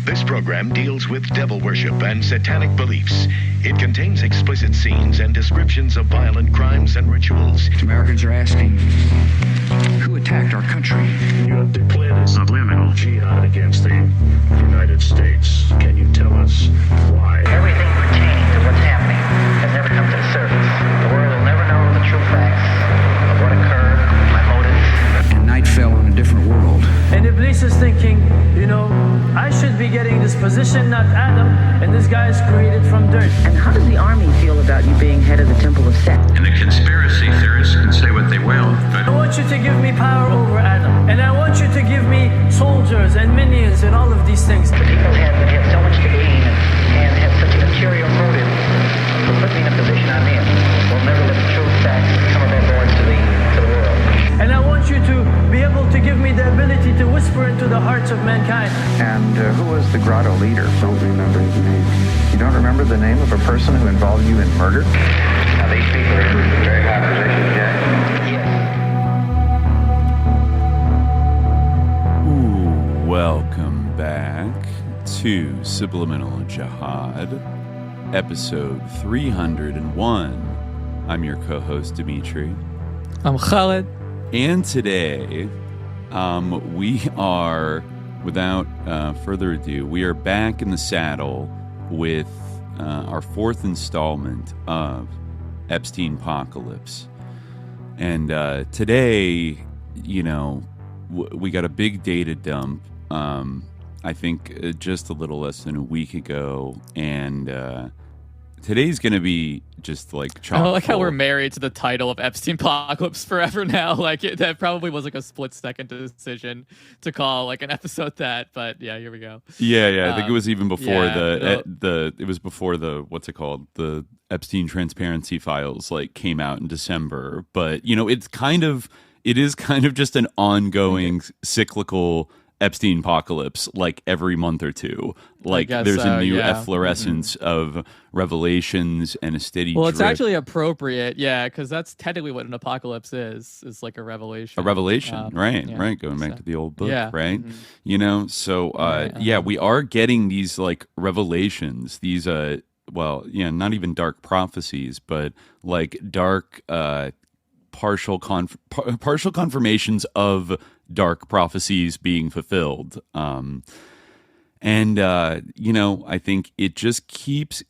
This program deals with devil worship and satanic beliefs. It contains explicit scenes and descriptions of violent crimes and rituals. Americans are asking, who attacked our country? You have declared a subliminal jihad against the United States. Can you tell us why? Everything pertaining to what's happening has never come to the surface. The world will never know the true facts of what occurred, my motives. And night fell on a different world. And Iblis is thinking, I should be getting this position, not Adam, and this guy is created from dirt. And how does the army feel about you being head of the temple of Set? And the conspiracy theorists can say what they will, but I want you to give me power over Adam, and I want you to give me soldiers and minions and all of these things. The people have so much to gain and have such an ulterior motive for putting me in a position I'm in. We'll never let the true facts come aboard to the world. And I want you to be able to give me the ability to whisper into the hearts of mankind. And who was the grotto leader? Don't remember his name. You don't remember the name of a person who involved you in murder? now these people are in very high positions, yeah? Ooh, welcome back to Subliminal Jihad, episode 301. I'm your co-host, Dimitri. I'm Khalid. And today, we are, without further ado, we are back in the saddle with our fourth installment of EPSTEINPOCALYPSE. And today, we got a big data dump, I think just a little less than a week ago. And today's going to be just like chock I like how full. we're married to the title of EPSTEINPOCALYPSE forever now. Like that probably was like a split-second decision to call like an episode that, but yeah, here we go. Yeah. I think it was even before it was before the what's it called, the Epstein Transparency Files like came out in December. But it is kind of just an ongoing cyclical EPSTEINPOCALYPSE, like every month or two. Like there's a new efflorescence of revelations and a steady Well, it's drip. actually appropriate, because that's technically what an apocalypse is like a revelation. A reveration, right? Going back to the old book, right? We are getting these like revelations, these not even dark prophecies, but like dark partial confirmations of dark prophecies being fulfilled. I think it just keeps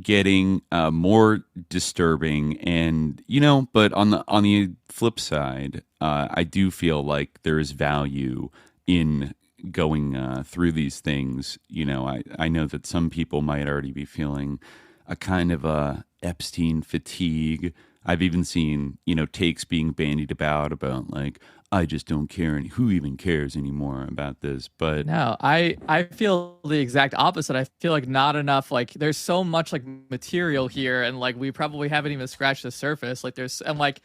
getting more disturbing, and but on the flip side, I do feel like there is value in going through these things. I know that some people might already be feeling a kind of a Epstein fatigue. I've even seen takes being bandied about like, I just don't care, and who even cares anymore about this? But no, I feel the exact opposite. I feel like not enough. Like there's so much like material here, and like we probably haven't even scratched the surface. Like there's and like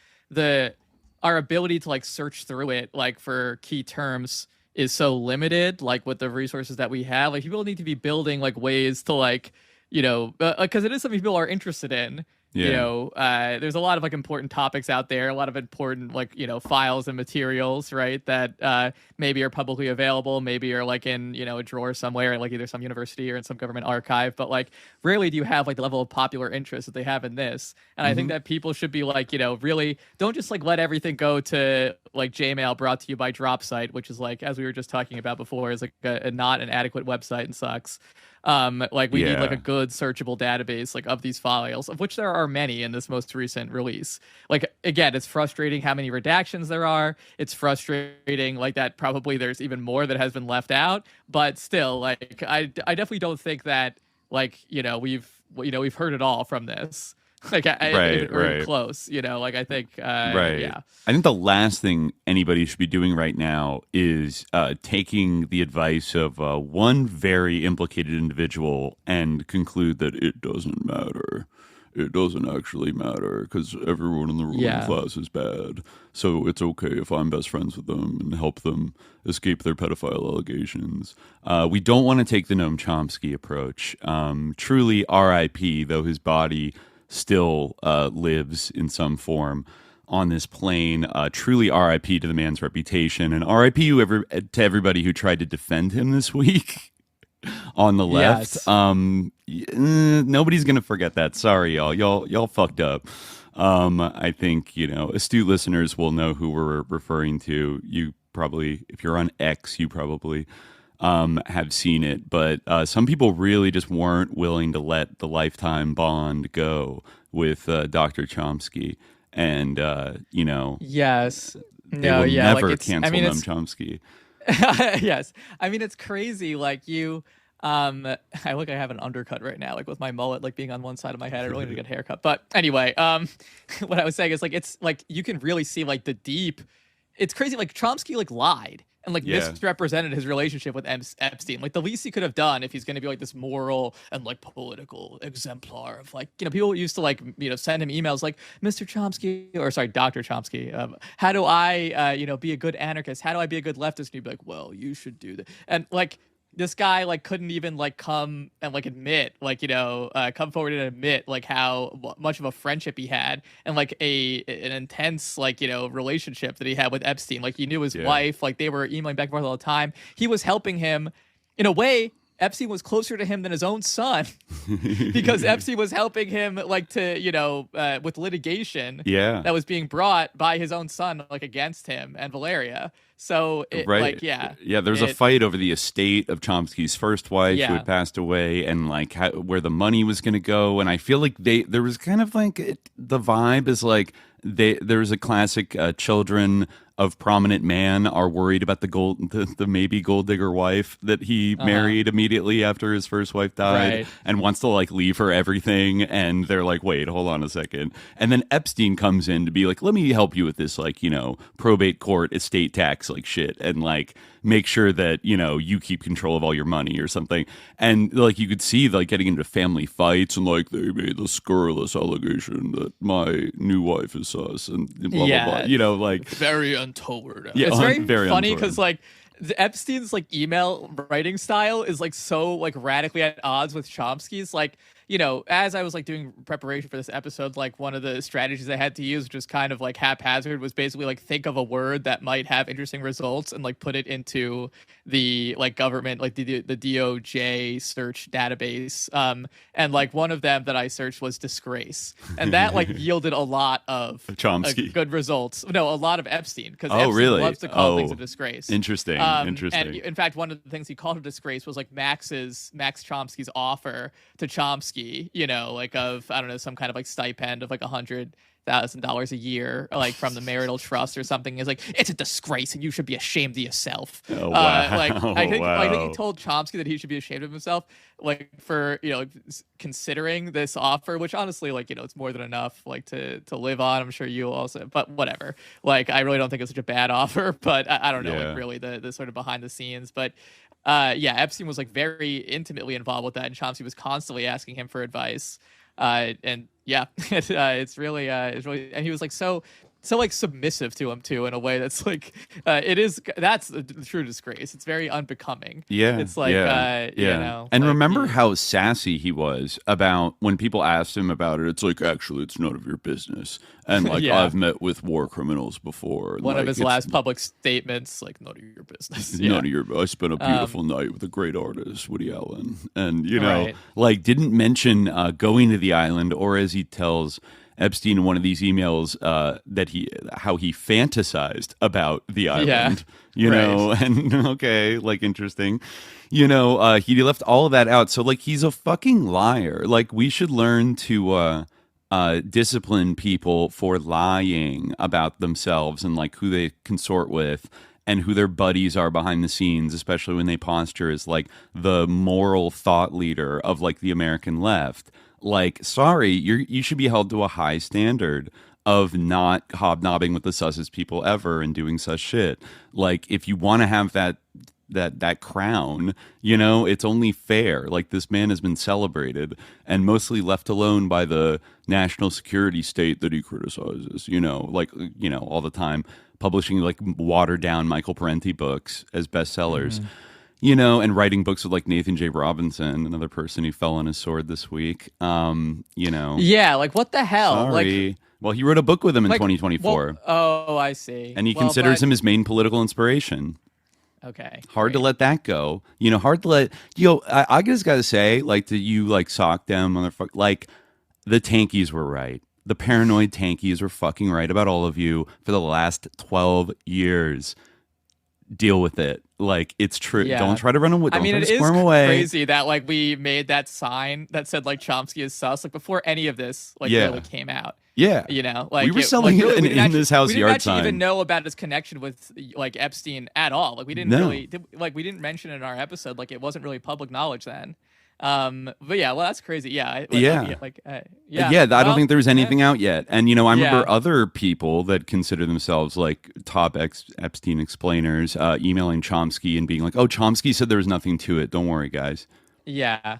our ability to like search through it like for key terms is so limited. Like with the resources that we have, like people need to be building like ways to like because it is something people are interested in. There's a lot of like important topics out there, a lot of important like files and materials, right, that maybe are publicly available, maybe are like in a drawer somewhere, like either some university or in some government archive, but like rarely do you have like the level of popular interest that they have in this. And I think that people should be like really don't just like let everything go to like Jmail brought to you by Dropsite, which is like, as we were just talking about before, is like a not an adequate website and sucks. We need like a good searchable database like of these files, of which there are many in this most recent release. Like again, it's frustrating how many redactions there are. It's frustrating like that probably there's even more that has been left out, but still like I definitely don't think that like we've heard it all from this. Like right. Close, like I think I think the last thing anybody should be doing right now is taking the advice of one very implicated individual and conclude that it doesn't matter. It doesn't actually matter because everyone in the ruling class is bad. So it's okay if I'm best friends with them and help them escape their pedophile allegations. We don't want to take the Noam Chomsky approach. Truly RIP, though his body still lives in some form on this plane. Truly RIP to the man's reputation, and RIP to everybody who tried to defend him this week. on the left. Yes. Nobody's gonna forget that. Sorry, y'all. Y'all fucked up. I think, astute listeners will know who we're referring to. You probably, if you're on X, you probably have seen it. But some people really just weren't willing to let the lifetime bond go with Dr. Chomsky. And, Yes. they will never cancel Noam Chomsky. Yes. I mean, it's crazy. Like I have an undercut right now, like with my mullet, like being on one side of my head. I really need to get a haircut. But anyway, what I was saying is like, it's like, you can really see like it's crazy. Like Chomsky like lied and like misrepresented his relationship with Epstein. Like the least he could have done, if he's going to be like this moral and like political exemplar of like, people used to like, send him emails like, Mr. Chomsky, or sorry, Dr. Chomsky, how do I, be a good anarchist? How do I be a good leftist? And he'd be like, well, you should do that. And like, this guy like couldn't even like come and like admit, like, come forward and admit like how much of a friendship he had and like an intense like, relationship that he had with Epstein. Like he knew his wife, like they were emailing back and forth all the time. He was helping him in a way. Epstein was closer to him than his own son because Epstein was helping him like to, with litigation that was being brought by his own son, like against him and Valeria. So there's a fight over the estate of Chomsky's first wife who had passed away, and like where the money was going to go. And I feel like there was kind of like the vibe is like there's a classic children of prominent man are worried about the maybe gold digger wife that he married immediately after his first wife died and wants to like leave her everything. And they're like, wait, hold on a second. And then Epstein comes in to be like, let me help you with this, like, probate court, estate tax, like shit. And like, make sure that, you keep control of all your money or something. And like, you could see like getting into family fights and like, they made the scurrilous allegation that my new wife is sus and blah, blah, blah, like very untoward. Yeah, it's very funny because like Epstein's like email writing style is like so like radically at odds with Chomsky's. Like, as I was like doing preparation for this episode, like one of the strategies I had to use, which is kind of like haphazard, was basically like think of a word that might have interesting results and like put it into the like government, like the DOJ search database. And like one of them that I searched was disgrace, and that like yielded a lot of Chomsky good results. No, a lot of Epstein, because Epstein really loves to call things a disgrace. Interesting. And in fact, one of the things he called a disgrace was like Max Chomsky's offer to Chomsky, like of, I don't know, some kind of like stipend of like $100,000 a year, like from the marital trust or something. Is like, it's a disgrace and you should be ashamed of yourself. Oh, wow. I think he told Chomsky that he should be ashamed of himself, like for considering this offer, which honestly, like, it's more than enough like to live on. I'm sure you also, but whatever. Like, I really don't think it's such a bad offer, but I don't know, like really the sort of behind the scenes, but. Epstein was like very intimately involved with that, and Chomsky was constantly asking him for advice. It's really, and he was like so like submissive to him too, in a way that's like, that's the true disgrace. It's very unbecoming. Yeah, it's like, and like, remember how sassy he was about when people asked him about it. It's like, actually, it's none of your business. And like, I've met with war criminals before. One like, of his last public statements, like, none of your business. None of your. I spent a beautiful night with a great artist, Woody Allen, and like didn't mention going to the island, or as he tells Epstein in one of these emails, how he fantasized about the island, and okay, like interesting, he left all of that out. So like, he's a fucking liar. Like, we should learn to discipline people for lying about themselves and like who they consort with and who their buddies are behind the scenes, especially when they posture as like the moral thought leader of like the American left. Like, sorry, you should be held to a high standard of not hobnobbing with the sussest people ever and doing such shit. Like, if you want to have that crown, it's only fair. Like, this man has been celebrated and mostly left alone by the national security state that he criticizes, all the time, publishing like watered down Michael Parenti books as bestsellers. And writing books with like Nathan J. Robinson, another person who fell on his sword this week. Yeah, like, what the hell? Sorry. Like, well, he wrote a book with him in 2024. Well, I see. And he considers him his main political inspiration. Okay. Hard to let that go. Hard to let, I just got to say, like, that you, like, sock them, motherfucker. Like, the tankies were right. The paranoid tankies were fucking right about all of you for the last 12 years. Deal with it. Like, it's true. Yeah. Don't try to run away. Don't it try to is squirm away. crazy that, like, we made that sign that said, like, Chomsky is sus, like, before any of this, like, really came out. Yeah. Like, we were selling like, it really, in this house we yard didn't actually sign. even know about his connection with, like, Epstein at all. Like, we didn't we didn't mention it in our episode. Like, it wasn't really public knowledge then. But yeah, well, that's crazy. Yeah. I don't think there's anything out yet. And, I remember other people that consider themselves like top Epstein explainers, emailing Chomsky and being like, oh, Chomsky said there was nothing to it. Don't worry, guys. Yeah.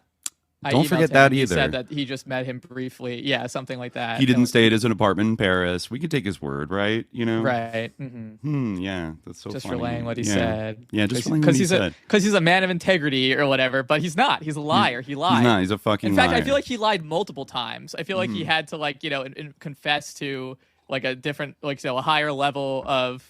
Don't forget that either. He said that he just met him briefly. Yeah, something like that. He didn't stay at his apartment in Paris. We could take his word, right? Right. Mm-hmm. Yeah, that's so just funny. relaying what he said. Yeah, just relaying what he said. Because he's a man of integrity or whatever, but he's not. He's a liar. He lied. He's not. He's a fucking liar. In fact, I feel like he lied multiple times. I feel like he had to, like, confess to, like, a different, like, a higher level of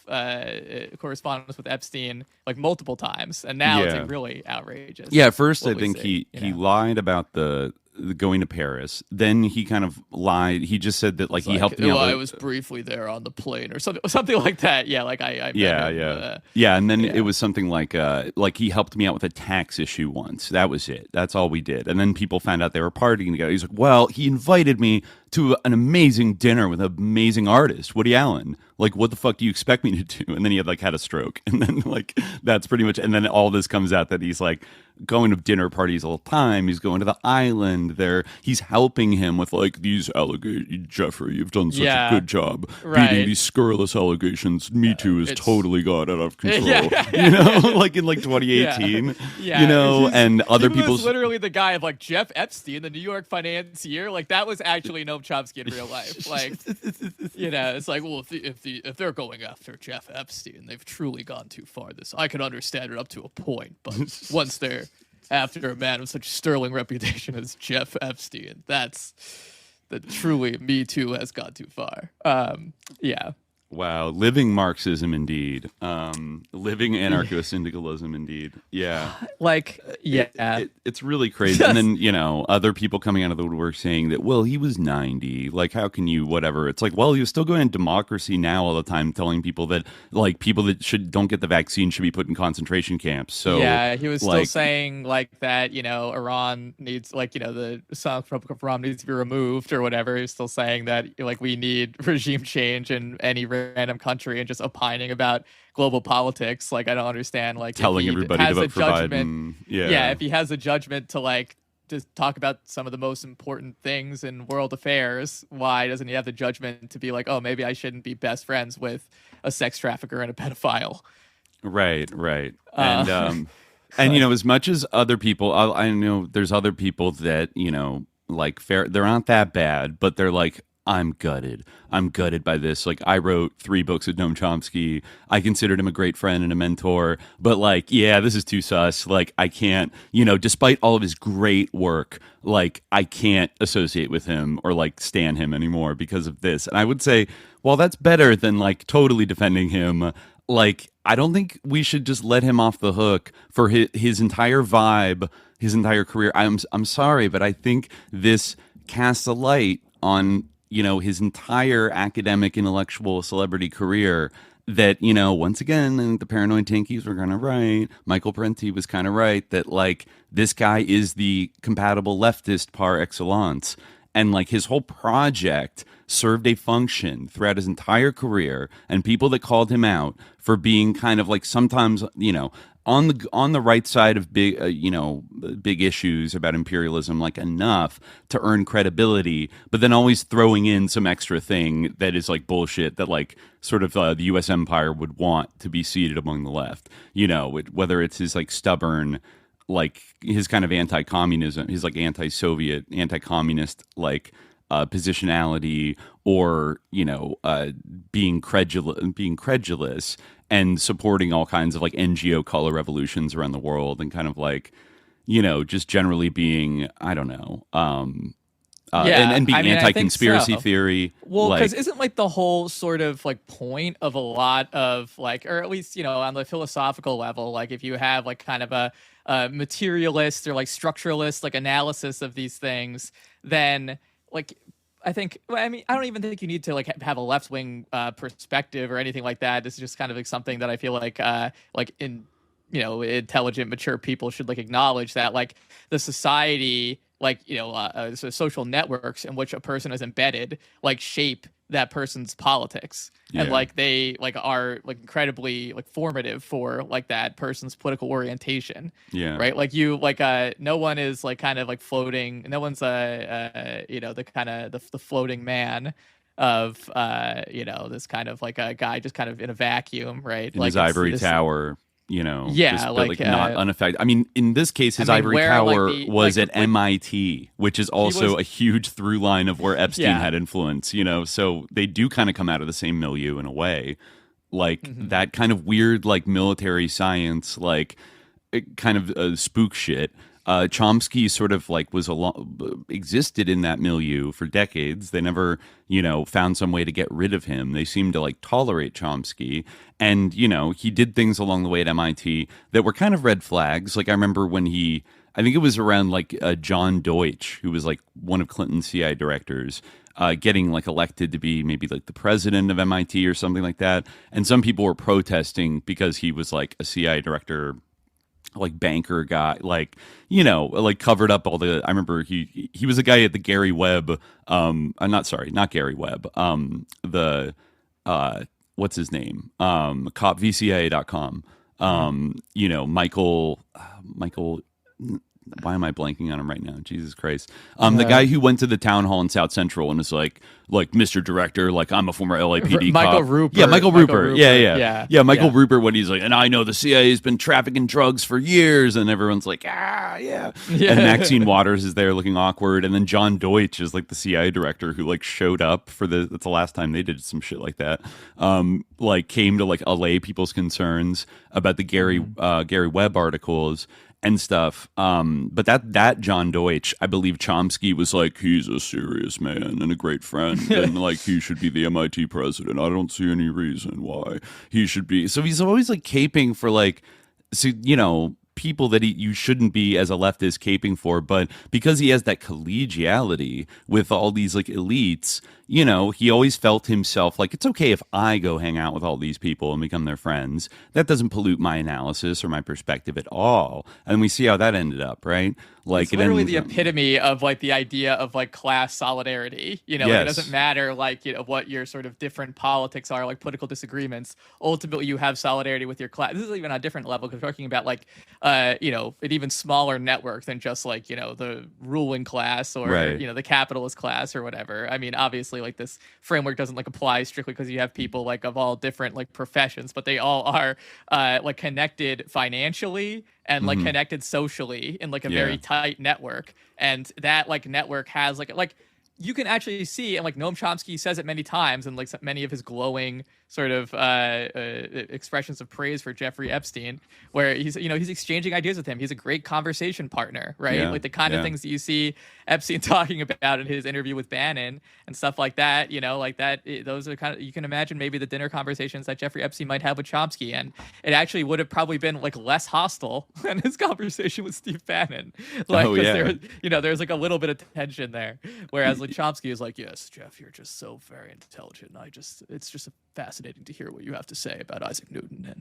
correspondence with Epstein, like, multiple times, and now it's, like, really outrageous. Yeah, at first I think he lied about the going to Paris. Then he kind of lied. He just said that, like, he helped me out. I was briefly there on the plane or something like that. Yeah, like I and then it was something like he helped me out with a tax issue once. That was it. That's all we did. And then people found out they were partying together. He's like, well, he invited me to an amazing dinner with an amazing artist, Woody Allen. Like, what the fuck do you expect me to do? And then he had a stroke. And then, like, that's pretty much, and then all this comes out that he's, like, going to dinner parties all the time. He's going to the island there. He's helping him with, like, these allegations. Jeffrey, you've done such a good job beating these scurrilous allegations. Me Too has totally got out of control. Like in, like, 2018. And other people. Was literally the guy of, like, Jeff Epstein, the New York financier. Like, that was actually Noam Chomsky in real life. Like, it's like, well, if they're going after Jeff Epstein, they've truly gone too far. I can understand it up to a point, but once they're after a man of such sterling reputation as Jeff Epstein, that truly Me Too has gone too far. Wow, living Marxism indeed. Living anarcho-syndicalism indeed. Yeah. It's really crazy. And then, other people coming out of the woodwork saying that, well, he was 90. Like, how can you, whatever. It's like, well, he was still going in democracy now all the time, telling people that, like, people that don't get the vaccine should be put in concentration camps. So yeah, he was still saying, like, that, Iran needs, like, the South Republic of Iran needs to be removed or whatever. He was still saying that, like, we need regime change in any random country and just opining about global politics. Like, I don't understand, like, telling everybody to vote for Biden. If he has a judgment to, like, just talk about some of the most important things in world affairs, why doesn't he have the judgment to be like, oh, maybe I shouldn't be best friends with a sex trafficker and a pedophile? Right. And as much as other people, I know there's other people that, like, they're not that bad, but they're like, I'm gutted by this. Like, I wrote 3 books with Noam Chomsky. I considered him a great friend and a mentor, but, like, this is too sus. Like, I can't, despite all of his great work, like, I can't associate with him or, like, stand him anymore because of this. And I would say, well, that's better than, like, totally defending him. Like, I don't think we should just let him off the hook for his entire vibe, his entire career. I'm sorry, but I think this casts a light on his entire academic, intellectual, celebrity career that, once again, and the paranoid tankies were kind of right. Michael Parenti was kind of right that, like, this guy is the compatible leftist par excellence. And, like, his whole project served a function throughout his entire career. And people that called him out for being kind of, like, sometimes, on the right side of big issues about imperialism, like, enough to earn credibility, but then always throwing in some extra thing that is, like, bullshit that, like, sort of the U.S. empire would want to be seated among the left. Whether it's his, like, stubborn, like, his kind of anti-communism, his, like, anti-Soviet, anti-communist, like, positionality, or being credulous and supporting all kinds of, like, NGO color revolutions around the world, and kind of, like, just generally being, I don't know, and being I mean, I think anti-conspiracy so. theory. Well, because isn't like the whole sort of like point of a lot of like, or at least, on the philosophical level, like if you have like kind of a materialist or like structuralist like analysis of these things, then like I think, well, I mean, I don't even think you need to like have a left wing perspective or anything like that. This is just kind of like something that I feel like in intelligent, mature people should like acknowledge that like the society, like so social networks in which a person is embedded, like shape that person's politics, and like they like are like incredibly like formative for like that person's political orientation. Right. Like you like no one is like kind of like floating. No one's the kind of the floating man of this kind of like a guy just kind of in a vacuum, right? In like his ivory tower. Just, like not unaffected. I mean, in this case, his ivory tower was at MIT, which is also a huge through line of where Epstein had influence. So they do kind of come out of the same milieu in a way, like that kind of weird, like military science, like kind of spook shit. Chomsky sort of like existed in that milieu for decades. They never, found some way to get rid of him. They seemed to like tolerate Chomsky. And, he did things along the way at MIT that were kind of red flags. Like I remember when I think it was around like John Deutsch, who was like one of Clinton's CIA directors, getting like elected to be maybe like the president of MIT or something like that. And some people were protesting because he was like a CIA director, like banker guy, like like covered up all the. I remember he was a guy at the Gary Webb. Not Gary Webb. What's his name? CopVCIA.com. Michael. Why am I blanking on him right now? Jesus Christ. The guy who went to the town hall in South Central and was like Mr. Director, like I'm a former LAPD Michael cop. Rupert. Yeah, Michael Rupert. Yeah, Michael Rupert, when he's like, and I know the CIA has been trafficking drugs for years, and everyone's like, yeah. And Maxine Waters is there looking awkward, and then John Deutsch is like the CIA director who like showed up for that's the last time they did some shit like that. Like came to like allay people's concerns about the Gary Webb articles and stuff. But that John Deutsch, I believe Chomsky was like, he's a serious man and a great friend, and like he should be the MIT president. I don't see any reason why he should be. So he's always like caping for like, people that you shouldn't be as a leftist caping for, but because he has that collegiality with all these like elites, he always felt himself like, it's okay if I go hang out with all these people and become their friends. That doesn't pollute my analysis or my perspective at all. And we see how that ended up, right? Like it's literally the epitome of like the idea of like class solidarity. Like, it doesn't matter like what your sort of different politics are, like political disagreements. Ultimately, you have solidarity with your class. This is even on a different level because we're talking about like an even smaller network than just like the ruling class or the capitalist class or whatever. I mean, obviously, like this framework doesn't like apply strictly because you have people like of all different like professions, but they all are like connected financially and like connected socially in like a very tight network. And that like network has like you can actually see, and like Noam Chomsky says it many times, and like many of his glowing sort of expressions of praise for Jeffrey Epstein, where he's exchanging ideas with him. He's a great conversation partner, right? Like the kind of things that you see Epstein talking about in his interview with Bannon and stuff like that. Like that. Those are kind of, you can imagine maybe the dinner conversations that Jeffrey Epstein might have with Chomsky, and it actually would have probably been like less hostile than his conversation with Steve Bannon. Like, there's like a little bit of tension there, whereas like Chomsky is like, yes, Jeff, you're just so very intelligent. It's just fascinating to hear what you have to say about Isaac Newton, and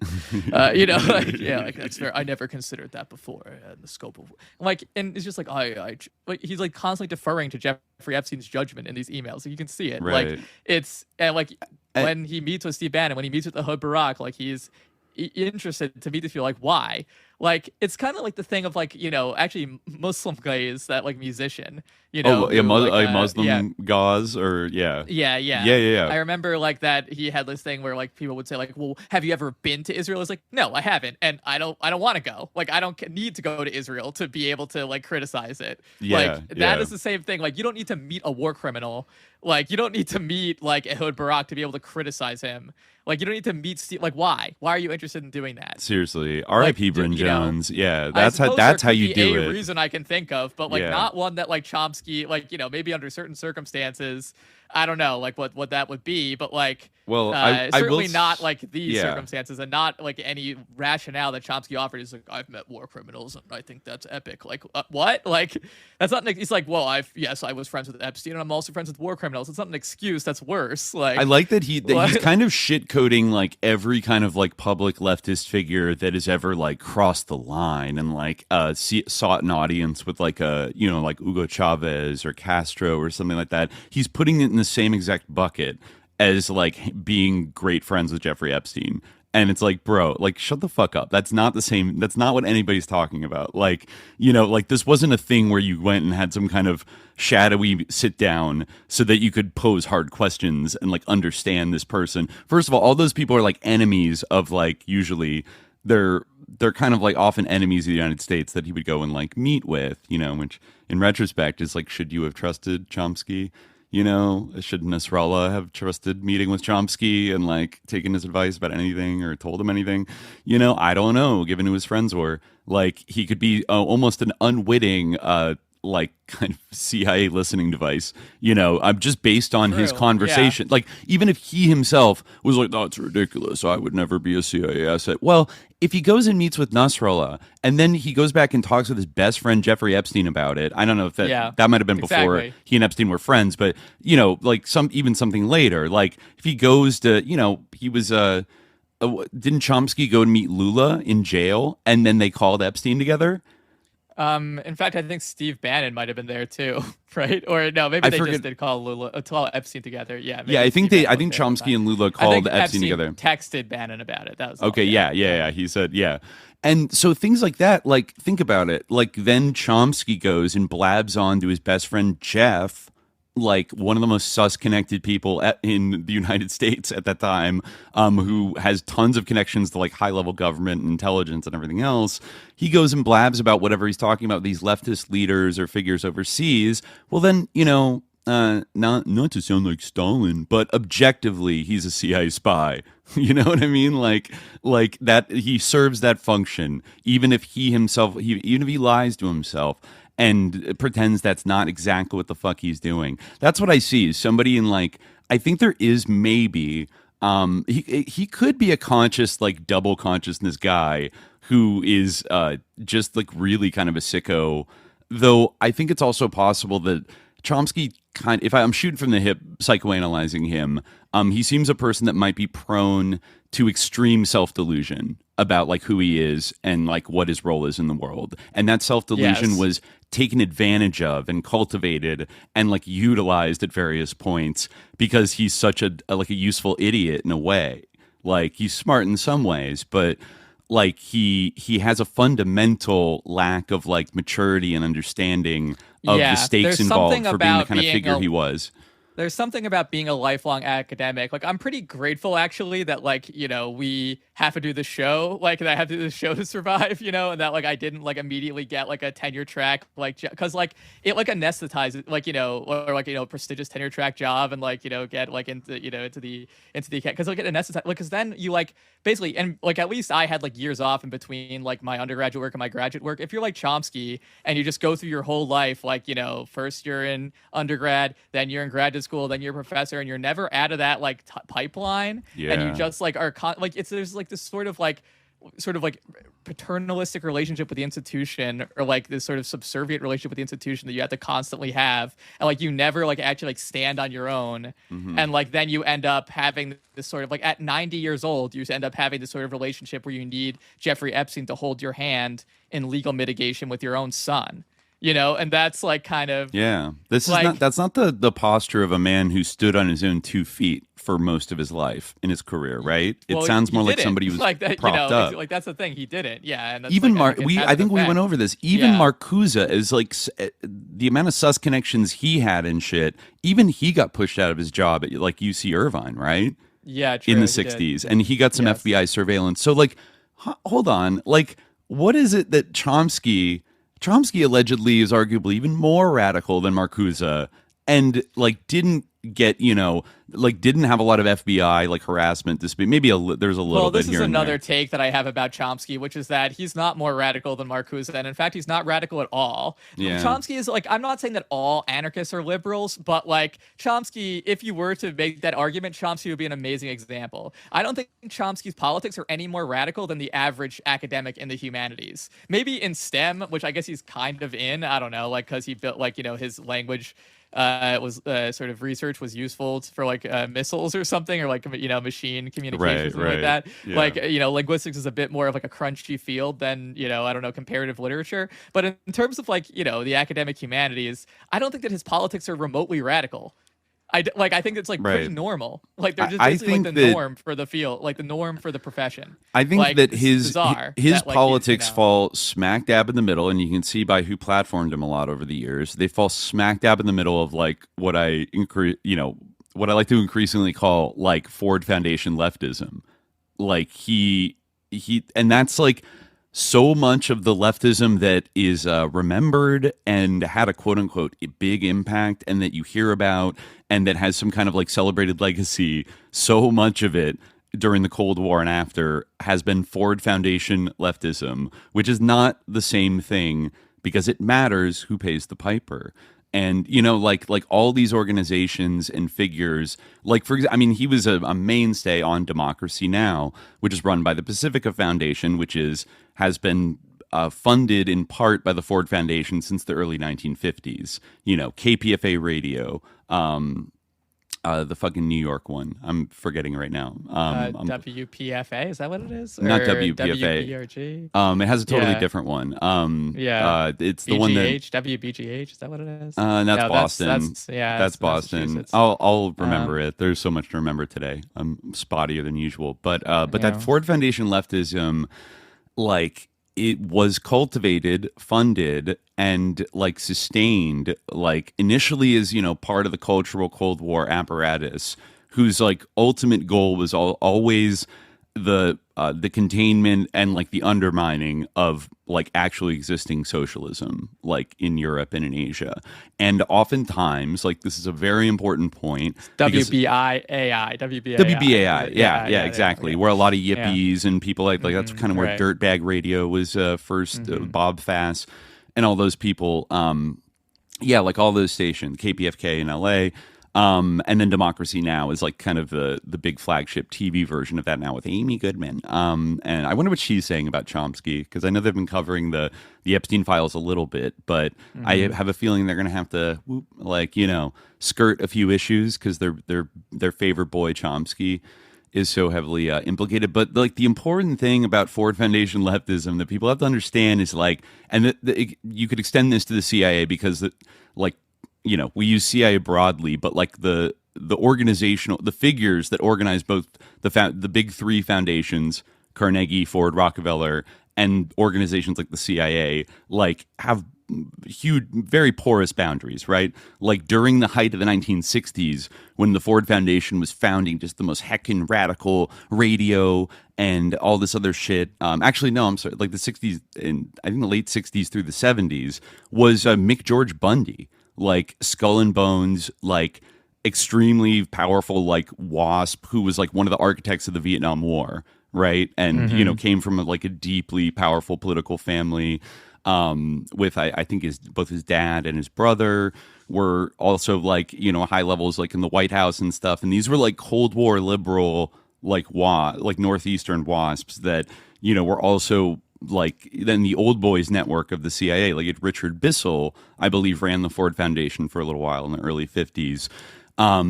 like that's fair. I never considered that before in the scope of like, and it's just like I like he's like constantly deferring to Jeffrey Epstein's judgment in these emails. So you can see it, like it's and like when he meets with Steve Bannon, when he meets with Ehud Barak, like he's interested to meet the feel like why. Like it's kind of like the thing of like actually Muslim guy is that like musician Muslim gauze or yeah. I remember like that he had this thing where like people would say like, well, have you ever been to Israel? It's like, no, I haven't, and I don't want to go. Like I don't need to go to Israel to be able to like criticize it. That is the same thing. Like you don't need to meet a war criminal. Like you don't need to meet like Ehud Barak to be able to criticize him. Like you don't need to meet Steve. Like why are you interested in doing that? Seriously, R.I.P. Bryn Jones. Jones. Yeah, I that's how suppose there you could be do a it. reason I can think of, but like Yeah. not one that like Chomsky, like maybe under certain circumstances, I don't know, like what that would be, but like, Well, I certainly will not like these yeah. circumstances, and not like any rationale that Chomsky offered is like, I've met war criminals and I think that's epic. Like what? Like that's not. He's like, well, I was friends with Epstein and I'm also friends with war criminals. It's not an excuse. That's worse. Like I like that he's kind of shit coding like every kind of like public leftist figure that has ever like crossed the line and like sought an audience with like a like Hugo Chavez or Castro or something like that. He's putting it in the same exact bucket as like being great friends with Jeffrey Epstein. And it's like, bro, like, shut the fuck up. That's not the same. That's not what anybody's talking about. Like, like this wasn't a thing where you went and had some kind of shadowy sit down so that you could pose hard questions and like understand this person. First of all those people are like enemies of like, usually they're kind of like often enemies of the United States that he would go and like meet with, which in retrospect is like, should you have trusted Chomsky? Should Nasrallah have trusted meeting with Chomsky and like taken his advice about anything or told him anything? I don't know, given who his friends were. Like he could be almost an unwitting like kind of CIA listening device, I'm just based on his conversation. Yeah. Like even if he himself was like, "That's ridiculous. I would never be a CIA asset." Well, if he goes and meets with Nasrallah and then he goes back and talks with his best friend Jeffrey Epstein about it, I don't know if that might have been before he and Epstein were friends, but like something later. Like if he goes to, he was didn't Chomsky go and meet Lula in jail and then they called Epstein together? In fact, I think Steve Bannon might have been there too, right? Or no, maybe just did call Epstein together. Yeah. Yeah, I think Chomsky and Lula called Epstein together. Texted Bannon about it. That was okay. Yeah. He said, yeah. And so things like that, like think about it. Like then Chomsky goes and blabs on to his best friend Jeff, like one of the most sus connected people in the United States at that time, who has tons of connections to like high level government and intelligence and everything else. He goes and blabs about whatever he's talking about, these leftist leaders or figures overseas. Well, then, not to sound like Stalin, but objectively, he's a CIA spy. You know what I mean? Like that he serves that function, even if even if he lies to himself and pretends that's not exactly what the fuck he's doing. That's what I see. Somebody in like, I think there is maybe, he could be a conscious, like double consciousness guy who is just like really kind of a sicko. Though I think it's also possible that Chomsky if I'm shooting from the hip, psychoanalyzing him, he seems a person that might be prone to extreme self-delusion about like who he is and like what his role is in the world. And that self-delusion was taken advantage of and cultivated and like utilized at various points because he's such a useful idiot in a way. Like he's smart in some ways, but like he has a fundamental lack of like maturity and understanding of the stakes involved for being the kind of figure he was. There's something about being a lifelong academic. Like, I'm pretty grateful, actually, that, like, we have to do the show, like, that I have to do the show to survive, and that, like, I didn't, like, immediately get, like, a tenure track, like, because, like, it, like, anesthetizes, like, or, like, prestigious tenure track job and, like, get, like, into the, because, like, it anesthetizes, like, because then you, like, basically, and, like, at least I had, like, years off in between, like, my undergraduate work and my graduate work. If you're, like, Chomsky and you just go through your whole life, like, first you're in undergrad, then you're in graduate school, then you're a professor, and you're never out of that like pipeline, and you just like are there's like this sort of like paternalistic relationship with the institution, or like this sort of subservient relationship with the institution that you have to constantly have, and like you never like actually like stand on your own, and like then you end up having this sort of like at 90 years old you end up having this sort of relationship where you need Jeffrey Epstein to hold your hand in legal mitigation with your own son. And that's like kind of that's not the posture of a man who stood on his own 2 feet for most of his life in his career, right? It sounds more like somebody who's like that, propped up. Like that's the thing, he didn't. Yeah, and that's even like, I think we went over this. Even Marcuse is like the amount of sus connections he had and shit. Even he got pushed out of his job at like UC Irvine, right? Yeah, true, in the 60s, and he got some FBI surveillance. So like, hold on, like, what is it that Chomsky allegedly is arguably even more radical than Marcuse, and like didn't get, like didn't have a lot of FBI like harassment dispute. Maybe there's a little bit here. Well, this is another take that I have about Chomsky, which is that he's not more radical than Marcuse, and in fact, he's not radical at all. Yeah. Chomsky is like, I'm not saying that all anarchists are liberals, but like Chomsky, if you were to make that argument, Chomsky would be an amazing example. I don't think Chomsky's politics are any more radical than the average academic in the humanities. Maybe in STEM, which I guess he's kind of in. I don't know, like because he built like his language. Was sort of research was useful for like missiles or something, or like machine communication, something like that. Yeah. Like linguistics is a bit more of like a crunchy field than I don't know, comparative literature. But in terms of like the academic humanities, I don't think that his politics are remotely radical. I think it's like pretty normal. Like they're just basically like the norm for the field, like the norm for the profession. I think like, that his politics fall smack dab in the middle, and you can see by who platformed him a lot over the years. They fall smack dab in the middle of like what I like to increasingly call like Ford Foundation leftism. Like he and that's like so much of the leftism that is remembered and had a quote unquote big impact and that you hear about and that has some kind of like celebrated legacy. So much of it during the Cold War and after has been Ford Foundation leftism, which is not the same thing because it matters who pays the piper. And, like all these organizations and figures, like, for example, I mean, he was a mainstay on Democracy Now!, which is run by the Pacifica Foundation, which has been funded in part by the Ford Foundation since the early 1950s. KPFA Radio, the fucking New York one. I'm forgetting right now. WPFA, is that what it is? Not WPFA. WPRG? It has a totally different one. It's the one that WBGH. Is that what it is? That's Boston. That's Boston. I'll remember it. There's so much to remember today. I'm spottier than usual. But that Ford Foundation leftism, like, it was cultivated, funded, and like sustained, like initially as part of the cultural Cold War apparatus, whose like ultimate goal was always the containment and like the undermining of like actually existing socialism, like in Europe and in Asia. And oftentimes, like this is a very important point. WBAI. Yeah, exactly. Where a lot of yippies and people like that's kind of where Dirtbag Radio was first, Bob Fass and all those people. Like all those stations, KPFK in LA. And then Democracy Now! Is like kind of the big flagship TV version of that now with Amy Goodman. And I wonder what she's saying about Chomsky, because I know they've been covering the Epstein Files a little bit, but I have a feeling they're going to have to skirt a few issues because their favorite boy Chomsky is so heavily implicated. But like the important thing about Ford Foundation leftism that people have to understand is like, and you could extend this to the CIA because we use CIA broadly, but like the figures that organize both the big three foundations, Carnegie, Ford, Rockefeller, and organizations like the CIA, like have huge, very porous boundaries, right? Like during the height of the 1960s, when the Ford Foundation was founding just the most heckin' radical radio and all this other shit. Actually, no, I'm sorry. Like the 60s, and I think the late 60s through the 70s was Mick George Bundy. Like Skull and Bones, like extremely powerful, like WASP, who was like one of the architects of the Vietnam War, right? And came from like a deeply powerful political family. With I think both his dad and his brother were also like high levels like in the White House and stuff. And these were like Cold War liberal like northeastern WASPs that were also. Like then the old boys network of the CIA, like Richard Bissell, I believe, ran the Ford Foundation for a little while in the early 50s.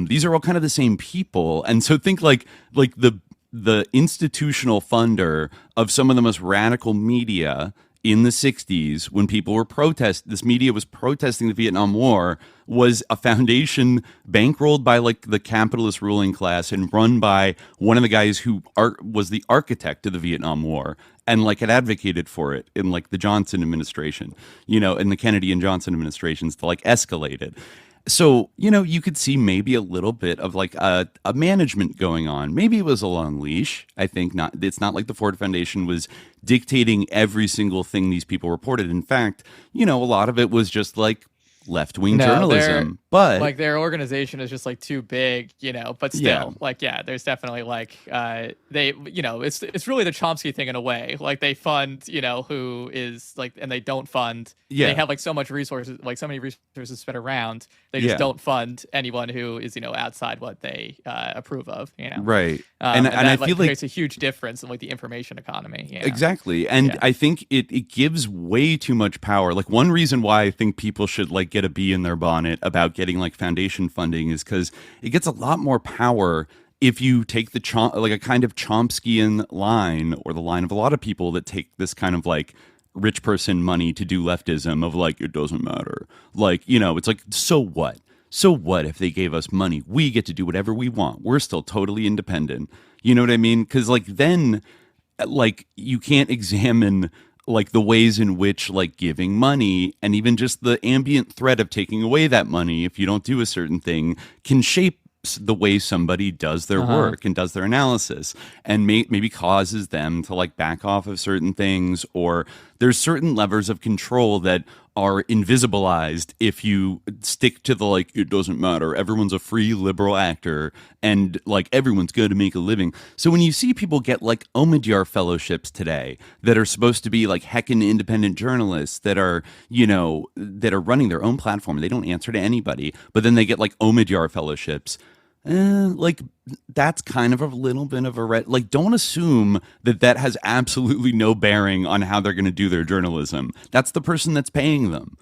These are all kind of the same people. And so think like the institutional funder of some of the most radical media in the 60s when people were this media was protesting the Vietnam War, was a foundation bankrolled by like the capitalist ruling class and run by one of the guys who was the architect of the Vietnam War and like had advocated for it in like the Johnson administration, in the Kennedy and Johnson administrations to like escalate it. So, you could see maybe a little bit of like a management going on. Maybe it was a long leash. I think not. It's not like the Ford Foundation was dictating every single thing these people reported. In fact, a lot of it was just like left-wing No, journalism, but like their organization is just like too big, but still, there's definitely like they, it's really the Chomsky thing in a way. Like they fund, who is like, and they don't fund. They have like so much resources, like so many resources spread around. They just don't fund anyone who is, outside what they approve of. Right. And I that, feel like makes a huge difference in like the information economy. Exactly. And I think it gives way too much power. Like one reason why I think people should like get a bee in their bonnet about getting like foundation funding is because it gets a lot more power if you take the like a kind of Chomskyan line, or the line of a lot of people that take this kind of like rich person money to do leftism of like, it doesn't matter. Like, it's like, so what? So what if they gave us money? We get to do whatever we want. We're still totally independent. You know what I mean? Because like then, like you can't examine like the ways in which like giving money and even just the ambient threat of taking away that money if you don't do a certain thing can shape the way somebody does their work and does their analysis, and maybe causes them to like back off of certain things, or there's certain levers of control that are invisibilized if you stick to the like, it doesn't matter, everyone's a free liberal actor and like everyone's going to make a living. So when you see people get like Omidyar fellowships today that are supposed to be like heckin' independent journalists that are, that are running their own platform, they don't answer to anybody, but then they get like Omidyar fellowships. Like that's kind of a little bit of a like, don't assume that has absolutely no bearing on how they're going to do their journalism. That's the person that's paying them,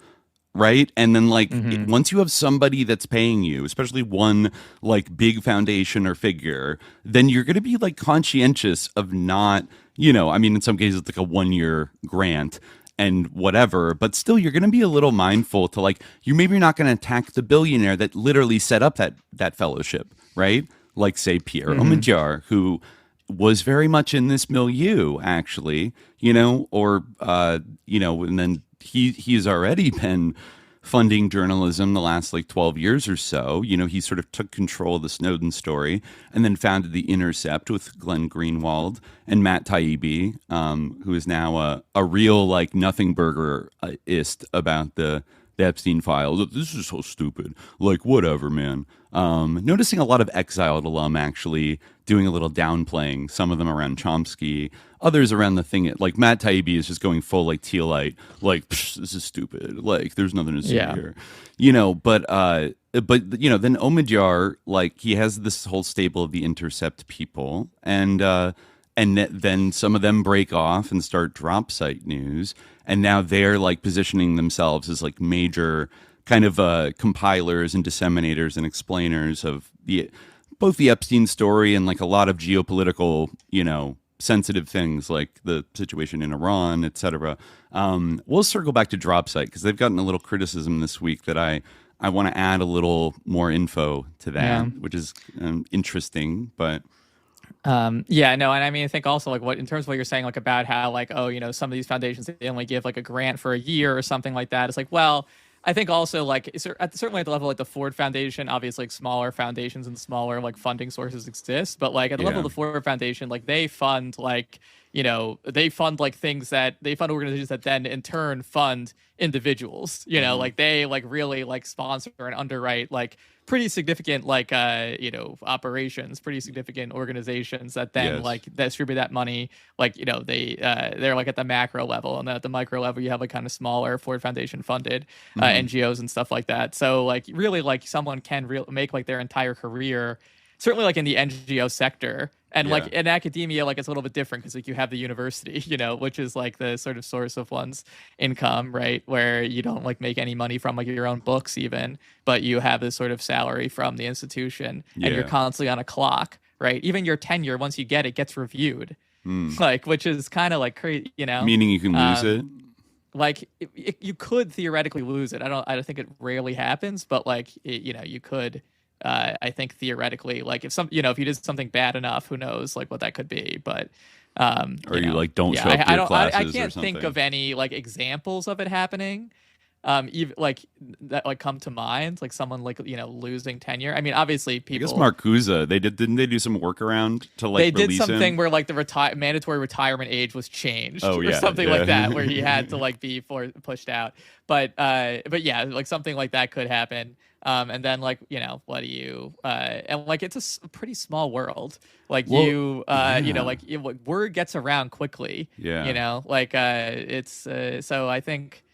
right? And then like once you have somebody that's paying you, especially one like big foundation or figure, then you're going to be like conscientious of not, I mean, in some cases it's like a 1-year grant and whatever, but still you're going to be a little mindful to like, you're not going to attack the billionaire that literally set up that fellowship, right? Like say Pierre Omidyar, who was very much in this milieu actually, or, and then he's already been funding journalism the last like 12 years or so. He sort of took control of the Snowden story and then founded The Intercept with Glenn Greenwald and Matt Taibbi, who is now a real like nothing burgerist about the Epstein Files. This is so stupid. Like, whatever, man. Noticing a lot of exiled alum actually doing a little downplaying, some of them around Chomsky, others around the thing. Like Matt Taibbi is just going full like Thielite, like, this is stupid. Like, there's nothing to see here. But then Omidyar, like, he has this whole stable of the Intercept people, and then some of them break off and start drop site news, and now they're like positioning themselves as like major kind of compilers and disseminators and explainers of both the Epstein story and like a lot of geopolitical, sensitive things like the situation in Iran, etc. We'll circle back to drop site because they've gotten a little criticism this week that I want to add a little more info to that, which is interesting, but. And I mean, I think also like what in terms of what you're saying, like about how like, some of these foundations, they only give like a grant for a year or something like that. It's like, well, I think also like certainly at the level like the Ford Foundation, obviously like smaller foundations and smaller like funding sources exist, but like at the level of the Ford Foundation, like they fund like things that they fund organizations that then in turn fund individuals, like they like really like sponsor and underwrite like pretty significant like operations, pretty significant organizations that then like distribute that money, like they're like at the macro level, and then at the micro level you have like kind of smaller Ford Foundation funded NGOs and stuff like that. So like really like someone can make like their entire career, certainly like in the NGO sector. And like in academia, like it's a little bit different because like you have the university, which is like the sort of source of one's income, right? Where you don't like make any money from like your own books even, but you have this sort of salary from the institution and you're constantly on a clock, right? Even your tenure, once you get it, gets reviewed, like, which is kind of like crazy, Meaning you can lose it? Like you could theoretically lose it. I don't think it rarely happens, but like, you could. I think theoretically, like if you did something bad enough, who knows like what that could be, but or you like don't show up to your classes I can't or something. think of any like examples of it happening. even like that like come to mind, like someone like losing tenure? I mean, obviously people. I guess Marcuse, didn't they do some workaround to like they did release something him? where like the mandatory retirement age was changed or something like that, where he had to like be pushed out. But yeah, like something like that could happen. And then like what do you and like it's a pretty small world, like like word gets around quickly. Like it's so I think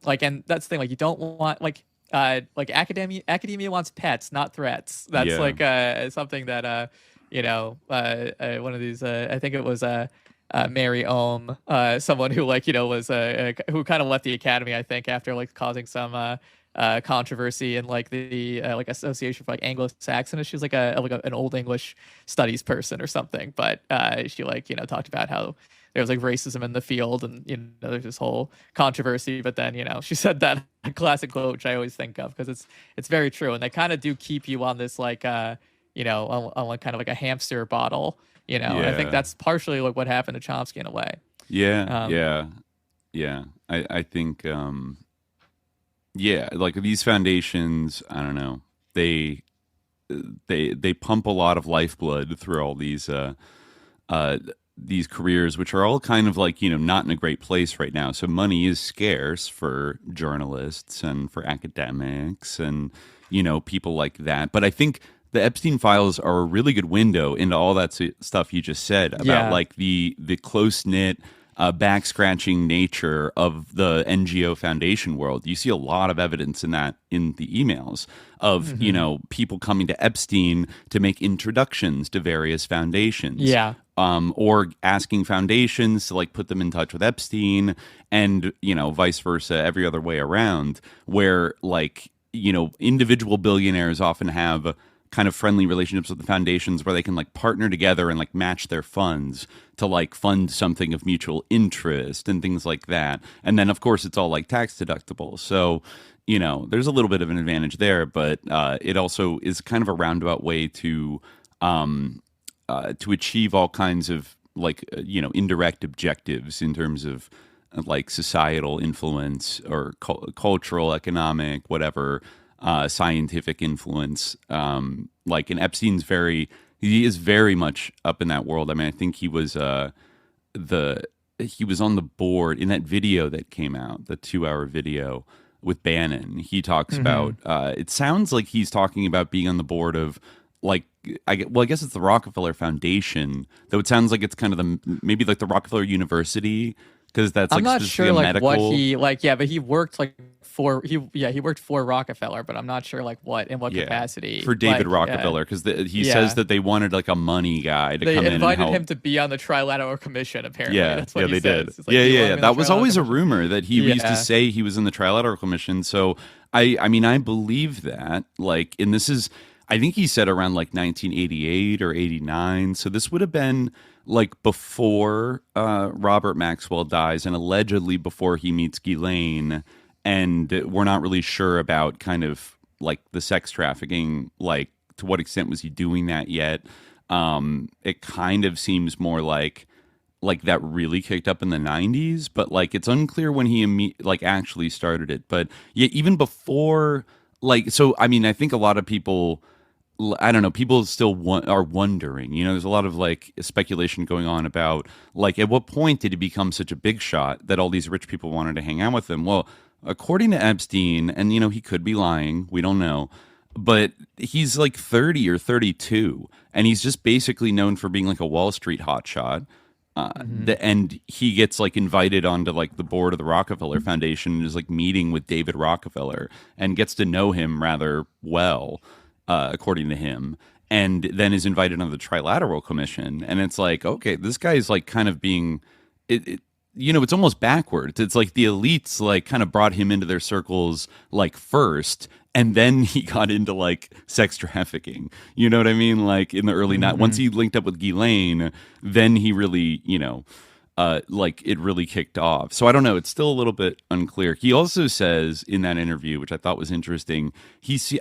like, and that's the thing, like you don't want like academia wants pets, not threats. That's like something that one of these I think it was Mary Ohm, someone who like was who kind of left the academy, I think, after like causing some controversy in like the like Association for like Anglo-Saxon. She was like an Old English studies person or something, but she like talked about how there was like racism in the field, and there's this whole controversy. But then she said that classic quote, which I always think of because it's very true, and they kind of do keep you on this like on like kind of like a hamster bottle, And I think that's partially like what happened to Chomsky in a way. I think like these foundations, I don't know, they pump a lot of lifeblood through all these careers, which are all kind of like not in a great place right now. So money is scarce for journalists and for academics and people like that. But I think the Epstein Files are a really good window into all that stuff you just said about like the close-knit back scratching nature of the NGO foundation world. You see a lot of evidence in that in the emails of people coming to Epstein to make introductions to various foundations, or asking foundations to like put them in touch with Epstein, and vice versa, every other way around, where like individual billionaires often have kind of friendly relationships with the foundations where they can like partner together and like match their funds to like fund something of mutual interest and things like that. And then of course it's all like tax deductible. So, there's a little bit of an advantage there, but it also is kind of a roundabout way to achieve all kinds of like, indirect objectives in terms of like societal influence or cultural, economic, whatever, scientific influence. Like, and Epstein's he is very much up in that world. I mean, I think he was on the board in that video that came out, the 2-hour video with Bannon. He talks about, it sounds like he's talking about being on the board of like, I guess it's the Rockefeller Foundation, though it sounds like it's kind of maybe like the Rockefeller University, because that's like, I'm not sure like medical... what he like, but he worked like he worked for Rockefeller, but I'm not sure like in what capacity for David Rockefeller, because he says that they wanted like a money guy to come in. They invited him to be on the Trilateral Commission. Apparently, that's what they did. Like, that was always a rumor that he used to say he was in the Trilateral Commission. So I mean I believe that, like, and this is, I think he said around like 1988 or 89. So this would have been like before Robert Maxwell dies, and allegedly before he meets Ghislaine. And we're not really sure about kind of like the sex trafficking, like to what extent was he doing that yet. It kind of seems more like that really kicked up in the 90s, but like it's unclear when he actually started it. But yeah, even before, like, so I mean, I think a lot of people, I don't know, people still are wondering, there's a lot of like speculation going on about like at what point did he become such a big shot that all these rich people wanted to hang out with him? Well, according to Epstein, and he could be lying, we don't know, but he's like 30 or 32, and he's just basically known for being like a Wall Street hotshot. And he gets like invited onto like the board of the Rockefeller Foundation and is like meeting with David Rockefeller and gets to know him rather well, according to him, and then is invited on the Trilateral Commission. And it's like, okay, this guy is like kind of being it's almost backwards. It's like the elites like kind of brought him into their circles like first, and then he got into like sex trafficking. You know what I mean? Like in the early night, once he linked up with Ghislaine, then he really, like it really kicked off. So I don't know. It's still a little bit unclear. He also says in that interview, which I thought was interesting,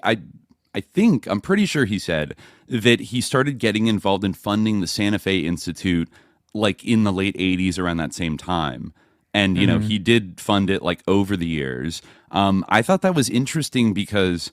I'm pretty sure he said that he started getting involved in funding the Santa Fe Institute like in the late 80s, around that same time. And, you know, he did fund it like over the years. I thought that was interesting because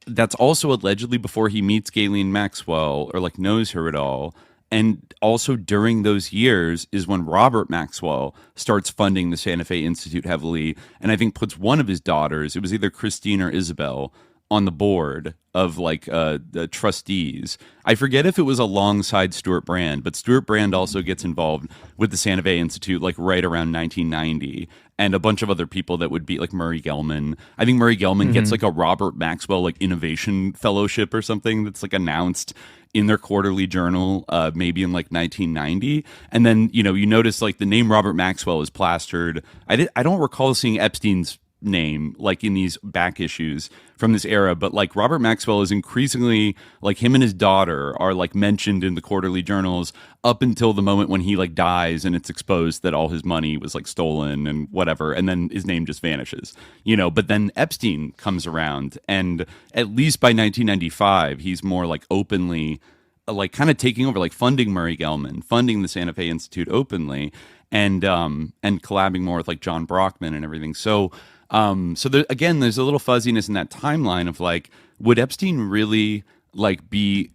that's also allegedly before he meets Ghislaine Maxwell or like knows her at all. And also during those years is when Robert Maxwell starts funding the Santa Fe Institute heavily, and I think puts one of his daughters, it was either Christine or Isabel, on the board of like the trustees. I forget if it was alongside Stewart Brand, but Stewart Brand also gets involved with the Santa Fe Institute like right around 1990, and a bunch of other people that would be like Murray Gell-Mann. I think Murray Gell-Mann gets like a Robert Maxwell like innovation fellowship or something that's like announced in their quarterly journal, maybe in like 1990. And then, you know, you notice like the name Robert Maxwell is plastered. I don't recall seeing Epstein's name like in these back issues from this era, but like Robert Maxwell is increasingly like him and his daughter are like mentioned in the quarterly journals up until the moment when he like dies and it's exposed that all his money was like stolen and whatever, and then his name just vanishes, you know. But then Epstein comes around, and at least by 1995 he's more like openly like kind of taking over, like funding Murray Gell-Mann, funding the Santa Fe Institute openly, and collabing more with like John Brockman and everything. So there, again, there's a little fuzziness in that timeline of like, would Epstein really like be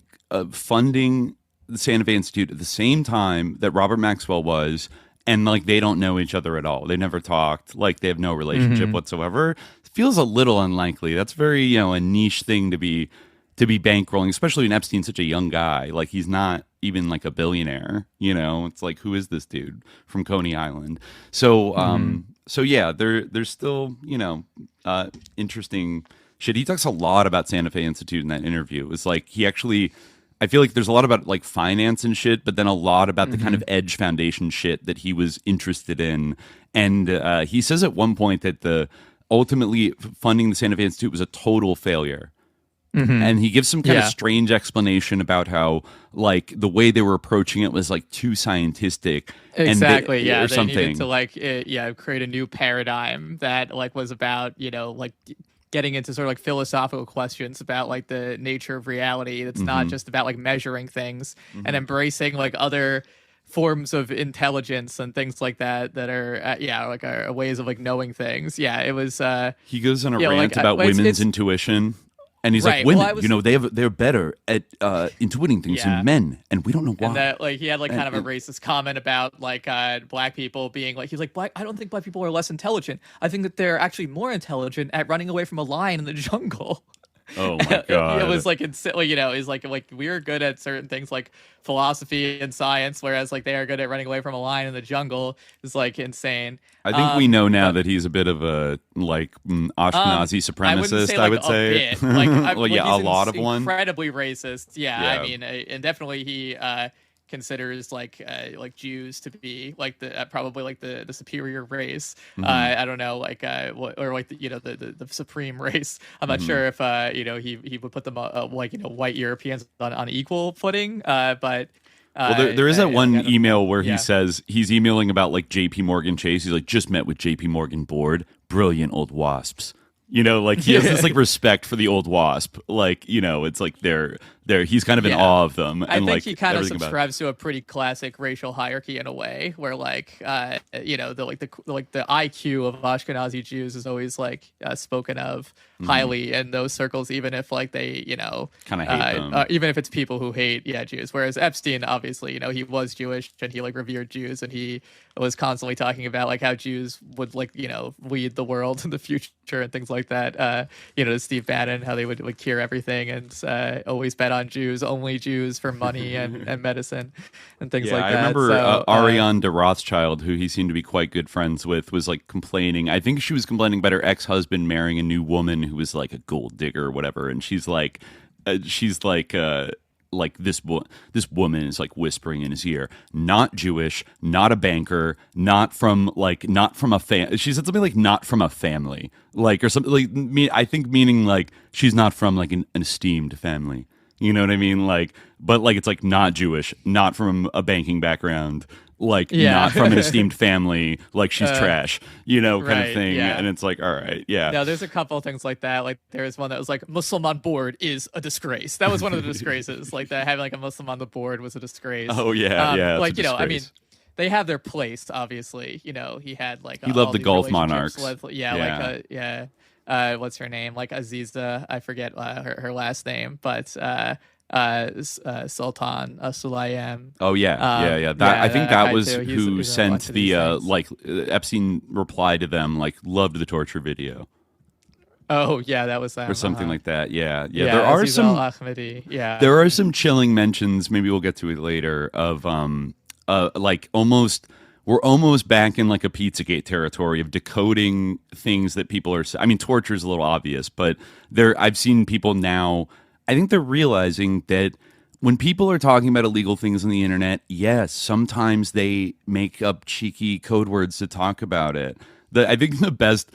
funding the Santa Fe Institute at the same time that Robert Maxwell was, and like they don't know each other at all? They never talked, like they have no relationship whatsoever. It feels a little unlikely. That's very, you know, a niche thing to be bankrolling, especially when Epstein's such a young guy. Like he's not even like a billionaire, you know. It's like, who is this dude from Coney Island? So so yeah, there's still, you know, interesting shit. He talks a lot about Santa Fe Institute in that interview. It was like he actually, I feel like there's a lot about like finance and shit, but then a lot about the kind of Edge Foundation shit that he was interested in. And he says at one point that ultimately funding the Santa Fe Institute was a total failure. And he gives some kind of strange explanation about how like the way they were approaching it was like too scientific. Exactly. And they something. needed to like create a new paradigm that like was about, you know, like getting into sort of like philosophical questions about like the nature of reality. That's not just about like measuring things and embracing like other forms of intelligence and things like that are like are ways of like knowing things. It was he goes on a rant about women's intuition. And he's like, women, you know, they're better at intuiting things than men, and we don't know why. And that, like, he had like kind of a racist comment about like black people being like, he's like, I don't think black people are less intelligent. I think that they're actually more intelligent at running away from a lion in the jungle. Oh my god! It was like, you know, it's like we're good at certain things like philosophy and science, whereas like they are good at running away from a lion in the jungle. Is like insane. I think we know now that he's a bit of a like Ashkenazi supremacist. I would say, like, well, yeah, a lot of one. Incredibly racist. Yeah, I mean, and definitely he considers like Jews to be like the probably like the superior race. I don't know, like or like the supreme race. I'm not sure if you know he would put them like, you know, white Europeans on equal footing, but. Well, there is that one email where he says he's emailing about like J.P. Morgan Chase. He's like, just met with J.P. Morgan board, brilliant old wasps. You know, like he has this like respect for the old wasp. Like, you know, it's like he's kind of in awe of them. And I think like he kind of subscribes to a pretty classic racial hierarchy in a way, where like you know, the IQ of Ashkenazi Jews is always like spoken of highly in those circles, even if like they, you know, kind of hate them. Even if it's people who hate Jews. Whereas Epstein, obviously, you know, he was Jewish and he like revered Jews, and he was constantly talking about like how Jews would like, you know, lead the world in the future and things like that. You know, to Steve Bannon, how they would cure everything and always bet on Jews, only Jews for money and medicine and things like that. I remember Ariane de Rothschild, who he seemed to be quite good friends with, was like complaining. I think she was complaining about her ex-husband marrying a new woman who was like a gold digger or whatever, and she's like this woman is like whispering in his ear, not Jewish, not a banker, not from a family. She said something like not from a family, like, or something like, I think meaning like she's not from like an esteemed family. You know what I mean? Like, but like it's like not Jewish, not from a banking background, like not from an esteemed family, like she's trash, you know, kind of thing. And it's like, all right, No, there's a couple of things like that. Like there's one that was like Muslim on board is a disgrace. That was one of the disgraces. Like that having like a Muslim on the board was a disgrace. Oh yeah, like, you know, I mean, they have their place, obviously. You know, he had like he loved all the these Gulf relationships monarchs. with, what's her name? Like Aziza, I forget her last name, but Sultan Sulayem. Oh yeah. I think that was too. who He's sent the Epstein replied to them, like, loved the torture video. Oh yeah, that was them, or something like that. Yeah. Yeah, There are Aziz some Al-Ahmadi. Yeah, there are some chilling mentions. Maybe we'll get to it later. Of like we're almost back in like a Pizzagate territory of decoding things that people are. I mean, torture is a little obvious, but I've seen people now. I think they're realizing that when people are talking about illegal things on the internet, yes, sometimes they make up cheeky code words to talk about it. I think the best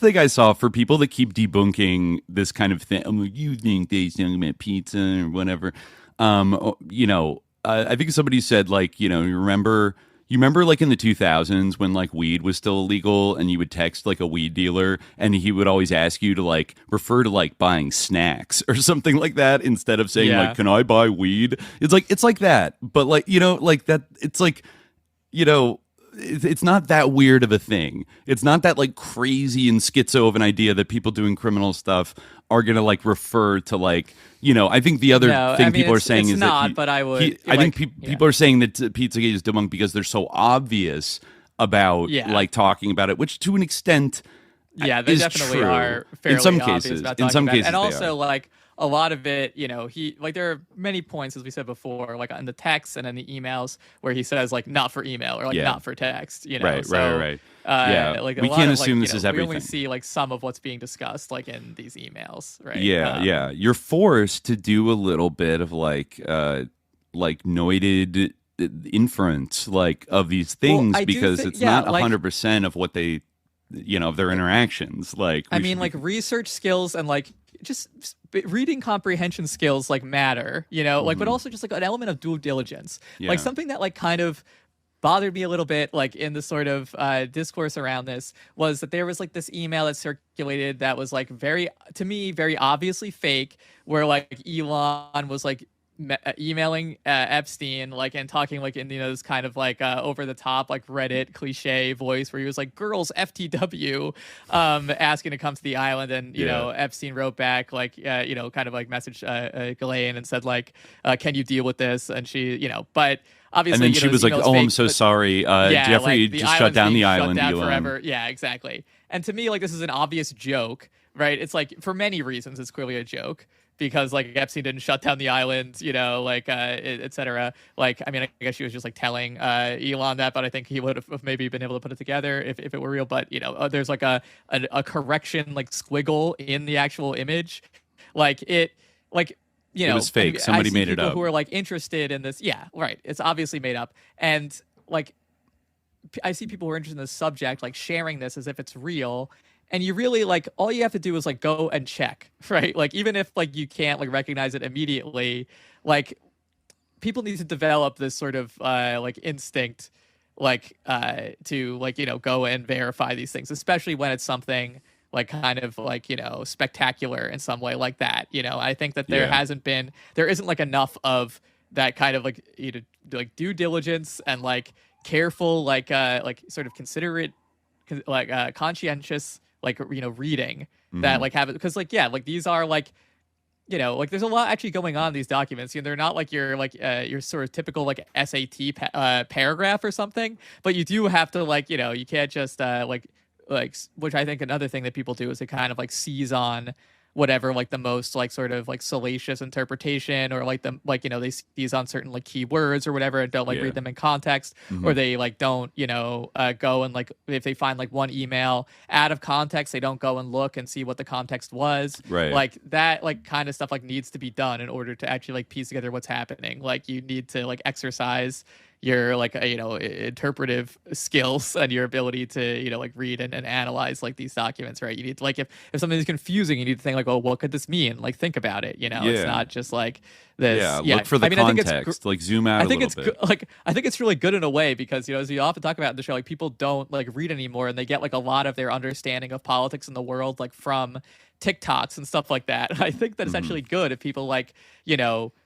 thing I saw for people that keep debunking this kind of thing, you think they talking about pizza or whatever, I think somebody said, like, you remember like in the 2000s when like weed was still illegal and you would text like a weed dealer and he would always ask you to like refer to like buying snacks or something like that instead of saying like, can I buy weed? It's like that. But like, like that, it's like, it's not that weird of a thing. It's not that like crazy and schizo of an idea that people doing criminal stuff are going to like refer to like, I think the other thing people are saying is not, that but I would. I think people are saying that Pizzagate is debunked because they're so obvious about like talking about it, which to an extent, they is definitely true. are fairly in some obvious cases. about In some talking cases, about it. And they also are. like a lot of it, he like there are many points, as we said before, like in the text and in the emails where he says like not for email or like not for text. Right. Like we can't assume this is everything. We only see like some of what's being discussed like in these emails, right? Yeah. You're forced to do a little bit of like noited inference like of these things because it's not 100% of what they of their interactions. Like I mean, like research skills and like just reading comprehension skills like matter, like, but also just like an element of due diligence, like something that like kind of bothered me a little bit, like in the sort of discourse around this, was that there was like this email that circulated that was like very obviously fake, where like Elon was like emailing Epstein like and talking like in this kind of like over the top like Reddit cliche voice where he was like, girls FTW, asking to come to the island, and Epstein wrote back like kind of like messaged Ghislaine and said like, can you deal with this? And she but obviously, and then she was like, "Oh, I'm so sorry, Jeffrey like, just shut down the island." Shut down forever. Yeah, exactly. And to me, like, this is an obvious joke, right? It's like, for many reasons, it's clearly a joke because like Epstein didn't shut down the island, et cetera. Like, I mean, I guess she was just like telling Elon that, but I think he would have maybe been able to put it together if it were real. But there's like a correction like squiggle in the actual image, like it like. It was fake. Somebody made it up. Who are like interested in this? Yeah, right. It's obviously made up, and like I see people who are interested in this subject like sharing this as if it's real. And you really like all you have to do is like go and check, right? Like even if like you can't like recognize it immediately, like people need to develop this sort of like instinct, like to like go and verify these things, especially when it's something like kind of like spectacular in some way like that. I think that there isn't like enough of that kind of like like due diligence and like careful like sort of considerate like conscientious like reading that like have it, because like like these are like like there's a lot actually going on in these documents. They're not like your sort of typical like SAT paragraph or something, but you do have to like you can't just like which I think another thing that people do is they kind of like seize on whatever like the most like sort of like salacious interpretation, or like the like they seize on certain like keywords or whatever and don't like read them in context, or they like don't go and like if they find like one email out of context, they don't go and look and see what the context was, right? Like that like kind of stuff like needs to be done in order to actually like piece together what's happening. Like you need to like exercise your like interpretive skills and your ability to like read and analyze like these documents, right? You need to, like if something is confusing, you need to think like, oh, what could this mean? Like think about it. It's not just like this. Look for the context. Like zoom out. I think it's like I think it's really good in a way because as we often talk about in the show, like people don't like read anymore, and they get like a lot of their understanding of politics in the world like from TikToks and stuff like that. And I think that it's actually good if people like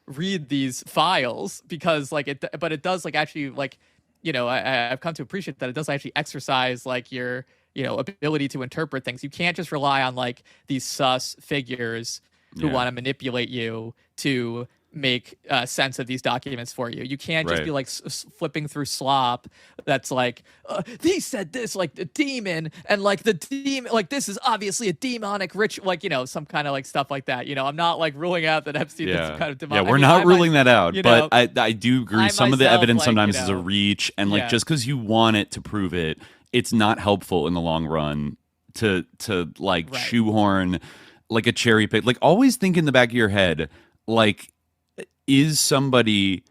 read these files, because like it does like actually like I've come to appreciate that it does actually exercise like your ability to interpret things. You can't just rely on like these sus figures who want to manipulate you to make sense of these documents for you. You can't just be like flipping through slop that's like he said this like the demon, and like the demon, like this is obviously a demonic ritual, like some kind of like stuff like that. I'm not like ruling out that Epstein did some kind of demonic. Yeah, we're not ruling that out, but I do agree. Some of the evidence sometimes is a reach, and like just because you want it to prove it, it's not helpful in the long run to like shoehorn like a cherry pick. Like always think in the back of your head, like, is somebody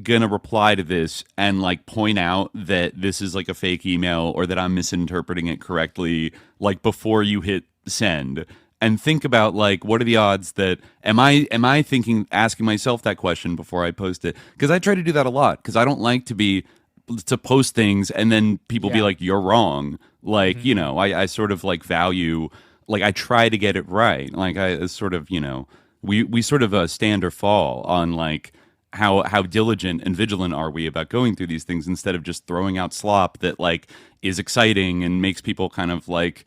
gonna reply to this and like point out that this is like a fake email or that I'm misinterpreting it correctly, like before you hit send? And think about like, what are the odds that am I asking myself that question before I post it? Because I try to do that a lot, because I don't like to post things and then people be like, you're wrong. Like, I sort of like value, like I try to get it right. Like I sort of, we sort of stand or fall on like how diligent and vigilant are we about going through these things, instead of just throwing out slop that like is exciting and makes people kind of like,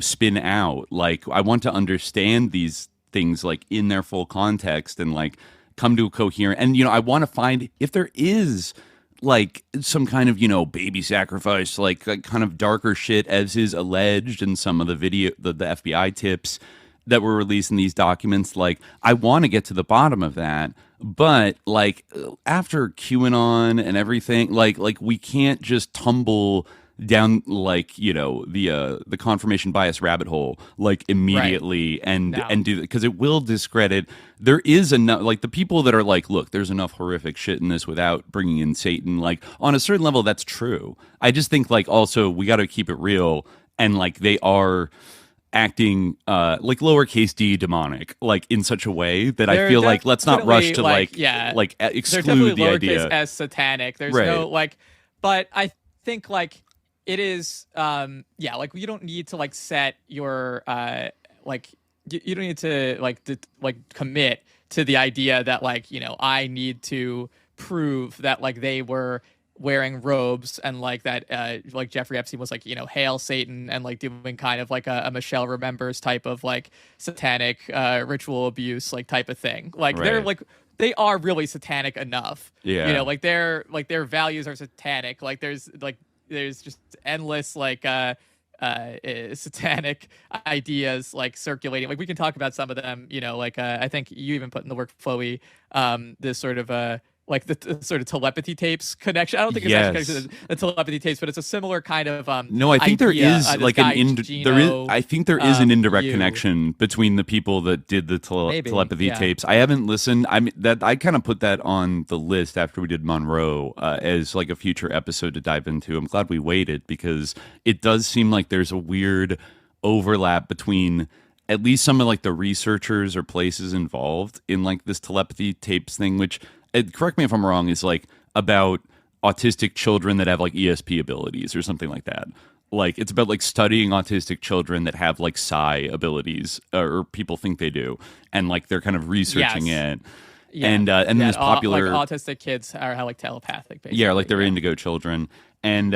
spin out. Like I want to understand these things like in their full context and like come to a coherent, and I want to find if there is like some kind of baby sacrifice, like kind of darker shit as is alleged in some of the video, the FBI tips that were released in these documents. Like I want to get to the bottom of that, but like after QAnon and everything, like we can't just tumble down like the confirmation bias rabbit hole like immediately and do that, because it will discredit. There is enough, like the people that are like, look, there's enough horrific shit in this without bringing in Satan, like on a certain level that's true. I just think like also we got to keep it real, and like they are acting like lowercase d demonic, like in such a way that I feel like let's not rush to like exclude the idea as satanic. There's no like, but I think like it is like you don't need to like set your like you don't need to like commit to the idea that like I need to prove that like they were wearing robes and like that like Jeffrey Epstein was like hail Satan and like doing kind of like a Michelle Remembers type of like satanic ritual abuse like type of thing. Like they're like they are really satanic enough. Like their values are satanic. Like there's just endless like satanic ideas like circulating. Like we can talk about some of them. Like I think you even put in the work, Chloe, this sort of like the sort of telepathy tapes connection. I don't think it's actually connected to the telepathy tapes, but it's a similar kind of no, I think there is like I think there is an indirect connection between the people that did the telepathy tapes. I haven't listened. I kind of put that on the list after we did Monroe as like a future episode to dive into. I'm glad we waited, because it does seem like there's a weird overlap between at least some of like the researchers or places involved in like this telepathy tapes thing, which, correct me if I'm wrong, is like about autistic children that have like ESP abilities or something like that. Like it's about like studying autistic children that have like psi abilities, or people think they do, and like they're kind of researching it. Yeah. And then this popular like autistic kids are like telepathic, basically. Yeah, like they're indigo children. And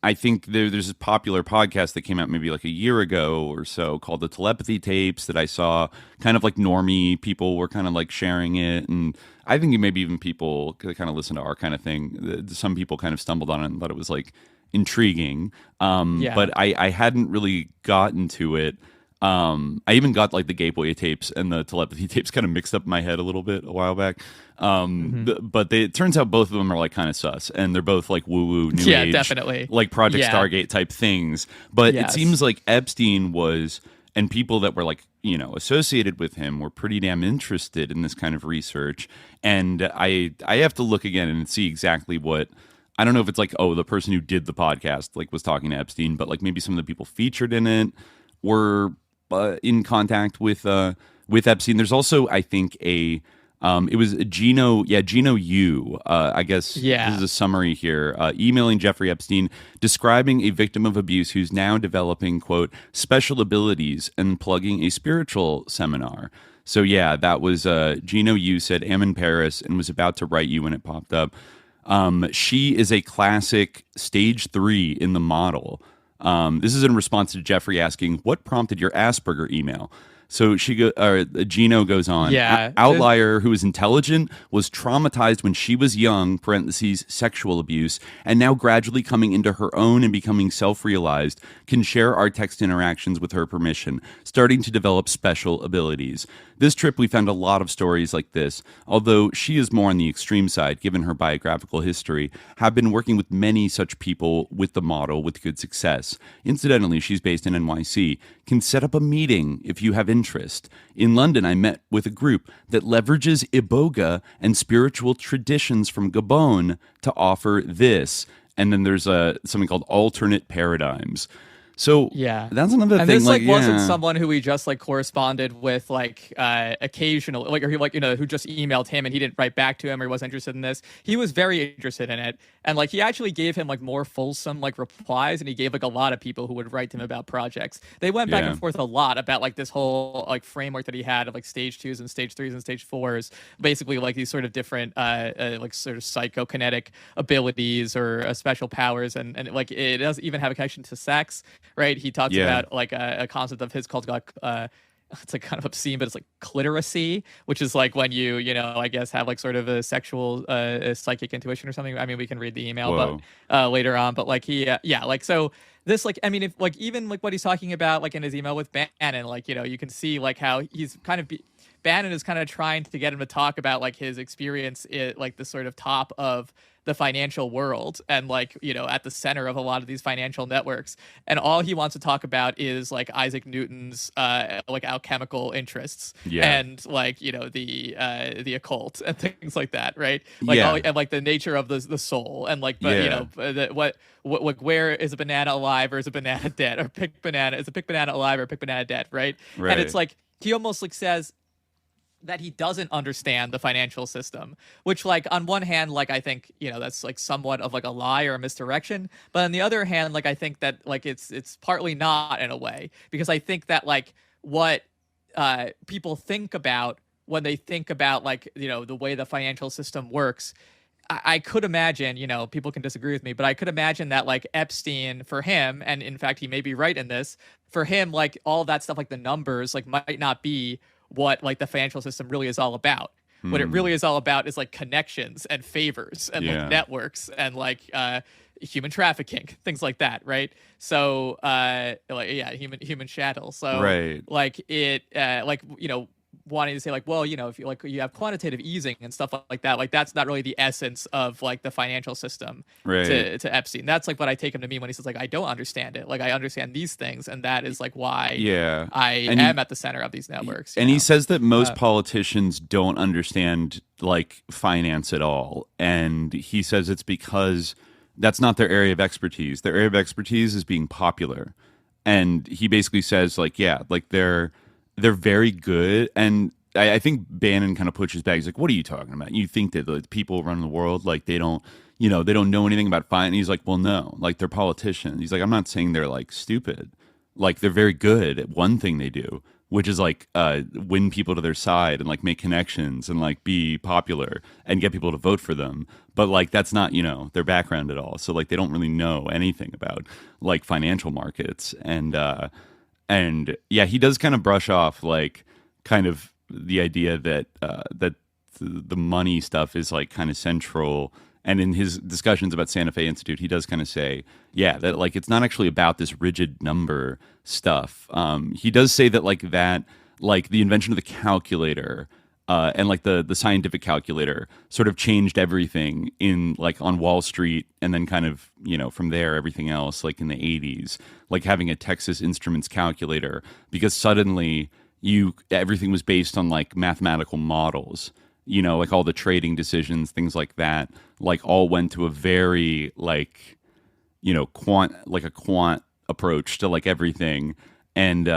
I think there's this popular podcast that came out maybe like a year ago or so called The Telepathy Tapes that I saw. Kind of like normie people were kind of like sharing it, and I think maybe even people kind of listen to our kind of thing. Some people kind of stumbled on it and thought it was like intriguing, but I hadn't really gotten to it. I even got like the Gateway tapes and the telepathy tapes kind of mixed up in my head a little bit a while back. But it turns out both of them are like kind of sus, and they're both like woo-woo new age, definitely like Project Stargate type things. But it seems like Epstein was, and people that were like, associated with him were pretty damn interested in this kind of research. And I have to look again and see exactly what, I don't know if it's like, the person who did the podcast like was talking to Epstein, but like maybe some of the people featured in it were in contact with Epstein. There's also, I think, it was Gino Yu, I guess. This is a summary here, emailing Jeffrey Epstein describing a victim of abuse who's now developing, quote, special abilities and plugging a spiritual seminar. So that was Gino Yu said, am in Paris and was about to write you when it popped up. She is a classic stage 3 in the model. This is in response to Jeffrey asking, what prompted your Asperger email? So Gino goes on. Yeah. Outlier who is intelligent, was traumatized when she was young, parentheses, sexual abuse, and now gradually coming into her own and becoming self-realized, can share our text interactions with her permission, starting to develop special abilities. This trip, we found a lot of stories like this, although she is more on the extreme side, given her biographical history, have been working with many such people with the model with good success. Incidentally, she's based in NYC. Can set up a meeting if you have interest. In London, I met with a group that leverages Iboga and spiritual traditions from Gabon to offer this. And then there's something called alternate paradigms. So yeah, that's another and thing. This wasn't someone who he just corresponded with occasionally, or who just emailed him and he didn't write back to him or he wasn't interested in this. He was very interested in it, and he actually gave him more fulsome replies, and he gave a lot of people who would write to him about projects. They went back and forth a lot about this whole framework that he had of stage 2s and stage 3s and stage 4s, basically these sort of different sort of psychokinetic abilities or special powers, and it doesn't even have a connection to sex. Right, he talks about a concept of his called it's kind of obscene, but it's clitoracy, which is when you I guess have sort of a sexual psychic intuition or something. I mean, we can read the email, but later on. But so this if even what he's talking about in his email with Bannon, you can see how he's kind of Bannon is kind of trying to get him to talk about his experience at the sort of top of the financial world and at the center of a lot of these financial networks, and all he wants to talk about is Isaac Newton's alchemical interests and the occult and things like that, right? And the nature of the soul and where is a banana alive or is a banana dead, or is a pick banana alive or a pick banana dead, right? And it's he almost says that he doesn't understand the financial system, which on one hand, I think, that's somewhat of a lie or a misdirection. But on the other hand, I think that it's partly not in a way, because I think that what people think about when they think about the way the financial system works, I could imagine, people can disagree with me, but I could imagine that Epstein, for him, and in fact, he may be right in this, for him, all that stuff, the numbers, might not be what the financial system really is all about. What it really is all about is connections and favors and networks and human trafficking, things like that, right? So human chattel. So wanting to say if you have quantitative easing and stuff like that, that's not really the essence of the financial system to Epstein. That's what I take him to mean when he says I don't understand it. I understand these things, and that is why I am at the center of these networks. And he says that most politicians don't understand finance at all, and he says it's because that's not their area of expertise. Their area of expertise is being popular, and he basically says they're very good, and I think Bannon kind of pushes back. He's what are you talking about? You think that the people running the world, they don't, they don't know anything about finance? He's well, no, they're politicians. He's I'm not saying they're stupid. They're very good at one thing they do, which is win people to their side and make connections and be popular and get people to vote for them. But that's not, their background at all. So they don't really know anything about financial markets. And yeah, he does kind of brush off kind of the idea that that the money stuff is kind of central. And in his discussions about Santa Fe Institute, he does kind of say, that it's not actually about this rigid number stuff. He does say that the invention of the calculator and the scientific calculator sort of changed everything in on Wall Street, and then kind of from there everything else in the 80s, having a Texas Instruments calculator, because suddenly everything was based on mathematical models, all the trading decisions, things like that, all went to a very quant approach to everything. And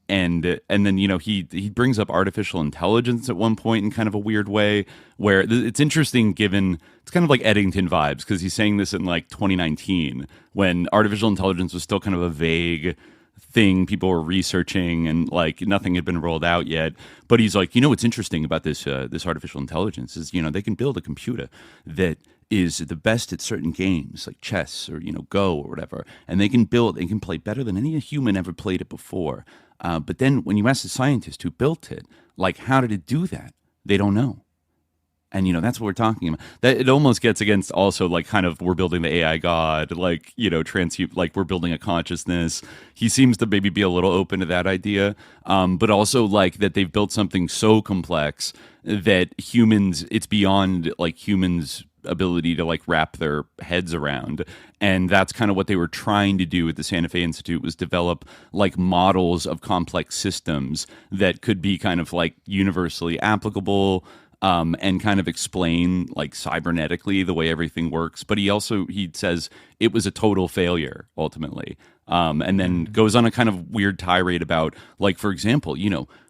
then he brings up artificial intelligence at one point in kind of a weird way, where it's interesting, given it's kind of Eddington vibes, because he's saying this in 2019 when artificial intelligence was still kind of a vague thing people were researching, and like nothing had been rolled out yet. But he's like, what's interesting about this artificial intelligence is, they can build a computer that is the best at certain games like chess or Go or whatever, and they can play better than any human ever played it before. But then when you ask the scientist who built it, like, how did it do that? They don't know. And, that's what we're talking about. That it almost gets against also like kind of we're building the AI God, like, like we're building a consciousness. He seems to maybe be a little open to that idea. But also like that they've built something so complex that it's beyond like humans' ability to like wrap their heads around. And that's kind of what they were trying to do at the Santa Fe Institute, was develop like models of complex systems that could be kind of like universally applicable, and kind of explain like cybernetically the way everything works. But he says it was a total failure ultimately. And then goes on a kind of weird tirade about, like, for example,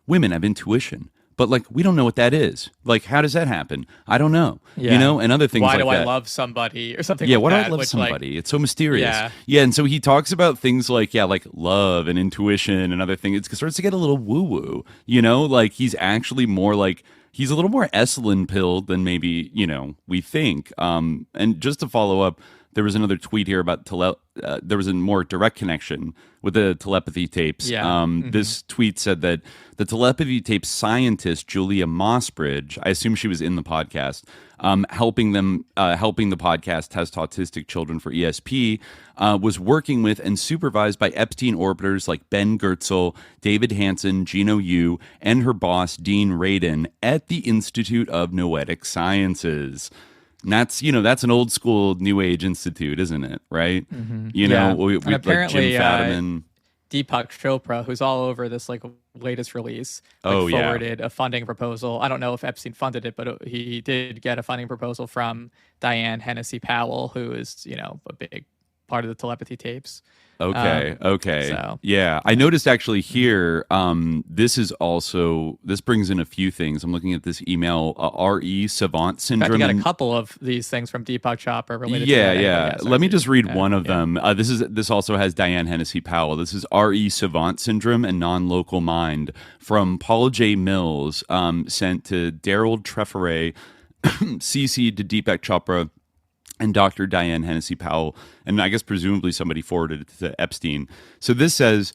women have intuition, but like, we don't know what that is. Like, how does that happen? I don't know. And other things like that. Why do I love somebody or something yeah, like why that? do I love somebody? Like, it's so mysterious. Yeah, and so he talks about things like, like love and intuition and other things. It starts to get a little woo-woo, like he's actually more like, he's a little more Esalen-pilled than maybe, we think. And just to follow up, there was another tweet here about there was a more direct connection with the telepathy tapes. Yeah. This tweet said that the telepathy tape scientist Julia Mossbridge, I assume she was in the podcast, helping the podcast test autistic children for ESP, was working with and supervised by Epstein orbiters like Ben Goertzel, David Hansen, Gino Yu, and her boss Dean Radin at the Institute of Noetic Sciences. And that's, that's an old school New Age institute, isn't it? Right? Mm-hmm. We apparently, like Jim Fadiman. Deepak Chopra, who's all over this like latest release, forwarded a funding proposal. I don't know if Epstein funded it, but he did get a funding proposal from Diane Hennessy Powell, who is, a big part of the telepathy tapes. Okay. So. Yeah. I noticed actually here, this brings in a few things. I'm looking at this email, RE savant syndrome. In fact, you got a couple of these things from Deepak Chopra related to that. Yeah. Let me just read one of them. This also has Diane Hennessy Powell. This is RE savant syndrome and non-local mind from Paul J. Mills, sent to Daryl Trefferay, CC to Deepak Chopra, and Dr. Diane Hennessy Powell, and I guess presumably somebody forwarded it to Epstein. So this says,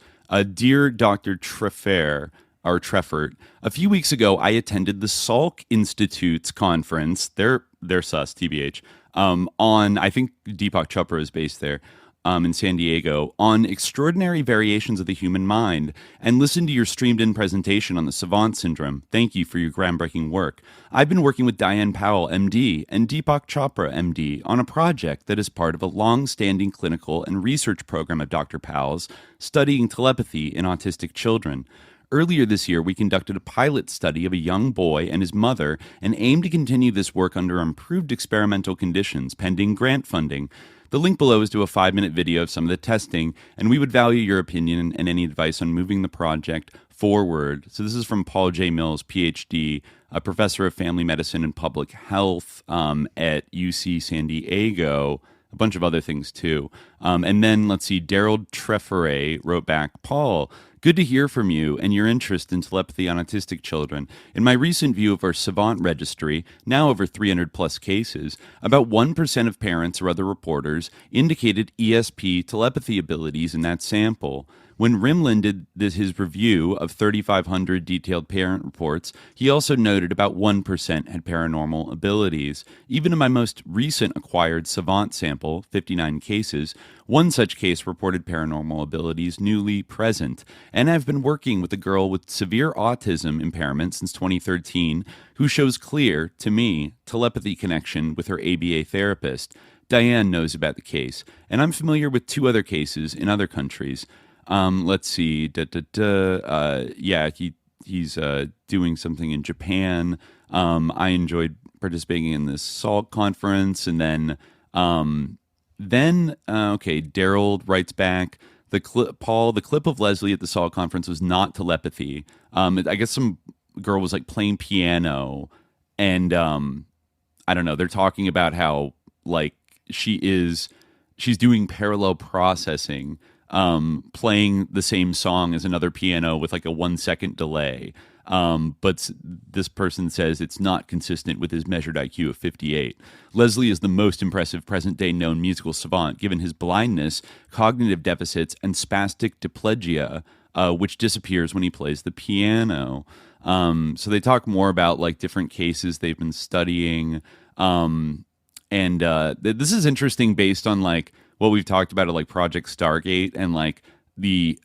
Dear Dr. Treffert, a few weeks ago I attended the Salk Institute's conference, they're sus, TBH, on, I think Deepak Chopra is based there, in San Diego, on extraordinary variations of the human mind, and listened to your streamed-in presentation on the savant syndrome. Thank you for your groundbreaking work. I've been working with Diane Powell, MD, and Deepak Chopra, MD, on a project that is part of a long-standing clinical and research program of Dr. Powell's studying telepathy in autistic children. Earlier this year, we conducted a pilot study of a young boy and his mother and aim to continue this work under improved experimental conditions pending grant funding. The link below is to a 5-minute video of some of the testing, and we would value your opinion and any advice on moving the project forward. So this is from Paul J. Mills, PhD, a professor of family medicine and public health at UC San Diego. A bunch of other things too. And then let's see, Daryl Trefferay wrote back, Paul, good to hear from you and your interest in telepathy on autistic children. In my recent view of our Savant registry, now over 300 plus cases, about 1% of parents or other reporters indicated ESP telepathy abilities in that sample. When Rimland did his review of 3,500 detailed parent reports, he also noted about 1% had paranormal abilities. Even in my most recent acquired Savant sample, 59 cases, one such case reported paranormal abilities newly present. And I've been working with a girl with severe autism impairment since 2013 who shows clear, to me, telepathy connection with her ABA therapist. Diane knows about the case, and I'm familiar with 2 other cases in other countries. Let's see. He's doing something in Japan. I enjoyed participating in this SALT conference, and then Daryl writes back. The clip of Leslie at the SALT conference was not telepathy. I guess some girl was like playing piano, and I don't know. They're talking about how like she's doing parallel processing. playing the same song as another piano with like a 1 second delay. But this person says it's not consistent with his measured IQ of 58. Leslie is the most impressive present-day known musical savant, given his blindness, cognitive deficits, and spastic diplegia, which disappears when he plays the piano. So they talk more about like different cases they've been studying. This is interesting based on like what we've talked about at like Project Stargate and like the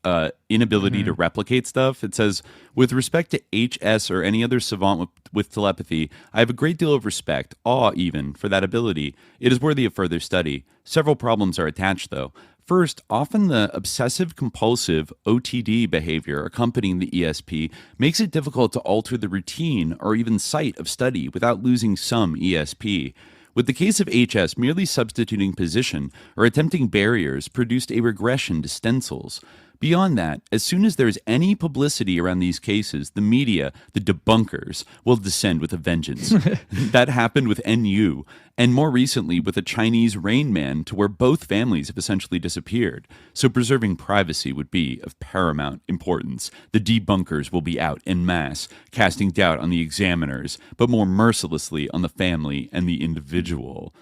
inability to replicate stuff. It says, with respect to HS or any other savant with telepathy, I have a great deal of respect, awe even, for that ability. It is worthy of further study. Several problems are attached, though. First, often the obsessive-compulsive OTD behavior accompanying the ESP makes it difficult to alter the routine or even site of study without losing some ESP. With the case of HS, merely substituting position or attempting barriers produced a regression to stencils. Beyond that, as soon as there is any publicity around these cases, the media, the debunkers, will descend with a vengeance. That happened with NU, and more recently with a Chinese Rain Man, to where both families have essentially disappeared. So preserving privacy would be of paramount importance. The debunkers will be out en masse, casting doubt on the examiners, but more mercilessly on the family and the individual.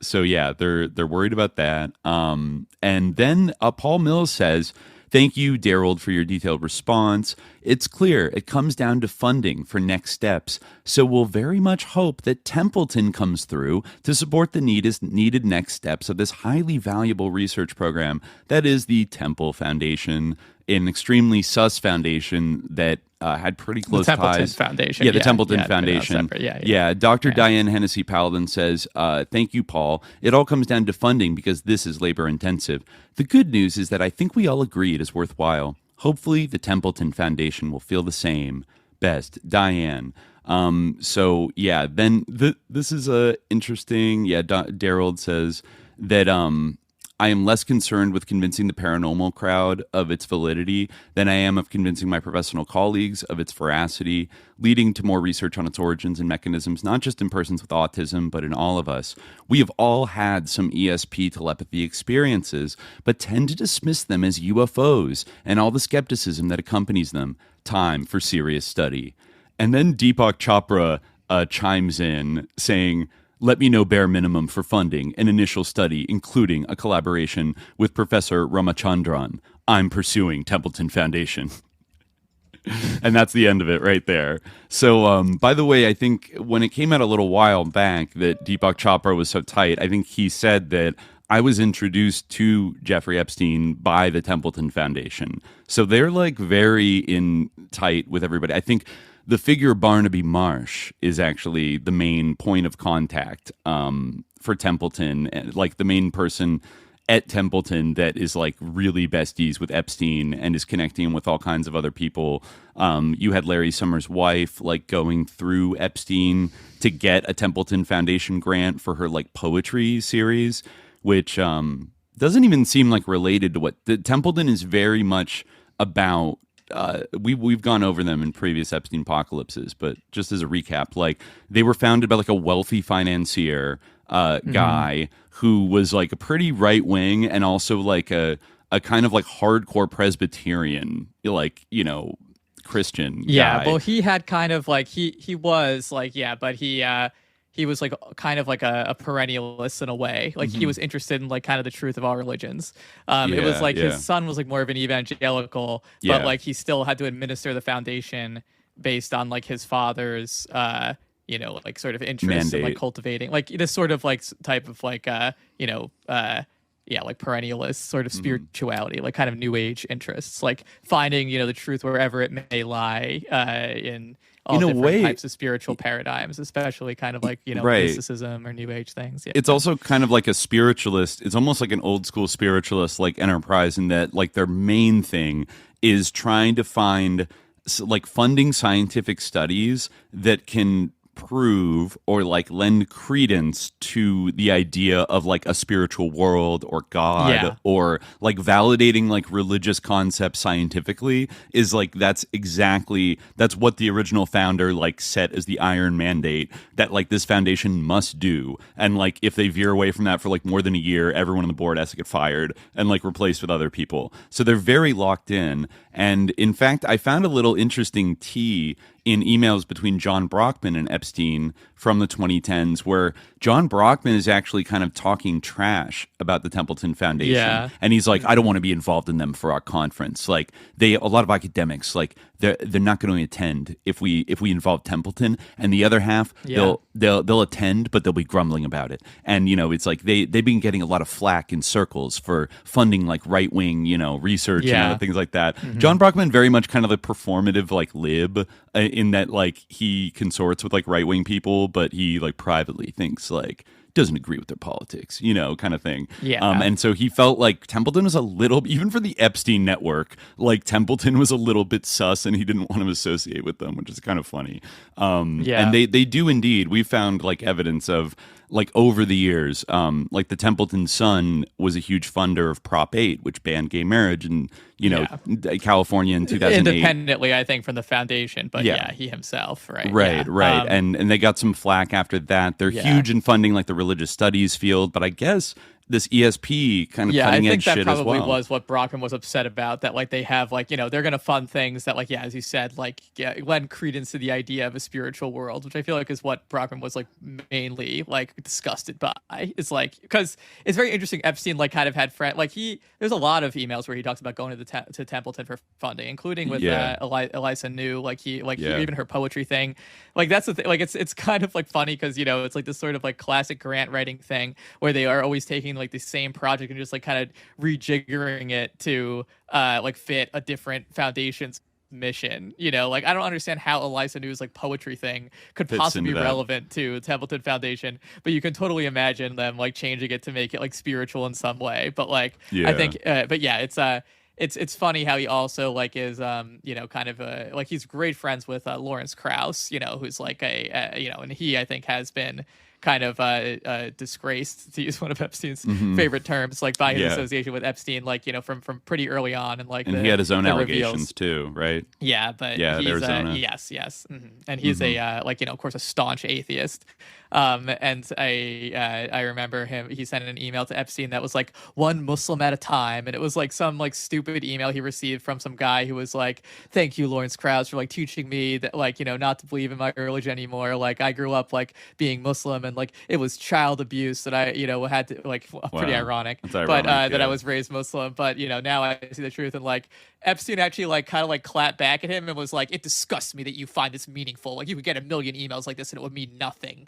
So yeah, they're worried about that. And then Paul Mills says, thank you, Daryl, for your detailed response. It's clear it comes down to funding for next steps, so we'll very much hope that Templeton comes through to support the needed next steps of this highly valuable research program that is the Temple Foundation, an extremely sus foundation that had pretty close ties. Foundation. Yeah, the Templeton Foundation. Dr. Diane Hennessy Paladin says, thank you, Paul. It all comes down to funding because this is labor intensive. The good news is that I think we all agree it is worthwhile. Hopefully the Templeton Foundation will feel the same. Best, Diane. Then this is interesting. Daryl says that I am less concerned with convincing the paranormal crowd of its validity than I am of convincing my professional colleagues of its veracity, leading to more research on its origins and mechanisms, not just in persons with autism, but in all of us. We have all had some ESP telepathy experiences, but tend to dismiss them as UFOs and all the skepticism that accompanies them. Time for serious study. And then Deepak Chopra chimes in saying, let me know bare minimum for funding an initial study, including a collaboration with Professor Ramachandran. I'm pursuing Templeton Foundation. And that's the end of it right there. So, by the way, I think when it came out a little while back that Deepak Chopra was so tight, I think he said that I was introduced to Jeffrey Epstein by the Templeton Foundation. So they're like very in tight with everybody. I think the figure Barnaby Marsh is actually the main point of contact for Templeton, like the main person at Templeton that is like really besties with Epstein and is connecting him with all kinds of other people. You had Larry Summers' wife like going through Epstein to get a Templeton Foundation grant for her like poetry series, which doesn't even seem like related to what the Templeton is very much about. We've gone over them in previous Epstein Apocalypses, but just as a recap, like they were founded by like a wealthy financier guy who was like a pretty right wing and also like a kind of like hardcore Presbyterian, like, you know, Christian guy. Well, he had kind of like he was like but he was like kind of like a perennialist in a way. Like he was interested in like kind of the truth of all religions. It was like his son was like more of an evangelical, but like he still had to administer the foundation based on like his father's, like sort of interest in like cultivating like this sort of like type of like, like perennialist sort of spirituality, like kind of new age interests, like finding, the truth wherever it may lie in all different types of spiritual paradigms, especially kind of like, mysticism or new age things. Yeah. It's also kind of like a spiritualist. It's almost like an old school spiritualist like enterprise in that like their main thing is trying to find like funding scientific studies that can prove or like lend credence to the idea of like a spiritual world or God or like validating like religious concepts scientifically is like that's what the original founder like set as the iron mandate that like this foundation must do. And like if they veer away from that for like more than a year, everyone on the board has to get fired and like replaced with other people. So they're very locked in. And in fact, I found a little interesting tea in emails between John Brockman and Epstein from the 2010s, where John Brockman is actually kind of talking trash about the Templeton Foundation. Yeah. And he's like, I don't want to be involved in them for our conference. Like a lot of academics, like they're not going to attend if we involve Templeton, and the other half they'll attend, but they'll be grumbling about it. And it's like they've been getting a lot of flack in circles for funding like right wing research and other things like that. Mm-hmm. John Brockman very much kind of a performative like lib in that like he consorts with like right wing people, but he like privately thinks like doesn't agree with their politics, kind of thing. Yeah. And so he felt like Templeton was a little, even for the Epstein network, like Templeton was a little bit sus and he didn't want to associate with them, which is kind of funny. And they do indeed. We found like evidence of like over the years, like the Templeton son was a huge funder of Prop 8, which banned gay marriage in, California in 2008. Independently, I think, from the foundation, but he himself, right? Right. And they got some flack after that. They're huge in funding like the religious studies field, but I guess this ESP kind of cutting edge shit as well. I think that probably was what Brockman was upset about, that like they have like, they're going to fund things that like, as you said, like lend credence to the idea of a spiritual world, which I feel like is what Brockman was like mainly like disgusted by. It's like, because it's very interesting. Epstein like kind of had there's a lot of emails where he talks about going to Templeton for funding, including with Elisa New, even her poetry thing. Like that's the thing. Like it's kind of like funny because it's like this sort of like classic grant writing thing where they are always taking like the same project and just like kind of rejiggering it to like fit a different foundation's mission. Like I don't understand how Elisa New's like poetry thing could possibly be relevant to Templeton Foundation, but you can totally imagine them like changing it to make it like spiritual in some way. But like I think it's funny how he also like is kind of like he's great friends with Lawrence Krauss, who's like and he I think has been kind of disgraced, to use one of Epstein's favorite terms, like by his association with Epstein, like from pretty early on, and like he had his own allegations too, right? Yeah, but he's Arizona. Yes, and he's a of course a staunch atheist. And I remember he sent an email to Epstein that was like one Muslim at a time, and it was like some like stupid email he received from some guy who was like, "Thank you, Lawrence Krauss, for like teaching me that like not to believe in my religion anymore. Like I grew up like being Muslim, and like it was child abuse that I had to like pretty ironic, but that I was raised Muslim. But now I see the truth." And like Epstein actually like kind of like clapped back at him and was like, "It disgusts me that you find this meaningful. Like you could get a million emails like this and it would mean nothing.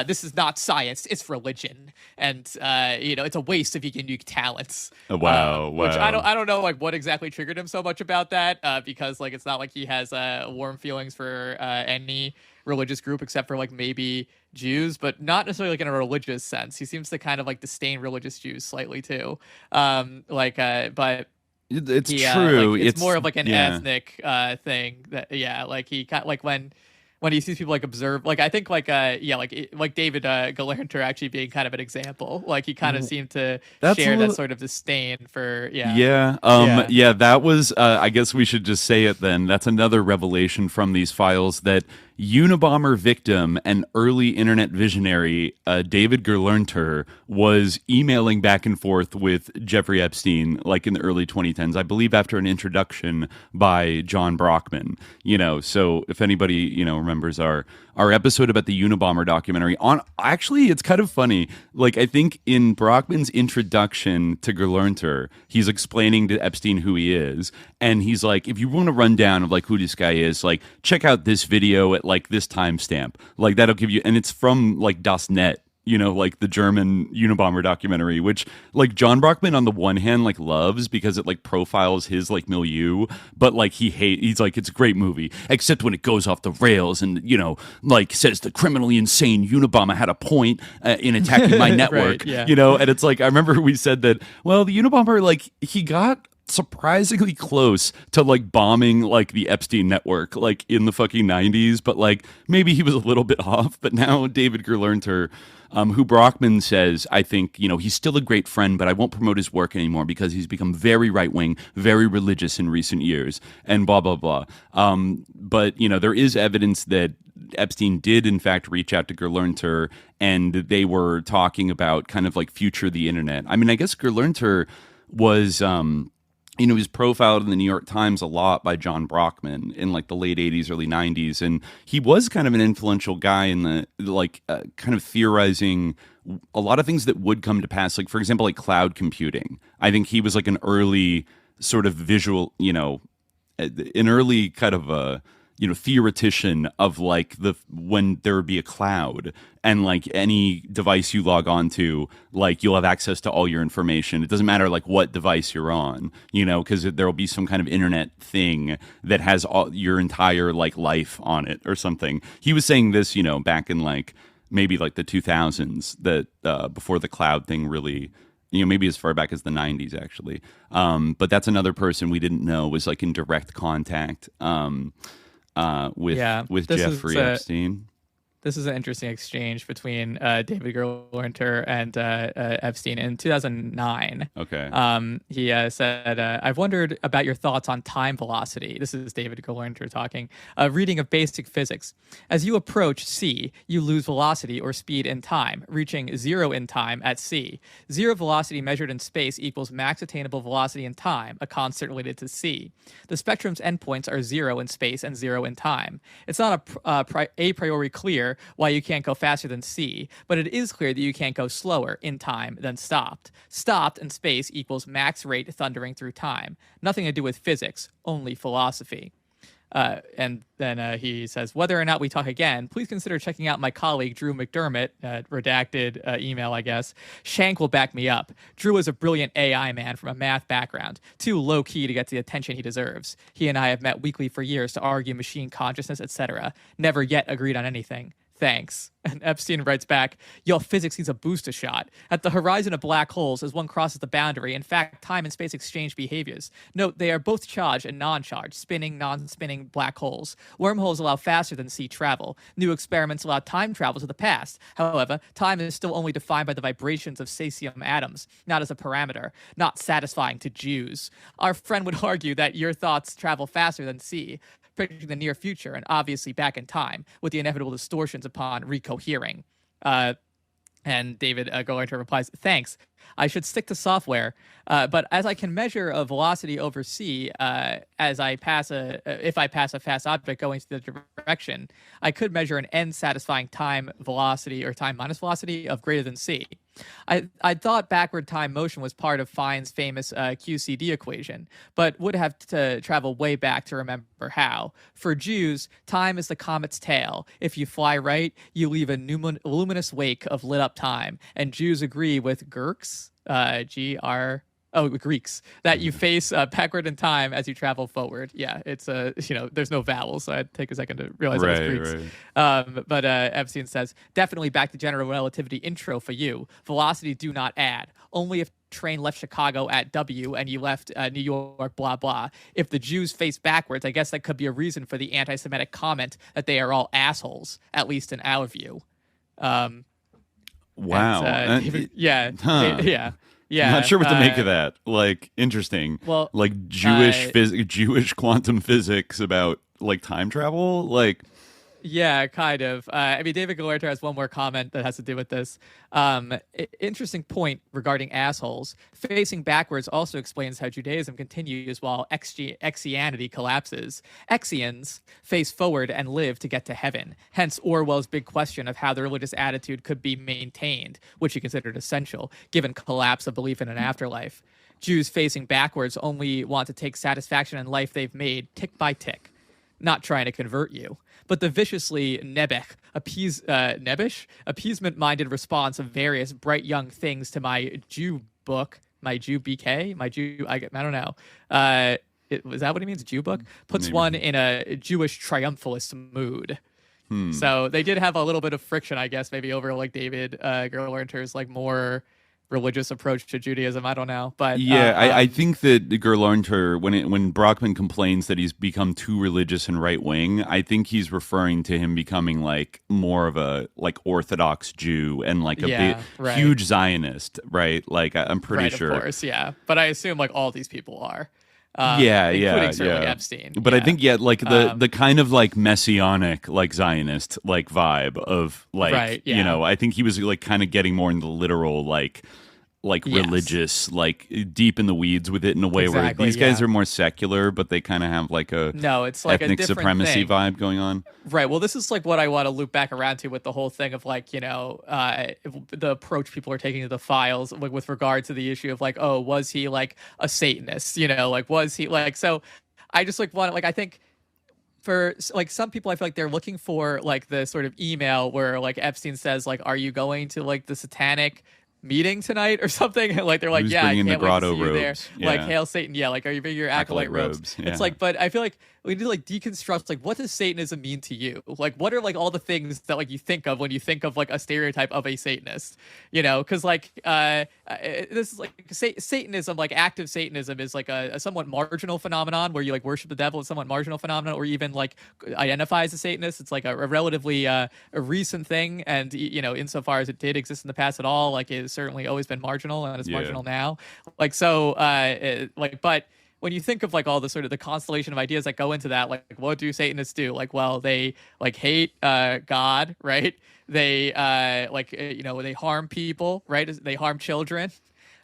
This is not science, it's religion, and it's a waste of your unique talents." Wow. Which I don't know like what exactly triggered him so much about that, because like it's not like he has warm feelings for any religious group except for like maybe Jews, but not necessarily like in a religious sense. He seems to kind of like disdain religious Jews slightly too, but it's true. It's more of like an ethnic thing that like he kind like when he sees people like observe, like I think like David Galanter actually being kind of an example, like he kind of seemed to share that sort of disdain for that was I guess we should just say it then. That's another revelation from these files that Unabomber victim and early internet visionary David Gerlernter was emailing back and forth with Jeffrey Epstein like in the early 2010s, I believe after an introduction by John Brockman. So if anybody remembers our episode about the Unabomber documentary, actually it's kind of funny. Like I think in Brockman's introduction to Gerlernter, he's explaining to Epstein who he is, and he's like, if you want a rundown of like who this guy is, like check out this video at like this timestamp, like that'll give you, and it's from like Das Net, like the German Unabomber documentary, which like John Brockman on the one hand like loves because it like profiles his like milieu, but like he's like, it's a great movie except when it goes off the rails and like says the criminally insane Unabomber had a point in attacking my network. Right, and it's like I remember we said that, well, the Unabomber like he got surprisingly close to like bombing like the Epstein network like in the fucking 90s, but like maybe he was a little bit off. But now David Gerlernter, who Brockman says, I think, he's still a great friend, but I won't promote his work anymore because he's become very right-wing, very religious in recent years, and blah, blah, blah. But, there is evidence that Epstein did, in fact, reach out to Gerlernter, and they were talking about kind of like future of the internet. I mean, I guess Gerlernter was... he was profiled in the New York Times a lot by John Brockman in like the late 80s, early 90s. And he was kind of an influential guy in the kind of theorizing a lot of things that would come to pass. Like, for example, like cloud computing. I think he was like an early sort of visual, an early kind of a, theoretician of like when there would be a cloud and like any device you log on to, like you'll have access to all your information. It doesn't matter like what device you're on, because there will be some kind of internet thing that has all your entire like life on it or something. He was saying this, back in like maybe like the 2000s that before the cloud thing really, maybe as far back as the 90s actually. But that's another person we didn't know was like in direct contact with Jeffrey Epstein. This is an interesting exchange between David Gerlernter and Epstein in 2009. Okay. He said, I've wondered about your thoughts on time velocity. This is David Gerlernter talking. Reading of basic physics. As you approach c, you lose velocity or speed in time, reaching zero in time at c. Zero velocity measured in space equals max attainable velocity in time, a constant related to c. The spectrum's endpoints are zero in space and zero in time. It's not a priori clear why you can't go faster than c, but it is clear that you can't go slower in time than stopped. Stopped in space equals max rate thundering through time. Nothing to do with physics, only philosophy. And then he says, whether or not we talk again, please consider checking out my colleague, Drew McDermott, redacted email, I guess. Shank will back me up. Drew is a brilliant AI man from a math background, too low-key to get the attention he deserves. He and I have met weekly for years to argue machine consciousness, etc. Never yet agreed on anything. Thanks. And Epstein writes back, yo, physics needs a booster shot. At the horizon of black holes, as one crosses the boundary, in fact, time and space exchange behaviors. Note, they are both charged and non-charged, spinning, non-spinning black holes. Wormholes allow faster than sea travel. New experiments allow time travel to the past. However, time is still only defined by the vibrations of cesium atoms, not as a parameter, not satisfying to Jews. Our friend would argue that your thoughts travel faster than sea, predicting the near future and obviously back in time, with the inevitable distortions upon recohering. And David Gerlernter replies, thanks. I should stick to software, but as I can measure a velocity over c if I pass a fast object going to the direction, I could measure an n satisfying time velocity or time minus velocity of greater than c. I thought backward time motion was part of Fein's famous QCD equation, but would have to travel way back to remember how. For Jews, time is the comet's tail. If you fly right, you leave a luminous wake of lit up time, and Jews agree with Greeks, Greeks, that you face backward in time as you travel forward. Yeah, it's there's no vowels, so I'd take a second to realize it was Greeks. Right. But Epstein says, definitely back to general relativity intro for you. Velocity do not add. Only if train left Chicago at W and you left New York, blah, blah. If the Jews face backwards, I guess that could be a reason for the anti-Semitic comment that they are all assholes, at least in our view. Wow. Yeah. I'm not sure what to make of that. Like, interesting. Well, like Jewish quantum physics about like time travel. Like, yeah, kind of. I mean, David Gerlernter has one more comment that has to do with this. Interesting point regarding assholes. Facing backwards also explains how Judaism continues while Exianity collapses. Exians face forward and live to get to heaven. Hence Orwell's big question of how the religious attitude could be maintained, which he considered essential, given collapse of belief in an afterlife. Jews facing backwards only want to take satisfaction in life they've made tick by tick. Not trying to convert you, but the viciously appeasement-minded response of various bright young things to my Jew book, my Jew BK, I don't know. Was that what he means? Jew book? Puts Maybe. One in a Jewish triumphalist mood. So they did have a little bit of friction, I guess, maybe over like David Gerlernter's like more religious approach to Judaism. I don't know, but I think that Gerlunter, when Brockman complains that he's become too religious and right wing, I think he's referring to him becoming like more of a like Orthodox Jew and like a huge Zionist, right? Like I'm pretty sure, of course, yeah. But I assume like all these people are. Including certainly Epstein. But I think like the kind of like messianic like Zionist like vibe of like you know, I think he was like kind of getting more into the literal like religious, like deep in the weeds with it in a way where these guys are more secular, but they kind of have like it's like ethnic a supremacy vibe going on. Right. Well, this is like what I want to loop back around to with the whole thing of like, you know, the approach people are taking to the files like, with regard to the issue of like, oh, was he like a Satanist? You know, like was he like, so I just like want to like, I think for like some people, I feel like they're looking for like the sort of email where like Epstein says like, are you going to like the satanic meeting tonight or something? Like they're like, Who's yeah, I can't the wait to see robes? you there. Yeah. Like, hail Satan. Yeah, like, are you bringing your acolyte robes? Yeah. It's like, but I feel like we need to like deconstruct like what does Satanism mean to you? Like, what are like all the things that like you think of when you think of like a stereotype of a Satanist? You know, because like this is like Satanism, like active Satanism, is like a somewhat marginal phenomenon where you like worship the devil. It's somewhat marginal phenomenon, or even like identify as a Satanist. It's like a relatively a recent thing, and you know, insofar as it did exist in the past at all, like it's certainly always been marginal, and it's marginal now. Like so, but when you think of like all the sort of the constellation of ideas that go into that, like what do Satanists do? Like, well, they like hate God, right? They you know, they harm people, right? They harm children.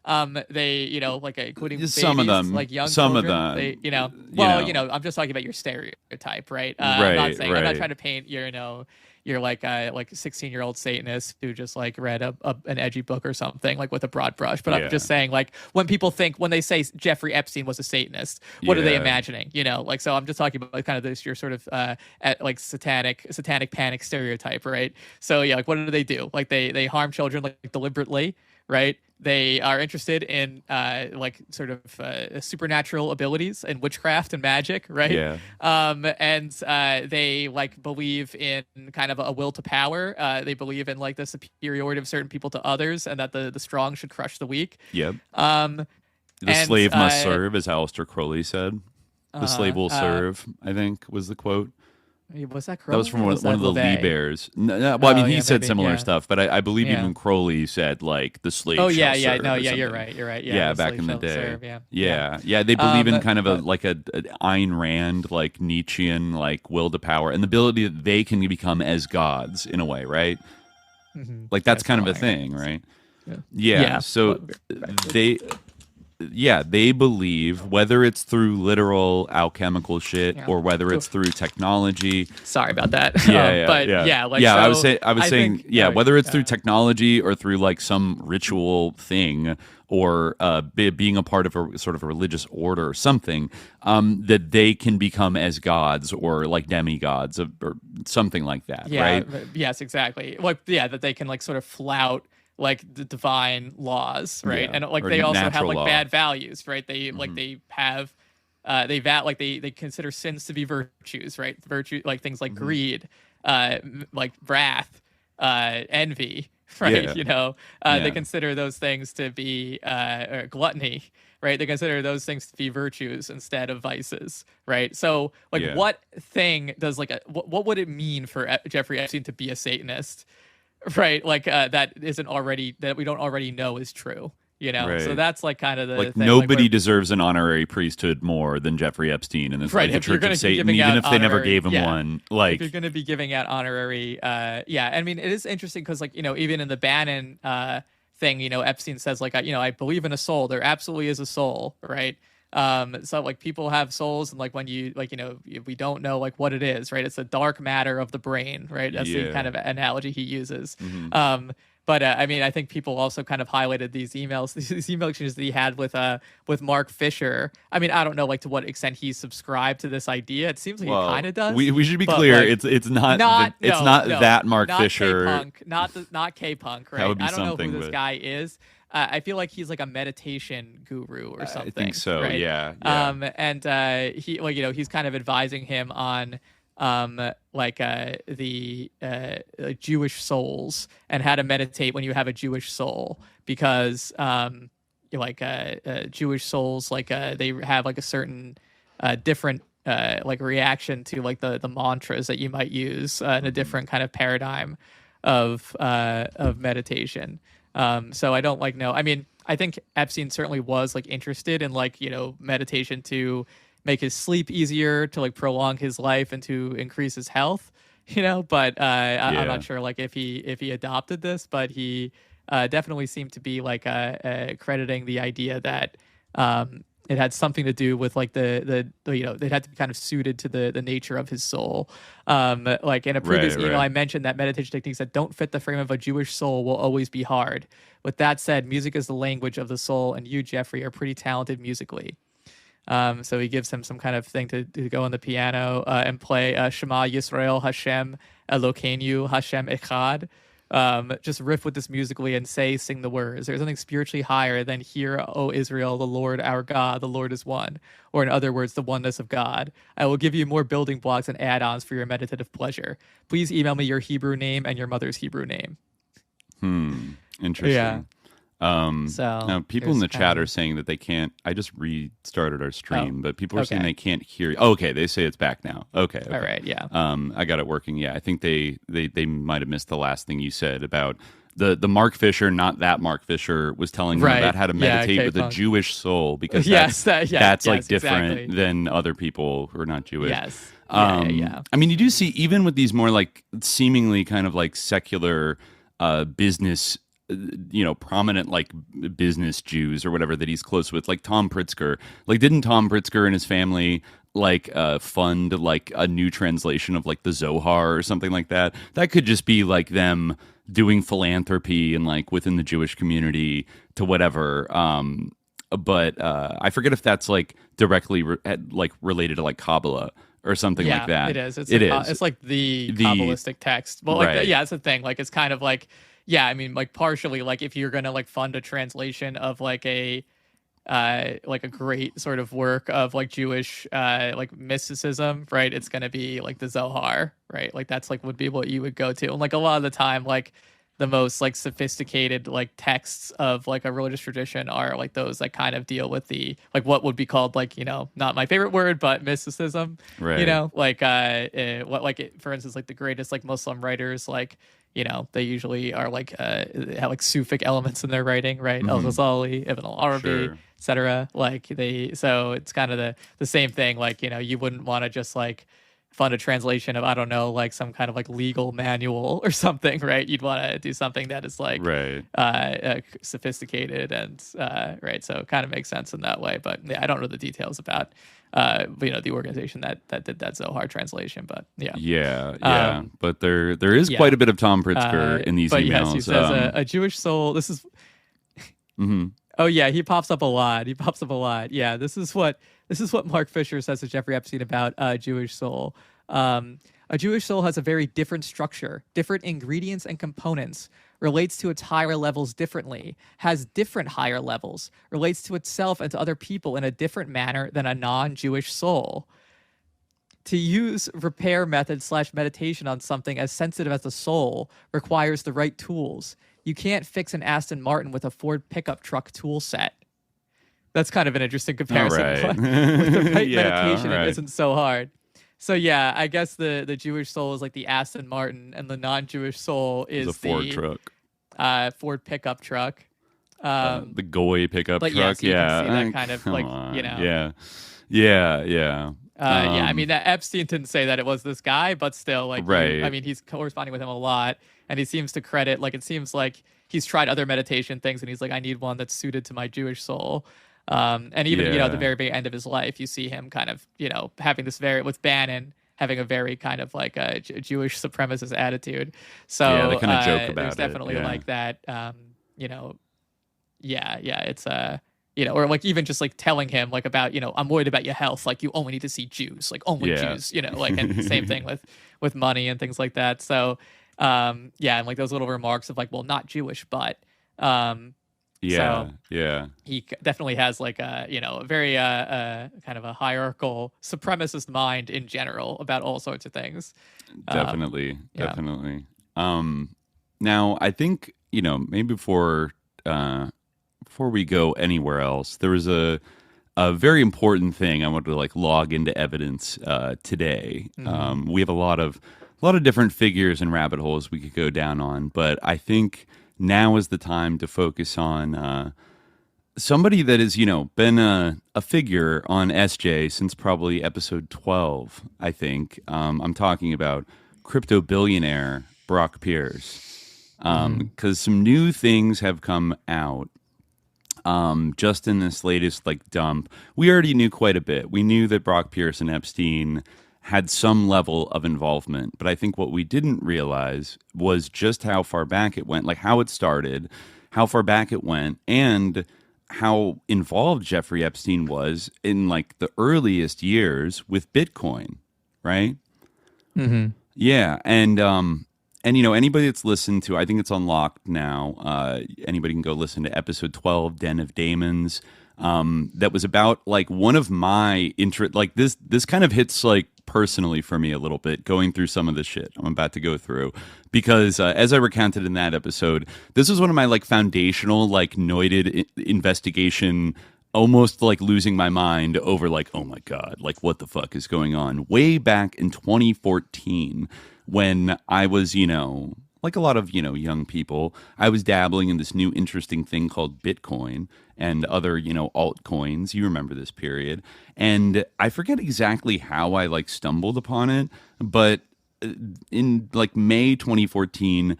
They, you know, like including babies, some of them, like young some children. of them, they, you know, well, you know, I'm just talking about your stereotype, right? I'm not saying, I'm not trying to paint your, you know, you're like a 16-year-old Satanist who just like read an edgy book or something like with a broad brush. But I'm just saying, like, when they say Jeffrey Epstein was a Satanist, what are they imagining? You know, like, so I'm just talking about like, kind of this your sort of like satanic panic stereotype, right? So yeah, like what do? Like they harm children like deliberately, right? They are interested in like sort of supernatural abilities and witchcraft and magic, right? Yeah. And they like believe in kind of a will to power. They believe in like the superiority of certain people to others, and that the strong should crush the weak. Yep. The slave must serve, as Aleister Crowley said. The slave will serve, I think, was the quote. Was that Crowley? That was from one of the Lee Bears. No, well, I mean, he said maybe, similar stuff, but I believe even Crowley said like the slave. Oh shall yeah, serve no, or yeah, you're something. right. Yeah, back in the day. Yeah. They believe in kind of a Ayn Rand, like Nietzschean, like will to power, and the ability that they can become as gods in a way, right? Mm-hmm. Like that's kind of a thing, right? Yeah. So they believe, whether it's through literal alchemical shit or whether it's through technology. Sorry about that. I was saying, whether it's through technology or through like some ritual thing or being a part of a sort of a religious order or something, that they can become as gods or like demigods or something like that, right? Yes, exactly. Like, that they can like sort of flout like the divine laws, right? And like they also have like bad values, right? They like they have they consider sins to be virtues, right? Virtue, like things like greed, like wrath, envy, right? You know, they consider those things to be gluttony, right? They consider those things to be virtues instead of vices, right? So like what thing does like what would it mean for Jeffrey Epstein to be a Satanist? Right, like that we don't already know is true, you know. Right. So that's like kind of the thing. Nobody deserves an honorary priesthood more than Jeffrey Epstein in the Church of Satan, even if they never gave him one. Like, if you're going to be giving out honorary, I mean, it is interesting because, like, you know, even in the Bannon thing, you know, Epstein says like, you know, I believe in a soul. There absolutely is a soul, right? So like people have souls, and like when you like, you know, we don't know like what it is, right? It's the dark matter of the brain, right? That's the kind of analogy he uses. Mm-hmm. But I mean, I think people also kind of highlighted these email exchanges that he had with Mark Fisher. I mean, I don't know like to what extent he subscribed to this idea. It seems like he kind of does. We should be clear. Like, it's not that Mark Fisher. K-Punk, not K-Punk, right? That would be I don't know who this but... guy is. I feel like he's like a meditation guru or something. I think so. Right? Yeah. And he, like, you know, he's kind of advising him on the Jewish souls and how to meditate when you have a Jewish soul, because Jewish souls, they have like a certain different reaction to like the mantras that you might use in a different kind of paradigm of meditation. So I don't know. I mean, I think Epstein certainly was like interested in meditation to make his sleep easier, to like prolong his life and to increase his health, but I'm not sure like if he adopted this, but he definitely seemed to be crediting the idea that it had something to do with like it had to be kind of suited to the nature of his soul. Like in a previous email, I mentioned that meditation techniques that don't fit the frame of a Jewish soul will always be hard. With that said, music is the language of the soul, and you, Jeffrey, are pretty talented musically. So he gives him some kind of thing to go on the piano and play Shema Yisrael Hashem Elokeinu Hashem Echad. Just riff with this musically and sing the words. There's something spiritually higher than "Hear, O Israel, the Lord our God, the Lord is one." Or in other words, the oneness of God. I will give you more building blocks and add-ons for your meditative pleasure. Please email me your Hebrew name and your mother's Hebrew name. Interesting. Yeah. Now people in the chat are saying that they can't. I just restarted our stream, but people are saying they can't hear you. Okay, they say it's back now. Okay. All right, yeah. I got it working. Yeah, I think they might have missed the last thing you said about the Mark Fisher, not that Mark Fisher, was telling them about how to meditate with a Jewish soul, because that's like different than other people who are not Jewish. Yes. I mean, you do see even with these more like seemingly kind of like secular business, prominent like business Jews or whatever that he's close with, like Tom Pritzker. Like, didn't Tom Pritzker and his family fund like a new translation of like the Zohar or something like that? That could just be like them doing philanthropy and like within the Jewish community to whatever. But I forget if that's like directly related to like Kabbalah or something like that. It is. It's It's like the Kabbalistic text. Well, it's a thing. Like, it's kind of like, I mean, like partially, like if you're gonna like fund a translation of like a great sort of work of like Jewish like mysticism, right? It's gonna be like the Zohar, right? Like that's like would be what you would go to, and like a lot of the time, like the most like sophisticated like texts of like a religious tradition are like those that kind of deal with the like what would be called like not my favorite word, but mysticism, right? For instance, like the greatest like Muslim writers, like they usually are like have like Sufic elements in their writing, right? Al-Ghazali, Ibn al-Arabi, etc. So it's kind of the same thing. Like you wouldn't want to just like fund a translation of, I don't know, like some kind of like legal manual or something, right? You'd want to do something that is like sophisticated and right. So it kind of makes sense in that way. But yeah, I don't know the details about the organization that did that Zohar translation, but but there is quite a bit of Tom Pritzker in these emails. Yes, he says a Jewish soul. This is. Oh yeah, he pops up a lot. Yeah, this is what Mark Fisher says to Jeffrey Epstein about a Jewish soul. A Jewish soul has a very different structure, different ingredients and components, relates to its higher levels differently, has different higher levels, relates to itself and to other people in a different manner than a non-Jewish soul. To use repair methods / meditation on something as sensitive as the soul requires the right tools. You can't fix an Aston Martin with a Ford pickup truck tool set. That's kind of an interesting comparison. Right. With the right meditation, it isn't so hard. So yeah, I guess the Jewish soul is like the Aston Martin, and the non-Jewish soul is the Ford truck. Ford pickup truck. The Goy pickup truck. Yeah, so you can see that kind of like, Yeah. I mean, that Epstein didn't say that it was this guy, but still, like, I mean, he's corresponding with him a lot, and he seems to credit, like, it seems like he's tried other meditation things, and he's like, I need one that's suited to my Jewish soul. And even, at the very, very end of his life, you see him kind of, having this with Bannon, having a very kind of like a Jewish supremacist attitude. So they kind of joke about there's definitely like that, it's or like even just like telling him like about, I'm worried about your health. Like you only need to see Jews, like only Jews, like, and same thing with money and things like that. So, and like those little remarks of like, well, not Jewish, but, Yeah, So yeah, he definitely has like a a very kind of a hierarchical supremacist mind in general about all sorts of things. definitely, Yeah. definitely. Now I think maybe before we go anywhere else, there was a very important thing I wanted to like log into evidence today. We have a lot of different figures and rabbit holes we could go down on, but I think now is the time to focus on somebody that has been a figure on SJ since probably episode 12. I think I'm talking about crypto billionaire Brock Pierce, because some new things have come out. Just in this latest like dump, we already knew quite a bit. We knew that Brock Pierce and Epstein had some level of involvement, but I think what we didn't realize was just how far back it went, like how it started, how far back it went, and how involved Jeffrey Epstein was in like the earliest years with Bitcoin, right? Yeah, and anybody that's listened to, I think it's unlocked now. Anybody can go listen to episode 12, Den of Daemons. That was about like one of my interest. Like this kind of hits like personally for me a little bit, going through some of the shit I'm about to go through, because as I recounted in that episode, this was one of my like foundational like noited investigation. Almost like losing my mind over like, oh my God, like what the fuck is going on? Way back in 2014, when I was, like a lot of, young people, I was dabbling in this new interesting thing called Bitcoin and other, altcoins. You remember this period. And I forget exactly how I like stumbled upon it, but in like May 2014,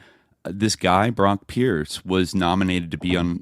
this guy, Brock Pierce, was nominated to be on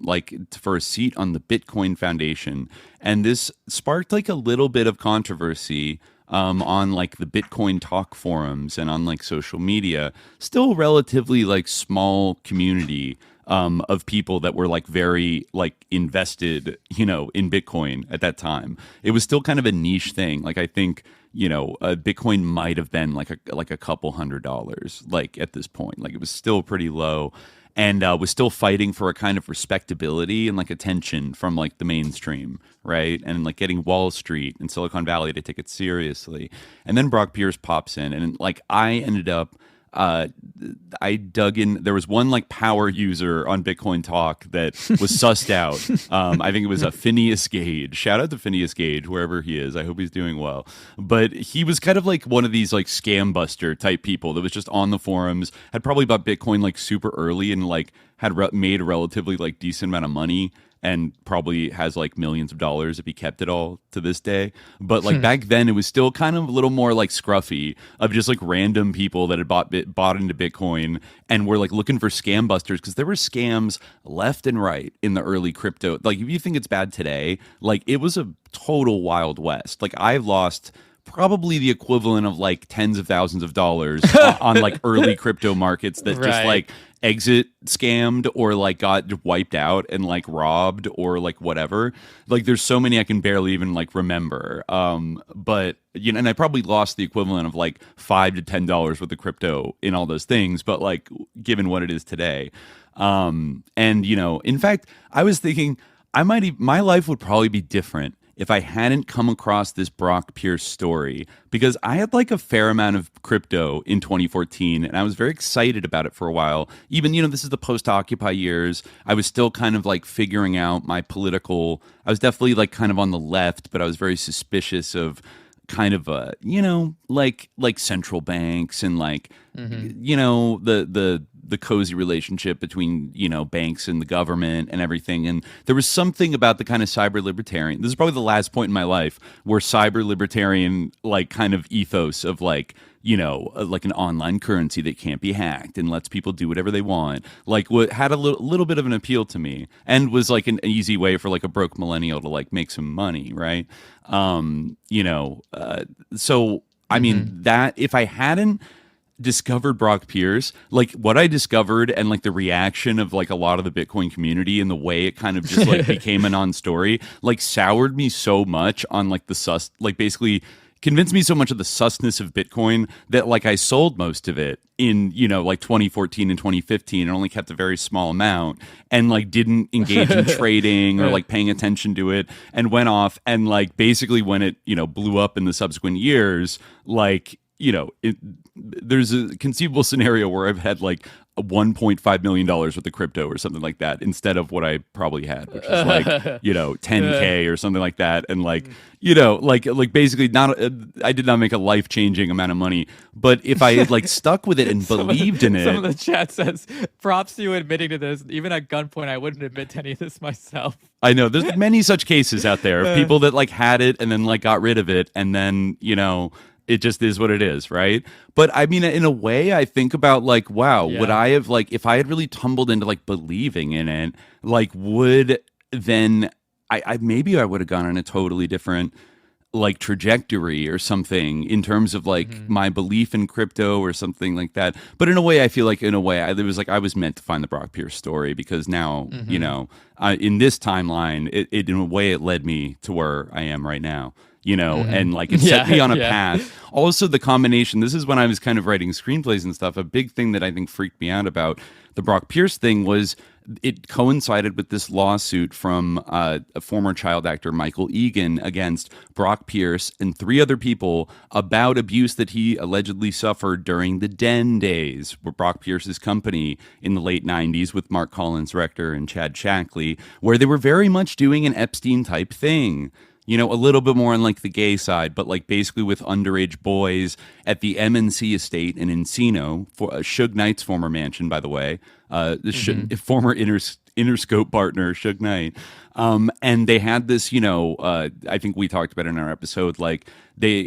for a seat on the Bitcoin Foundation. And this sparked like a little bit of controversy on like the Bitcoin talk forums and on like social media. Still relatively like small community of people that were like very like invested, in Bitcoin at that time. It was still kind of a niche thing. Like I think, Bitcoin might have been like a couple $100 like at this point. Like it was still pretty low, and was still fighting for a kind of respectability and like attention from like the mainstream, right? And like getting Wall Street and Silicon Valley to take it seriously. And then Brock Pierce pops in, and like I ended up I dug in. There was one like power user on Bitcoin Talk that was sussed out. I think it was a Phineas Gage. Shout out to Phineas Gage, wherever he is. I hope he's doing well. But he was kind of like one of these like scam buster type people that was just on the forums, had probably bought Bitcoin like super early and like had made a relatively like decent amount of money, and probably has like millions of dollars if he kept it all to this day. But like back then, it was still kind of a little more like scruffy of just like random people that had bought into Bitcoin and were like looking for scam busters, because there were scams left and right in the early crypto. Like if you think it's bad today, like it was a total Wild West. Like I've lost probably the equivalent of like tens of thousands of dollars on like early crypto markets that just like exit scammed or like got wiped out and like robbed or like whatever. Like there's so many I can barely even like remember. But and I probably lost the equivalent of like $5 to $10 worth of crypto in all those things, but like given what it is today. And in fact, I was thinking my life would probably be different if I hadn't come across this Brock Pierce story, because I had like a fair amount of crypto in 2014 and I was very excited about it for a while. Even, this is the post-Occupy years. I was still kind of like figuring out my political, I was definitely like kind of on the left, but I was very suspicious of kind of like central banks and like the cozy relationship between banks and the government and everything. And there was something about the kind of cyber libertarian, this is probably the last point in my life where cyber libertarian like kind of ethos of like like an online currency that can't be hacked and lets people do whatever they want, like what had a little bit of an appeal to me and was like an easy way for like a broke millennial to like make some money, right? So I mean that if I hadn't discovered Brock Pierce, like what I discovered and like the reaction of like a lot of the Bitcoin community and the way it kind of just like became a non-story, like soured me so much on like the basically convinced me so much of the susness of Bitcoin that like I sold most of it in, like 2014 and 2015 and only kept a very small amount and like didn't engage in trading or like paying attention to it and went off and like basically when it, blew up in the subsequent years, like, there's a conceivable scenario where I've had like a $1.5 million worth of crypto or something like that instead of what I probably had, which is like, 10K or something like that. And like, like basically not, I did not make a life-changing amount of money, but if I had like stuck with it and believed in it. Some of the chat says, props to you admitting to this. Even at gunpoint, I wouldn't admit to any of this myself. I know there's many such cases out there of people that like had it and then like got rid of it. And then, it just is what it is, right? But I mean, in a way, I think about like, wow, would I have like, if I had really tumbled into like believing in it, like would then I maybe I would have gone on a totally different like trajectory or something in terms of like my belief in crypto or something like that. But in a way, I feel like it was like I was meant to find the Brock Pierce story because now, in this timeline, it in a way it led me to where I am right now. And like it set me on a path. Also, the combination, this is when I was kind of writing screenplays and stuff. A big thing that I think freaked me out about the Brock Pierce thing was it coincided with this lawsuit from a former child actor, Michael Egan, against Brock Pierce and 3 other people about abuse that he allegedly suffered during the Den days, where Brock Pierce's company in the late 90s with Mark Collins Rector and Chad Shackley, where they were very much doing an Epstein type thing. A little bit more on like the gay side, but like basically with underage boys at the MNC estate in Encino, for Suge Knight's former mansion, by the way, former Interscope partner, Suge Knight. And they had this, I think we talked about it in our episode, like they,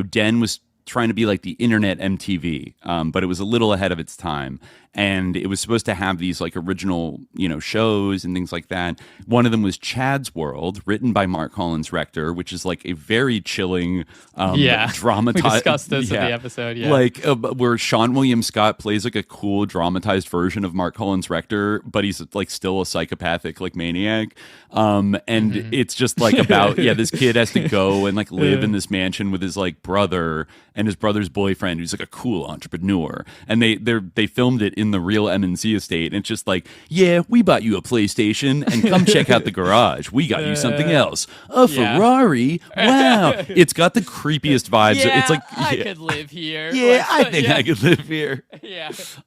Den was trying to be like the internet MTV, but it was a little ahead of its time. And it was supposed to have these like original, shows and things like that. One of them was Chad's World, written by Mark Collins Rector, which is like a very chilling, dramatized. We discussed this in the episode, like where Sean William Scott plays like a cool dramatized version of Mark Collins Rector, but he's like still a psychopathic like maniac. And it's just like about this kid has to go and like live in this mansion with his like brother and his brother's boyfriend, who's like a cool entrepreneur, and they filmed it in the real MNC estate, and it's just like, we bought you a PlayStation, and come check out the garage. We got you something else, a Ferrari. Wow, it's got the creepiest vibes. It's like I could live here. I think I could live here.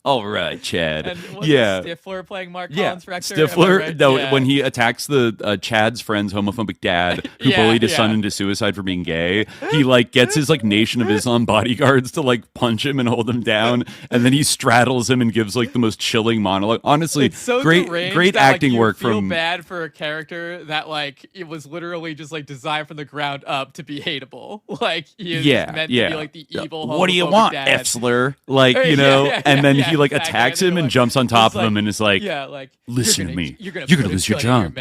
All right, Chad. And Stifler playing Mark Collins Rector. Stifler. Right? No, when he attacks the Chad's friend's homophobic dad who bullied his son into suicide for being gay, he like gets his like Nation of Islam bodyguards to like punch him and hold him down, and then he straddles him and gives like the most chilling monologue. Honestly, it's so great that, acting like, work feel from. Bad for a character that like it was literally just like designed from the ground up to be hateable. Like he is meant to be like the evil. What do you want, dad. Epsler? Like and then he like attacks him and jumps on top of him and is like, listen to me, you're gonna lose your job.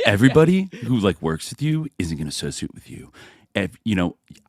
Everybody who like works with you isn't gonna associate with you.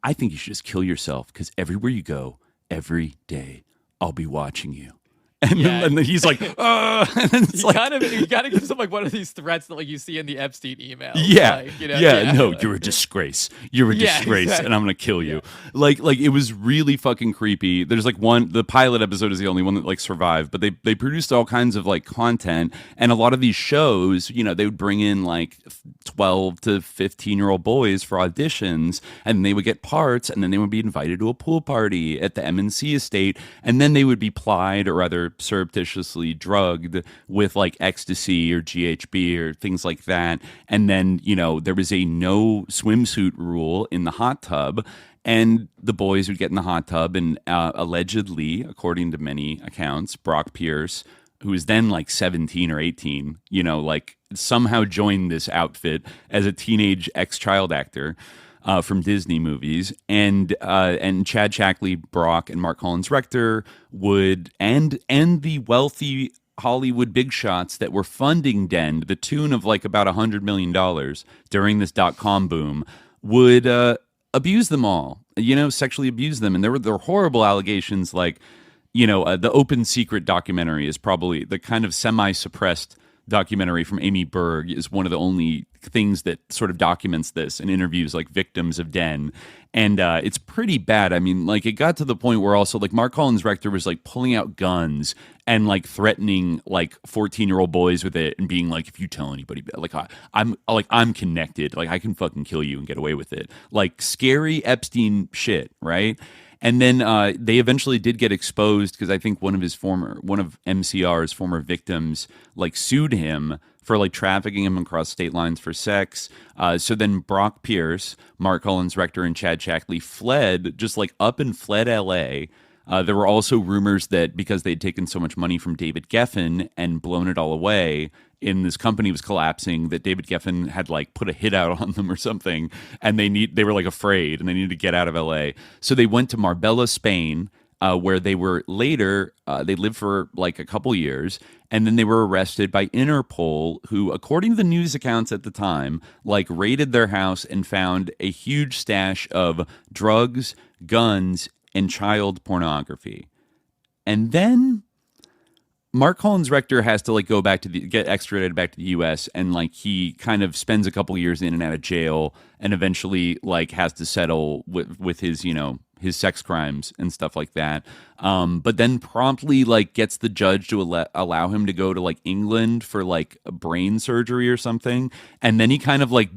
I think you should just kill yourself because everywhere you go, every day, I'll be watching you. And then he's like, and then it's you gotta give him like one of these threats that like you see in the Epstein email. You're a disgrace. You're a disgrace, exactly. And I'm gonna kill you. Like it was really fucking creepy. There's like the pilot episode is the only one that like survived, but they produced all kinds of like content, and a lot of these shows, they would bring in like 12 to 15-year-old boys for auditions, and they would get parts, and then they would be invited to a pool party at the MNC estate, and then they would be plied or rather surreptitiously drugged with like ecstasy or GHB or things like that. And then, there was a no swimsuit rule in the hot tub, and the boys would get in the hot tub and allegedly, according to many accounts, Brock Pierce, who was then like 17 or 18, like somehow joined this outfit as a teenage ex-child actor from Disney movies, and Chad Shackley, Brock, and Mark Collins Rector would and the wealthy Hollywood big shots that were funding Den to the tune of like about $100 million during this .com boom would abuse them all, sexually abuse them, and there were horrible allegations like, the Open Secret documentary is probably the kind of semi-suppressed documentary from Amy Berg is one of the only things that sort of documents this and interviews like victims of Den. And it's pretty bad. I mean, like it got to the point where also like Mark Collins Rector was like pulling out guns and like threatening like 14-year-old boys with it and being like, if you tell anybody, I'm connected, like I can fucking kill you and get away with it. Like scary Epstein shit, right? And then they eventually did get exposed because I think one of MCR's former victims like sued him for like trafficking him across state lines for sex. So then Brock Pierce, Mark Collins Rector, and Chad Shackley fled LA. There were also rumors that because they'd taken so much money from David Geffen and blown it all away, and this company was collapsing, that David Geffen had like put a hit out on them or something, and they were like afraid and they needed to get out of LA. So they went to Marbella, Spain, where they were later, they lived for like a couple years, and then they were arrested by Interpol, who, according to the news accounts at the time, like raided their house and found a huge stash of drugs, guns, and child pornography. And then Mark Collins Rector has to like go back to get extradited back to the U.S. and like he kind of spends a couple years in and out of jail and eventually like has to settle with his, you know, his sex crimes and stuff like that. But then promptly like gets the judge to allow him to go to like England for like a brain surgery or something. And then he kind of like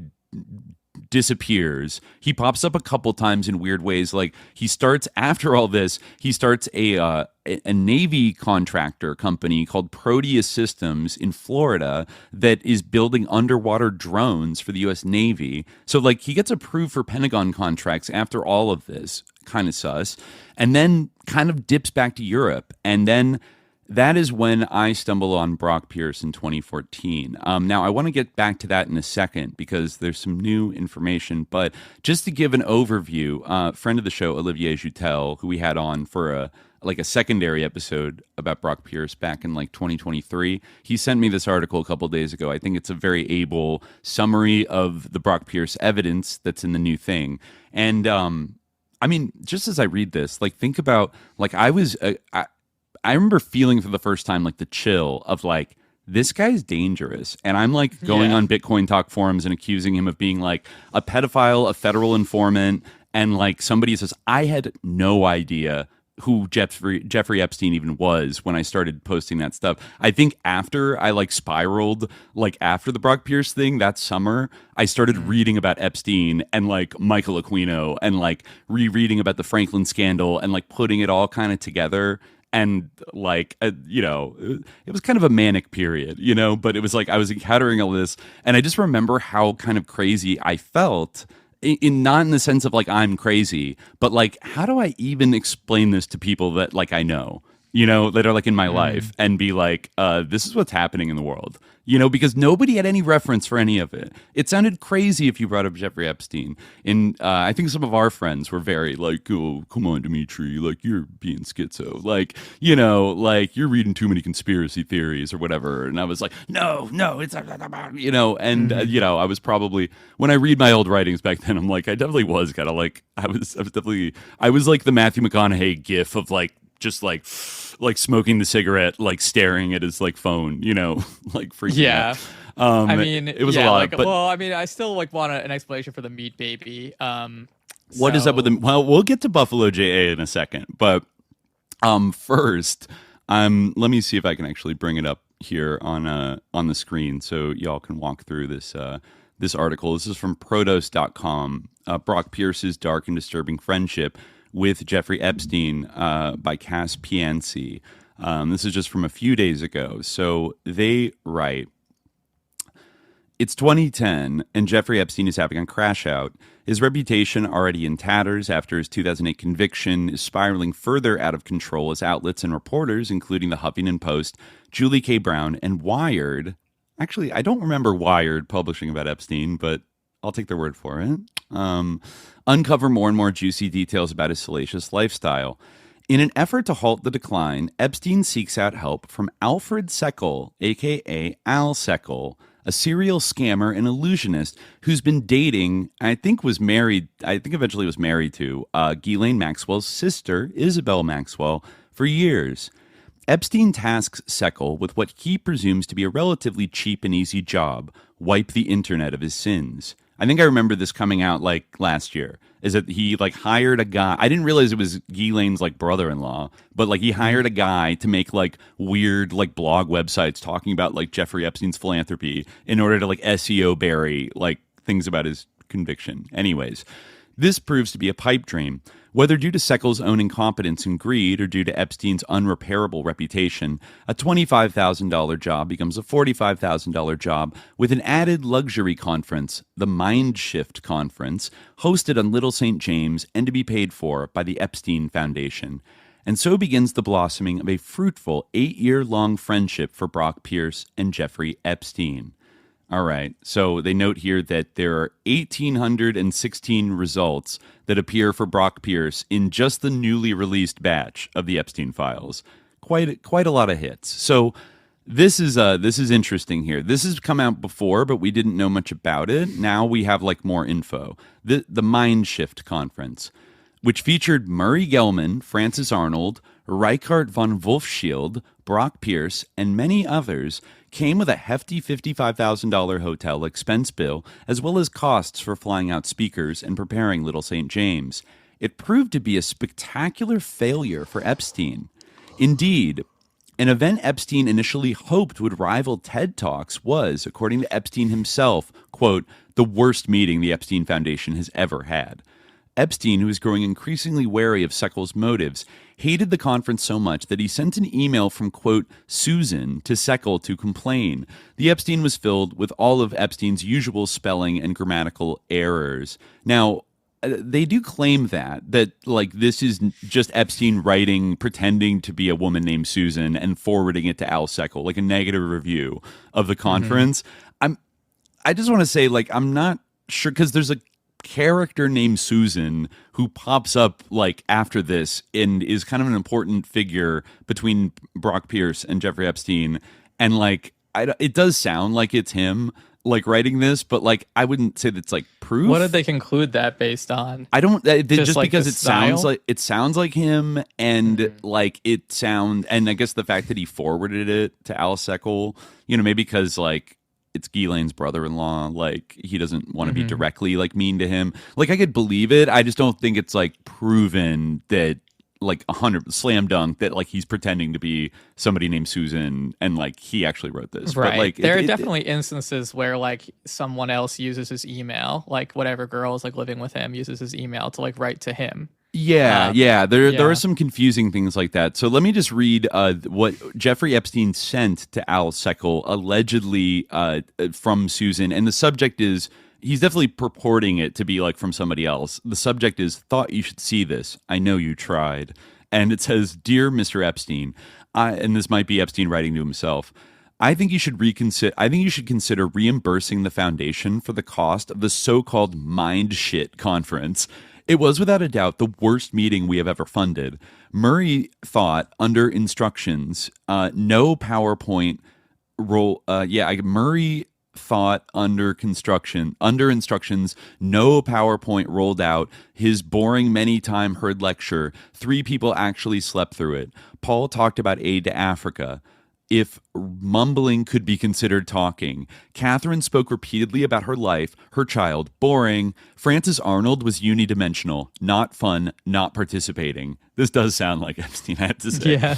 disappears. He pops up a couple times in weird ways. Like he starts after all this, he starts a Navy contractor company called Proteus Systems in Florida that is building underwater drones for the U.S. Navy. So like he gets approved for Pentagon contracts after all of this, kind of sus, and then kind of dips back to Europe. And then that is when I stumble on Brock Pierce in 2014. Now, I want to get back to that in a second because there's some new information. But just to give an overview, friend of the show, Olivier Joutel, who we had on for a secondary episode about Brock Pierce back in like 2023, he sent me this article a couple of days ago. I think it's a very able summary of the Brock Pierce evidence that's in the new thing. And I mean, just as I read this, like think about like I remember feeling for the first time like the chill of like, this guy's dangerous. And I'm like going on Bitcoin Talk forums and accusing him of being like a pedophile, a federal informant. And like somebody says, I had no idea who Jeffrey Epstein even was when I started posting that stuff. I think after I like spiraled, like after the Brock Pierce thing that summer, I started reading about Epstein and like Michael Aquino and like rereading about the Franklin scandal and like putting it all kind of together. And like, you know, it was kind of a manic period, you know, but it was like I was encountering all this. And I just remember how kind of crazy I felt in not in the sense of like I'm crazy, but like, how do I even explain this to people that like I know, you know, that are like in my life and be like, this is what's happening in the world, you know, because nobody had any reference for any of it. It sounded crazy if you brought up Jeffrey Epstein. And I think some of our friends were very like, oh, come on, Dimitri, like you're being schizo. Like, you know, like you're reading too many conspiracy theories or whatever. And I was like, no, it's, you know, and, you know, I was probably, when I read my old writings back then, I'm like, I definitely was kind of like, I was like the Matthew McConaughey gif of like, just like smoking the cigarette, like staring at his like phone, you know, like freaking out. I mean, it was a lot. Like, but well, I mean, I still like want an explanation for the meat baby. What is up with them? Well, we'll get to Buffalo JA in a second, but first, let me see if I can actually bring it up here on the screen so y'all can walk through this this article. This is from Protos.com. Brock Pierce's dark and disturbing friendship with Jeffrey Epstein by Cass Pianci. This is just from a few days ago. So they write, it's 2010 and Jeffrey Epstein is having a crash out. His reputation, already in tatters after his 2008 conviction, is spiraling further out of control as outlets and reporters, including the Huffington Post, Julie K. Brown, and Wired. Actually, I don't remember Wired publishing about Epstein, but I'll take their word for it. Uncover more and more juicy details about his salacious lifestyle. In an effort to halt the decline, Epstein seeks out help from Alfred Seckel, a.k.a. Al Seckel, a serial scammer and illusionist who's been dating, I think eventually was married to, Ghislaine Maxwell's sister, Isabel Maxwell, for years. Epstein tasks Seckel with what he presumes to be a relatively cheap and easy job: wipe the internet of his sins. I think I remember this coming out like last year. Is that he like hired a guy? I didn't realize it was Ghislaine's like brother-in-law, but like he hired a guy to make like weird like blog websites talking about like Jeffrey Epstein's philanthropy in order to like SEO bury like things about his conviction. Anyways, this proves to be a pipe dream. Whether due to Seckel's own incompetence and greed or due to Epstein's unrepairable reputation, a $25,000 job becomes a $45,000 job with an added luxury conference, the Mind Shift Conference, hosted on Little St. James and to be paid for by the Epstein Foundation. And so begins the blossoming of a fruitful 8-year-long friendship for Brock Pierce and Jeffrey Epstein. All right, so they note here that there are 1,816 results that appear for Brock Pierce in just the newly released batch of the Epstein Files. Quite a lot of hits. So this is interesting here. This has come out before, but we didn't know much about it. Now we have like more info. The Mind Shift Conference, which featured Murray Gell-Mann, Francis Arnold, Reichard von Wolfschild, Brock Pierce, and many others, came with a hefty $55,000 hotel expense bill, as well as costs for flying out speakers and preparing Little St. James. It proved to be a spectacular failure for Epstein. Indeed, an event Epstein initially hoped would rival TED Talks was, according to Epstein himself, quote, the worst meeting the Epstein Foundation has ever had. Epstein, who was growing increasingly wary of Seckel's motives, hated the conference so much that he sent an email from, quote, Susan to Seckel to complain. The Epstein was filled with all of Epstein's usual spelling and grammatical errors. Now, they do claim that like this is just Epstein writing, pretending to be a woman named Susan and forwarding it to Al Seckel, like a negative review of the conference. I just want to say, like, I'm not sure, because there's a character named Susan who pops up like after this and is kind of an important figure between Brock Pierce and Jeffrey Epstein, and like it does sound like it's him like writing this, but like I wouldn't say that's like proof. What did they conclude that based on? I don't just like because the it sounds like him, and like it sound, and I guess the fact that he forwarded it to Al Seckel, you know, maybe because like it's Ghislaine's brother-in-law, like he doesn't want to be directly like mean to him. Like I could believe it. I just don't think it's like proven that like 100 slam dunk that like he's pretending to be somebody named Susan and like he actually wrote this. Right. But, like, there are definitely instances where like someone else uses his email, like whatever girl is like living with him uses his email to like write to him. Yeah. There are some confusing things like that. So let me just read what Jeffrey Epstein sent to Al Seckel, allegedly from Susan. And the subject is, he's definitely purporting it to be like from somebody else. The subject is, thought you should see this. I know you tried. And it says, Dear Mr. Epstein, and this might be Epstein writing to himself, I think you should consider reimbursing the foundation for the cost of the so-called Mind Shit Conference. It was without a doubt the worst meeting we have ever funded. Murray thought under instructions, no PowerPoint roll. Murray thought under instructions, no PowerPoint rolled out. His boring, many-time heard lecture. 3 people actually slept through it. Paul talked about aid to Africa. If mumbling could be considered talking. Catherine spoke repeatedly about her life, her child. Boring. Francis Arnold was unidimensional. Not fun, not participating. This does sound like Epstein, I have to say. Yeah.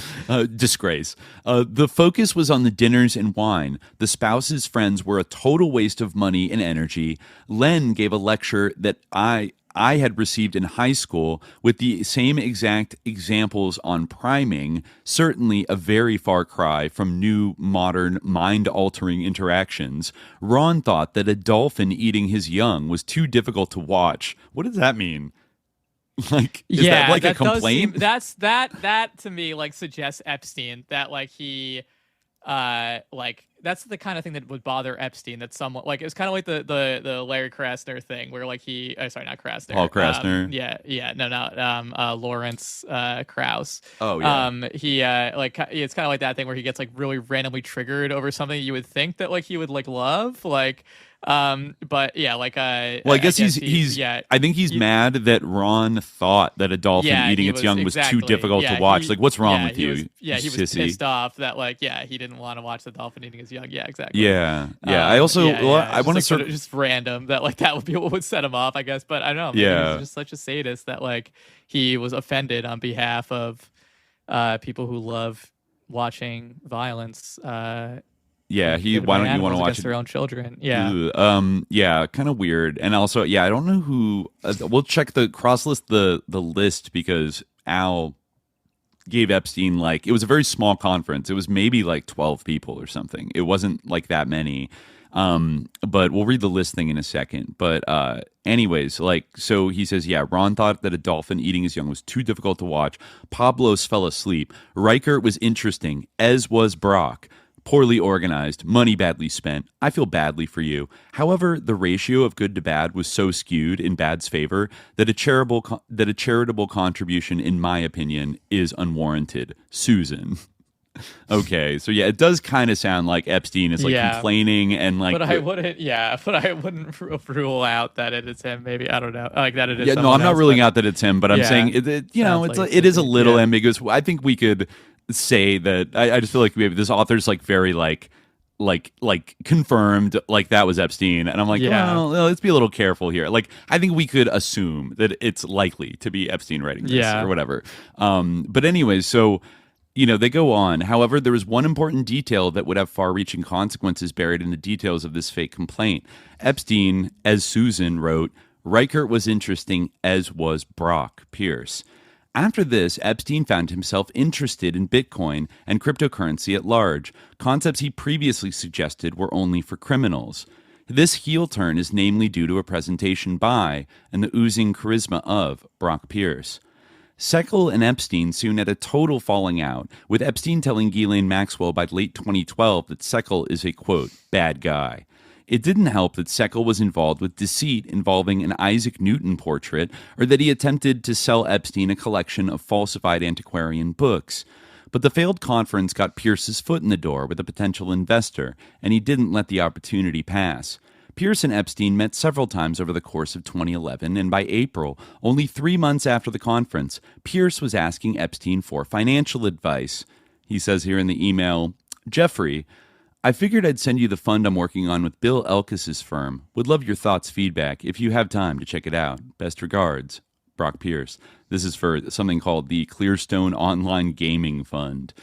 Disgrace. The focus was on the dinners and wine. The spouse's friends were a total waste of money and energy. Len gave a lecture that I had received in high school with the same exact examples on priming, certainly a very far cry from new, modern, mind-altering interactions. Ron thought that a dolphin eating his young was too difficult to watch. What does that mean? Like, is that like a complaint? That to me like suggests Epstein, that like he like that's the kind of thing that would bother Epstein. That someone like it's kind of like the Larry Krasner thing, where like sorry, not Krasner, Paul Krasner. Lawrence Krauss. Oh yeah. It's kind of like that thing where he gets like really randomly triggered over something you would think that like he would like love, like. But yeah, like I guess he's I think he's mad that Ron thought that a dolphin eating its young was too difficult to watch. Like, what's wrong with you? He was pissed off that like he didn't want to watch the dolphin eating his young. Yeah, exactly. Yeah. I also I want to sort of just random that like that would be what would set him off, I guess. But I don't know. Maybe he's just such a sadist that like he was offended on behalf of people who love watching violence. Yeah, why don't you want to watch their own children? Yeah. Kind of weird. And also, I don't know who. We'll check the cross-list the list because Al gave Epstein like it was a very small conference. It was maybe like 12 people or something. It wasn't like that many. But we'll read the list thing in a second. But anyways, like so he says, Ron thought that a dolphin eating his young was too difficult to watch. Pablos fell asleep. Riker was interesting, as was Brock. Poorly organized, money badly spent. I feel badly for you. However, the ratio of good to bad was so skewed in bad's favor that a charitable contribution, in my opinion, is unwarranted. Susan. Okay, so it does kind of sound like Epstein is like complaining and like. But I wouldn't rule out that it is him. Maybe I don't know, like that it is. Yeah, no, I'm not ruling out that it's him, but I'm saying it is a little ambiguous. I think we could say that I just feel like maybe this author's like very like confirmed like that was Epstein, and I'm like, well, let's be a little careful here. Like I think we could assume that it's likely to be Epstein writing this or whatever. But anyways, so they go on. However, there was one important detail that would have far-reaching consequences buried in the details of this fake complaint. Epstein, as Susan wrote, Riker was interesting, as was Brock Pierce. After this, Epstein found himself interested in Bitcoin and cryptocurrency at large, concepts he previously suggested were only for criminals. This heel turn is namely due to a presentation by, and the oozing charisma of, Brock Pierce. Seckel and Epstein soon had a total falling out, with Epstein telling Ghislaine Maxwell by late 2012 that Seckel is a, quote, bad guy. It didn't help that Seckel was involved with deceit involving an Isaac Newton portrait, or that he attempted to sell Epstein a collection of falsified antiquarian books. But the failed conference got Pierce's foot in the door with a potential investor, and he didn't let the opportunity pass. Pierce and Epstein met several times over the course of 2011, and by April, only 3 months after the conference, Pierce was asking Epstein for financial advice. He says here in the email, Jeffrey, I figured I'd send you the fund I'm working on with Bill Elkis's firm. Would love your thoughts, feedback, if you have time to check it out. Best regards, Brock Pierce. This is for something called the Clearstone Online Gaming Fund.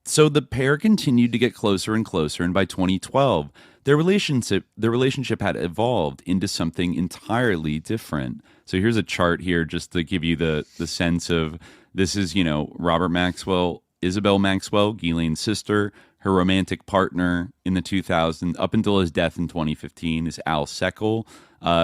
So the pair continued to get closer and closer, and by 2012, their relationship had evolved into something entirely different. So here's a chart here just to give you the sense of this is, Robert Maxwell, Isabel Maxwell, Ghislaine's sister. Her romantic partner in the 2000s, up until his death in 2015, is Al Seckel,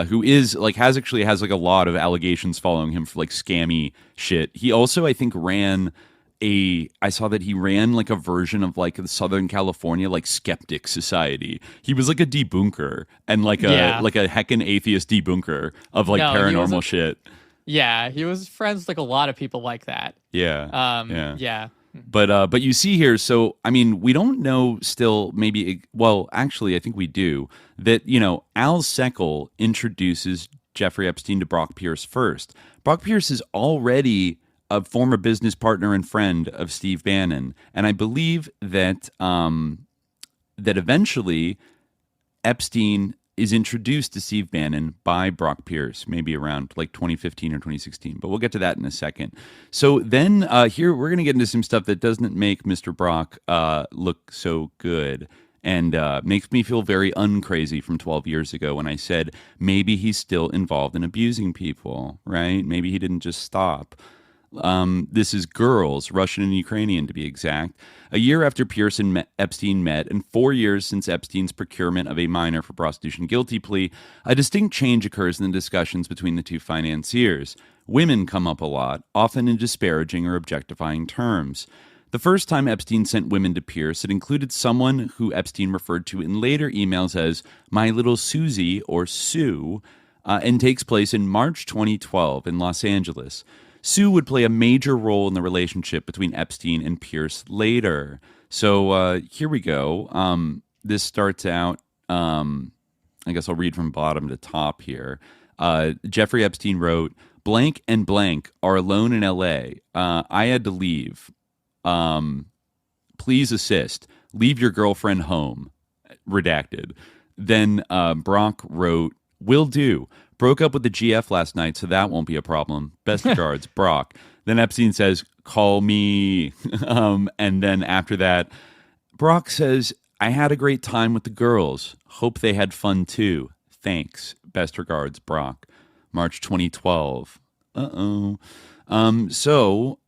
who is like has like a lot of allegations following him for like scammy shit. He also, I think, I saw that he ran like a version of like the Southern California like skeptic society. He was like a debunker and like a heckin' atheist debunker of like paranormal shit. Yeah, he was friends with like a lot of people like that. Yeah. But you see here, so, I mean, we don't know still maybe, well, actually, I think we do, that, Al Seckel introduces Jeffrey Epstein to Brock Pierce first. Brock Pierce is already a former business partner and friend of Steve Bannon, and I believe that that eventually Epstein is introduced to Steve Bannon by Brock Pierce, maybe around like 2015 or 2016, but we'll get to that in a second. So then here we're going to get into some stuff that doesn't make Mr. Brock look so good and makes me feel very uncrazy from 12 years ago when I said maybe he's still involved in abusing people, right? Maybe he didn't just stop. This is girls, Russian and Ukrainian to be exact. A year after Pierce and Epstein met, and 4 years since Epstein's procurement of a minor for prostitution guilty plea, a distinct change occurs in the discussions between the two financiers. Women come up a lot, often in disparaging or objectifying terms. The first time Epstein sent women to Pierce, it included someone who Epstein referred to in later emails as my little Susie or Sue, and takes place in March 2012 in Los Angeles. Sue would play a major role in the relationship between Epstein and Pierce later. So here we go. This starts out, I guess I'll read from bottom to top here. Jeffrey Epstein wrote, blank and blank are alone in L.A. I had to leave. Please assist. Leave your girlfriend home. Redacted. Then Brock wrote, will do. Broke up with the GF last night, so that won't be a problem. Best regards, Brock. Then Epstein says, call me. And then after that, Brock says, I had a great time with the girls. Hope they had fun too. Thanks. Best regards, Brock. March 2012. So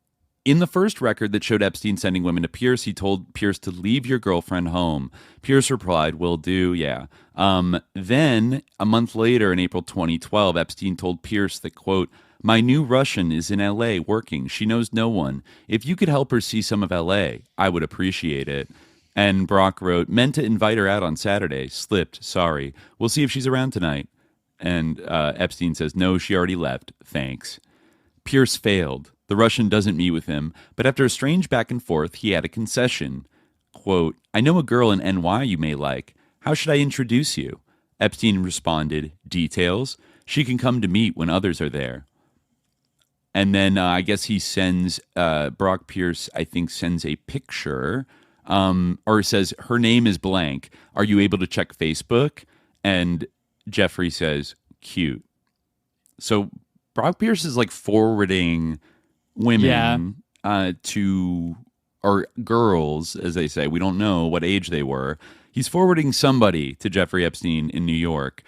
in the first record that showed Epstein sending women to Pierce, he told Pierce to leave your girlfriend home. Pierce replied, will do, yeah. Then, a month later, in April 2012, Epstein told Pierce that, quote, my new Russian is in L.A. working. She knows no one. If you could help her see some of L.A., I would appreciate it. And Brock wrote, meant to invite her out on Saturday. Slipped. Sorry. We'll see if she's around tonight. And Epstein says, no, she already left. Thanks. Pierce failed. The Russian doesn't meet with him, but after a strange back and forth, he had a concession. Quote, I know a girl in NY you may like. How should I introduce you? Epstein responded, details? She can come to meet when others are there. And then I guess he sends, Brock Pierce, I think, sends a picture, or says, her name is blank. Are you able to check Facebook? And Jeffrey says, cute. So Brock Pierce is like forwarding women to, or girls, as they say. We don't know what age they were. He's forwarding somebody to Jeffrey Epstein in New York.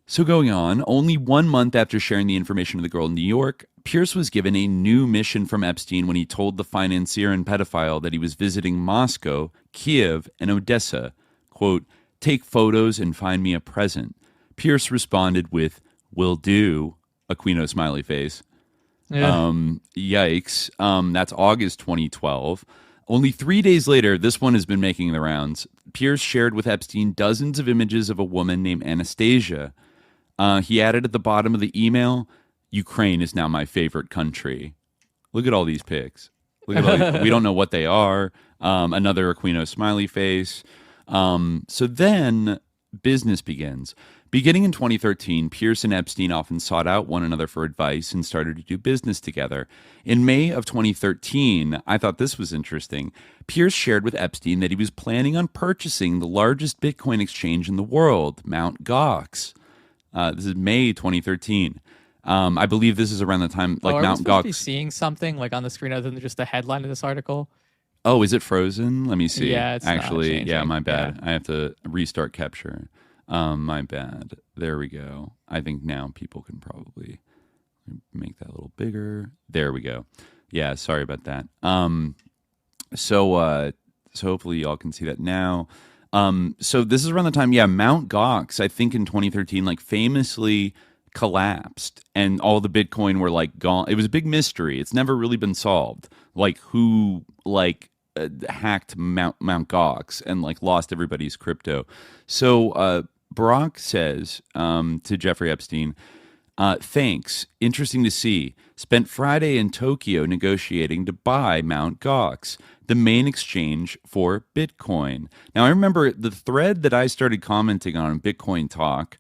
So going on, only 1 month after sharing the information to the girl in New York, Pierce was given a new mission from Epstein when he told the financier and pedophile that he was visiting Moscow, Kiev, and Odessa. Quote, take photos and find me a present. Pierce responded with, will do, Aquino smiley face. Yeah. Yikes. That's August 2012. Only 3 days later, this one has been making the rounds. Pierce shared with Epstein dozens of images of a woman named Anastasia. He added at the bottom of the email, Ukraine is now my favorite country. Look at all these pics. Look at all these. We don't know what they are. Another Aquino smiley face. So then business begins. Beginning in 2013, Pierce and Epstein often sought out one another for advice and started to do business together. In May of 2013, I thought this was interesting. Pierce shared with Epstein that he was planning on purchasing the largest Bitcoin exchange in the world, Mt. Gox. This is May 2013. I believe this is around the time, like Mt. Gox. Be seeing something like on the screen other than just the headline of this article? Oh, is it frozen? Let me see. Yeah, it's actually, not my bad. Yeah. I have to restart capture. My bad. There we go. I think now people can probably make that a little bigger. There we go. Yeah, sorry about that. So hopefully y'all can see that now. So this is around the time, Mt. Gox, I think in 2013, like famously collapsed and all the Bitcoin were like gone. It was a big mystery. It's never really been solved. Like who hacked Mt. Gox and like lost everybody's crypto. So Brock says to Jeffrey Epstein, thanks. Interesting to see. Spent Friday in Tokyo negotiating to buy Mt. Gox, the main exchange for Bitcoin. Now, I remember the thread that I started commenting on Bitcoin Talk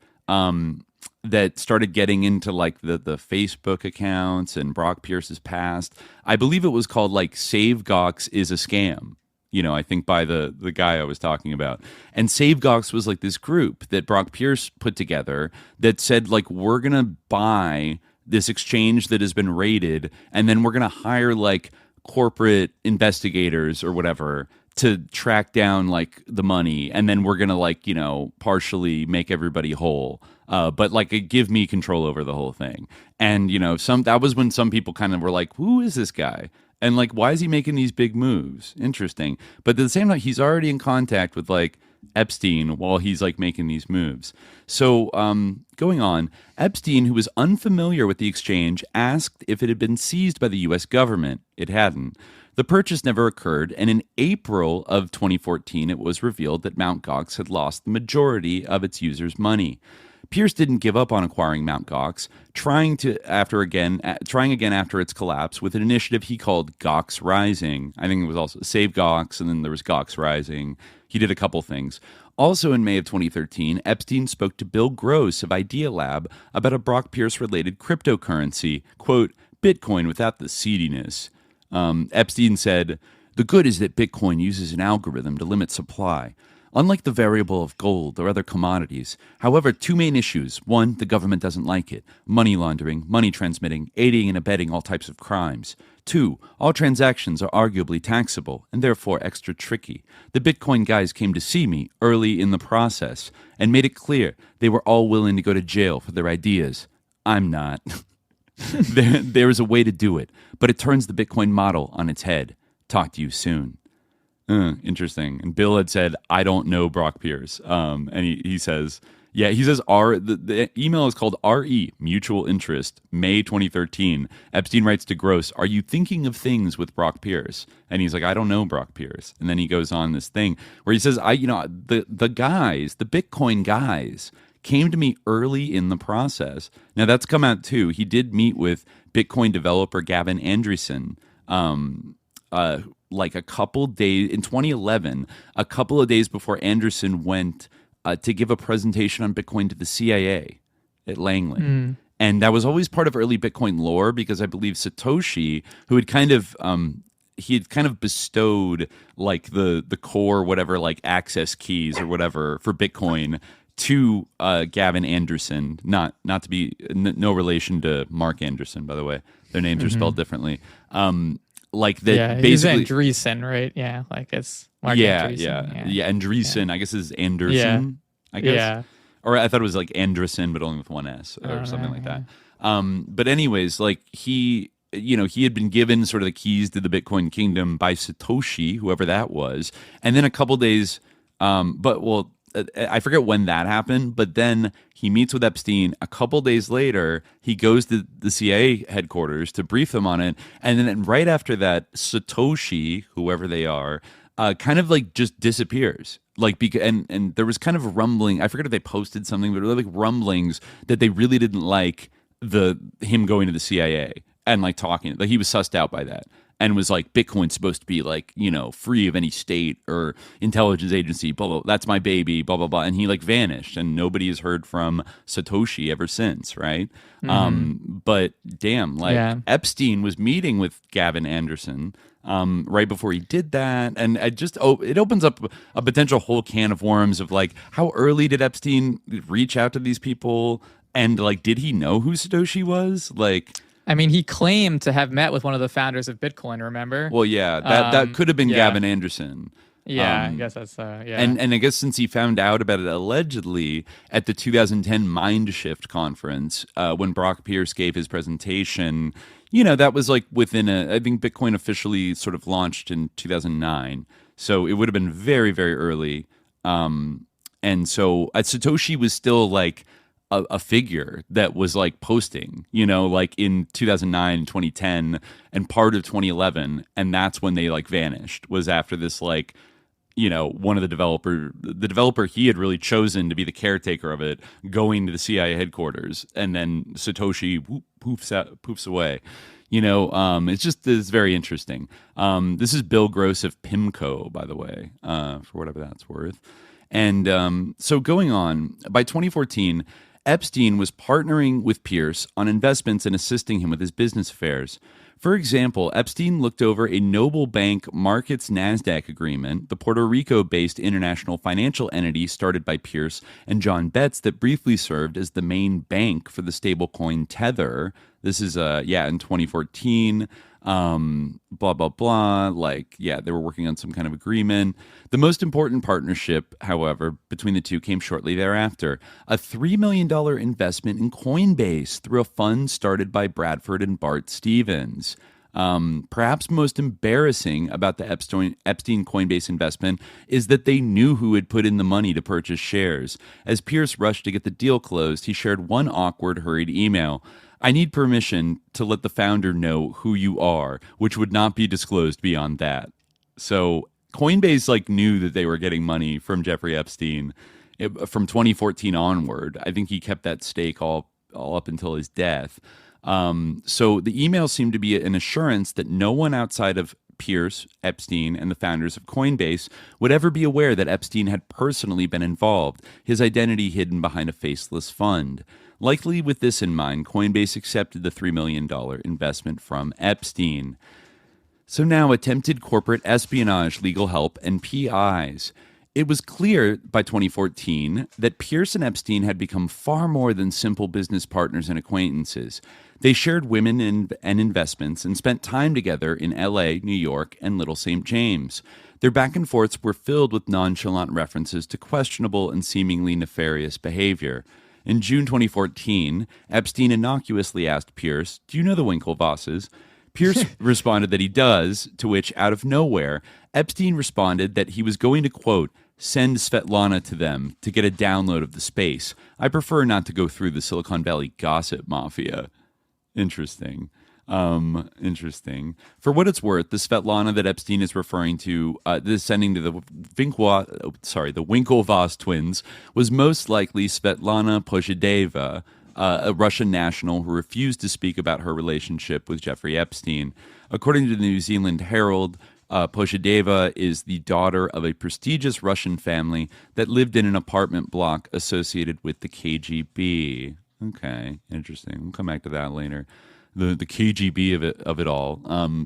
that started getting into like the Facebook accounts and Brock Pierce's past. I believe it was called like Save Gox is a Scam. You know, I think by the guy I was talking about. And Save Gox was like this group that Brock Pierce put together that said, like, we're going to buy this exchange that has been raided, and then we're going to hire, like, corporate investigators or whatever to track down, like, the money, and then we're going to, like, you know, partially make everybody whole. But, like, give me control over the whole thing. And, you know, that was when some people kind of were like, who is this guy? And, like, why is he making these big moves? Interesting. But at the same time, he's already in contact with, like, Epstein while he's, like, making these moves. So, going on, Epstein, who was unfamiliar with the exchange, asked if it had been seized by the U.S. government. It hadn't. The purchase never occurred, and in April of 2014, it was revealed that Mt. Gox had lost the majority of its users' money. Pierce didn't give up on acquiring Mt. Gox, trying again after its collapse with an initiative he called Gox Rising. I think it was also Save Gox, and then there was Gox Rising. He did a couple things. Also in May of 2013, Epstein spoke to Bill Gross of Idea Lab about a Brock Pierce-related cryptocurrency, quote, Bitcoin without the seediness. Epstein said, "The good is that Bitcoin uses an algorithm to limit supply. Unlike the variable of gold or other commodities, however, two main issues. One, the government doesn't like it. Money laundering, money transmitting, aiding and abetting all types of crimes. Two, all transactions are arguably taxable and therefore extra tricky. The Bitcoin guys came to see me early in the process and made it clear they were all willing to go to jail for their ideas. I'm not. There is a way to do it, but it turns the Bitcoin model on its head. Talk to you soon." Interesting. And Bill had said, "I don't know Brock Pierce." And he says, the email is called RE, Mutual Interest, May 2013. Epstein writes to Gross, "Are you thinking of things with Brock Pierce?" And he's like, "I don't know Brock Pierce." And then he goes on this thing where he says, the Bitcoin guys came to me early in the process. Now that's come out too. He did meet with Bitcoin developer Gavin Andresen, like a couple days in 2011, a couple of days before Anderson went to give a presentation on Bitcoin to the CIA at Langley. And that was always part of early Bitcoin lore because I believe Satoshi, who had kind of bestowed like the core whatever like access keys or whatever for Bitcoin to Gavin Anderson, not to be no relation to Mark Anderson, by the way. Their names are spelled differently. Like that, yeah, basically Andreessen, right? Yeah, like it's Mark Andreessen. Yeah, Andreessen. I guess is Anderson. I guess, or I thought it was like Anderson, but only with one S or something like that. But anyways, like he had been given sort of the keys to the Bitcoin kingdom by Satoshi, whoever that was, and then a couple days. I forget when that happened, but then he meets with Epstein. A couple days later, he goes to the CIA headquarters to brief them on it. And then right after that, Satoshi, whoever they are, kind of like just disappears. Like, and there was kind of rumbling. I forget if they posted something, but there were like rumblings that they really didn't like him going to the CIA and like talking. Like he was sussed out by that. And was like, Bitcoin's supposed to be like, free of any state or intelligence agency, blah, blah, that's my baby, blah, blah, blah. And he like vanished and nobody has heard from Satoshi ever since, right? But damn, Epstein was meeting with Gavin Anderson right before he did that. And it opens up a potential whole can of worms of like, how early did Epstein reach out to these people? And like, did he know who Satoshi was? Like... I mean, he claimed to have met with one of the founders of Bitcoin, remember? Well, yeah, that could have been Gavin Anderson. Yeah, I guess that's, yeah. And I guess since he found out about it allegedly at the 2010 Mindshift conference, when Brock Pierce gave his presentation, that was like I think Bitcoin officially sort of launched in 2009. So it would have been very, very early. And so Satoshi was still like, a figure that was like posting, like in 2009, 2010, and part of 2011. And that's when they like vanished, was after this, like, one of the developer he had really chosen to be the caretaker of it, going to the CIA headquarters. And then Satoshi poofs away. It's very interesting. This is Bill Gross of PIMCO, by the way, for whatever that's worth. And so going on, by 2014, Epstein was partnering with Pierce on investments and assisting him with his business affairs. For example, Epstein looked over a Noble Bank Markets NASDAQ agreement, the Puerto Rico-based international financial entity started by Pierce and John Betts that briefly served as the main bank for the stablecoin Tether. This is, in 2014. Blah, blah, blah. They were working on some kind of agreement. The most important partnership, however, between the two came shortly thereafter. A $3 million investment in Coinbase through a fund started by Bradford and Bart Stevens. Perhaps most embarrassing about the Epstein Coinbase investment is that they knew who had put in the money to purchase shares. As Pierce rushed to get the deal closed, he shared one awkward, hurried email. I need permission to let the founder know who you are, which would not be disclosed beyond that. So Coinbase like knew that they were getting money from Jeffrey Epstein from 2014 onward. I think he kept that stake all up until his death. So the email seemed to be an assurance that no one outside of Pierce, Epstein, and the founders of Coinbase would ever be aware that Epstein had personally been involved, his identity hidden behind a faceless fund. Likely with this in mind, Coinbase accepted the $3 million investment from Epstein. So now attempted corporate espionage, legal help, and PIs. It was clear by 2014 that Pierce and Epstein had become far more than simple business partners and acquaintances. They shared women and investments and spent time together in LA, New York, and Little St. James. Their back and forths were filled with nonchalant references to questionable and seemingly nefarious behavior. In June 2014, Epstein innocuously asked Pierce, "Do you know the Winklevosses?" Pierce responded that he does, to which, out of nowhere, Epstein responded that he was going to, quote, "send Svetlana to them to get a download of the space. I prefer not to go through the Silicon Valley gossip mafia." Interesting. Interesting. For what it's worth, the Svetlana that Epstein is referring to, this sending to the Winklevoss twins, was most likely Svetlana Pozhedeva, a Russian national who refused to speak about her relationship with Jeffrey Epstein. According to the New Zealand Herald, Pozhedeva is the daughter of a prestigious Russian family that lived in an apartment block associated with the KGB. Okay, interesting. We'll come back to that later. The KGB of it all.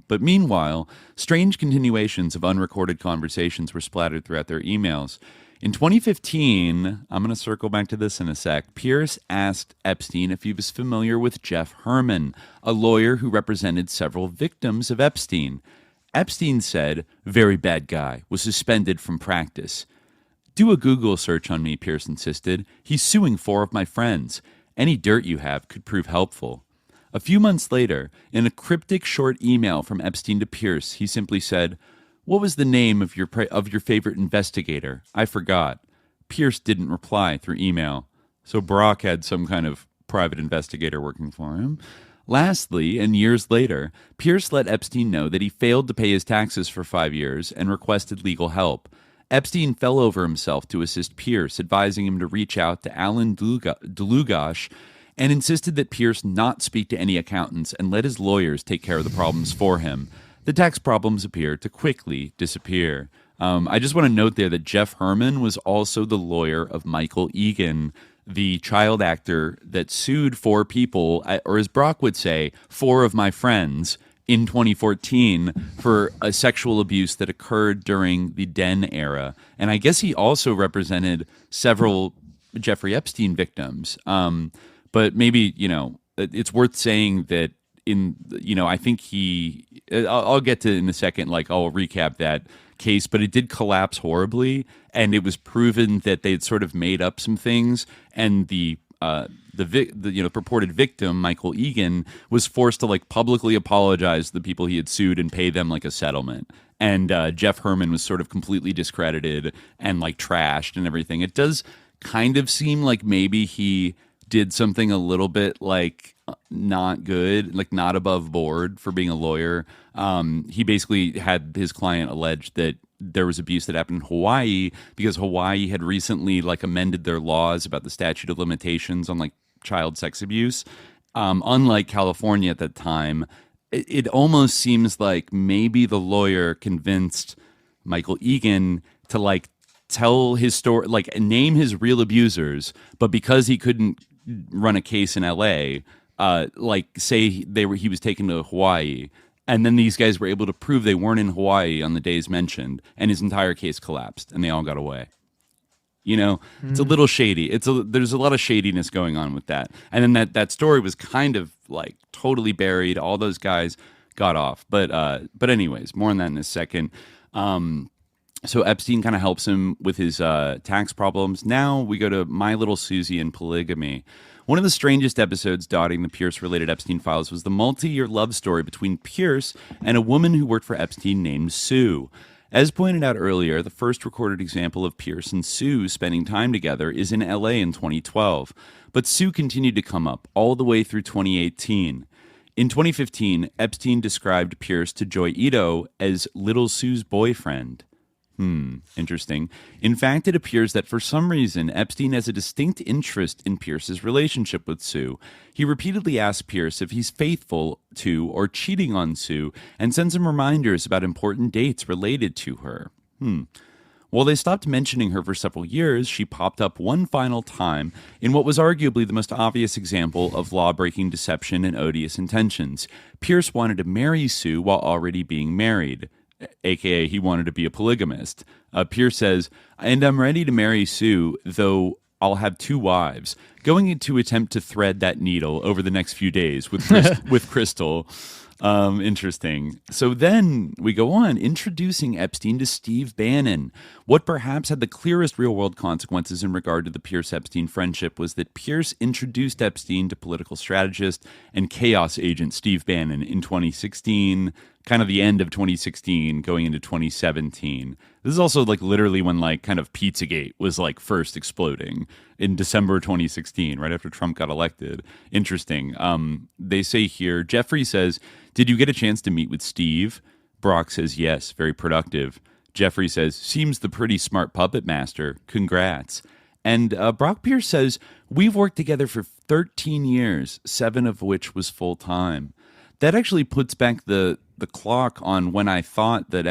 But meanwhile, strange continuations of unrecorded conversations were splattered throughout their emails. In 2015, I'm going to circle back to this in a sec, Pierce asked Epstein if he was familiar with Jeff Herman, a lawyer who represented several victims of Epstein. Epstein said, "Very bad guy, was suspended from practice." "Do a Google search on me," Pierce insisted. "He's suing 4 of my friends. Any dirt you have could prove helpful." A few months later, in a cryptic short email from Epstein to Pierce, he simply said, "What was the name of your favorite investigator? I forgot." Pierce didn't reply through email. So Brock had some kind of private investigator working for him. Lastly, and years later, Pierce let Epstein know that he failed to pay his taxes for 5 years and requested legal help. Epstein fell over himself to assist Pierce, advising him to reach out to Alan Dlugosch, and insisted that Pierce not speak to any accountants and let his lawyers take care of the problems for him. The tax problems appear to quickly disappear. I just want to note there that Jeff Herman was also the lawyer of Michael Egan, the child actor that sued 4 people, or as Brock would say, 4 of my friends, in 2014 for a sexual abuse that occurred during the Den era. And I guess he also represented several Jeffrey Epstein victims. But maybe, it's worth saying that I think I'll get to in a second, I'll recap that case, but it did collapse horribly, and it was proven that they'd sort of made up some things, and the purported victim, Michael Egan, was forced to publicly apologize to the people he had sued and pay them a settlement. And Jeff Herman was sort of completely discredited and trashed and everything. It does kind of seem like maybe he did something a little bit not good, not above board for being a lawyer. He basically had his client allege that there was abuse that happened in Hawaii because Hawaii had recently amended their laws about the statute of limitations on child sex abuse. Unlike California at that time, it almost seems like maybe the lawyer convinced Michael Egan to tell his story, name his real abusers, but because he couldn't run a case in LA, say he was taken to Hawaii, and then these guys were able to prove they weren't in Hawaii on the days mentioned, and his entire case collapsed, and they all got away. It's a little shady. There's a lot of shadiness going on with that. And then that story was kind of totally buried. All those guys got off. But anyways, more on that in a second. So Epstein kind of helps him with his tax problems. Now we go to My Little Susie and polygamy. One of the strangest episodes dotting the Pierce-related Epstein files was the multi-year love story between Pierce and a woman who worked for Epstein named Sue. As pointed out earlier, the first recorded example of Pierce and Sue spending time together is in LA in 2012, but Sue continued to come up all the way through 2018. In 2015, Epstein described Pierce to Joy Ito as Little Sue's boyfriend. Interesting. In fact, it appears that for some reason, Epstein has a distinct interest in Pierce's relationship with Sue. He repeatedly asks Pierce if he's faithful to or cheating on Sue and sends him reminders about important dates related to her. While they stopped mentioning her for several years, she popped up one final time in what was arguably the most obvious example of law-breaking deception and odious intentions. Pierce wanted to marry Sue while already being married. AKA he wanted to be a polygamist. Pierce says, and I'm ready to marry Sue, though I'll have 2 wives, going to attempt to thread that needle over the next few days with with Crystal. Interesting. So then we go on, introducing Epstein to Steve Bannon. What perhaps had the clearest real-world consequences in regard to the Pierce-Epstein friendship was that Pierce introduced Epstein to political strategist and chaos agent Steve Bannon in 2016, kind of the end of 2016, going into 2017. This is also like literally when like kind of Pizzagate was like first exploding in December 2016, right after Trump got elected. Interesting. They say here, Jeffrey says, did you get a chance to meet with Steve? Brock says, yes, very productive. Jeffrey says, seems the pretty smart puppet master. Congrats. And Brock Pierce says, we've worked together for 13 years, 7 of which was full time. That actually puts back the clock on when I thought that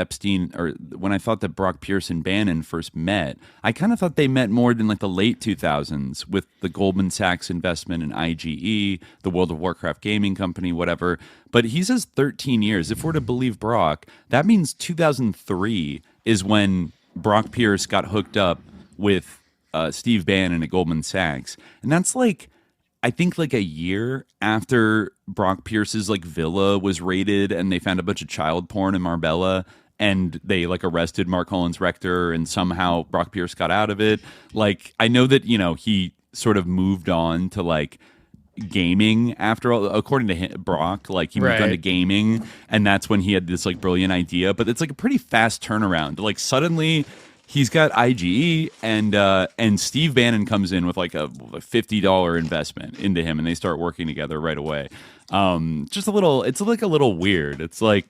when I thought that Brock Pierce and Bannon first met. I kind of thought they met more in like the late 2000s with the Goldman Sachs investment in IGE, the World of Warcraft gaming company, whatever. But he says 13 years. If we're to believe Brock, that means 2003 is when Brock Pierce got hooked up with Steve Bannon at Goldman Sachs. And that's like, I think like a year after Brock Pierce's like villa was raided and they found a bunch of child porn in Marbella and they like arrested Mark Collins Rector and somehow Brock Pierce got out of it. Like, I know that, you know, he sort of moved on to like gaming after all, according to him, Brock, like he moved on to gaming and that's when he had this like brilliant idea, but it's like a pretty fast turnaround. Like suddenly he's got IGE and Steve Bannon comes in with like a $50 investment into him and they start working together right away. Just a little, it's like a little weird. It's like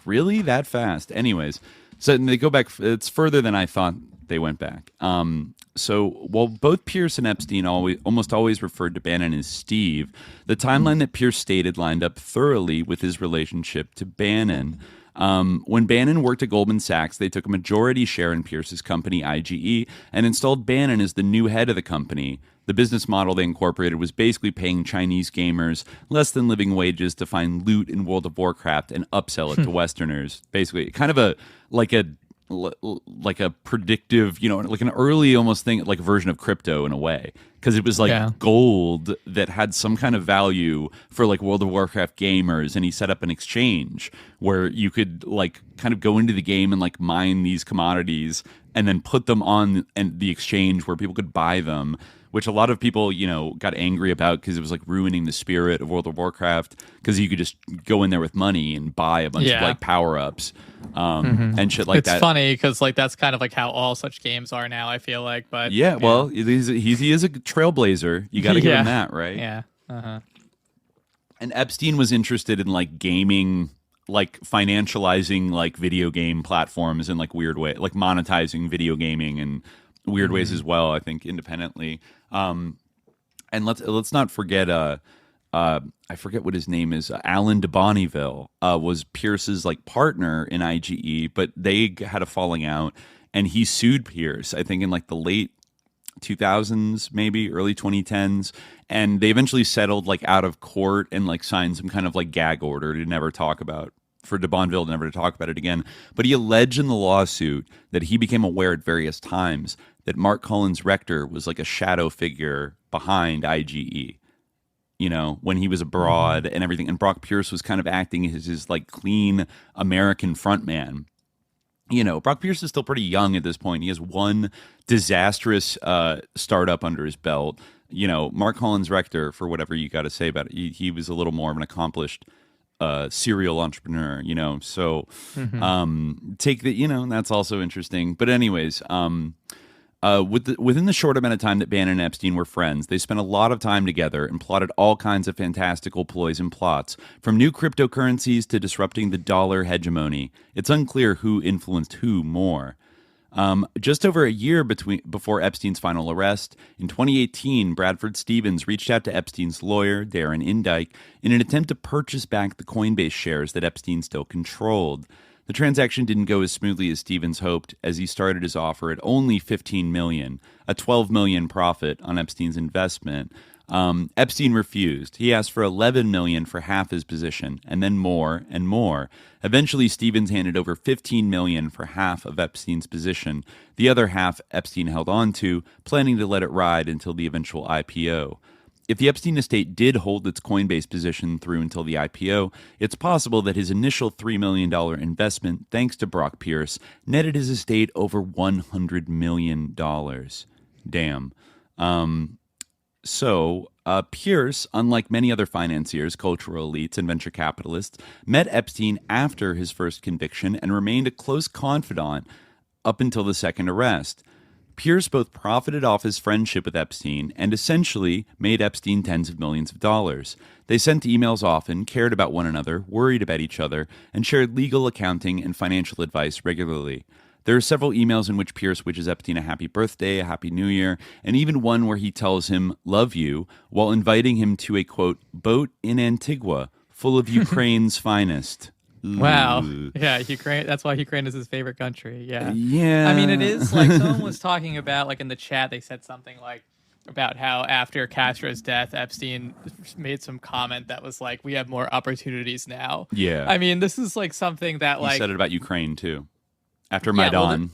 really that fast. Anyways, so they go back, it's further than I thought they went back. So while both Pierce and Epstein almost always referred to Bannon as Steve, the timeline that Pierce stated lined up thoroughly with his relationship to Bannon. When Bannon worked at Goldman Sachs, they took a majority share in Pierce's company, IGE, and installed Bannon as the new head of the company. The business model they incorporated was basically paying Chinese gamers less than living wages to find loot in World of Warcraft and upsell it to Westerners. Basically, kind of a predictive, you know, like an early almost thing, like a version of crypto in a way, because it was like gold that had some kind of value for like World of Warcraft gamers, and he set up an exchange where you could like kind of go into the game and like mine these commodities and then put them on the exchange where people could buy them, which a lot of people, you know, got angry about because it was like ruining the spirit of World of Warcraft, because you could just go in there with money and buy a bunch of like power-ups and shit like that. It's funny because like that's kind of like how all such games are now, I feel like. But yeah, well, he is a trailblazer. You got to give him that, right? Yeah. And Epstein was interested in like gaming, like financializing like video game platforms in like weird way, like monetizing video gaming and weird ways as well, I think, independently. And let's not forget I forget what his name is. Alan de Bonneville was Pierce's like partner in IGE, but they had a falling out and he sued Pierce, I think in like the late 2000s, maybe early 2010s, and they eventually settled like out of court and like signed some kind of like gag order to never talk about, for de Bonneville never to talk about it again. But he alleged in the lawsuit that he became aware at various times that Mark Collins Rector was like a shadow figure behind IGE, you know, when he was abroad and everything. And Brock Pierce was kind of acting as his like clean American frontman. You know, Brock Pierce is still pretty young at this point. He has one disastrous startup under his belt. You know, Mark Collins Rector, for whatever you got to say about it, he was a little more of an accomplished serial entrepreneur, so take the, that's also interesting. But anyways, within the short amount of time that Bannon and Epstein were friends, they spent a lot of time together and plotted all kinds of fantastical ploys and plots, from new cryptocurrencies to disrupting the dollar hegemony. It's unclear who influenced who more. Just over a year before Epstein's final arrest, in 2018, Bradford Stevens reached out to Epstein's lawyer, Darren Indyke, in an attempt to purchase back the Coinbase shares that Epstein still controlled. The transaction didn't go as smoothly as Stevens hoped, as he started his offer at only $15 million, a $12 million profit on Epstein's investment. Epstein refused. He asked for $11 million for half his position, and then more and more. Eventually, Stevens handed over $15 million for half of Epstein's position. The other half Epstein held on to, planning to let it ride until the eventual IPO. If the Epstein estate did hold its Coinbase position through until the IPO, it's possible that his initial $3 million investment, thanks to Brock Pierce, netted his estate over $100 million. Damn. So, Pierce, unlike many other financiers, cultural elites, and venture capitalists, met Epstein after his first conviction and remained a close confidant up until the second arrest. Pierce both profited off his friendship with Epstein and essentially made Epstein tens of millions of dollars. They sent emails often, cared about one another, worried about each other, and shared legal, accounting, and financial advice regularly. There are several emails in which Pierce wishes Epstein a happy birthday, a happy new year, and even one where he tells him, "love you," while inviting him to a, quote, boat in Antigua full of Ukraine's finest. Wow. Yeah, Ukraine. That's why Ukraine is his favorite country. Yeah. Yeah. I mean, it is like someone was talking about, like in the chat, they said something like about how after Castro's death, Epstein made some comment that was like, we have more opportunities now. Yeah. I mean, this is like something that like. He said it about Ukraine too. After Maidan.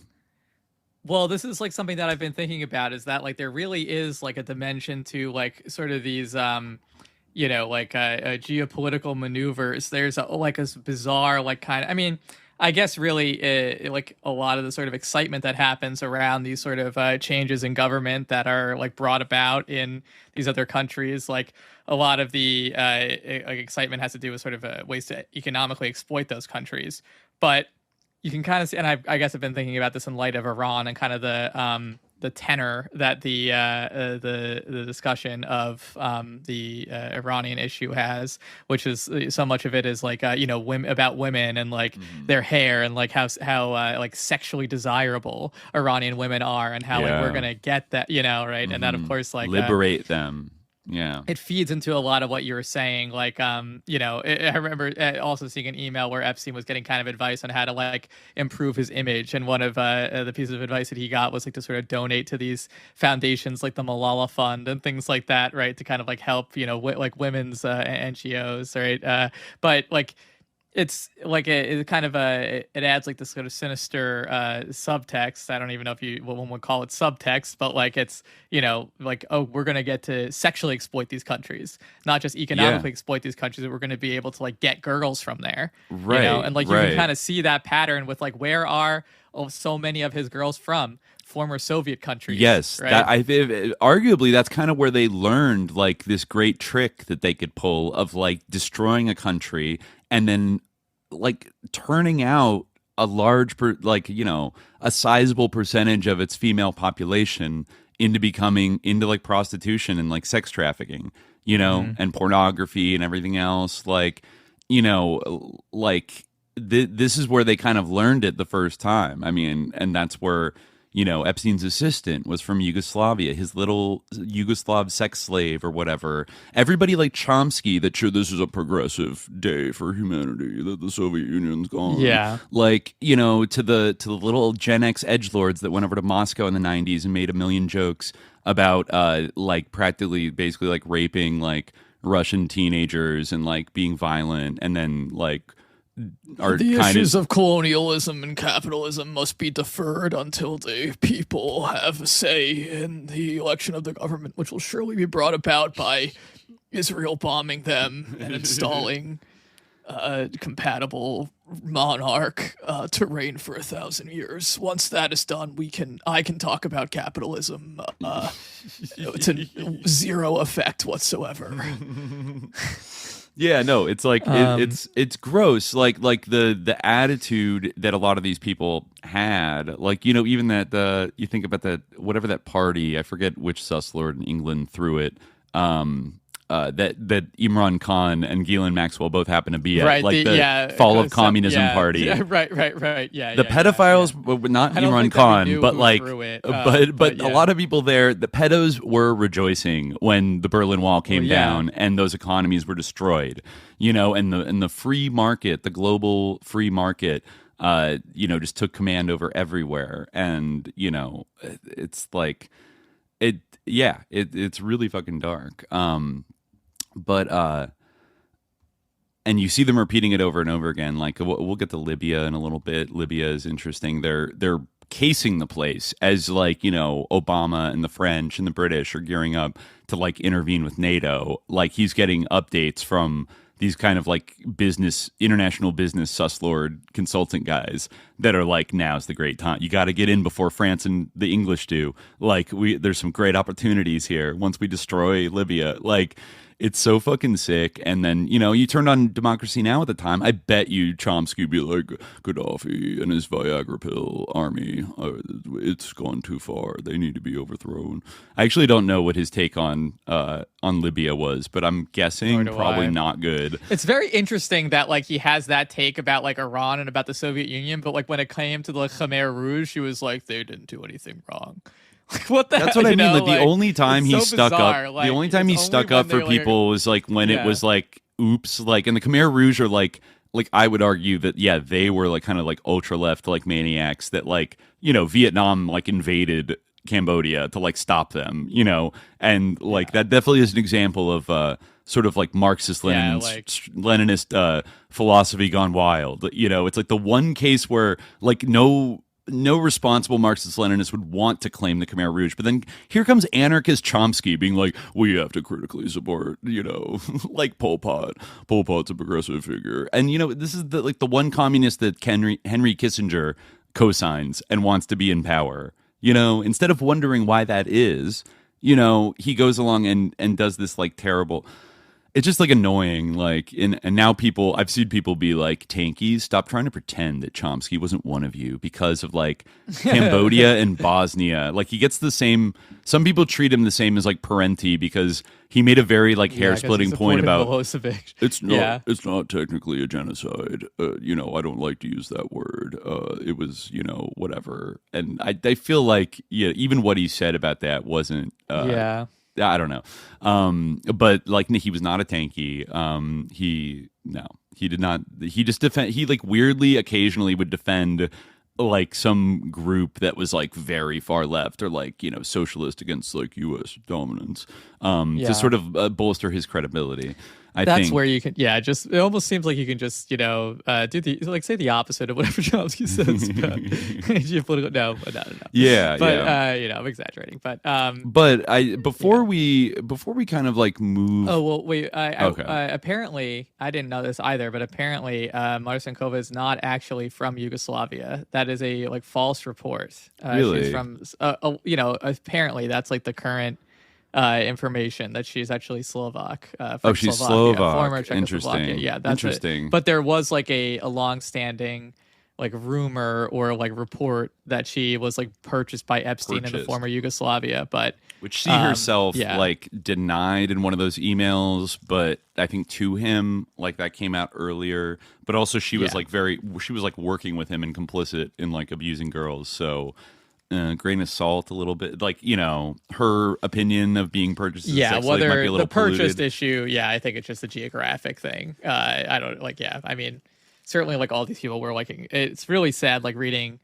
Well, this is like something that I've been thinking about, is that like there really is like a dimension to like sort of these geopolitical maneuvers. There's like a bizarre like kind of, I mean, I guess really like a lot of the sort of excitement that happens around these sort of changes in government that are like brought about in these other countries. Like a lot of the excitement has to do with sort of ways to economically exploit those countries. But you can kind of see, and I guess I've been thinking about this in light of Iran and kind of the tenor that the discussion of the Iranian issue has, which is so much of it is like women, about women and like their hair and like how like sexually desirable Iranian women are, and how like we're gonna get that, right? And that of course like liberate them. Yeah, it feeds into a lot of what you were saying. Like, I remember also seeing an email where Epstein was getting kind of advice on how to like improve his image, and one of the pieces of advice that he got was like to sort of donate to these foundations like the Malala Fund and things like that, right? To kind of like help, like women's NGOs, right? But like. It's like it kind of it adds like this sort of sinister subtext. I don't even know if one would call it subtext, but like it's like, oh, we're gonna get to sexually exploit these countries, not just economically exploit these countries. We're gonna be able to like get girls from there, right? And like you can kind of see that pattern with like where are so many of his girls from? Former Soviet countries. Yes, right? Arguably that's kind of where they learned like this great trick that they could pull of like destroying a country and then like turning out a large a sizable percentage of its female population into like prostitution and like sex trafficking, and pornography and everything else, like this is where they kind of learned it the first time. I mean, and that's where Epstein's assistant was from Yugoslavia, his little Yugoslav sex slave or whatever. Everybody like Chomsky that this is a progressive day for humanity, that the Soviet Union's gone. Yeah. Like, to the little Gen X edgelords that went over to Moscow in the 90s and made a million jokes about like basically like raping like Russian teenagers and like being violent, and then like the issues of colonialism and capitalism must be deferred until the people have a say in the election of the government, which will surely be brought about by Israel bombing them and installing a compatible monarch to reign for 1,000 years. Once that is done, I can talk about capitalism to zero effect whatsoever. Yeah, no, it's like it's gross. Like the attitude that a lot of these people had, like, you know, even that you think about that, whatever that party, I forget which sus lord in England threw it. That Imran Khan and Ghislaine Maxwell both happen to be at, right, like the fall of communism party. Yeah, right. Yeah, the pedophiles, were not Imran Khan, but like, but a lot of people there, the pedos were rejoicing when the Berlin Wall came down and those economies were destroyed. You know, and the free market, the global free market, you know, just took command over everywhere. And you know, it's like it's really fucking dark. But and you see them repeating it over and over again. Like we'll get to Libya in a little bit. Libya is interesting. They're casing the place as, like, you know, Obama and the French and the British are gearing up to like intervene with NATO. Like he's getting updates from these kind of like international business sus lord consultant guys that are like, now's the great time. You got to get in before France and the English do. Like there's some great opportunities here once we destroy Libya. Like, it's so fucking sick. And then, you know, you turned on Democracy Now! At the time. I bet you Chomsky would be like, Gaddafi and his Viagra pill army, it's gone too far. They need to be overthrown. I actually don't know what his take on Libya was, but I'm guessing probably not good. It's very interesting that, like, he has that take about, like, Iran and about the Soviet Union, but, like, when it came to the Khmer Rouge, he was like, they didn't do anything wrong. What the That's what I mean. know? Like, the only time he stuck up, Like, the only time he stuck up for people was like when it was like, oops, like, and the Khmer Rouge are like I would argue that they were like kind of like ultra left like maniacs that, like, you know, Vietnam like invaded Cambodia to like stop them, you know, and like that definitely is an example of sort of like Marxist Leninist philosophy gone wild. You know, it's like the one case where like no responsible Marxist-Leninist would want to claim the Khmer Rouge. But then here comes anarchist Chomsky being like, we have to critically support, you know, like Pol Pot. Pol Pot's a progressive figure. And, you know, this is the one communist that Henry Kissinger co-signs and wants to be in power. You know, instead of wondering why that is, you know, he goes along and does this like terrible... It's just like annoying, like, and now I've seen people be like, tankies, stop trying to pretend that Chomsky wasn't one of you because of like Cambodia and Bosnia. Like, he gets the same, some people treat him the same as like Parenti because he made a very like hair-splitting point about Milosevic. It's not technically a genocide. You know, I don't like to use that word. It was, you know, whatever. And I feel like, even what he said about that wasn't I don't know. But like, he was not a tanky. He did not. He just he like weirdly occasionally would defend like some group that was like very far left or like, you know, socialist against like U.S. dominance to sort of bolster his credibility. That's where you can, just, it almost seems like you can just, you know, say the opposite of whatever Chomsky says. No. Yeah, but, you know, I'm exaggerating. But before we kind of like move. Oh, well, wait. Apparently, I didn't know this either, but apparently, Marcinko is not actually from Yugoslavia. That is a like false report. Really? She's from, you know, apparently that's like the current information that she's actually Slovak. She's Slovakia, Slovak. Former Czechoslovakia. Interesting. Yeah, that's interesting. But there was like a long-standing like rumor or like report that she was like purchased by Epstein in the former Yugoslavia, but which she herself like denied in one of those emails. But I think to him, like, that came out earlier. But also she was like she was like working with him and complicit in like abusing girls. So. Grain of salt a little bit, like, you know, her opinion of being purchased as sex slave might be a little the purchased polluted. Issue, I think it's just a geographic thing. I don't like, I mean, certainly like all these people were like, it's really sad like reading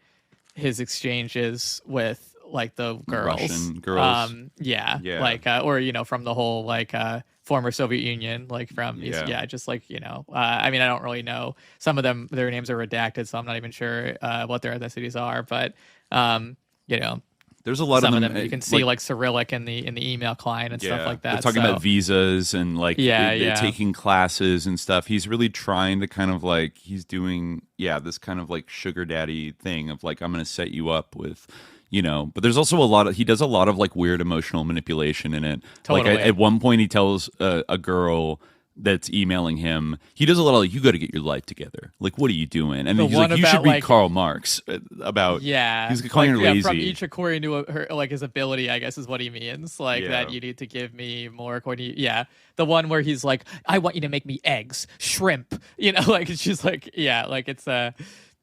his exchanges with like the girls. Russian girls. Like, or, you know, from the whole like former Soviet Union, like from just like, you know, I mean, I don't really know. Some of them, their names are redacted, so I'm not even sure what their ethnicities are, but you know, there's a lot some of them. You can see like Cyrillic in the email client and stuff like that. They're talking about visas and like taking classes and stuff. He's really trying to kind of like, he's doing this kind of like sugar daddy thing of like, I'm going to set you up with, you know. But there's also he does a lot of like weird emotional manipulation in it. Totally. Like at one point he tells a girl that's emailing him. He does a lot of like, you got to get your life together. Like, what are you doing? And The he's one like, you should about, read like- Karl Marx about. Yeah, He's calling her lazy. From each according to her, like his ability, I guess is what he means. Like Yeah. that you need to give me more according to yeah. The one where he's like, I want you to make me eggs, shrimp. You know, like she's like, yeah, like it's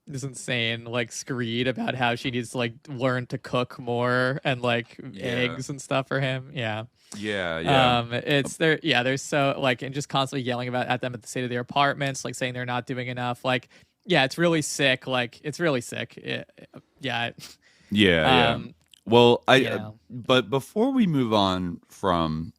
this insane like screed about how she needs to like learn to cook more and like eggs and stuff for him. Yeah. Yeah. It's there. Yeah, they're so like and just constantly yelling at them at the state of their apartments, like saying they're not doing enough. Like, yeah, it's really sick. Like, it's really sick. Yeah. Well, Yeah. but before we move on from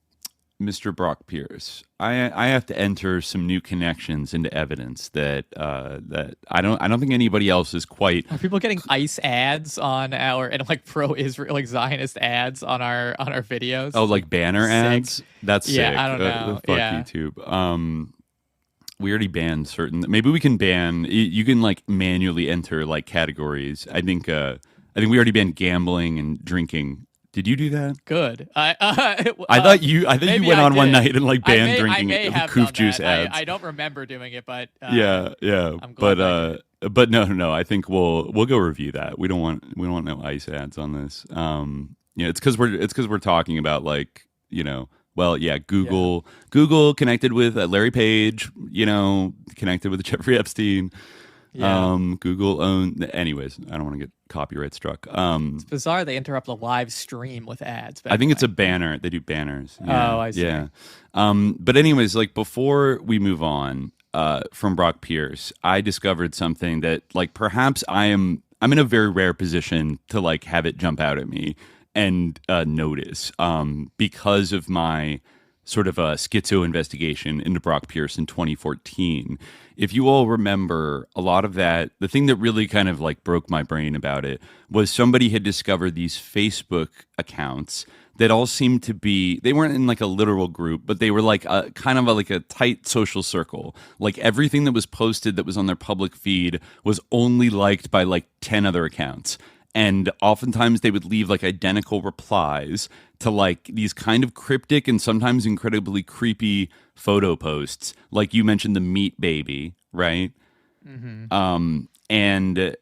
Mr. Brock Pierce, I have to enter some new connections into evidence that that I don't think anybody else is quite. Are people getting ICE ads on our and like pro-Israel like Zionist ads on our videos? Oh, like banner sick. ads? That's Yeah, sick. I don't know. Fuck Yeah. YouTube. We already banned certain. Maybe we can ban. You can like manually enter like categories. I think we already banned gambling and drinking. Did you do that? Good. I thought you went on one night and like banned drinking Koof Juice ads. I don't remember doing it, but yeah. I'm glad I did. But no. I think we'll go review that. We don't want no ICE ads on this. It's because we're talking about like Well, yeah, Google connected with Larry Page, connected with Jeffrey Epstein. Yeah. Google owned. Anyways, I don't want to get copyright struck. It's bizarre they interrupt the live stream with ads. But I think it's a banner. They do banners. Oh, I see. Yeah. But anyways, like before we move on from Brock Pierce, I discovered something that like perhaps I'm in a very rare position to like have it jump out at me and notice because of my sort of a schizo investigation into Brock Pierce in 2014. If you all remember, a lot of that, the thing that really kind of like broke my brain about it was somebody had discovered these Facebook accounts that all seemed to be, they weren't in like a literal group, but they were like a kind of like a tight social circle. Like everything that was posted that was on their public feed was only liked by like 10 other accounts. And oftentimes they would leave like identical replies to like these kind of cryptic and sometimes incredibly creepy photo posts. Like you mentioned the meat baby, right? Mm-hmm. And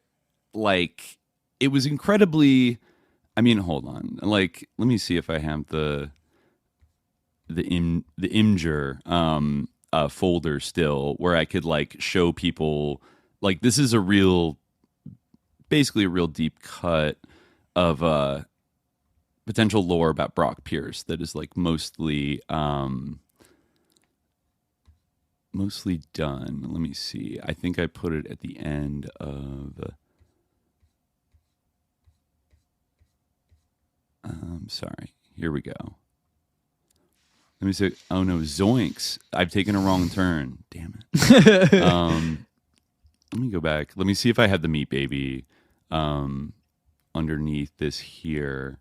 like it was incredibly, I mean, hold on. Like, let me see if I have the Imgur folder still where I could like show people like this is basically a real deep cut of potential lore about Brock Pierce that is like mostly done. Let me see. I think I put it at the end of sorry. Here we go. Let me say, oh no, zoinks. I've taken a wrong turn. Damn it. Let me go back. Let me see if I have the meat baby underneath this here.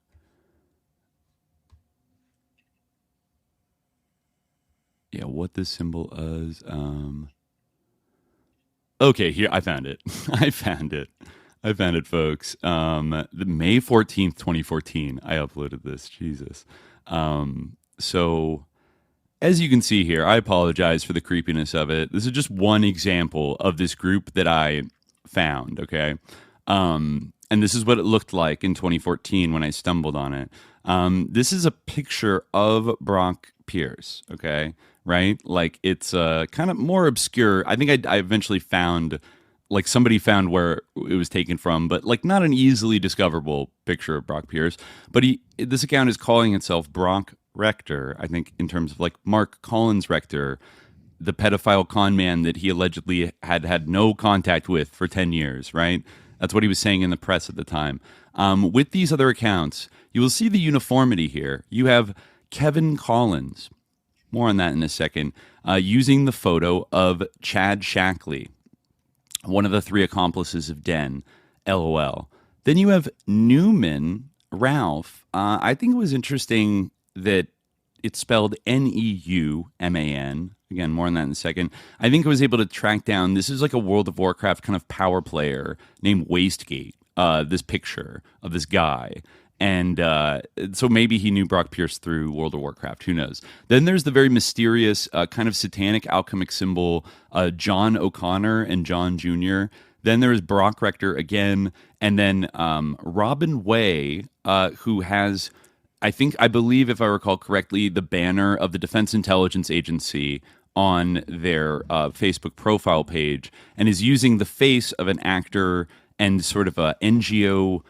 Yeah, what this symbol is. Okay, here, I found it. I found it, folks. The May 14th, 2014, I uploaded this. Jesus. So, as you can see here, I apologize for the creepiness of it. This is just one example of this group that I found, okay? And this is what it looked like in 2014 when I stumbled on it. This is a picture of Brock Pierce, okay? Right? Like, it's kind of more obscure. I think I eventually found, like, somebody found where it was taken from, but, like, not an easily discoverable picture of Brock Pierce. But this account is calling itself Brock Rector, I think, in terms of, like, Mark Collins Rector, the pedophile con man that he allegedly had no contact with for 10 years, right? That's what he was saying in the press at the time. With these other accounts, you will see the uniformity here. You have Kevin Collins, more on that in a second, using the photo of Chad Shackley, one of the three accomplices of Den, LOL. Then you have Newman Ralph. I think it was interesting that it's spelled Neuman. Again, more on that in a second. I think I was able to track down, this is like a World of Warcraft kind of power player named Wastegate, this picture of this guy. And so maybe he knew Brock Pierce through World of Warcraft. Who knows? Then there's the very mysterious kind of satanic alchemic symbol, John O'Connor and John Jr. Then there's Brock Rector again. And then Robin Way, who has, I believe, if I recall correctly, the banner of the Defense Intelligence Agency on their Facebook profile page, and is using the face of an actor and sort of a NGO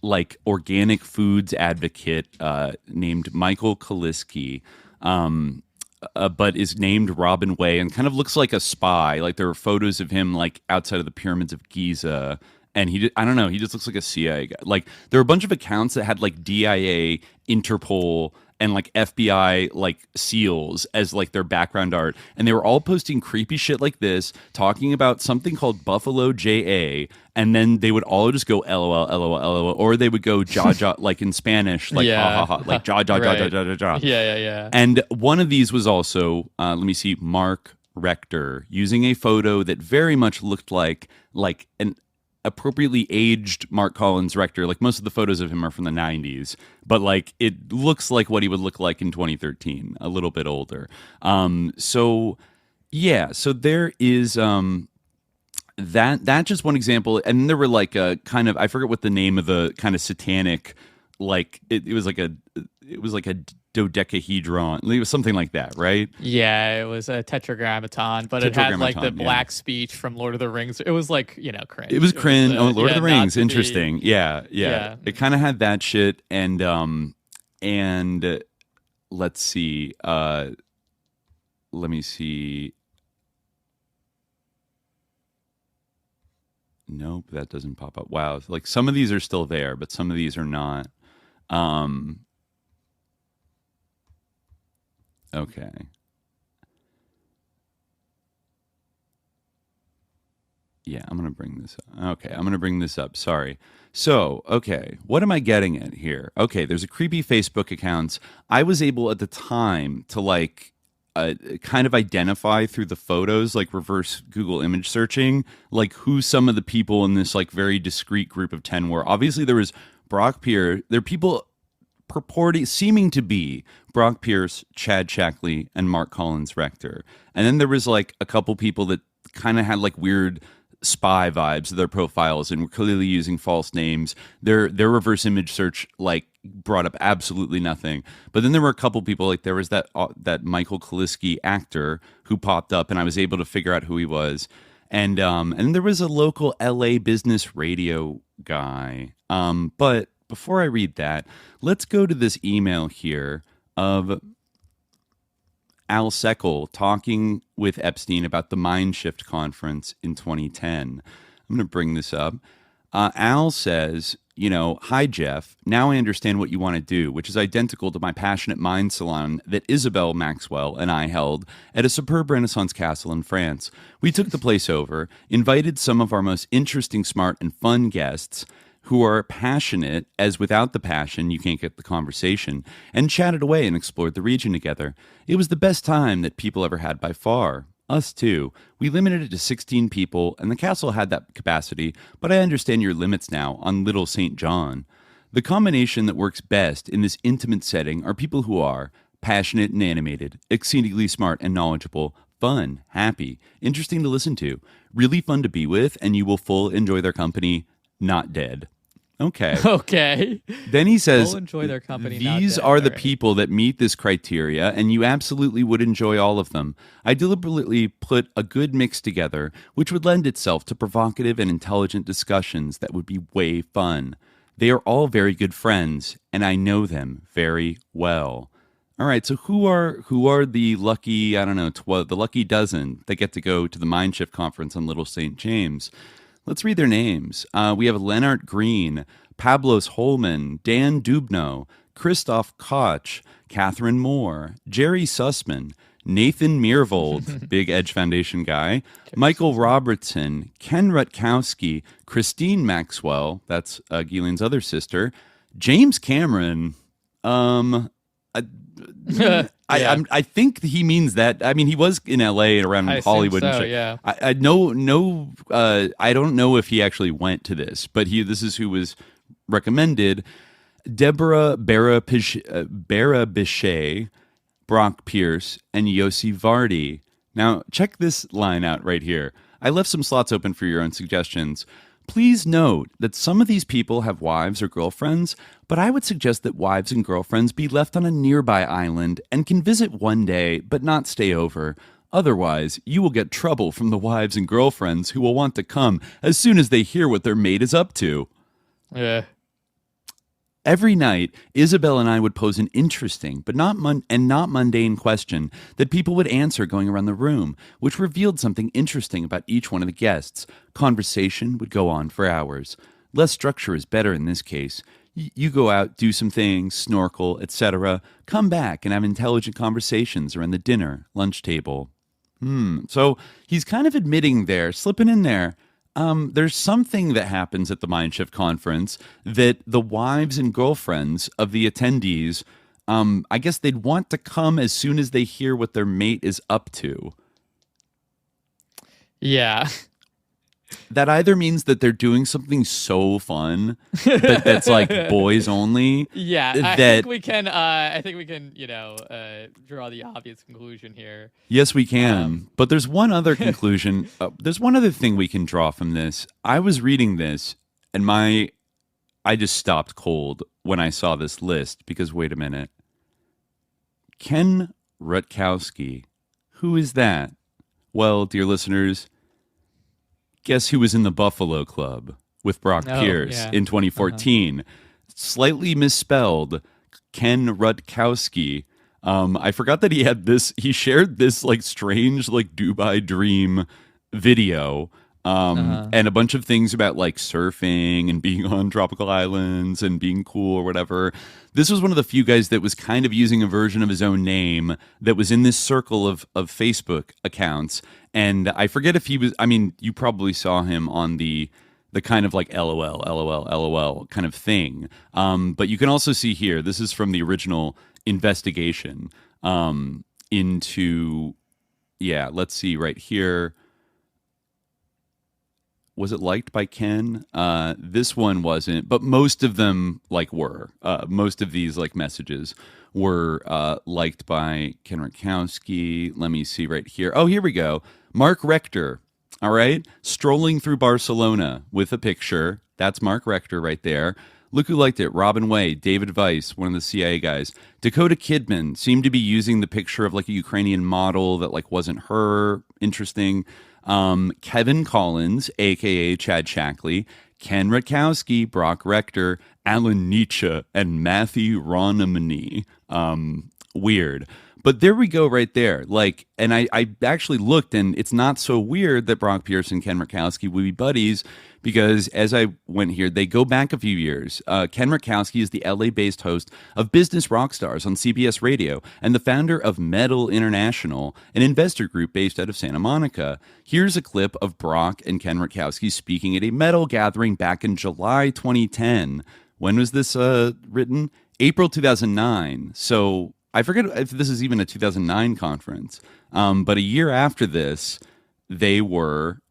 like organic foods advocate named Michael Kaliski, but is named Robin Way and kind of looks like a spy. Like there are photos of him like outside of the pyramids of Giza, and I don't know, he just looks like a CIA guy. Like there are a bunch of accounts that had like DIA, Interpol, and like FBI like SEALs as like their background art, and they were all posting creepy shit like this, talking about something called Buffalo JA, and then they would all just go LOL, LOL, LOL, or they would go ja ja like in Spanish, like ha ha ha, like ja ja ja ja ja ja ja. Yeah. And one of these was also let me see, Mark Rector, using a photo that very much looked like an appropriately aged Mark Collins Rector. Like most of the photos of him are from the 90s, but like it looks like what he would look like in 2013, a little bit older. So there is that's just one example. And there were like a kind of, I forget what the name of the kind of satanic, like it was like a dodecahedron. It was something like that, right? Yeah, it was a tetragrammaton, but it had like the black speech from Lord of the Rings. It was like, cringe. It was cringe. Lord of the Rings, interesting. Yeah. It kind of had that shit, and let's see. Let me see. Nope, that doesn't pop up. Wow, like some of these are still there, but some of these are not. Okay. Yeah, I'm going to bring this up. Okay, I'm going to bring this up. Sorry. So, okay, what am I getting at here? Okay, there's a creepy Facebook accounts. I was able at the time to like kind of identify through the photos, like reverse Google image searching, like who some of the people in this like very discrete group of 10 were. Obviously, there was Brock Pierce. There are people seeming to be Brock Pierce, Chad Shackley, and Mark Collins Rector. And then there was like a couple people that kind of had like weird spy vibes to their profiles and were clearly using false names. Their reverse image search like brought up absolutely nothing. But then there were a couple people, like there was that Michael Kaliski actor who popped up, and I was able to figure out who he was. And there was a local LA business radio guy. But before I read that, let's go to this email here of Al Seckel talking with Epstein about the Mind Shift conference in 2010. I'm going to bring this up. Al says, hi, Jeff. Now I understand what you want to do, which is identical to my passionate mind salon that Isabel Maxwell and I held at a superb Renaissance castle in France. We took the place over, invited some of our most interesting, smart, and fun guests who are passionate, as without the passion you can't get the conversation, and chatted away and explored the region together. It was the best time that people ever had by far. Us too. We limited it to 16 people, and the castle had that capacity, but I understand your limits now on Little St. John. The combination that works best in this intimate setting are people who are passionate and animated, exceedingly smart and knowledgeable, fun, happy, interesting to listen to, really fun to be with, and you will full enjoy their company, not dead. Okay. Then he says, we'll enjoy their company. These are the people that meet this criteria, and you absolutely would enjoy all of them. I deliberately put a good mix together, which would lend itself to provocative and intelligent discussions that would be way fun. They are all very good friends, and I know them very well. All right, so who are the lucky, the lucky dozen that get to go to the Mindshift conference on Little St. James? Let's read their names. We have Lennart Green, Pablos Holman, Dan Dubno, Christoph Koch, Catherine Moore, Jerry Sussman, Nathan Meervold, big Edge Foundation guy, Michael Robertson, Ken Rutkowski, Christine Maxwell, that's Ghislaine's other sister, James Cameron, I think he means that. I mean, he was in L.A. and around Hollywood. So, and shit. Yeah. I don't know if he actually went to this, but this is who was recommended. Deborah Barabichet, Brock Pierce, and Yossi Vardy. Now, check this line out right here. I left some slots open for your own suggestions. Please note that some of these people have wives or girlfriends, but I would suggest that wives and girlfriends be left on a nearby island and can visit one day but not stay over. Otherwise, you will get trouble from the wives and girlfriends who will want to come as soon as they hear what their mate is up to. Yeah. Every night, Isabel and I would pose an interesting but not mundane question that people would answer going around the room, which revealed something interesting about each one of the guests. Conversation would go on for hours. Less structure is better in this case. You go out, do some things, snorkel, etc., come back and have intelligent conversations around the dinner, lunch table. So he's kind of admitting there, slipping in there, there's something that happens at the Mindshift conference that the wives and girlfriends of the attendees, I guess they'd want to come as soon as they hear what their mate is up to. Yeah. That either means that they're doing something so fun that's like boys only. Yeah, I think we can, draw the obvious conclusion here. Yes, we can. But there's one other conclusion. There's one other thing we can draw from this. I was reading this, and I just stopped cold when I saw this list because wait a minute. Ken Rutkowski. Who is that? Well, dear listeners, guess who was in the Buffalo Club with Brock Pierce in 2014? Slightly misspelled, Ken Rutkowski. I forgot that he shared this like strange like Dubai Dream video and a bunch of things about like surfing and being on tropical islands and being cool or whatever. This was one of the few guys that was kind of using a version of his own name that was in this circle of Facebook accounts. And I forget if he was, I mean, you probably saw him on the kind of like LOL kind of thing. But you can also see here, this is from the original investigation into, let's see right here. Was it liked by Ken? This one wasn't, but most of them like were. Most of these like messages were liked by Ken Rutkowski. Let me see right here. Oh, here we go. Mark Rector. All right. Strolling through Barcelona with a picture. That's Mark Rector right there. Look who liked it. Robin Way, David Weiss, one of the CIA guys. Dakota Kidman seemed to be using the picture of like a Ukrainian model that like wasn't her. Interesting. Kevin Collins, a.k.a. Chad Shackley, Ken Rutkowski, Brock Rector, Alan Nietzsche, and Matthew Ronamani. Weird. But there we go right there. Like, and I actually looked, and it's not so weird that Brock Pierce and Ken Rutkowski would be buddies, because as I went here, they go back a few years. Ken Rutkowski is the LA-based host of Business Rockstars on CBS Radio and the founder of Metal International, an investor group based out of Santa Monica. Here's a clip of Brock and Ken Rutkowski speaking at a metal gathering back in July 2010. When was this written? April 2009. So I forget if this is even a 2009 conference, but a year after this, they were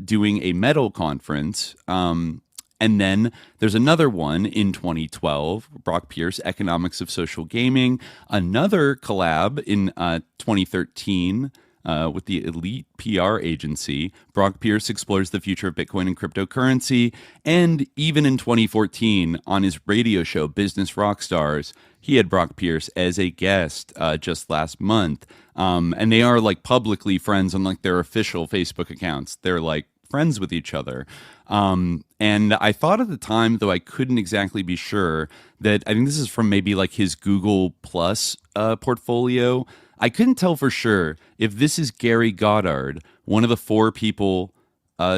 doing a metal conference. And then there's another one in 2012, Brock Pierce, Economics of Social Gaming. Another collab in 2013 with the Elite PR agency. Brock Pierce explores the future of Bitcoin and cryptocurrency. And even in 2014, on his radio show, Business Rockstars, he had Brock Pierce as a guest just last month. And they are like publicly friends on like their official Facebook accounts. They're like friends with each other. And I thought at the time, though I couldn't exactly be sure, that I think this is from maybe like his Google Plus portfolio. I couldn't tell for sure if this is Gary Goddard, one of the four people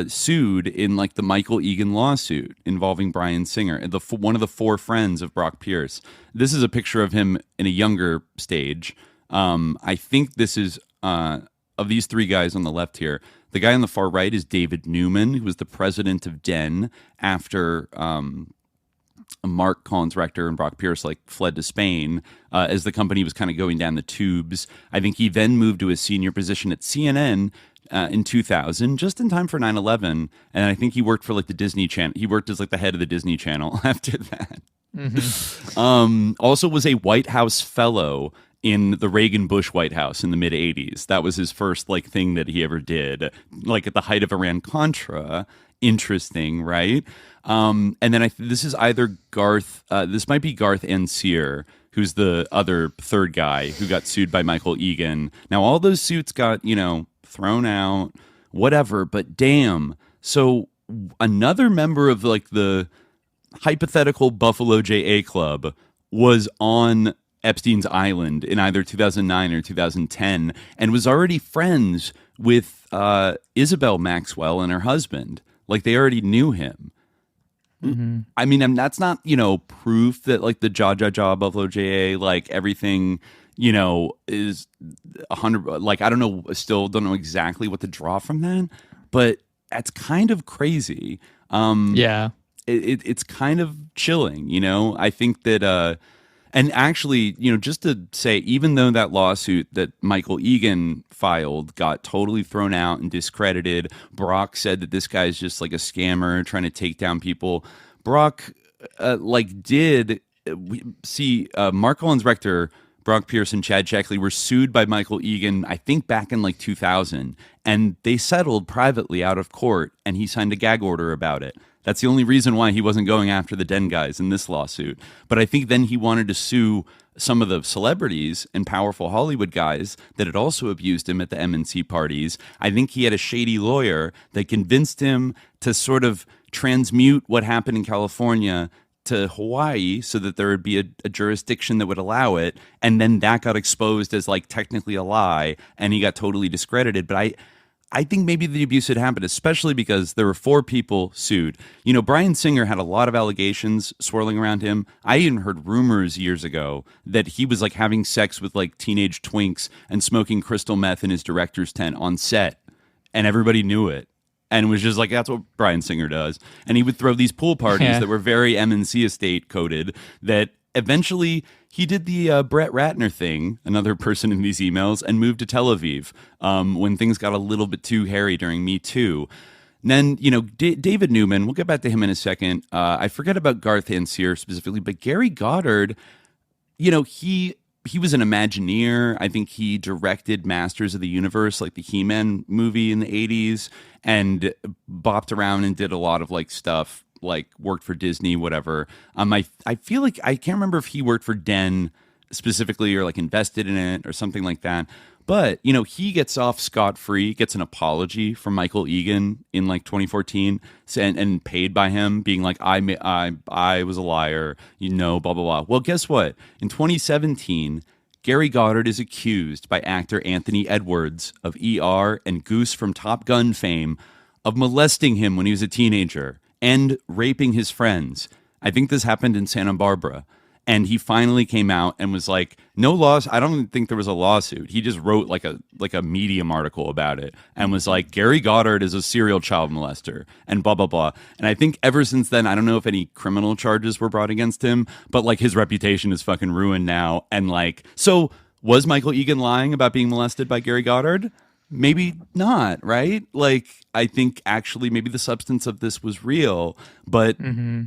sued in like the Michael Egan lawsuit involving Bryan Singer, one of the four friends of Brock Pierce. This is a picture of him in a younger stage. I think this is of these three guys on the left here. The guy on the far right is David Newman, who was the president of Den after Mark Collins Rector and Brock Pierce like fled to Spain as the company was kind of going down the tubes. I think he then moved to a senior position at CNN in 2000, just in time for 9/11. And I think he worked for like the Disney Channel. He worked as like the head of the Disney Channel after that. Also was a White House fellow in the Reagan-Bush White House in the mid-'80s. That was his first thing that he ever did, at the height of Iran-Contra. Interesting, right? And then this is either Garth, this might be Garth Ancir, who's the other third guy who got sued by Michael Egan. Now, all those suits got, thrown out, whatever, but damn. So another member of the hypothetical Buffalo JA Club was on Epstein's Island in either 2009 or 2010 and was already friends with Isabel Maxwell and her husband. They already knew him. I mean, that's not, proof that the Jaw Buffalo JA, everything, is 100. I don't know, still don't know exactly what to draw from that, but that's kind of crazy. Yeah. It's kind of chilling, I think that, and actually, just to say, even though that lawsuit that Michael Egan filed got totally thrown out and discredited, Brock said that this guy is just a scammer trying to take down people. Brock, did see Mark Cullen's rector, Brock Pierce and Chad Sheckley were sued by Michael Egan, I think back in 2000, and they settled privately out of court, and he signed a gag order about it. That's the only reason why he wasn't going after the Den guys in this lawsuit. But I think then he wanted to sue some of the celebrities and powerful Hollywood guys that had also abused him at the MNC parties. I think he had a shady lawyer that convinced him to sort of transmute what happened in California to Hawaii so that there would be a jurisdiction that would allow it. And then that got exposed as technically a lie, and he got totally discredited. But I think maybe the abuse had happened, especially because there were 4 people sued. Bryan Singer had a lot of allegations swirling around him. I even heard rumors years ago that he was having sex with teenage twinks and smoking crystal meth in his director's tent on set, and everybody knew it. And it was just that's what Bryan Singer does. And he would throw these pool parties that were very MNC estate coded that eventually he did the Brett Ratner thing, another person in these emails, and moved to Tel Aviv when things got a little bit too hairy during Me Too. And then, David Newman, we'll get back to him in a second. I forget about Garth Ancir specifically, but Gary Goddard, he was an Imagineer. I think he directed Masters of the Universe, the He-Man movie in the 80s, and bopped around and did a lot of stuff, worked for Disney, whatever. I feel I can't remember if he worked for Den specifically or invested in it or something like that. But, he gets off scot-free, gets an apology from Michael Egan in 2014 and paid by him being I was a liar, blah, blah, blah. Well, guess what? In 2017, Gary Goddard is accused by actor Anthony Edwards of ER and Goose from Top Gun fame of molesting him when he was a teenager and raping his friends. I think this happened in Santa Barbara. And he finally came out and was no loss. I don't think there was a lawsuit. He just wrote a Medium article about it and was Gary Goddard is a serial child molester and blah, blah, blah. And I think ever since then, I don't know if any criminal charges were brought against him, but his reputation is fucking ruined now. And so was Michael Egan lying about being molested by Gary Goddard? Maybe not, right? I think actually maybe the substance of this was real, but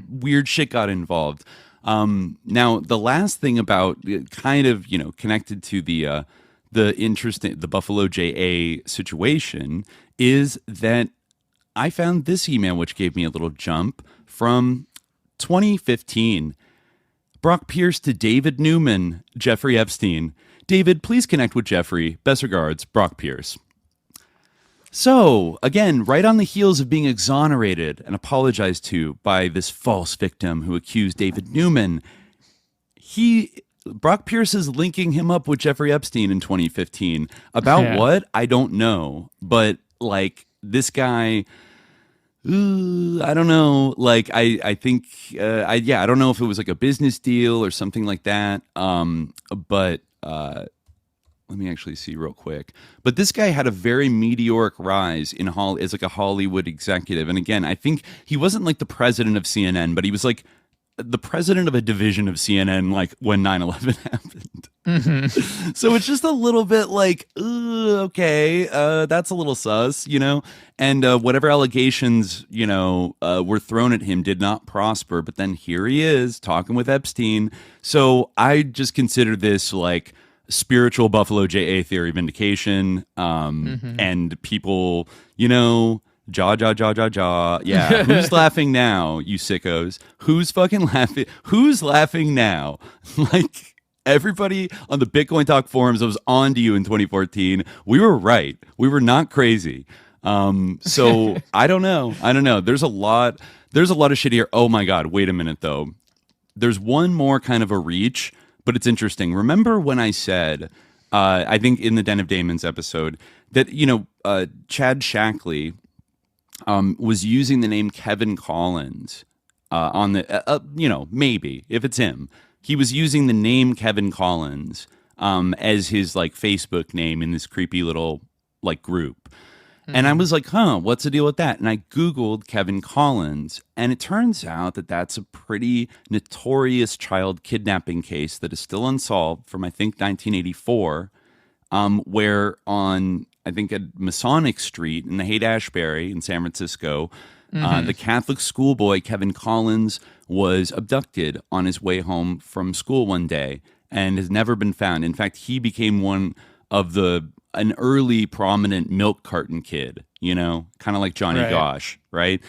weird shit got involved. Now, the last thing about kind of, connected to the interesting, the Buffalo JA situation is that I found this email, which gave me a little jump from 2015. Brock Pierce to David Newman, Jeffrey Epstein. David, please connect with Jeffrey. Best regards, Brock Pierce. So, again, right on the heels of being exonerated and apologized to by this false victim who accused David Newman, Brock Pierce is linking him up with Jeffrey Epstein in 2015. About what? I don't know. But, this guy, I don't know. I think, I don't know if it was a business deal or something like that. But let me actually see real quick. But this guy had a very meteoric rise in as a Hollywood executive. And again, I think he wasn't the president of CNN, but he was the president of a division of CNN when 9/11 happened. So it's just a little bit like, okay, that's a little sus, and whatever allegations, were thrown at him did not prosper. But then here he is talking with Epstein. So I just consider this like spiritual Buffalo JA theory vindication. And people, jaw. Yeah. Who's laughing now, you sickos? Who's fucking laughing? Who's laughing now? Like, everybody on the Bitcoin Talk forums that was on to you in 2014, we were right. We were not crazy. So I don't know. There's a lot of shit here. Oh my God. Wait a minute though. There's one more kind of a reach, but it's interesting. Remember when I said, I think in the Den of Demons episode that, Chad Shackley, was using the name Kevin Collins, on the, maybe if it's him, he was using the name Kevin Collins as his like Facebook name in this creepy little like group. And I was like, what's the deal with that? And I Googled Kevin Collins, and it turns out that that's a pretty notorious child kidnapping case that is still unsolved from, I think, 1984, where on, I think, at Masonic Street in the Haight-Ashbury in San Francisco, the Catholic schoolboy Kevin Collins was abducted on his way home from school one day and has never been found. In fact, he became one of an early prominent milk carton kid, kind of like Johnny Gosh, right?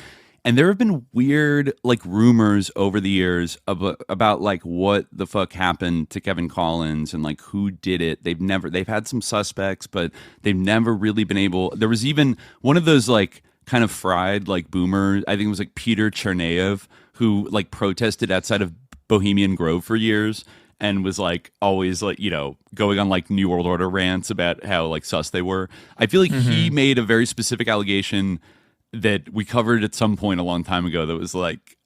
And there have been weird like rumors over the years about like what the fuck happened to Kevin Collins and like who did it. They've had some suspects, but they've never really been able. There was even one of those like kind of fried like boomers. I think it was like Peter Chernaev, who like protested outside of Bohemian Grove for years and was like always like, going on like New World Order rants about how like sus they were. I feel like he made a very specific allegation that we covered at some point a long time ago that was like,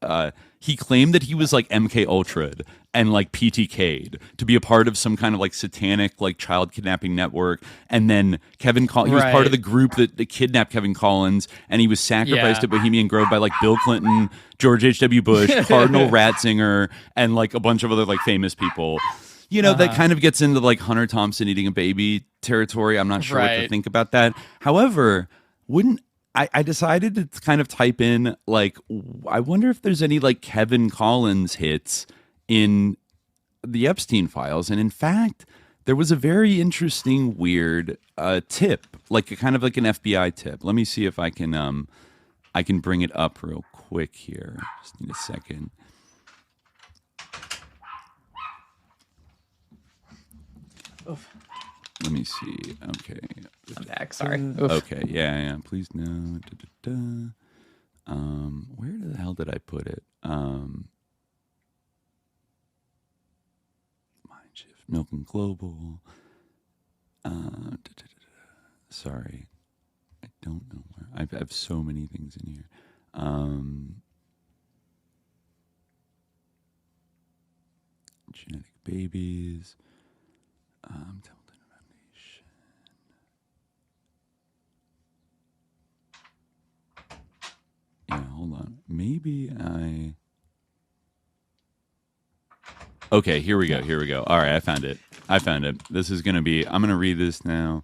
he claimed that he was like MK Ultra'd and like PTK'd to be a part of some kind of like satanic like child kidnapping network. And then he was part of the group that kidnapped Kevin Collins, and he was sacrificed at Bohemian Grove by like Bill Clinton, George H.W. Bush, Cardinal Ratzinger, and like a bunch of other like famous people. That kind of gets into like Hunter Thompson eating a baby territory. I'm not sure what to think about that. However, I decided to kind of type in, like, I wonder if there's any, like, Kevin Collins hits in the Epstein Files. And in fact, there was a very interesting, weird tip, like a kind of like an FBI tip. Let me see if I can bring it up real quick here. Just need a second. Oof. Let me see. Okay. I'm back. Sorry. Okay. Yeah. Please no. Where the hell did I put it? Mind Shift, Milk and Global. Sorry, I don't know where. I have so many things in here. Genetic babies. Yeah, hold on. Maybe Okay, here we go. All right, I found it. This is going to be... I'm going to read this now.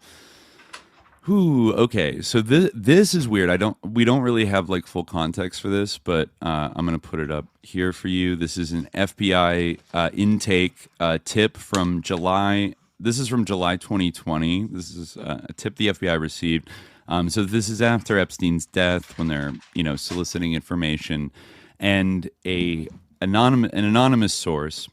Okay. So this is weird. We don't really have like full context for this, but I'm going to put it up here for you. This is an FBI intake tip from July. This is from July 2020. This is a tip the FBI received. So this is after Epstein's death, when they're soliciting information, and an anonymous source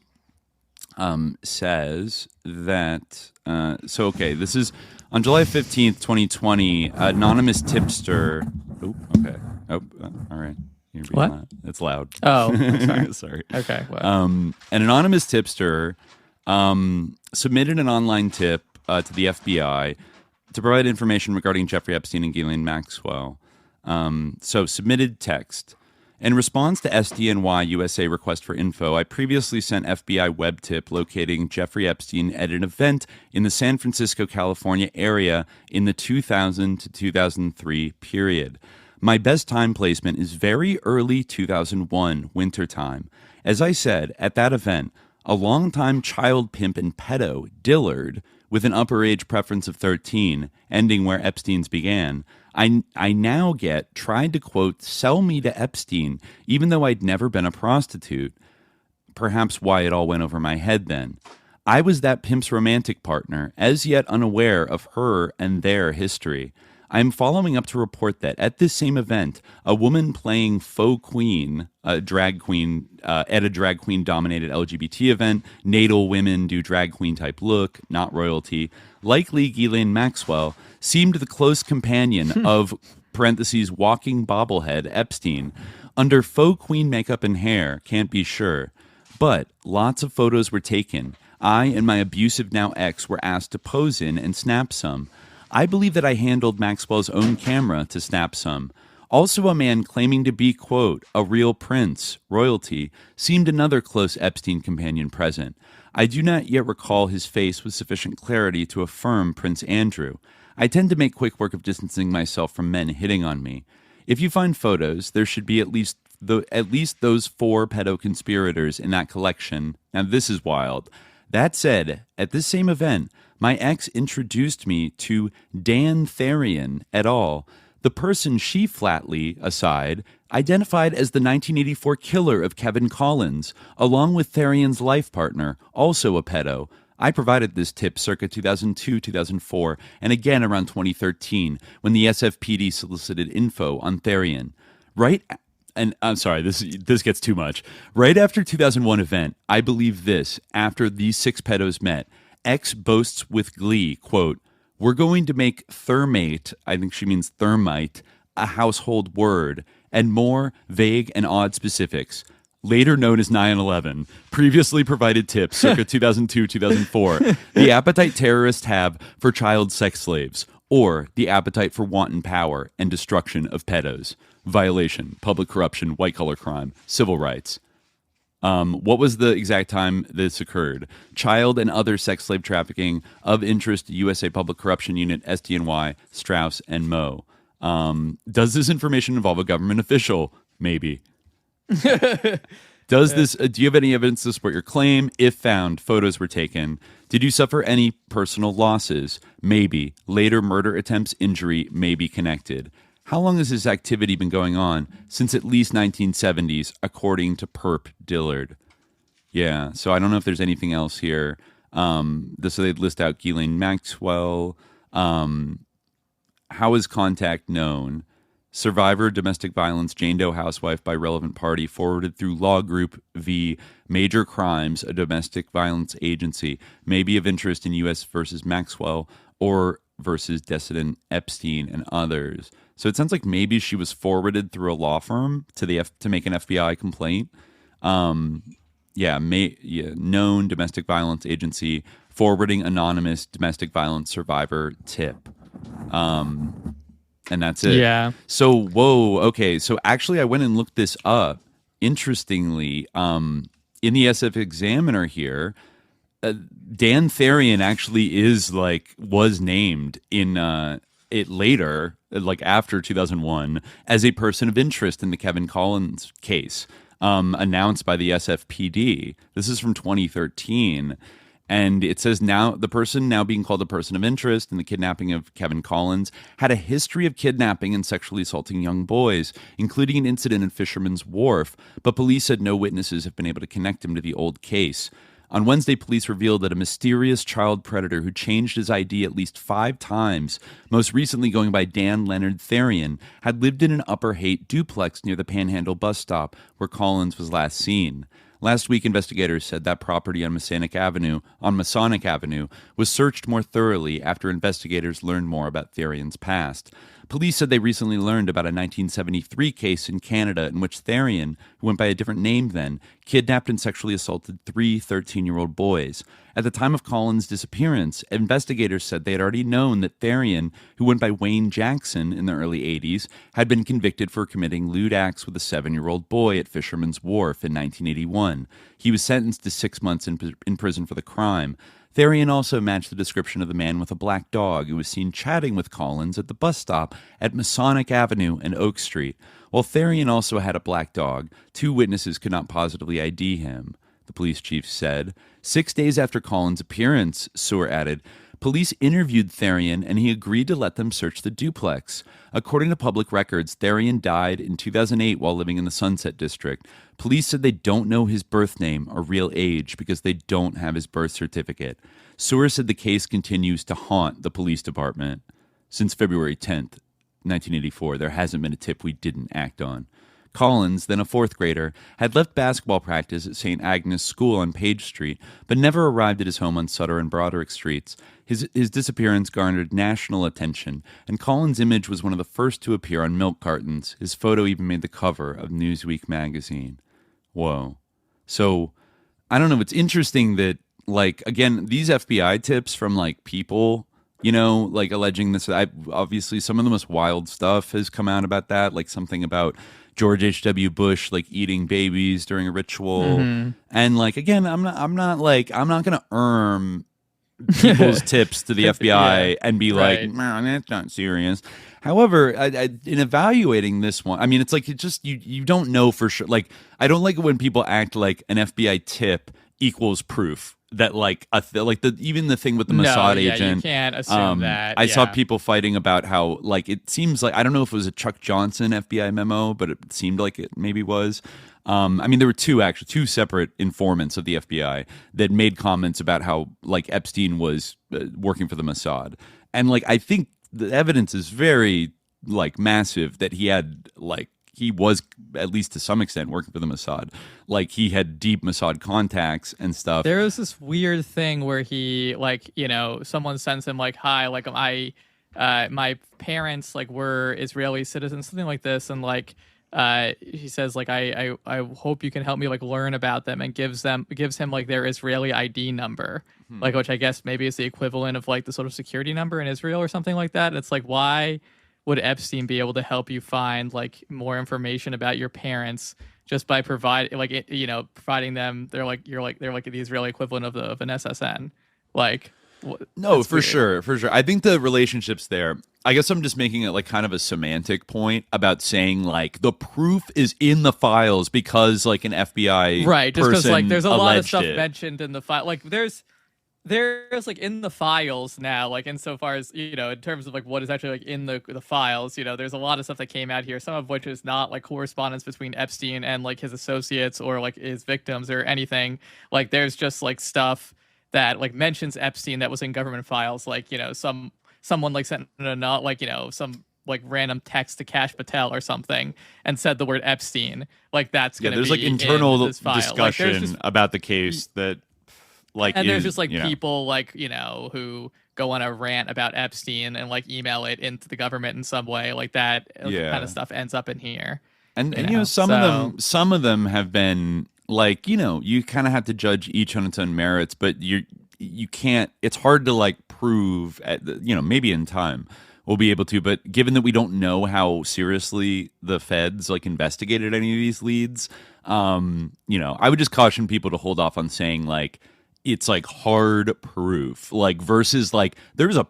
says that. This is on July 15th, 2020. Anonymous tipster. Oh, okay. Oh, all right. You're being what? Loud. It's loud. Oh, sorry. Sorry. Okay. Well. An anonymous tipster submitted an online tip to the FBI to provide information regarding Jeffrey Epstein and Ghislaine Maxwell. So submitted text. In response to SDNY USA request for info, I previously sent FBI web tip locating Jeffrey Epstein at an event in the San Francisco, California area in the 2000 to 2003 period. My best time placement is very early 2001, wintertime. As I said, at that event, A longtime child pimp and pedo, Dillard, with an upper age preference of 13, ending where Epstein's began, I now get tried to, quote, sell me to Epstein, even though I'd never been a prostitute. Perhaps why it all went over my head then. I was that pimp's romantic partner, as yet unaware of her and their history. I am following up to report that at this same event, a woman playing faux queen, a drag queen, at a drag queen dominated LGBT event, natal women do drag queen type look, not royalty, likely Ghislaine Maxwell, seemed the close companion of, parentheses, walking bobblehead Epstein. Under faux queen makeup and hair, can't be sure. But lots of photos were taken. I and my abusive now ex were asked to pose in and snap some. I believe that I handled Maxwell's own camera to snap some. Also a man claiming to be, quote, a real prince, royalty, seemed another close Epstein companion present. I do not yet recall his face with sufficient clarity to affirm Prince Andrew. I tend to make quick work of distancing myself from men hitting on me. If you find photos, there should be at least those 4 pedo conspirators in that collection. Now this is wild. That said, at this same event, my ex introduced me to Dan Therian et al., the person she flatly, aside, identified as the 1984 killer of Kevin Collins, along with Therian's life partner, also a pedo. I provided this tip circa 2002-2004, and again around 2013, when the SFPD solicited info on Therian. And I'm sorry, this gets too much. Right after 2001 event, I believe this, after these 6 pedos met, X boasts with glee, quote, we're going to make thermate, I think she means thermite, a household word, and more vague and odd specifics. Later known as 9/11, previously provided tips circa 2002-2004, the appetite terrorists have for child sex slaves, or the appetite for wanton power and destruction of pedos. Violation, public corruption, white-collar crime, civil rights. What was the exact time this occurred? Child and other sex slave trafficking of interest to USA Public Corruption Unit, SDNY, Strauss, and Moe. Does this information involve a government official? Maybe. Does this? Do you have any evidence to support your claim? If found, photos were taken. Did you suffer any personal losses? Maybe. Later murder attempts, injury may be connected. How long has this activity been going on? Since at least 1970s, according to Perp Dillard. Yeah, so I don't know if there's anything else here. So they'd list out Ghislaine Maxwell. How is contact known? Survivor, domestic violence, Jane Doe housewife by relevant party, forwarded through Law Group v. Major Crimes, a domestic violence agency, may be of interest in U.S. versus Maxwell or versus Dissident Epstein and others. So it sounds like maybe she was forwarded through a law firm to make an FBI complaint. Known domestic violence agency forwarding anonymous domestic violence survivor tip. And that's it. Yeah. So, whoa. Okay. So actually I went and looked this up. Interestingly, in the SF Examiner here, Dan Therian actually was named in it later, like after 2001, as a person of interest in the Kevin Collins case, announced by the SFPD. This is from 2013. And it says now the person now being called a person of interest in the kidnapping of Kevin Collins had a history of kidnapping and sexually assaulting young boys, including an incident at Fisherman's Wharf, but police said no witnesses have been able to connect him to the old case. On Wednesday, police revealed that a mysterious child predator who changed his ID at least 5 times, most recently going by Dan Leonard Therian, had lived in an Upper Haight duplex near the Panhandle bus stop where Collins was last seen. Last week, investigators said that property on Masonic Avenue was searched more thoroughly after investigators learned more about Therian's past. Police said they recently learned about a 1973 case in Canada in which Therian, who went by a different name then, kidnapped and sexually assaulted 3 13-year-old boys. At the time of Collins' disappearance, investigators said they had already known that Therian, who went by Wayne Jackson in the early 80s, had been convicted for committing lewd acts with a 7-year-old boy at Fisherman's Wharf in 1981. He was sentenced to 6 months in prison for the crime. Therian also matched the description of the man with a black dog who was seen chatting with Collins at the bus stop at Masonic Avenue and Oak Street. While Therian also had a black dog, 2 witnesses could not positively ID him. the police chief said. 6 days after Collins' appearance, Stewart added, police interviewed Therian and he agreed to let them search the duplex. According to public records, Therian died in 2008 while living in the Sunset District. Police said they don't know his birth name or real age because they don't have his birth certificate. Stewart said the case continues to haunt the police department. Since February 10th, 1984, there hasn't been a tip we didn't act on. Collins, then a fourth grader, had left basketball practice at St. Agnes School on Page Street, but never arrived at his home on Sutter and Broderick Streets. His disappearance garnered national attention, and Collins' image was one of the first to appear on milk cartons. His photo even made the cover of Newsweek magazine. Whoa. So, I don't know, it's interesting that, like, again, these FBI tips from, like, people, you know, like, alleging this, obviously some of the most wild stuff has come out about that, like something about George H.W. Bush, like, eating babies during a ritual. And, like, again, I'm not going to people's tips to the FBI and be like, man, that's not serious. However, in evaluating this one, I mean, it's like, it just, you don't know for sure. Like, I don't like it when people act like an FBI tip equals proof that, like, even the thing with the Mossad agent. You can't assume that. I saw people fighting about how, like, it seems like, I don't know if it was a Chuck Johnson FBI memo, but it seemed like it maybe was. I mean, there were two separate informants of the FBI that made comments about how, like, Epstein was working for the Mossad. And, like, I think the evidence is very, like, massive that he had, like, he was, at least to some extent, working for the Mossad. Like, he had deep Mossad contacts and stuff. There was this weird thing where he, like, you know, someone sends him, like, hi, like, my parents, like, were Israeli citizens, something like this, and, like, he says, like, I hope you can help me, like, learn about them, and gives him like their Israeli ID number, like, which I guess maybe is the equivalent of, like, the Social Security number in Israel or something like that. And it's like, why would Epstein be able to help you find, like, more information about your parents just by providing them? They're like the Israeli equivalent of an SSN, like. No, for sure. I think the relationship's there. I guess I'm just making it, like, kind of a semantic point about saying, like, the proof is in the files because, like, an FBI right, just because, like, there's a lot of stuff it. mentioned in the file. Like, there's like in the files now, like, insofar as, you know, in terms of, like, what is actually, like, in the files, you know, there's a lot of stuff that came out here, some of which is not, like, correspondence between Epstein and, like, his associates or, like, his victims or anything. Like, there's just, like, stuff that, like, mentions Epstein that was in government files, like, you know, someone, like, sent a note, like, you know, some, like, random text to Kash Patel or something and said the word Epstein. Like, that's gonna there's, be like, internal in this file. discussion, like, about the case that, like, and there's just, like, people, like, you know, who go on a rant about Epstein and, like, email it into the government in some way, like that kind of stuff ends up in here. And you know, some of them have been, like, you know, you kind of have to judge each on its own merits, but you can't, it's hard to, like, prove you know, maybe in time we'll be able to, but given that we don't know how seriously the feds, like, investigated any of these leads, you know, I would just caution people to hold off on saying, like, it's, like, hard proof, like, versus, like, there's a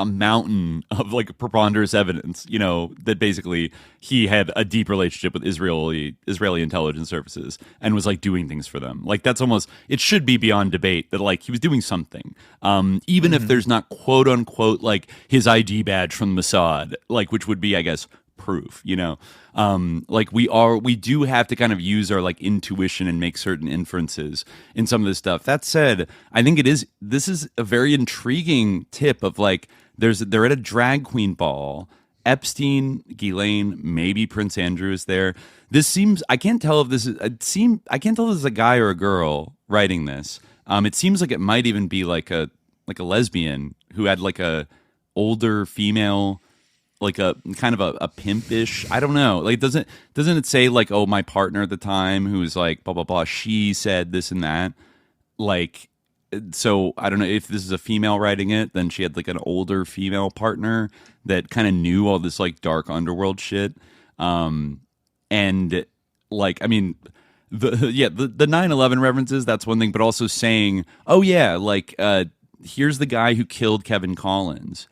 mountain of, like, preponderance evidence, you know, that basically he had a deep relationship with Israeli intelligence services and was, like, doing things for them. Like, that's almost, it should be beyond debate that, like, he was doing something, even if there's not, quote unquote, like, his ID badge from Mossad, like, which would be, I guess, proof, you know. Like, we do have to kind of use our, like, intuition and make certain inferences in some of this stuff. That said, I think this is a very intriguing tip of, like, they're at a drag queen ball. Epstein, Ghislaine, maybe Prince Andrew is there. This seems, I can't tell if this is a guy or a girl writing this. It seems like it might even be like a lesbian who had, like, a older female, like, a kind of a pimpish, I don't know, like, doesn't it say, like, oh, my partner at the time who was, like, blah blah blah, she said this and that, like, so I don't know if this is a female writing it, then she had, like, an older female partner that kind of knew all this, like, dark underworld shit, and, like, I mean, the 9/11 references, that's one thing, but also saying, oh yeah, like, here's the guy who killed Kevin Collins.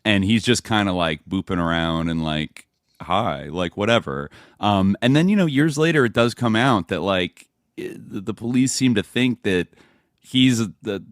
And he's just kind of, like, booping around and, like, hi, like, whatever. And then, you know, years later, it does come out that, like, the police seem to think that he's the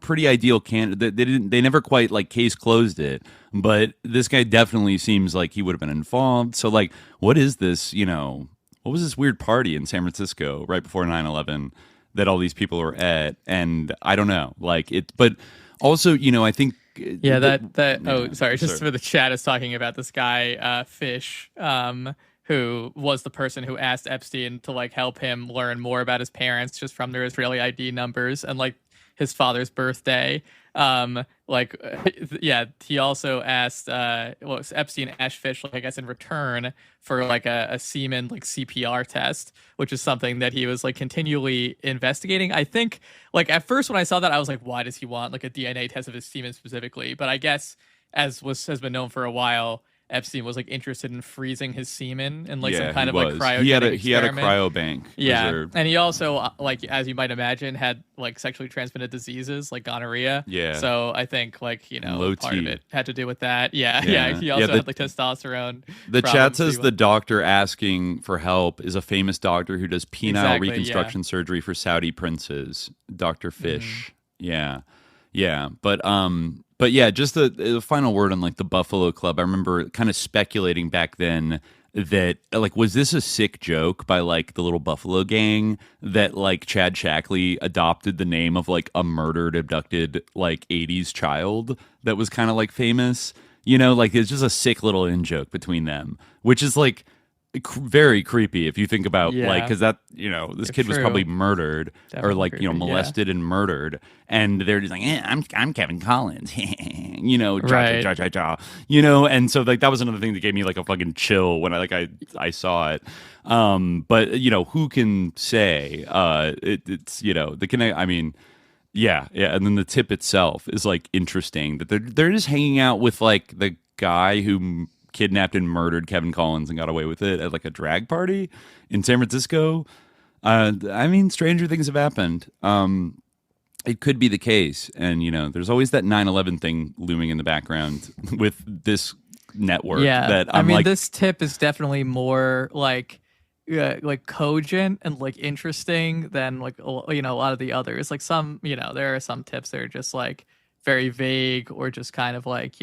pretty ideal candidate. They never quite like case closed it, but this guy definitely seems like he would have been involved. So like, what is this? What was this weird party in San Francisco right before 9/11 that all these people were at? And I don't know, like it, but also, I think. Yeah, just for the chat is talking about this guy, Fish, who was the person who asked Epstein to like help him learn more about his parents just from their Israeli ID numbers and like his father's birthday. He also asked Epstein asked Fish, like, I guess in return for like a semen like CPR test, which is something that he was like continually investigating. I think like at first when I saw that I was like, why does he want like a DNA test of his semen specifically? But I guess has been known for a while, Epstein was like interested in freezing his semen in like some kind of like cryogenic he had a cryobank. Yeah, reserved. And he also like, as you might imagine, had like sexually transmitted diseases like gonorrhea. Yeah. So I think like Low part T. of it had to do with that. Yeah. He also had like testosterone. The chat problems. says the doctor asking for help is a famous doctor who does penile reconstruction surgery for Saudi princes, Dr. Fish. Mm-hmm. Yeah. But yeah, just the final word on like the Buffalo Club. I remember kind of speculating back then that like, was this a sick joke by like the little Buffalo gang that like Chad Shackley adopted the name of like a murdered, abducted like 80s child that was kind of like famous, like it's just a sick little in joke between them, which is like very creepy if you think about like, because that this kid was probably murdered or like creepy, molested and murdered, and they're just like, I'm Kevin Collins, and so like that was another thing that gave me like a fucking chill when I saw it. But who can say it's the connect? I mean, yeah, and then the tip itself is like interesting that they're just hanging out with like the guy who kidnapped and murdered Kevin Collins and got away with it at like a drag party in San Francisco. I mean, stranger things have happened. It could be the case. And, there's always that 9/11 thing looming in the background with this network. Yeah. That I mean, this tip is definitely more like cogent and like interesting than like, a lot of the others. Like some, there are some tips that are just like very vague or just kind of like,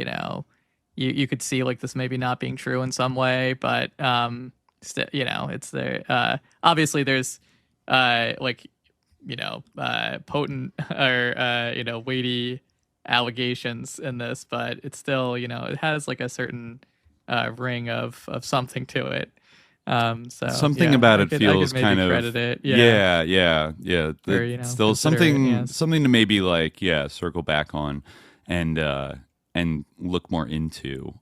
you could see like this maybe not being true in some way, but it's there. Obviously, there's potent or weighty allegations in this, but it's still it has like a certain ring of something to it. Something about it feels kind of credit it. Yeah. Or, still something to maybe like circle back on and look more into.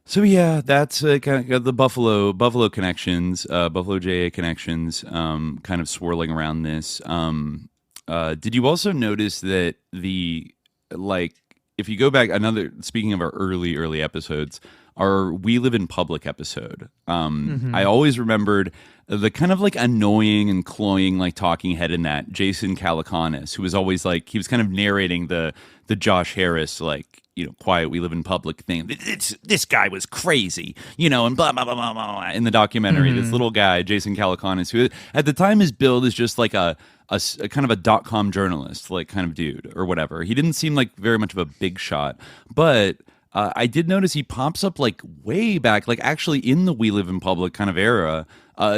So yeah, that's kind of the Buffalo connections, Buffalo JA connections, kind of swirling around this. Did you also notice that if you go back speaking of our early episodes, our We Live in Public episode, I always remembered the kind of like annoying and cloying like talking head in that, Jason Calacanis, who was always like, he was kind of narrating the Josh Harris like, quiet We Live in Public thing. This guy was crazy, and blah blah blah blah blah in the documentary. This little guy, Jason Calacanis, who at the time is billed as just like a kind of a .com journalist, like kind of dude or whatever. He didn't seem like very much of a big shot, but I did notice he pops up like way back, like actually in the We Live in Public kind of era.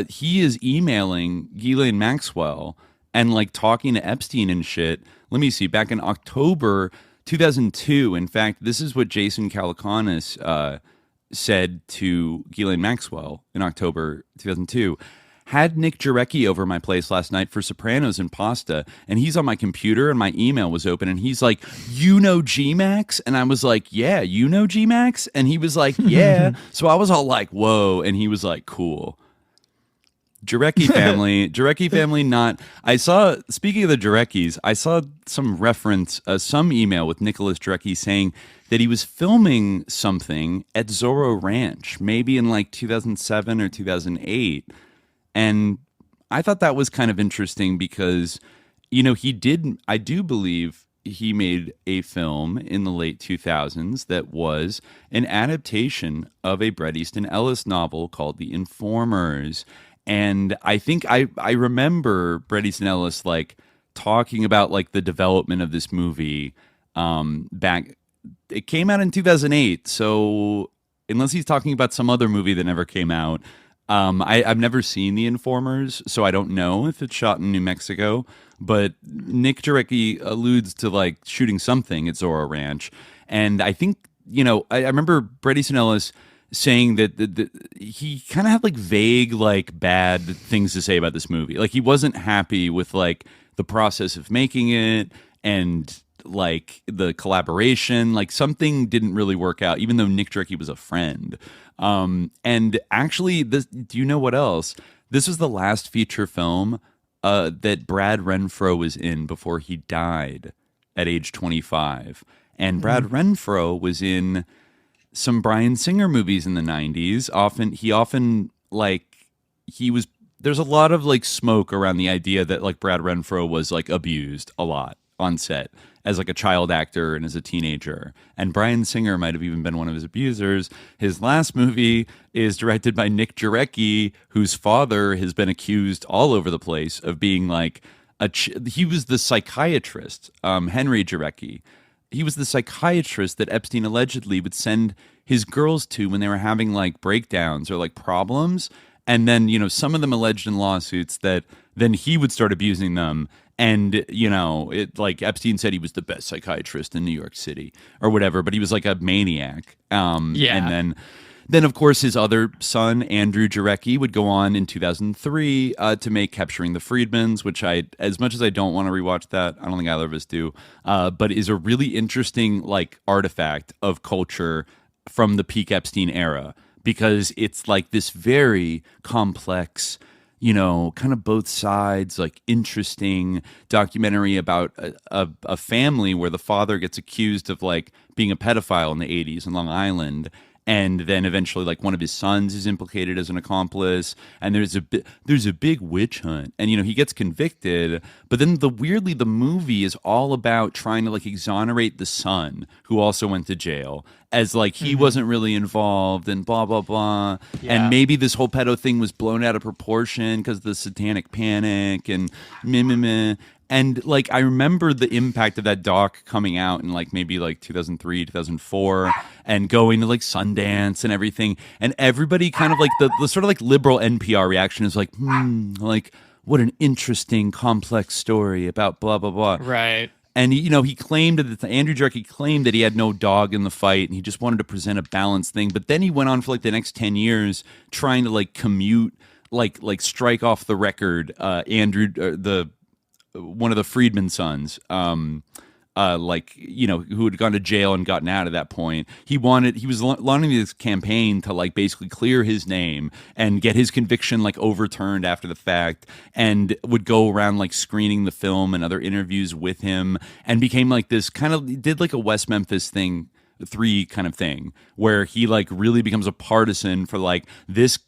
He is emailing Ghislaine Maxwell and like talking to Epstein and shit. Let me see, back in October 2002. In fact, this is what Jason Calacanis said to Ghislaine Maxwell in October 2002. Had Nick Jarecki over my place last night for Sopranos and pasta, and he's on my computer and my email was open, and he's like, G-Max? And I was like, yeah, G-Max? And he was like, yeah. So I was all like, whoa. And he was like, cool. Jarecki family, not. Speaking of the Jareckis, I saw some reference, some email with Nicholas Jarecki saying that he was filming something at Zorro Ranch, maybe in like 2007 or 2008. And I thought that was kind of interesting because, I do believe he made a film in the late 2000s that was an adaptation of a Bret Easton Ellis novel called The Informers. And I think I remember Bret Easton Ellis like talking about like the development of this movie back. It came out in 2008, so unless he's talking about some other movie that never came out, I've never seen The Informers, so I don't know if it's shot in New Mexico. But Nick Jarecki alludes to like shooting something at Zorro Ranch, and I think I remember Bret Easton Ellis saying that he kind of had like vague like bad things to say about this movie. Like he wasn't happy with like the process of making it and like the collaboration. Like something didn't really work out, even though Nick Jarecki was a friend. And actually, do you know what else? This was the last feature film that Brad Renfro was in before he died at age 25. And Brad Renfro was in some Bryan Singer movies in the 90s. There's a lot of like smoke around the idea that like Brad Renfro was like abused a lot on set as like a child actor and as a teenager. And Bryan Singer might have even been one of his abusers. His last movie is directed by Nick Jarecki, whose father has been accused all over the place of being like he was the psychiatrist, Henry Jarecki. He was the psychiatrist that Epstein allegedly would send his girls to when they were having like breakdowns or like problems. And then, some of them alleged in lawsuits that then he would start abusing them. And, it like Epstein said he was the best psychiatrist in New York City or whatever, but he was like a maniac. And then of course, his other son, Andrew Jarecki, would go on in 2003 to make Capturing the Friedmans, which as much as I don't want to rewatch that, I don't think either of us do, but is a really interesting like artifact of culture from the peak Epstein era, because it's like this very complex, kind of both sides, like interesting documentary about a family where the father gets accused of like being a pedophile in the 80s in Long Island. And then eventually, like one of his sons is implicated as an accomplice, and there's a big witch hunt, and he gets convicted. But then weirdly, the movie is all about trying to like exonerate the son, who also went to jail, as like he wasn't really involved, and blah blah blah. Yeah. And maybe this whole pedo thing was blown out of proportion because of the satanic panic and meh meh meh. And like I remember the impact of that doc coming out in like maybe like 2003, 2004, and going to like Sundance and everything. And everybody kind of like the sort of like liberal NPR reaction is like, like what an interesting, complex story about blah blah blah. Right. And he claimed that Andrew Jarecki claimed that he had no dog in the fight, and he just wanted to present a balanced thing. But then he went on for like the next 10 years trying to like commute, like strike off the record. One of the Friedman sons, who had gone to jail and gotten out at that point. He was launching this campaign to like basically clear his name and get his conviction like overturned after the fact, and would go around like screening the film and other interviews with him, and became like this kind of did like a West Memphis 3 kind of thing where he like really becomes a partisan for like this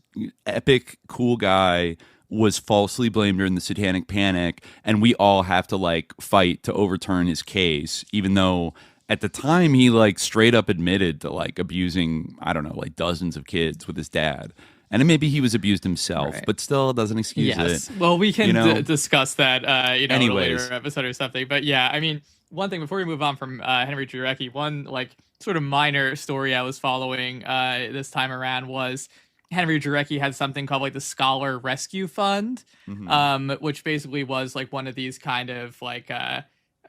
epic cool guy was falsely blamed during the satanic panic, and we all have to like fight to overturn his case, even though at the time he like straight up admitted to like abusing, I don't know, like dozens of kids with his dad. And maybe he was abused himself, right, but still doesn't excuse it. Well, we can discuss that, in a later episode or something. But yeah, I mean, one thing before we move on from Henry Jarecki, one like sort of minor story I was following this time around was Henry Jarecki had something called like the Scholar Rescue Fund, which basically was like one of these kind of like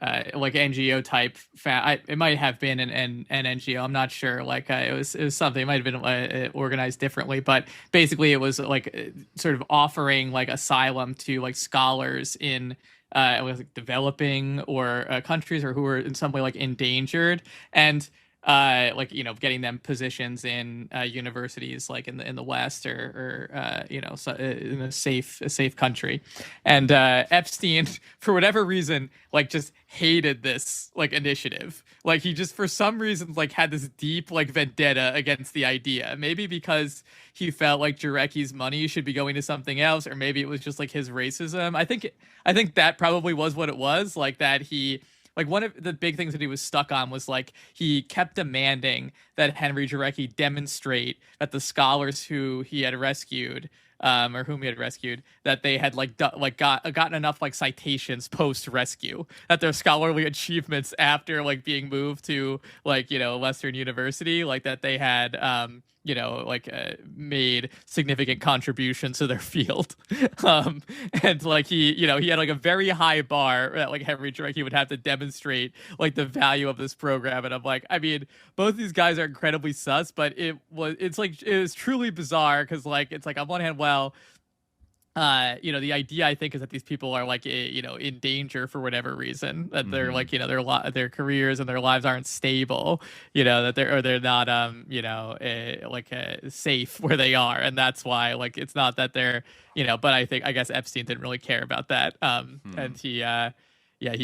NGO type. It might have been an NGO. I'm not sure. Like it was something. It might have been organized differently, but basically it was like sort of offering like asylum to like scholars in like developing or countries, or who were in some way like endangered, and getting them positions in universities like in the West or in a safe country. And Epstein, for whatever reason, like just hated this like initiative. Like he just for some reason like had this deep like vendetta against the idea. Maybe because he felt like Jarecki's money should be going to something else, or maybe it was just like his racism. I think that probably was what it was, like that he like one of the big things that he was stuck on was like he kept demanding that Henry Jarecki demonstrate that the scholars who he had rescued, or whom he had rescued, that they had gotten enough like citations post rescue, that their scholarly achievements after like being moved to like, you know, Western University, like that they had made significant contributions to their field. And like he had like a very high bar that like Henry Jarecki would have to demonstrate like the value of this program. And I'm like, I mean, both these guys are incredibly sus, but it was truly bizarre because like it's like on one hand, well, the idea I think is that these people are like, in danger for whatever reason, that they're like, their careers and their lives aren't stable, that they're not, safe where they are. And that's why like, it's not that they're, but I guess Epstein didn't really care about that. And he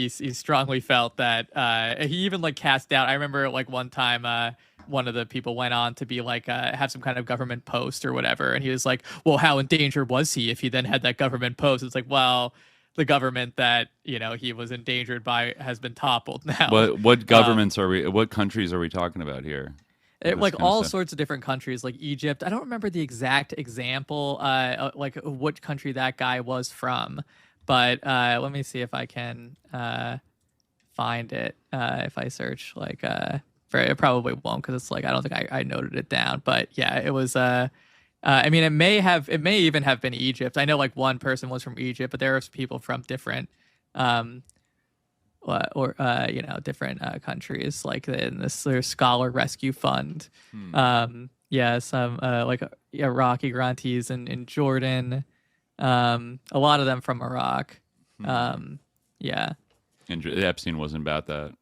strongly felt that, he even like cast doubt. I remember like one time, one of the people went on to be like, have some kind of government post or whatever. And he was like, well, how in danger was he if he then had that government post? It's like, well, the government that, he was endangered by has been toppled now. What governments what countries are we talking about here? Like all sorts of different countries, like Egypt. I don't remember the exact example, like what country that guy was from, but let me see if I can find it. If I search like, it probably won't because it's like I don't think I noted it down, but yeah, it was. I mean, it may even have been Egypt. I know like one person was from Egypt, but there are people from different, different countries. Like in this their Scholar Rescue Fund. Some like Iraqi grantees in Jordan. A lot of them from Iraq. And Epstein wasn't about that.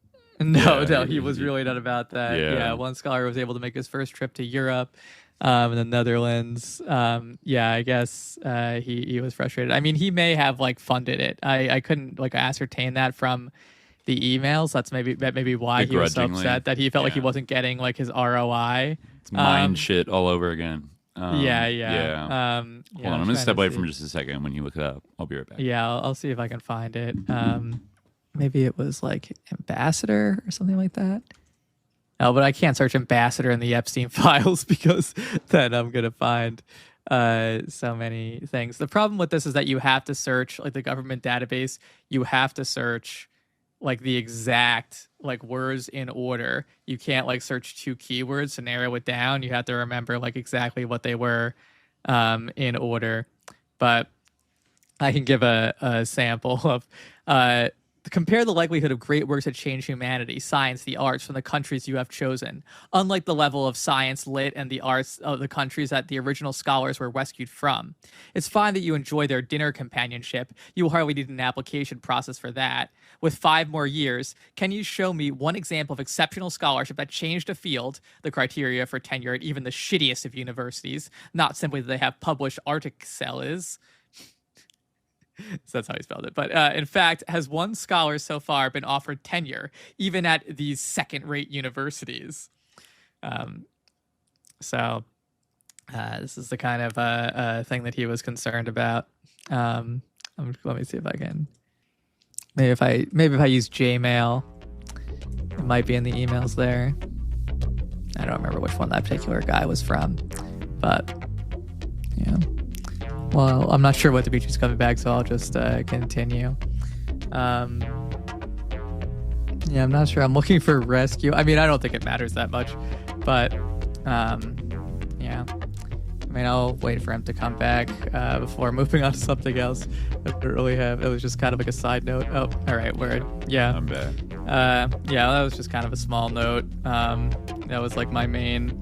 No, he was really not about that. Yeah, one scholar was able to make his first trip to Europe, and the Netherlands. I guess he was frustrated. I mean, he may have like funded it. I couldn't like ascertain that from the emails. That's maybe why he was so upset that he felt like he wasn't getting like his ROI. It's mind shit all over again. Hold on, I'm gonna step away from just a second. When you look it up, I'll be right back. Yeah, I'll see if I can find it. Maybe it was like ambassador or something like that. Oh, but I can't search ambassador in the Epstein files because then I'm going to find so many things. The problem with this is that you have to search like the government database. You have to search like the exact like words in order. You can't like search two keywords to narrow it down. You have to remember like exactly what they were in order. But I can give a sample of compare the likelihood of great works that change humanity, science, the arts from the countries you have chosen. Unlike the level of science, lit, and the arts of the countries that the original scholars were rescued from. It's fine that you enjoy their dinner companionship. You will hardly need an application process for that. With 5 more years, can you show me one example of exceptional scholarship that changed a field, the criteria for tenure at even the shittiest of universities, not simply that they have published articles? So that's how he spelled it. But in fact, has one scholar so far been offered tenure, even at these second-rate universities? So this is the kind of thing that he was concerned about. Let me see if I can. Maybe if I use Gmail, it might be in the emails there. I don't remember which one that particular guy was from, but yeah. Well, I'm not sure what Dimitri's coming back, so I'll just continue. I'm not sure. I'm looking for rescue. I mean, I don't think it matters that much, but yeah. I mean, I'll wait for him to come back before moving on to something else. I don't really have. It was just kind of like a side note. Oh, all right, word. Yeah, I'm back. That was just kind of a small note. That was like my main,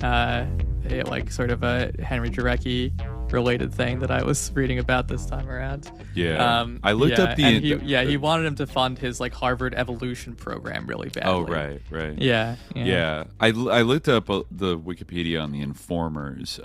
like sort of a Henry Jarecki related thing that I was reading about this time around. I looked up he wanted him to fund his like Harvard evolution program really badly. Oh, right. Yeah. I looked up the Wikipedia on the Informers,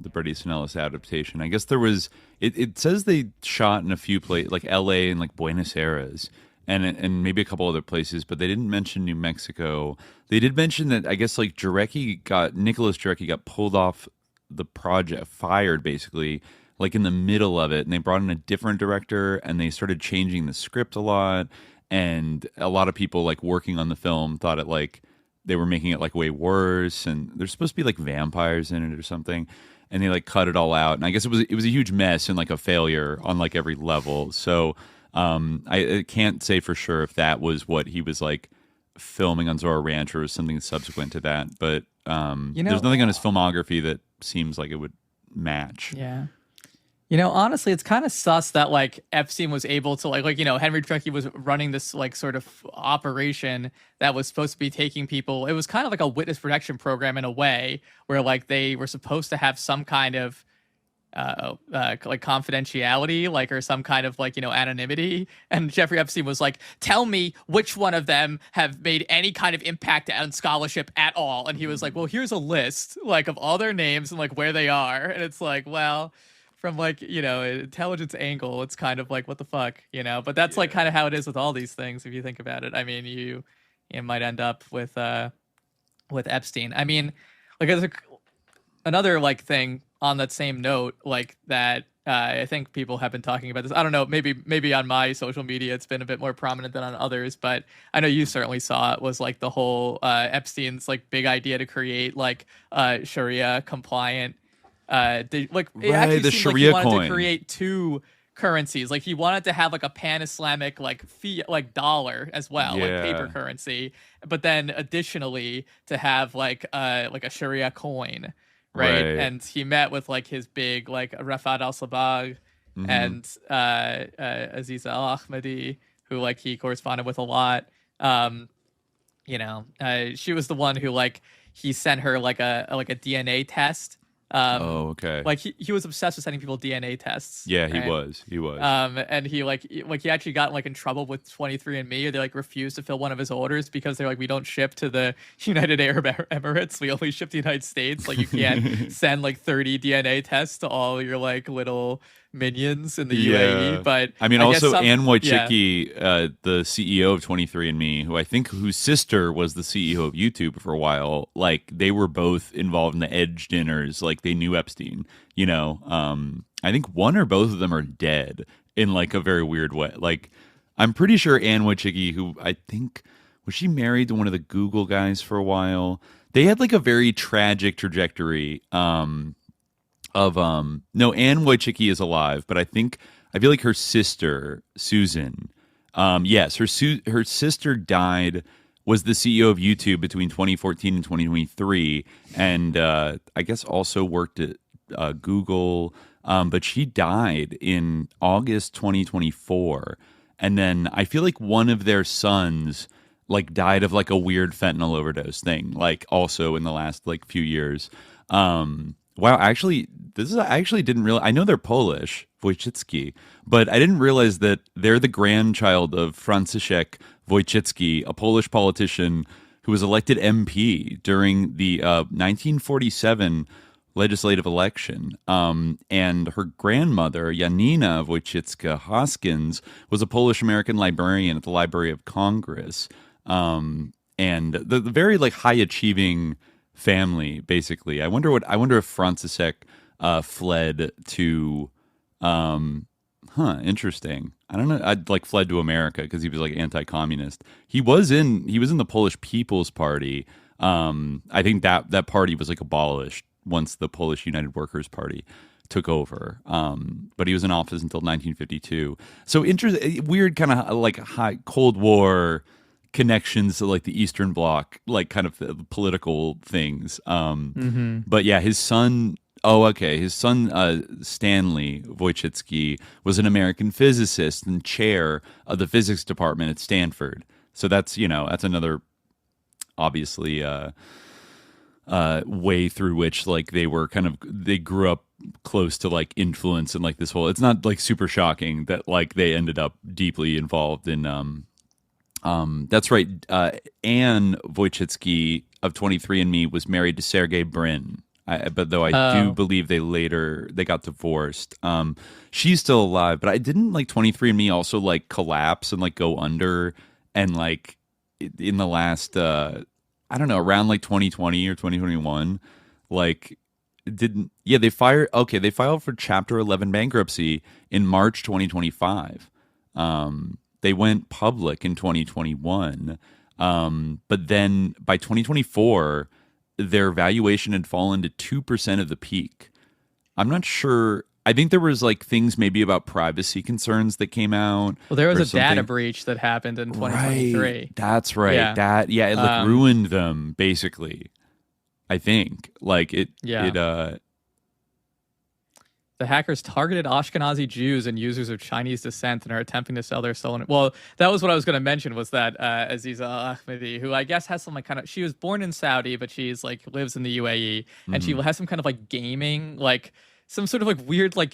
the Bret Easton Ellis adaptation. I guess there was it says they shot in a few places like LA and like Buenos Aires and maybe a couple other places, but they didn't mention New Mexico. They did mention that I guess like Nicholas Jarecki got pulled off the project, fired basically like in the middle of it, and they brought in a different director and they started changing the script a lot, and a lot of people like working on the film thought it like they were making it like way worse, and there's supposed to be like vampires in it or something, and they like cut it all out, and I guess it was a huge mess and like a failure on like every level. So I can't say for sure if that was what he was like filming on Zorro Ranch or something subsequent to that, but there's nothing on his filmography that seems like it would match. Yeah. Honestly, it's kind of sus that like Epstein was able to Henry Truckee was running this like sort of operation that was supposed to be taking people. It was kind of like a witness protection program in a way, where like they were supposed to have some kind of like confidentiality, like, or some kind of like anonymity. And Jeffrey Epstein was like, "Tell me which one of them have made any kind of impact on scholarship at all." And he was like, "Well, here's a list like of all their names and like where they are." And it's like, well, from like an intelligence angle, it's kind of like, what the fuck, but that's like kind of how it is with all these things if you think about it. I mean, you might end up with Epstein. I mean, like there's another like thing on that same note, like that I think people have been talking about this. I don't know, maybe on my social media it's been a bit more prominent than on others, but I know you certainly saw it, was like the whole Epstein's like big idea to create like Sharia compliant it actually the seemed Sharia like he wanted coin. to create two currencies. Like he wanted to have like a pan-Islamic like fiat, like dollar as well, like paper currency, but then additionally to have like a Sharia coin, right? And he met with like his big like Rafat al-Sabag and Aziza al-Ahmadi, who like he corresponded with a lot. She was the one who like he sent her like a DNA test. Like he was obsessed with sending people DNA tests. Yeah, right? he was. And he he actually got like in trouble with 23andMe. They like refused to fill one of his orders because they're like, "We don't ship to the United Arab Emirates. We only ship to the United States. Like you can't send like 30 DNA tests to all your like little minions in the UAE." But I mean, also Anne Wojcicki, the CEO of 23andMe, whose sister was the CEO of YouTube for a while, like they were both involved in the Edge dinners. Like they knew Epstein, I think one or both of them are dead in like a very weird way. Like I'm pretty sure Anne Wojcicki, who I think was she married to one of the Google guys for a while. They had like a very tragic trajectory. No, Anne Wojcicki is alive, but I feel like her sister Susan, her sister died, was the CEO of YouTube between 2014 and 2023, and I guess also worked at Google, but she died in August 2024, and then I feel like one of their sons like died of like a weird fentanyl overdose thing, like also in the last like few years. Wow, I actually didn't realize. I know they're Polish, Wojcicki, but I didn't realize that they're the grandchild of Franciszek Wojcicki, a Polish politician who was elected MP during the 1947 legislative election. And her grandmother, Janina Wojcicka-Hoskins, was a Polish-American librarian at the Library of Congress. And the very like high-achieving family, basically. I wonder if Franciszek fled to interesting. I don't know. I'd like fled to America because he was like anti-communist. He was in the Polish People's Party. I think that party was like abolished once the Polish United Workers Party took over. But he was in office until 1952. So weird kind of like high Cold War connections to like the Eastern Bloc, like kind of the political things. But yeah, his son Stanley Wojcicki was an American physicist and chair of the physics department at Stanford. So that's another obviously way through which like they grew up close to like influence and like this whole, it's not like super shocking that like they ended up deeply involved in that's right. Anne Wojcicki of 23andMe was married to Sergey Brin. But though I do believe they got divorced. She's still alive, but I didn't like 23andMe also like collapse and like go under, and like in the last I don't know, around like 2020 or 2021, like they filed for Chapter 11 bankruptcy in March 2025. They went public in 2021, but then by 2024, their valuation had fallen to 2% of the peak. I'm not sure. I think there was like things maybe about privacy concerns that came out. Well, there was a data breach that happened in 2023. Right. That's right. Yeah. It like ruined them basically. I think like it. Yeah. The hackers targeted Ashkenazi Jews and users of Chinese descent and are attempting to sell their stolen. Well, that was what I was going to mention, was that Aziza Ahmadi, who I guess has some like kind of, she was born in Saudi, but she's like lives in the UAE, and she has some kind of like gaming, like some sort of like weird like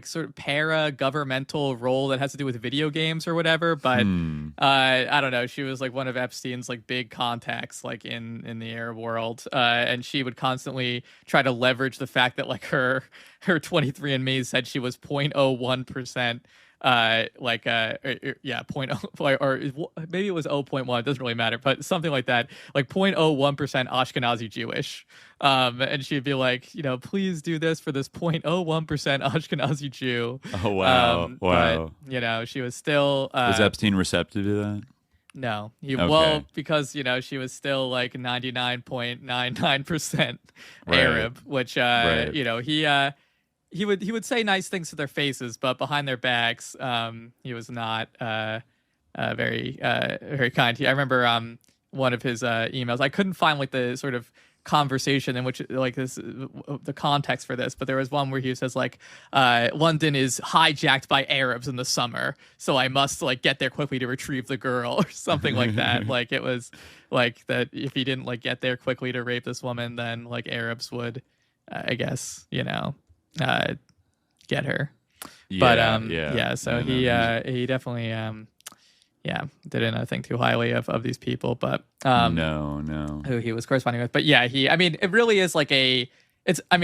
sort of para-governmental role that has to do with video games or whatever. But I don't know. She was like one of Epstein's like big contacts like in the Arab world, and she would constantly try to leverage the fact that like her 23andMe said she was 0.01%. Or maybe it was 0.1, it doesn't really matter, but something like that, like 0.01% Ashkenazi Jewish. And she'd be like, you know, please do this for this 0.01% Ashkenazi Jew. Oh, wow. Wow. But, you know, she was still. Was Epstein receptive to that? No. Well, because, you know, she was still like 99.99% Arab, which, you know, he would say nice things to their faces, but behind their backs, he was not very kind. I remember one of his emails. I couldn't find like the sort of conversation in which like this the context for this, but there was one where he says like London is hijacked by Arabs in the summer, so I must like get there quickly to retrieve the girl or something like that. Like it was like that if he didn't like get there quickly to rape this woman, then like Arabs would I guess, you know, get her. So he definitely didn't think too highly of these people, but who he was corresponding with. But yeah, it really is like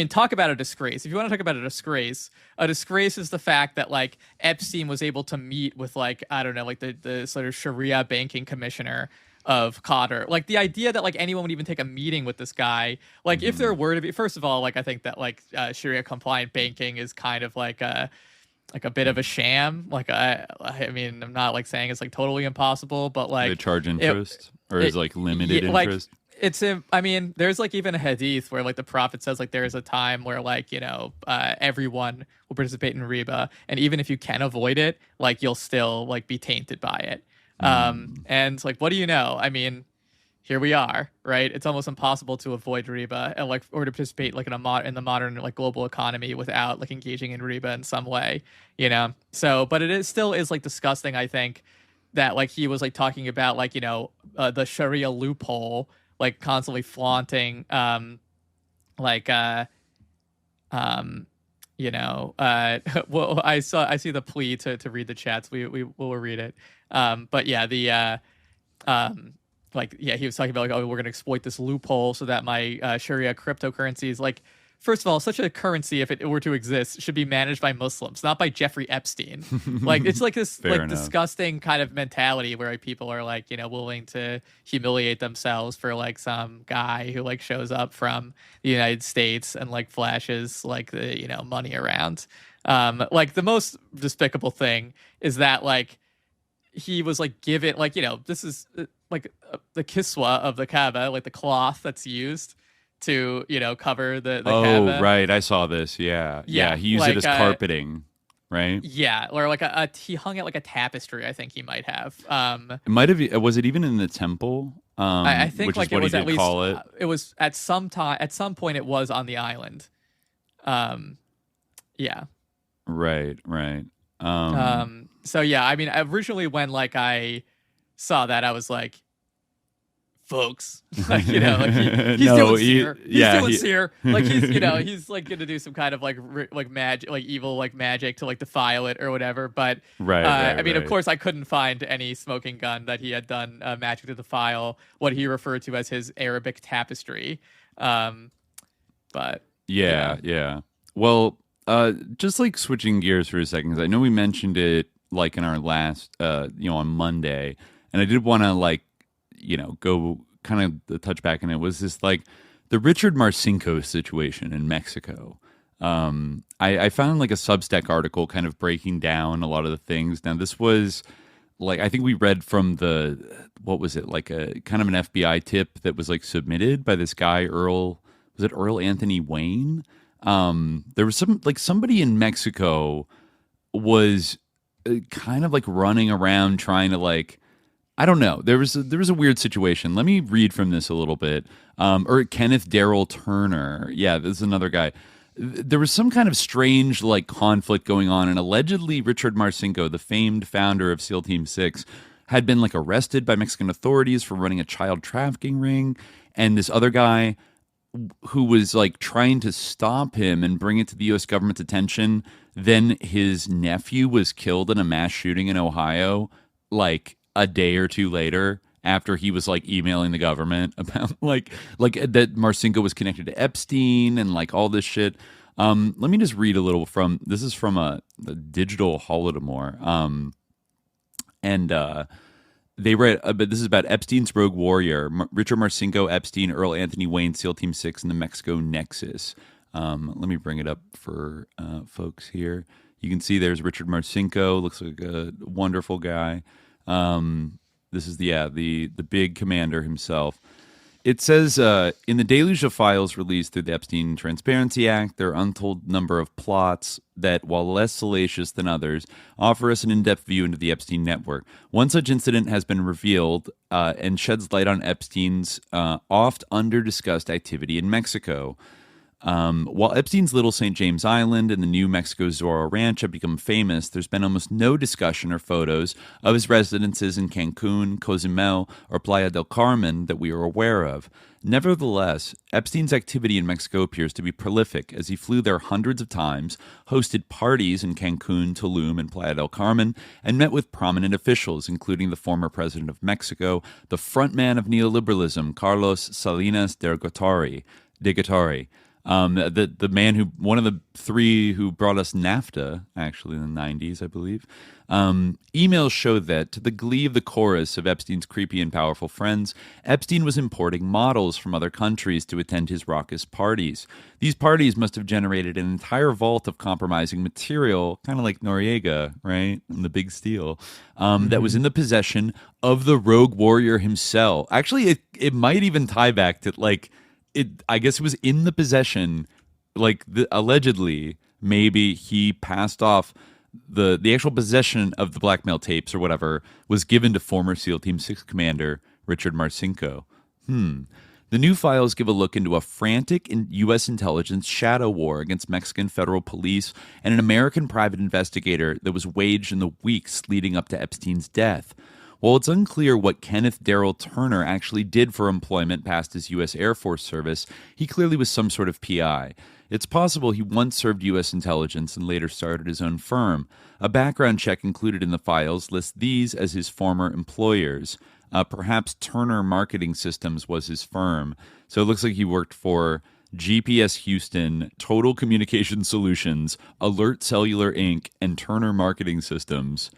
talk about a disgrace. If you want to talk about a disgrace is the fact that like Epstein was able to meet with like, I don't know, like the sort of Sharia banking commissioner of Qatar. Like the idea that like anyone would even take a meeting with this guy, like if there were to be, first of all, like I think that like Sharia compliant banking is kind of like a bit of a sham. Like I mean, I'm not like saying it's like totally impossible, but like they charge interest or is like limited interest. Like there's like even a hadith where like the prophet says like there is a time where like, you know, everyone will participate in riba, and even if you can avoid it, like you'll still like be tainted by it. And like, what do you know? I mean, here we are, right? It's almost impossible to avoid riba and like, or to participate like in the modern like global economy without like engaging in riba in some way, you know? So, but it still is like disgusting, I think, that like he was like talking about like, you know, the Sharia loophole, like constantly flaunting, you know, well, I see the plea to read the chats. We will read it. But yeah, he was talking about like, oh, we're going to exploit this loophole so that my Sharia cryptocurrencies, like, first of all, such a currency, if it were to exist, should be managed by Muslims, not by Jeffrey Epstein. Like, it's like this disgusting kind of mentality where like, people are like, you know, willing to humiliate themselves for like some guy who like shows up from the United States and like flashes like the, you know, money around. Like the most despicable thing is that like he was like given like, you know, this is like the kiswa of the Kaaba, like the cloth that's used to, you know, cover the Kaaba. Right, I saw this. Yeah, he used it as carpeting, right? Yeah, or like he hung it like a tapestry. I think he might have. It might have. Was it even in the temple? I think which like is what it was he at did least. Call it. It was at some time. At some point, it was on the island. Yeah. Right. So yeah, I mean, originally when like I saw that, I was like, folks, like, you know, like he's doing seer. He's seer. Like he's, you know, he's like going to do some kind of like magic, like evil, like magic to like defile it or whatever. But I mean, of course, I couldn't find any smoking gun that he had done magic to defile what he referred to as his Arabic tapestry. But yeah. Well, just like switching gears for a second, because I know we mentioned it like in our last, you know, on Monday, and I did want to like, you know, go kind of touch back, and it was this like the Richard Marcinko situation in Mexico. I found like a Substack article kind of breaking down a lot of the things. Now this was like I think we read from what was it, like a kind of an FBI tip that was like submitted by this guy Earl, was it Earl Anthony Wayne? There was somebody in Mexico was kind of like running around trying to like, I don't know. There was a weird situation. Let me read from this a little bit. Or Kenneth Darrell Turner. Yeah, this is another guy. There was some kind of strange like conflict going on, and allegedly Richard Marcinko, the famed founder of SEAL Team 6, had been like arrested by Mexican authorities for running a child trafficking ring, and this other guy who was like trying to stop him and bring it to the U.S. government's attention. Then his nephew was killed in a mass shooting in Ohio, like a day or two later, after he was like emailing the government about like that Marcinko was connected to Epstein and like all this shit. Let me just read a little from this is from the Digital Holodomor. They read, but this is about Epstein's rogue warrior, Richard Marcinko, Epstein, Earl Anthony Wayne, SEAL Team 6, and the Mexico Nexus. Let me bring it up for folks here. You can see there's Richard Marcinko, looks like a wonderful guy. This is the big commander himself. It says, in the deluge of files released through the Epstein Transparency Act, there are untold number of plots that, while less salacious than others, offer us an in-depth view into the Epstein network. One such incident has been revealed and sheds light on Epstein's oft under-discussed activity in Mexico. While Epstein's Little St. James Island and the New Mexico Zorro Ranch have become famous, there's been almost no discussion or photos of his residences in Cancun, Cozumel, or Playa del Carmen that we are aware of. Nevertheless, Epstein's activity in Mexico appears to be prolific, as he flew there hundreds of times, hosted parties in Cancun, Tulum, and Playa del Carmen, and met with prominent officials, including the former president of Mexico, the frontman of neoliberalism, Carlos Salinas de Gortari. The man who, one of the three who brought us NAFTA, actually in the 90s, I believe. Emails show that, to the glee of the chorus of Epstein's creepy and powerful friends, Epstein was importing models from other countries to attend his raucous parties. These parties must have generated an entire vault of compromising material, kind of like Noriega, right? And the Big Steal, that was in the possession of the rogue warrior himself. Actually, it might even tie back to, like, I guess it was in the possession, like allegedly, maybe he passed off the actual possession of the blackmail tapes or whatever was given to former SEAL Team 6 commander Richard Marcinko. The new files give a look into a frantic U.S. intelligence shadow war against Mexican federal police and an American private investigator that was waged in the weeks leading up to Epstein's death. While it's unclear what Kenneth Darrell Turner actually did for employment past his U.S. Air Force service, he clearly was some sort of PI. It's possible he once served U.S. intelligence and later started his own firm. A background check included in the files lists these as his former employers. Perhaps Turner Marketing Systems was his firm. So it looks like he worked for GPS Houston, Total Communication Solutions, Alert Cellular Inc., and Turner Marketing Systems.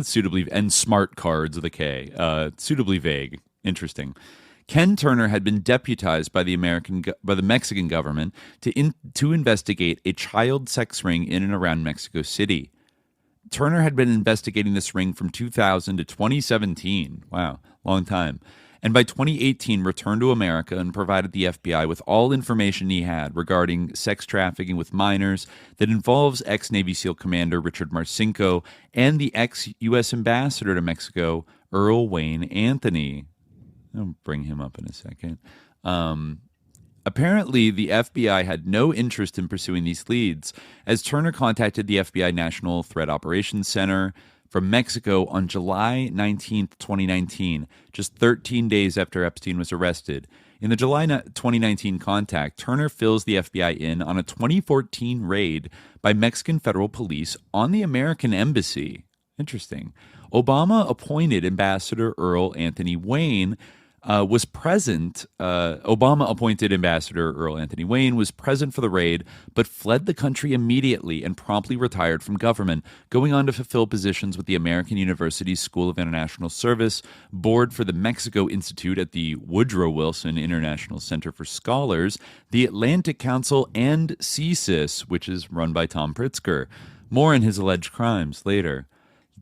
Suitably, and Smart Cards with a K. Suitably vague. Interesting. Ken Turner had been deputized by the Mexican government to investigate a child sex ring in and around Mexico City. Turner had been investigating this ring from 2000 to 2017. Wow, long time. And by 2018 returned to America and provided the FBI with all information he had regarding sex trafficking with minors that involves ex-Navy SEAL Commander Richard Marcinko and the ex-U.S. Ambassador to Mexico, Earl Wayne Anthony. I'll bring him up in a second. Apparently, the FBI had no interest in pursuing these leads, as Turner contacted the FBI National Threat Operations Center from Mexico on July 19th, 2019, just 13 days after Epstein was arrested. In the July 2019 contact, Turner fills the FBI in on a 2014 raid by Mexican federal police on the American embassy. Interesting. Obama-appointed Ambassador Earl Anthony Wayne was present. Obama-appointed Ambassador Earl Anthony Wayne was present for the raid, but fled the country immediately and promptly retired from government, going on to fulfill positions with the American University's School of International Service, board for the Mexico Institute at the Woodrow Wilson International Center for Scholars, the Atlantic Council, and CSIS, which is run by Tom Pritzker. More on his alleged crimes later.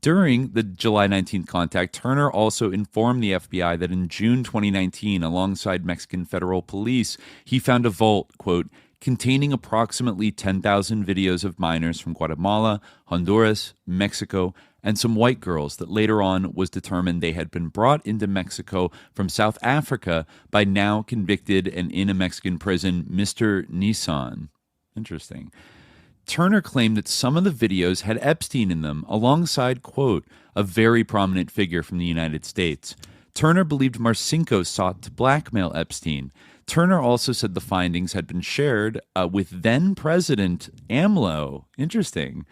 During the July 19th contact, Turner also informed the FBI that in June 2019, alongside Mexican federal police, he found a vault, quote, containing approximately 10,000 videos of minors from Guatemala, Honduras, Mexico, and some white girls that later on was determined they had been brought into Mexico from South Africa by now convicted and in a Mexican prison, Mr. Nissan. Interesting. Turner claimed that some of the videos had Epstein in them, alongside, quote, a very prominent figure from the United States. Turner believed Marcinko sought to blackmail Epstein. Turner also said the findings had been shared with then-President AMLO, interesting,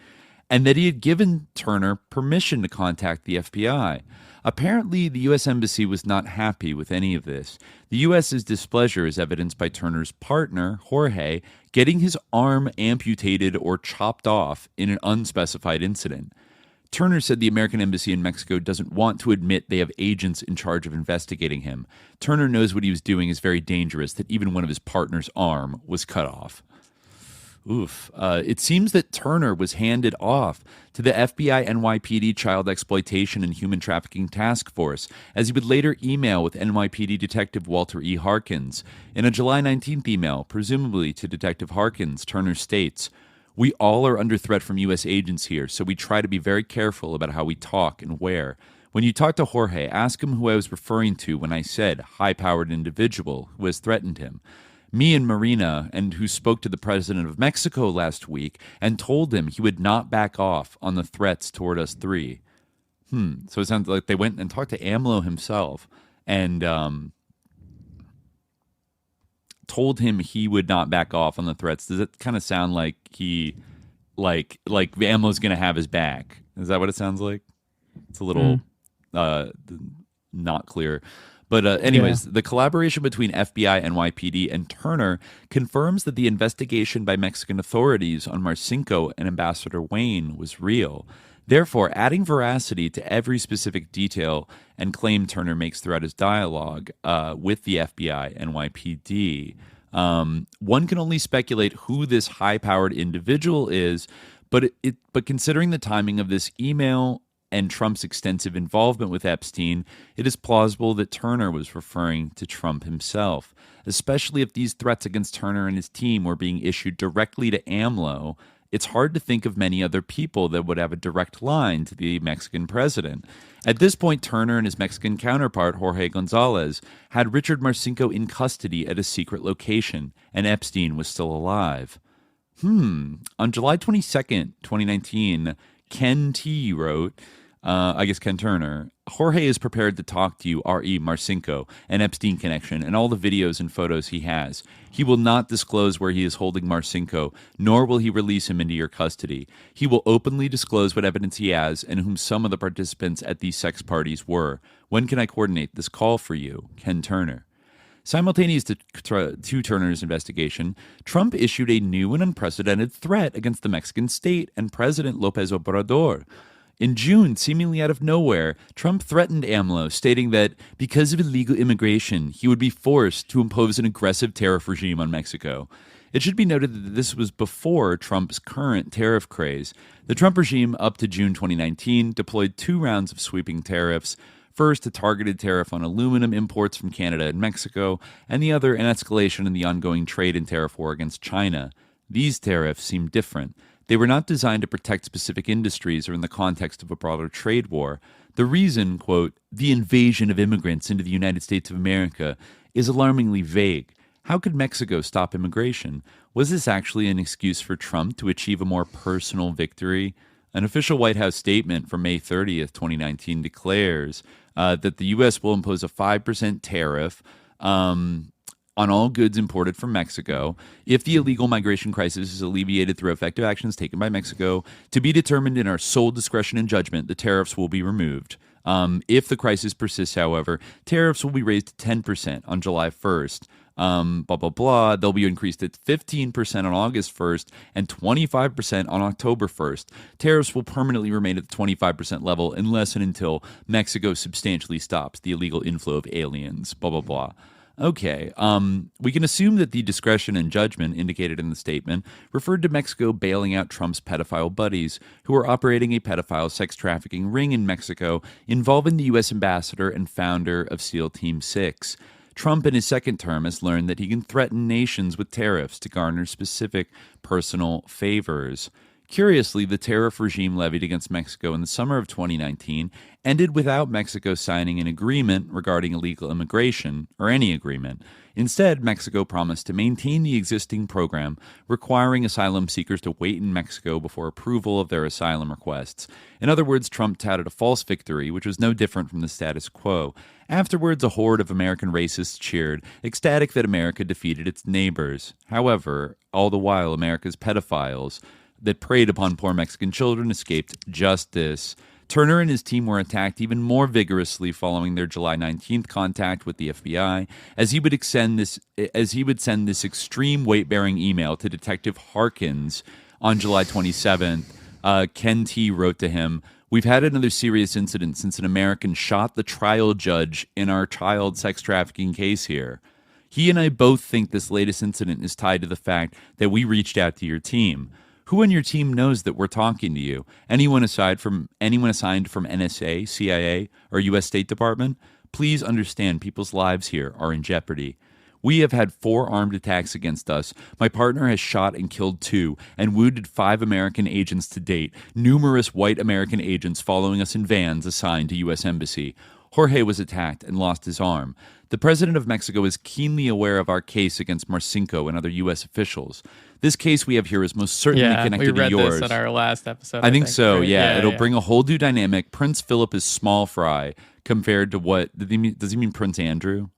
and that he had given Turner permission to contact the FBI. Apparently, the U.S. Embassy was not happy with any of this. The U.S.'s displeasure is evidenced by Turner's partner, Jorge, getting his arm amputated or chopped off in an unspecified incident. Turner said the American Embassy in Mexico doesn't want to admit they have agents in charge of investigating him. Turner knows what he was doing is very dangerous, that even one of his partner's arm was cut off. Oof. It seems that Turner was handed off to the FBI NYPD Child Exploitation and Human Trafficking Task Force, as he would later email with NYPD Detective Walter E. Harkins. In a July 19th email, presumably to Detective Harkins, Turner states, "We all are under threat from U.S. agents here, so we try to be very careful about how we talk and where. When you talk to Jorge, ask him who I was referring to when I said high-powered individual who has threatened him. Me and Marina, and who spoke to the president of Mexico last week and told him he would not back off on the threats toward us three." So it sounds like they went and talked to AMLO himself and told him he would not back off on the threats. Does it kind of sound like he, like AMLO's going to have his back? Is that what it sounds like? It's a little not clear. But anyways, the collaboration between FBI, NYPD, and Turner confirms that the investigation by Mexican authorities on Marcinko and Ambassador Wayne was real. Therefore, adding veracity to every specific detail and claim Turner makes throughout his dialogue with the FBI, NYPD, one can only speculate who this high-powered individual is, but considering the timing of this email and Trump's extensive involvement with Epstein, it is plausible that Turner was referring to Trump himself, especially if these threats against Turner and his team were being issued directly to AMLO. It's hard to think of many other people that would have a direct line to the Mexican president. At this point, Turner and his Mexican counterpart, Jorge Gonzalez, had Richard Marcinko in custody at a secret location, and Epstein was still alive. On July 22nd, 2019, Ken T. wrote, Ken Turner, "Jorge is prepared to talk to you, R.E. Marcinko, an Epstein connection, and all the videos and photos he has. He will not disclose where he is holding Marcinko, nor will he release him into your custody. He will openly disclose what evidence he has and whom some of the participants at these sex parties were. When can I coordinate this call for you? Ken Turner." Simultaneous to Turner's investigation, Trump issued a new and unprecedented threat against the Mexican state and President López Obrador. In June, seemingly out of nowhere, Trump threatened AMLO, stating that because of illegal immigration, he would be forced to impose an aggressive tariff regime on Mexico. It should be noted that this was before Trump's current tariff craze. The Trump regime, up to June 2019, deployed 2 rounds of sweeping tariffs. First, a targeted tariff on aluminum imports from Canada and Mexico, and the other, an escalation in the ongoing trade and tariff war against China. These tariffs seem different. They were not designed to protect specific industries or in the context of a broader trade war. The reason, quote, "the invasion of immigrants into the United States of America," is alarmingly vague. How could Mexico stop immigration? Was this actually an excuse for Trump to achieve a more personal victory? An official White House statement from May 30th, 2019 declares that the U.S. will impose a 5% tariff on all goods imported from Mexico if the illegal migration crisis is alleviated through effective actions taken by Mexico. To be determined in our sole discretion and judgment, the tariffs will be removed. If the crisis persists, however, tariffs will be raised to 10% on July 1st. They'll be increased to 15% on August 1st and 25% on October 1st. Tariffs will permanently remain at the 25% level unless and until Mexico substantially stops the illegal inflow of aliens. Okay, we can assume that the discretion and judgment indicated in the statement referred to Mexico bailing out Trump's pedophile buddies, who were operating a pedophile sex trafficking ring in Mexico involving the U.S. ambassador and founder of SEAL Team 6. Trump, in his second term, has learned that he can threaten nations with tariffs to garner specific personal favors. Curiously, the tariff regime levied against Mexico in the summer of 2019 ended without Mexico signing an agreement regarding illegal immigration, or any agreement. Instead, Mexico promised to maintain the existing program, requiring asylum seekers to wait in Mexico before approval of their asylum requests. In other words, Trump touted a false victory, which was no different from the status quo. Afterwards, a horde of American racists cheered, ecstatic that America defeated its neighbors. However, all the while, America's pedophiles that preyed upon poor Mexican children escaped justice. Turner and his team were attacked even more vigorously following their July 19th contact with the FBI, as he would send this extreme weight-bearing email to Detective Harkins on July 27th. Ken T. wrote to him, "We've had another serious incident since an American shot the trial judge in our child sex trafficking case here. He and I both think this latest incident is tied to the fact that we reached out to your team. Who on your team knows that we're talking to you? Anyone assigned from NSA, CIA, or U.S. State Department? Please understand people's lives here are in jeopardy. We have had 4 armed attacks against us. My partner has shot and killed 2 and wounded 5 American agents to date, numerous white American agents following us in vans assigned to U.S. Embassy. Jorge was attacked and lost his arm. The president of Mexico is keenly aware of our case against Marcinko and other U.S. officials. This case we have here is most certainly connected to yours." We read this in our last episode. I think so, right? yeah. It'll bring a whole new dynamic. Prince Philip is small fry compared to what... Does he mean Prince Andrew?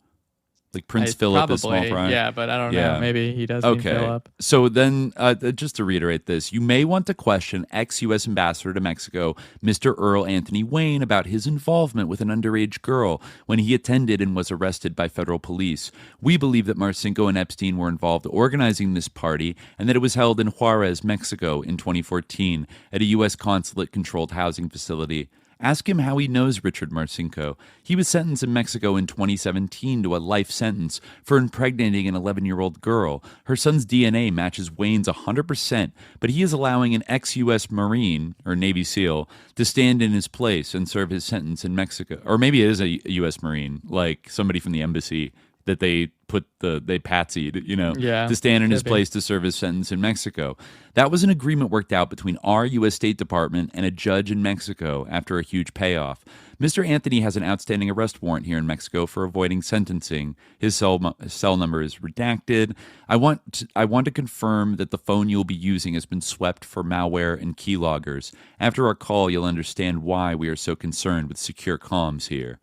Like Prince Philip is small fry? Yeah, but I don't know. Maybe he does mean Philip. So then, just to reiterate this, you may want to question ex-U.S. ambassador to Mexico, Mr. Earl Anthony Wayne, about his involvement with an underage girl when he attended and was arrested by federal police. We believe that Marcinko and Epstein were involved organizing this party and that it was held in Juarez, Mexico in 2014 at a U.S. consulate-controlled housing facility. Ask him how he knows Richard Marcinko. He was sentenced in Mexico in 2017 to a life sentence for impregnating an 11-year-old girl. Her son's DNA matches Wayne's 100%, but he is allowing an ex-U.S. Marine, or Navy SEAL, to stand in his place and serve his sentence in Mexico. Or maybe it is a U.S. Marine, like somebody from the embassy that they patsied, to stand in his place to serve his sentence in Mexico. That was an agreement worked out between our U.S. State Department and a judge in Mexico after a huge payoff. Mr. Anthony has an outstanding arrest warrant here in Mexico for avoiding sentencing. His cell number is redacted. I want to confirm that the phone you'll be using has been swept for malware and keyloggers. After our call, you'll understand why we are so concerned with secure comms here.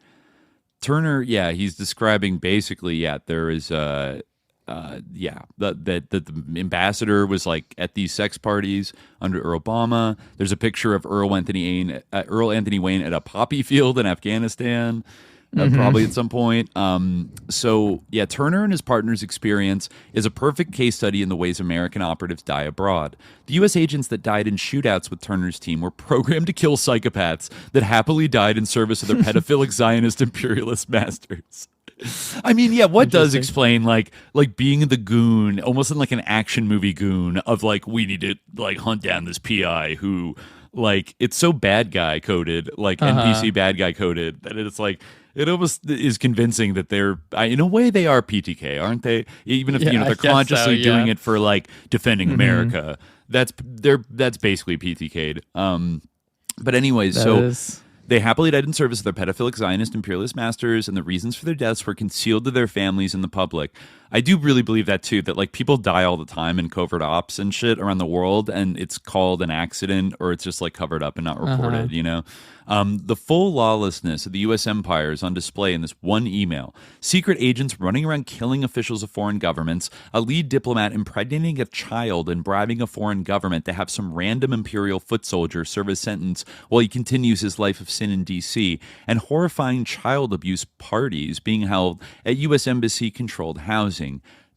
Turner, he's describing basically, there is, that the ambassador was like at these sex parties under Obama. There's a picture of Earl Anthony Wayne at a poppy field in Afghanistan. Probably at some point. Turner and his partner's experience is a perfect case study in the ways American operatives die abroad. The U.S. agents that died in shootouts with Turner's team were programmed to kill psychopaths that happily died in service of their pedophilic Zionist imperialist masters. I mean, what does explain like being the goon, almost in like an action movie goon of like, we need to like hunt down this PI who like, it's so bad guy coded, like NPC bad guy coded, that it's like, it almost is convincing that they're, in a way, they are PTK, aren't they? Even if they're consciously doing it for like defending America, that's basically PTK'd. But anyways, they happily died in service of their pedophilic Zionist imperialist masters, and the reasons for their deaths were concealed to their families and the public. I do really believe that too, that like people die all the time in covert ops and shit around the world, and it's called an accident or it's just like covered up and not reported, The full lawlessness of the U.S. empire is on display in this one email. Secret agents running around killing officials of foreign governments, a lead diplomat impregnating a child and bribing a foreign government to have some random imperial foot soldier serve a sentence while he continues his life of sin in D.C., and horrifying child abuse parties being held at U.S. embassy-controlled housing.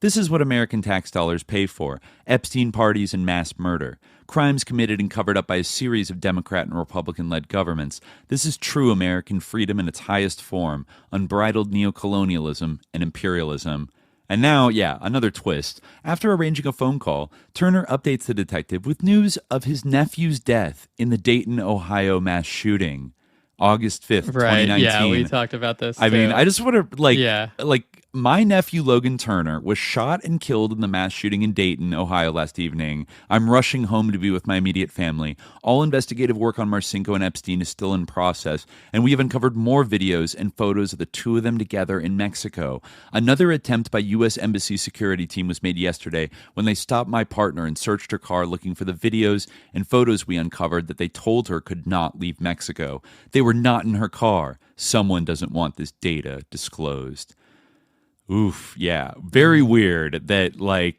This is what American tax dollars pay for: Epstein parties and mass murder. Crimes committed and covered up by a series of Democrat and Republican-led governments. This is true American freedom in its highest form: unbridled neocolonialism and imperialism. And now, another twist. After arranging a phone call, Turner updates the detective with news of his nephew's death in the Dayton, Ohio mass shooting, August 5th, 2019. Yeah, we talked about this. I mean, I just want to, my nephew Logan Turner was shot and killed in the mass shooting in Dayton, Ohio last evening. I'm rushing home to be with my immediate family. All investigative work on Marcinko and Epstein is still in process, and we have uncovered more videos and photos of the two of them together in Mexico. Another attempt by U.S. Embassy security team was made yesterday when they stopped my partner and searched her car looking for the videos and photos we uncovered that they told her could not leave Mexico. They were not in her car. Someone doesn't want this data disclosed. Oof, yeah. Very weird that,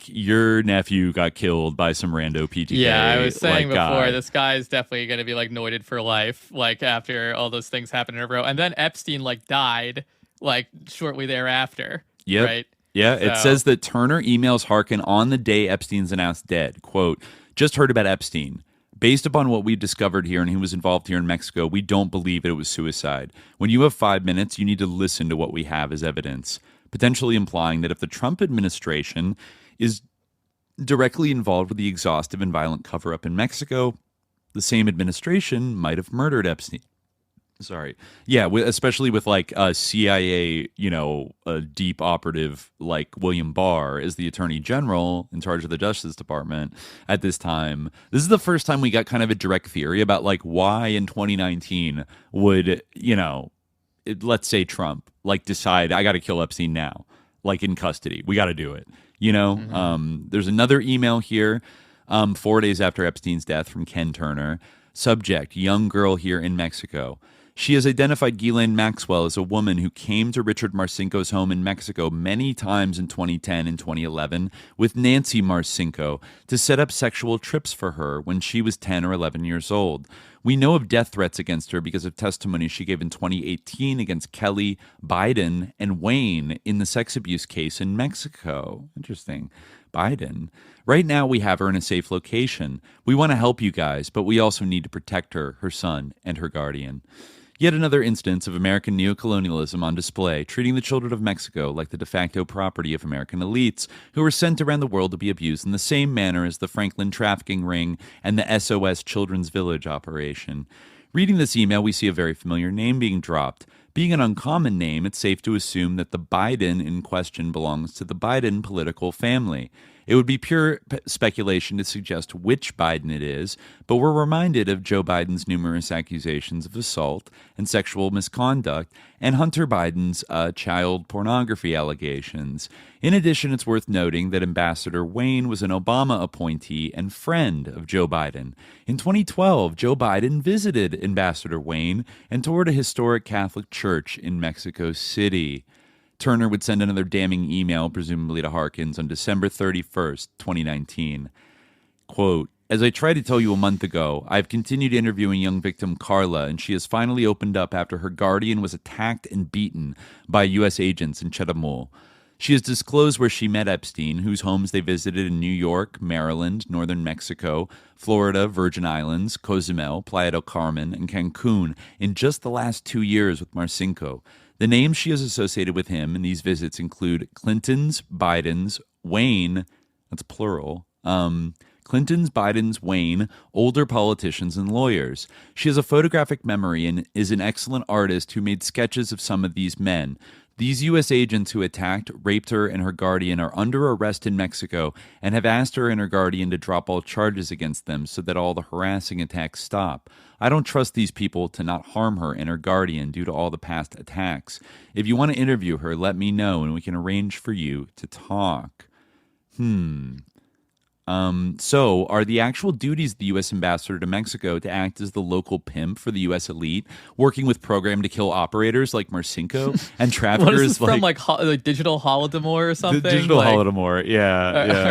your nephew got killed by some rando PTK. Yeah, I was saying before, guy. this guy is definitely going to be, noited for life, after all those things happened in a row. And then Epstein, died, shortly thereafter. Yep. Right? Yeah, it says that Turner emails Harkin on the day Epstein's announced dead. Quote, "Just heard about Epstein. Based upon what we've discovered here and who was involved here in Mexico, we don't believe it was suicide. When you have 5 minutes, you need to listen to what we have as evidence," potentially implying that if the Trump administration is directly involved with the exhaustive and violent cover-up in Mexico, the same administration might have murdered Epstein. Sorry. Yeah, especially with a CIA, a deep operative like William Barr as the Attorney General in charge of the Justice Department at this time. This is the first time we got kind of a direct theory about why in 2019 would, let's say Trump decide I got to kill Epstein now, in custody. We got to do it. There's another email here 4 days after Epstein's death from Ken Turner. Subject: young girl here in Mexico. She has identified Ghislaine Maxwell as a woman who came to Richard Marcinko's home in Mexico many times in 2010 and 2011 with Nancy Marcinko to set up sexual trips for her when she was 10 or 11 years old. We know of death threats against her because of testimony she gave in 2018 against Kelly, Biden, and Wayne in the sex abuse case in Mexico. Interesting. Biden. Right now, we have her in a safe location. We want to help you guys, but we also need to protect her, her son, and her guardian. Yet another instance of American neocolonialism on display, treating the children of Mexico like the de facto property of American elites who were sent around the world to be abused in the same manner as the Franklin trafficking ring and the SOS Children's Village operation. Reading this email, we see a very familiar name being dropped. Being an uncommon name, it's safe to assume that the Biden in question belongs to the Biden political family. It would be pure speculation to suggest which Biden it is, but we're reminded of Joe Biden's numerous accusations of assault and sexual misconduct, and Hunter Biden's child pornography allegations. In addition, it's worth noting that Ambassador Wayne was an Obama appointee and friend of Joe Biden. In 2012, Joe Biden visited Ambassador Wayne and toured a historic Catholic church in Mexico City. Turner would send another damning email, presumably to Harkins, on December 31st, 2019. Quote, "As I tried to tell you a month ago, I've continued interviewing young victim Carla, and she has finally opened up after her guardian was attacked and beaten by U.S. agents in Chetumal. She has disclosed where she met Epstein, whose homes they visited in New York, Maryland, northern Mexico, Florida, Virgin Islands, Cozumel, Playa del Carmen, and Cancun in just the last 2 years with Marcinko. The names she has associated with him in these visits include Clinton's, Biden's, Wayne, that's plural, Clinton's, Biden's, Wayne, older politicians and lawyers. She has a photographic memory and is an excellent artist who made sketches of some of these men. These U.S. agents who attacked, raped her, and her guardian are under arrest in Mexico and have asked her and her guardian to drop all charges against them so that all the harassing attacks stop. I don't trust these people to not harm her and her guardian due to all the past attacks. If you want to interview her, let me know and we can arrange for you to talk." So, are the actual duties of the U.S. ambassador to Mexico to act as the local pimp for the U.S. elite, working with program to kill operators like Marcinko and traffickers? What is this from, like digital Holodomor or something? The digital Holodomor, yeah.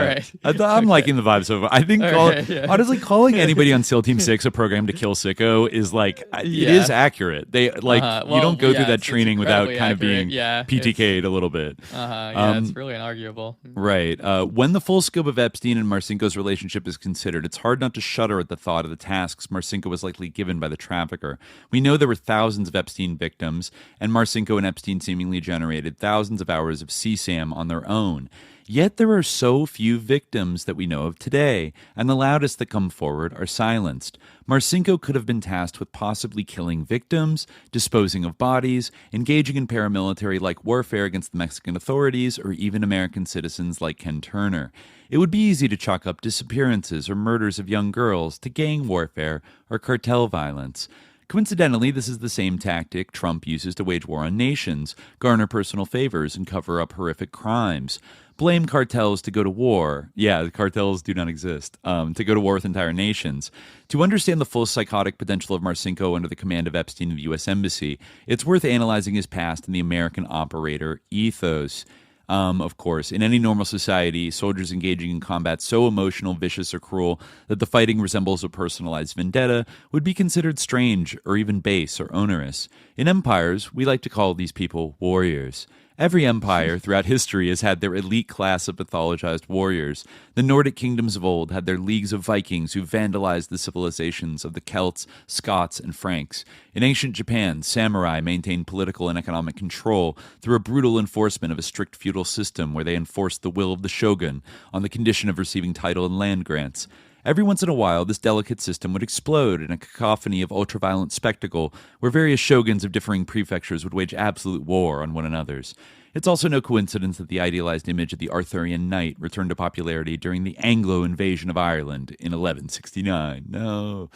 All right. I'm liking the vibe so far. I think, honestly, calling anybody on SEAL Team 6 a program to kill sicko is like, it is accurate. They you don't go through that training without kind of being PTK'd a little bit. It's really inarguable. Right. When the full scope of Epstein and Marcinko's relationship is considered, it's hard not to shudder at the thought of the tasks Marcinko was likely given by the trafficker. We know there were thousands of Epstein victims, and Marcinko and Epstein seemingly generated thousands of hours of CSAM on their own. Yet there are so few victims that we know of today, and the loudest that come forward are silenced. Marcinko could have been tasked with possibly killing victims, disposing of bodies, engaging in paramilitary-like warfare against the Mexican authorities, or even American citizens like Ken Turner. It would be easy to chalk up disappearances or murders of young girls to gang warfare or cartel violence. Coincidentally, this is the same tactic Trump uses to wage war on nations, garner personal favors, and cover up horrific crimes. Blame cartels to go to war. Yeah, the cartels do not exist. To go to war with entire nations. To understand the full psychotic potential of Marcinko under the command of Epstein in the U.S. Embassy, it's worth analyzing his past and the American operator ethos. Of course, in any normal society, soldiers engaging in combat so emotional, vicious, or cruel that the fighting resembles a personalized vendetta would be considered strange or even base or onerous. In empires, we like to call these people warriors. Every empire throughout history has had their elite class of pathologized warriors. The Nordic kingdoms of old had their leagues of Vikings who vandalized the civilizations of the Celts, Scots, and Franks. In ancient Japan, samurai maintained political and economic control through a brutal enforcement of a strict feudal system where they enforced the will of the shogun on the condition of receiving title and land grants. Every once in a while, this delicate system would explode in a cacophony of ultraviolent spectacle where various shoguns of differing prefectures would wage absolute war on one another's. It's also no coincidence that the idealized image of the Arthurian knight returned to popularity during the Anglo invasion of Ireland in 1169. No.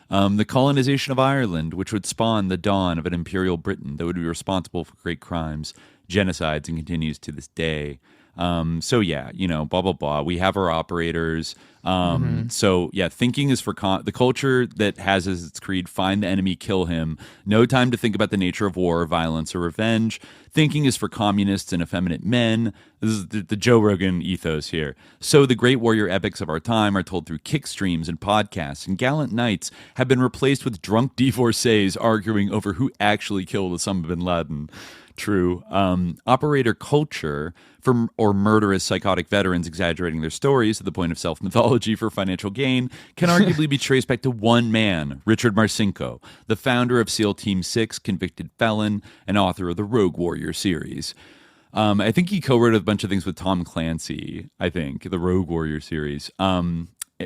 The colonization of Ireland, which would spawn the dawn of an imperial Britain that would be responsible for great crimes, genocides, and continues to this day. So yeah, blah, blah, blah. We have our operators. So yeah, thinking is for the culture that has as its creed, find the enemy, kill him. No time to think about the nature of war, violence, or revenge. Thinking is for communists and effeminate men. This is the Joe Rogan ethos here. So the great warrior epics of our time are told through kick streams and podcasts, and gallant knights have been replaced with drunk divorcees arguing over who actually killed Osama bin Laden. True. Operator culture or murderous psychotic veterans exaggerating their stories to the point of self-mythology for financial gain can arguably be traced back to one man, Richard Marcinko, the founder of SEAL Team 6, convicted felon, and author of the Rogue Warrior series. I think he co-wrote a bunch of things with Tom Clancy, the Rogue Warrior series.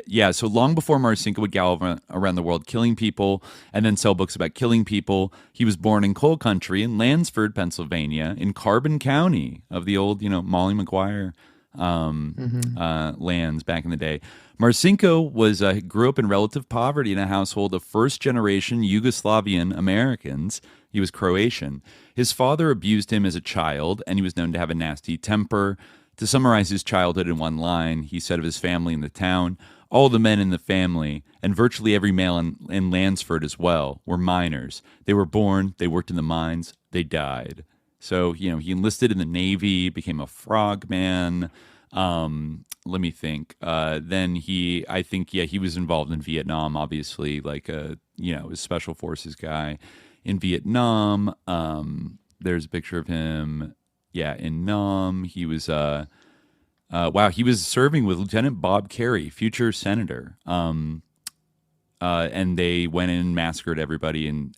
Yeah, so long before Marcinko would gallop around the world killing people and then sell books about killing people, he was born in coal country in Lansford, Pennsylvania, in Carbon County of the old, Molly Maguire lands back in the day. Marcinko grew up in relative poverty in a household of first-generation Yugoslavian Americans. He was Croatian. His father abused him as a child, and he was known to have a nasty temper. To summarize his childhood in one line, he said of his family in the town, all the men in the family, and virtually every male in Lansford as well, were miners. They were born, they worked in the mines, they died. So, he enlisted in the Navy, became a frogman. Let me think. Then he was involved in Vietnam, obviously, a special forces guy in Vietnam. There's a picture of him. Yeah, in Nam. He was he was serving with Lieutenant Bob Kerrey, future senator. And they went in and massacred everybody and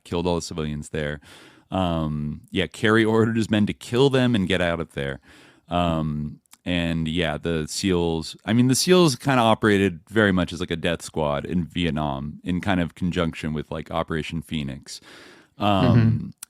killed all the civilians there. Kerry ordered his men to kill them and get out of there. The SEALs, the SEALs kind of operated very much as like a death squad in Vietnam in kind of conjunction with like Operation Phoenix.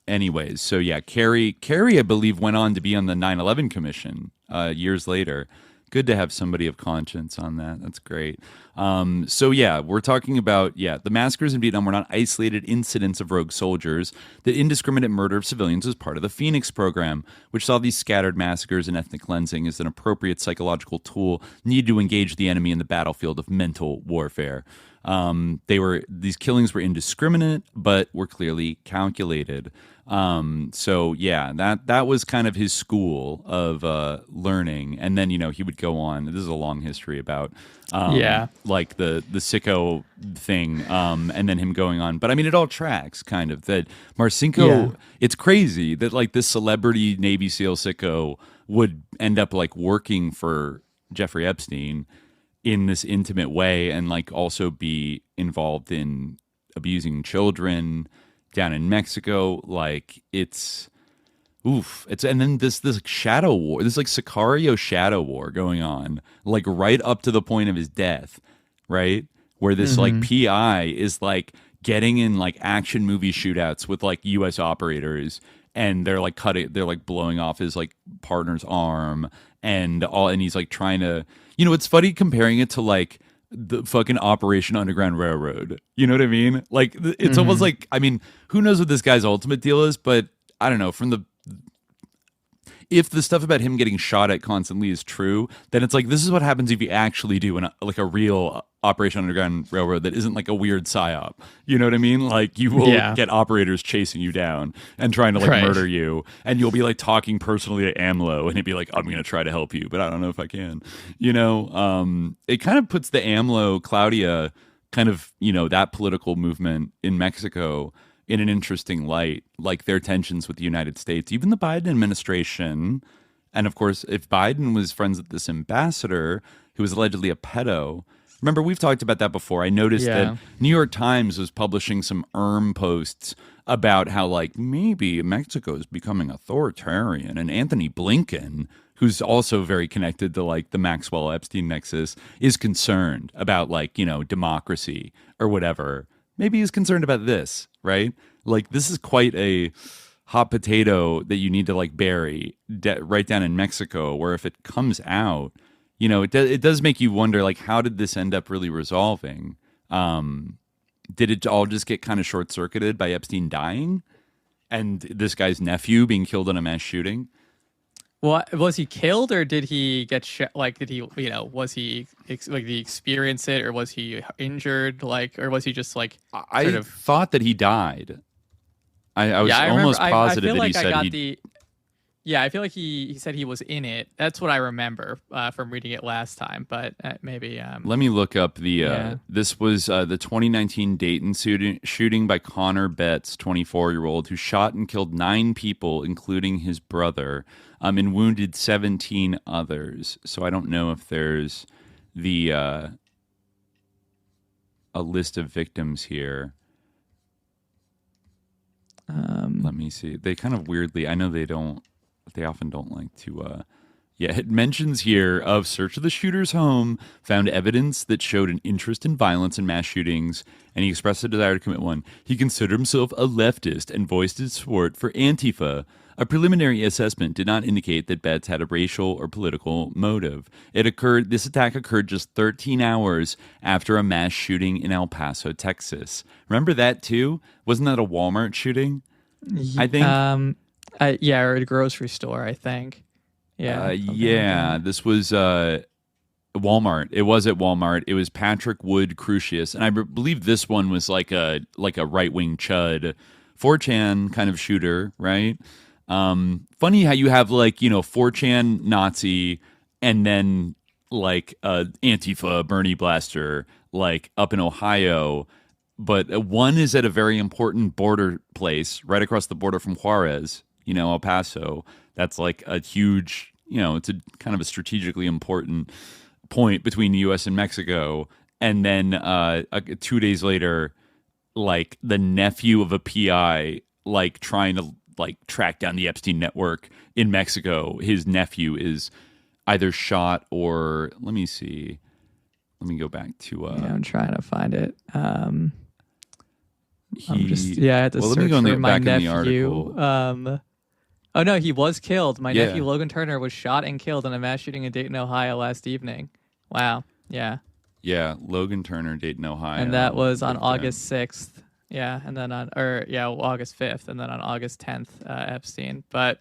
Anyways, so yeah, Kerry, I believe, went on to be on the 9/11 Commission years later good to have somebody of conscience on that. That's great. So yeah, we're talking about, the massacres in Vietnam were not isolated incidents of rogue soldiers. The indiscriminate murder of civilians was part of the Phoenix program, which saw these scattered massacres and ethnic cleansing as an appropriate psychological tool needed to engage the enemy in the battlefield of mental warfare. These killings were indiscriminate, but were clearly calculated. So yeah, that was kind of his school of learning, and then he would go on. This is a long history about like the sicko thing, and then him going on. But I mean, it all tracks kind of that Marcinko. Yeah. It's crazy that like this celebrity Navy SEAL sicko would end up like working for Jeffrey Epstein in this intimate way, and like also be involved in abusing children down in Mexico. Like it's and then this shadow war, this like Sicario shadow war going on, like right up to the point of his death, right? Where this like PI is like getting in like action movie shootouts with like US operators, and they're like blowing off his like partner's arm and he's like trying to, it's funny comparing it to like the fucking Operation Underground Railroad. You know what I mean? Like it's almost like, I mean, who knows what this guy's ultimate deal is, but I don't know, if the stuff about him getting shot at constantly is true, then it's like, this is what happens if you actually do like a real Operation Underground Railroad that isn't like a weird psyop. You know what I mean? Like you will get operators chasing you down and trying to like murder you, and you'll be like talking personally to AMLO, and he'd be like, I'm going to try to help you, but I don't know if I can. It kind of puts the AMLO Claudia kind of, that political movement in Mexico in an interesting light, like their tensions with the United States, even the Biden administration. And of course, if Biden was friends with this ambassador who was allegedly a pedo, remember, we've talked about that before. I noticed that New York Times was publishing some posts about how like maybe Mexico is becoming authoritarian, and Anthony Blinken, who's also very connected to like the Maxwell Epstein nexus, is concerned about like, democracy or whatever. Maybe he's concerned about this, right? Like this is quite a hot potato that you need to like bury right down in Mexico, where if it comes out, it does make you wonder, like, how did this end up really resolving? Did it all just get kind of short-circuited by Epstein dying and this guy's nephew being killed in a mass shooting? Well, was he killed, or did he get like, did he, was he did he experience it, or was he injured, like, or was he just like I thought that he died. I was almost positive that he said he... Yeah, I feel like he said he was in it. That's what I remember from reading it last time, but maybe... Let me look up the... This was the 2019 Dayton shooting by Connor Betts, 24-year-old, who shot and killed 9 people, including his brother, and wounded 17 others. So I don't know if there's a list of victims here. Let me see. They kind of weirdly... I know they often don't like to, it mentions here of search of the shooter's home, found evidence that showed an interest in violence and mass shootings, and he expressed a desire to commit one. He considered himself a leftist and voiced his support for Antifa. A preliminary assessment did not indicate that Betts had a racial or political motive. This attack occurred just 13 hours after a mass shooting in El Paso, Texas. Remember that too? Wasn't that a Walmart shooting? I think. Or a grocery store, I think. Yeah. This was Walmart. It was at Walmart. It was Patrick Wood Crucius, and I believe this one was like a right-wing chud, 4chan kind of shooter, right? Funny how you have like 4chan Nazi, and then like Antifa Bernie Blaster, like up in Ohio. But one is at a very important border place right across the border from Juarez, El Paso. That's like a huge, it's a kind of a strategically important point between the U.S. and Mexico. And then 2 days later, like the nephew of a PI, like trying to like track down the Epstein network in Mexico. His nephew is either shot or, let me see. Let me go back to... I'm trying to find it. I had to search for my nephew. Oh no, he was killed. My Yeah. nephew Logan Turner was shot and killed in a mass shooting in Dayton, Ohio last evening. Wow. Yeah. Yeah, Logan Turner, Dayton, Ohio. And that was on Victim. August 6th. Yeah, and then August 5th, and then on August 10th, Epstein. But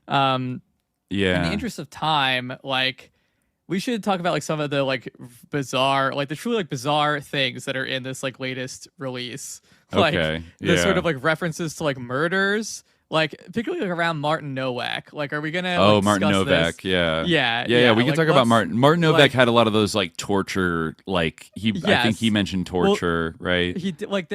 in the interest of time, like, we should talk about like some of the like bizarre, like the truly like bizarre things that are in this like latest release. Like the sort of like references to like murders, like particularly like around Martin Nowak. Like, are we gonna? Oh, like, Martin discuss Novak. this? Yeah. We can like, talk about Martin. Martin Novak like, had a lot of those like torture. Like I think he mentioned torture, right? He did like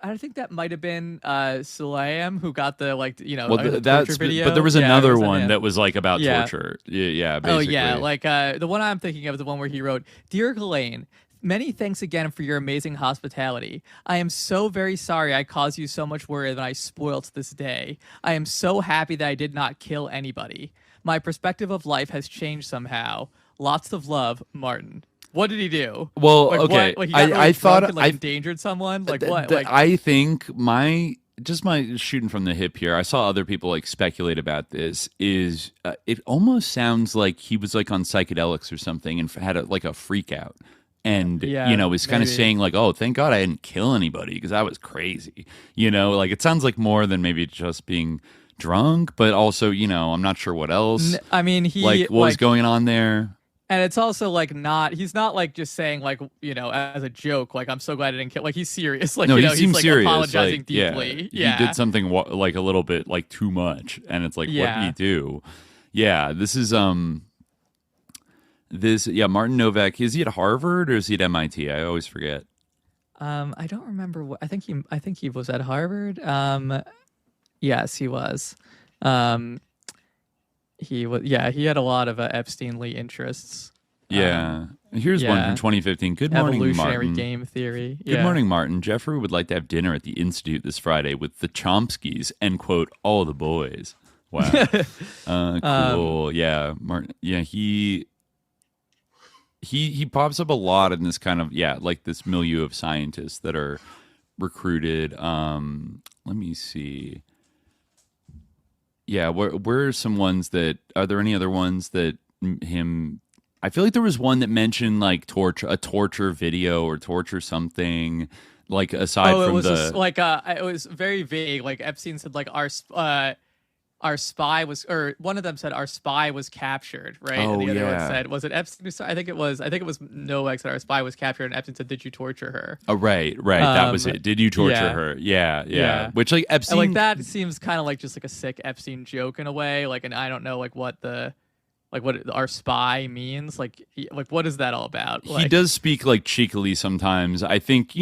I think that might have been Salam who got the like the torture video. But there was another one that was like about torture. Yeah, basically. Oh yeah, like the one I'm thinking of is the one where he wrote, "Dear Ghislaine, many thanks again for your amazing hospitality. I am so very sorry I caused you so much worry that I spoilt this day. I am so happy that I did not kill anybody. My perspective of life has changed somehow. Lots of love, Martin." What did he do? Well, like, okay. What? Like, he got really I thought and, like, endangered someone. Like what? Like, I think my shooting from the hip here. I saw other people like speculate about this. Is it almost sounds like he was like on psychedelics or something and had a freak out, and was kind of saying like, "Oh, thank God I didn't kill anybody because I was crazy." Like it sounds like more than maybe just being drunk, but also I'm not sure what else. I mean, what was going on there. And it's also like he's not like just saying like, as a joke, like, I'm so glad I didn't kill, like he's serious. Like, no, he he's seems like serious. apologizing like, deeply. Yeah. He did something like a little bit like too much. And it's like, what did he do? Yeah. This is, Martin Novak. Is he at Harvard or is he at MIT? I always forget. I don't remember I think he was at Harvard. Yes, he was. He was, he had a lot of Epstein-Lee interests. Yeah. Here's one from 2015. Good morning, Evolutionary Martin. game theory. Good morning, Martin. Jeffrey would like to have dinner at the Institute this Friday with the Chomskys and, quote, all the boys. Wow. Cool. Martin. Yeah, he pops up a lot in this kind of, like this milieu of scientists that are recruited. Let me see. Yeah, where are some ones that are there any other ones that him? I feel like there was one that mentioned like a torture video or torture something. Like aside from it was the it was very vague. Like Epstein said, like our spy was, or one of them said our spy was captured, right? Oh, and the other one yeah. said, was it Epstein? I think it was Nowak said our spy was captured, and Epstein said, did you torture her? Oh, right. That was it. Did you torture her? Yeah. Which like Epstein, and, like that seems kind of like just like a sick Epstein joke in a way. Like, and I don't know like what our spy means. Like what is that all about? Like, he does speak like cheekily sometimes. I think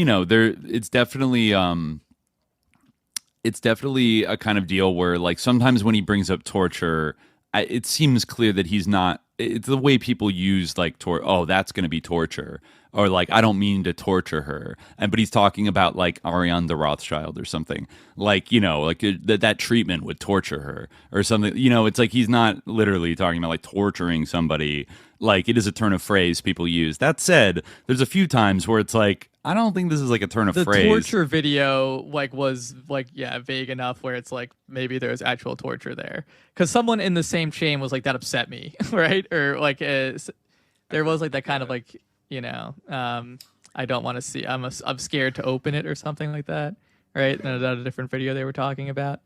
it's definitely a kind of deal where like sometimes when he brings up torture, it seems clear that he's not. It's the way people use like that's going to be torture, or like I don't mean to torture her, but he's talking about like Ariane de Rothschild or something, like that treatment would torture her or something. It's like he's not literally talking about like torturing somebody. Like it is a turn of phrase people use. That said, there's a few times where it's like I don't think this is like a turn of phrase. The torture video was vague enough where it's like maybe there's actual torture there because someone in the same chain was like that upset me, right? Or like there was like that kind of like I don't want to see. I'm scared to open it or something like that, right? And a different video they were talking about.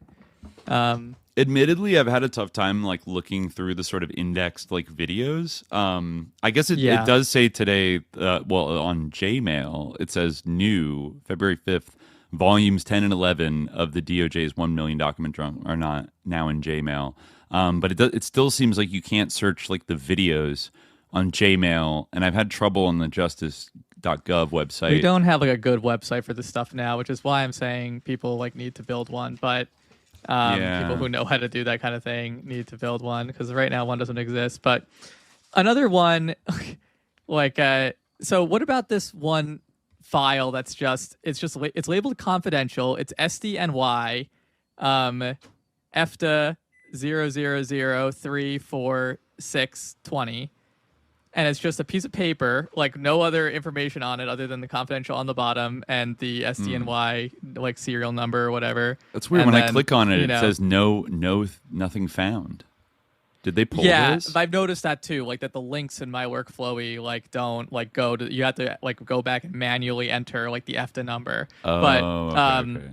Admittedly, I've had a tough time like looking through the sort of indexed like videos. I guess it does say today, on Gmail, it says new February 5th, volumes 10 and 11 of the DOJ's 1 million document drum are not now in Gmail. But it still seems like you can't search like the videos on Gmail, and I've had trouble on the justice.gov website. We don't have like a good website for this stuff now, which is why I'm saying people like need to build one, but people who know how to do that kind of thing need to build one because right now one doesn't exist. But another one, so what about this one file that's it's labeled confidential. It's SDNY, EPSTA 000344620, and it's just a piece of paper, like no other information on it other than the confidential on the bottom and the SDNY like serial number or whatever. That's weird. And When then, I click on it, you it know, says nothing found. Did they pull this? I've noticed that too. Like that the links in my workflowy like don't like go to. You have to like go back and manually enter like the EFTA number. Oh, but okay.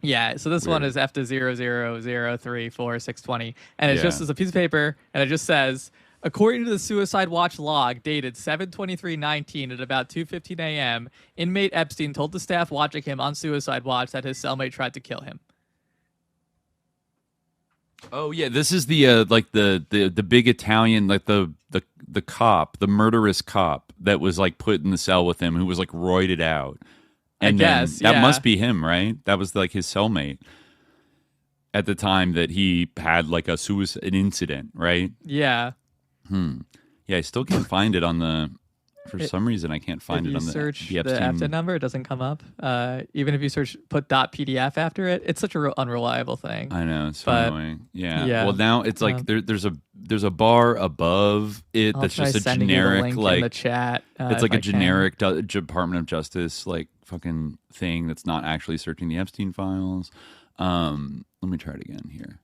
yeah. So this Weird. one is EFTA 00034 and it's Yeah. just as a piece of paper, and it just says, according to the Suicide Watch log dated 7/23/19 at about 2:15 a.m., inmate Epstein told the staff watching him on Suicide Watch that his cellmate tried to kill him. Oh yeah, this is the like the big Italian, like the cop, the murderous cop that was like put in the cell with him, who was like roided out. And guess, that yeah. must be him, right? That was like his cellmate at the time that he had like an incident, right? Yeah. Yeah, I still can't find it on the. For some reason, I can't find if it on you search the Epstein. EFTA number, it doesn't come up. Even if you put .pdf after it, it's such a real unreliable thing. I know, it's so But, annoying. Yeah. yeah. Well, now it's like there's a bar above it I'll that's try just a sending you the generic link like in the chat. it's if like a I can. generic Department of Justice like fucking thing that's not actually searching the Epstein files. Let me try it again here.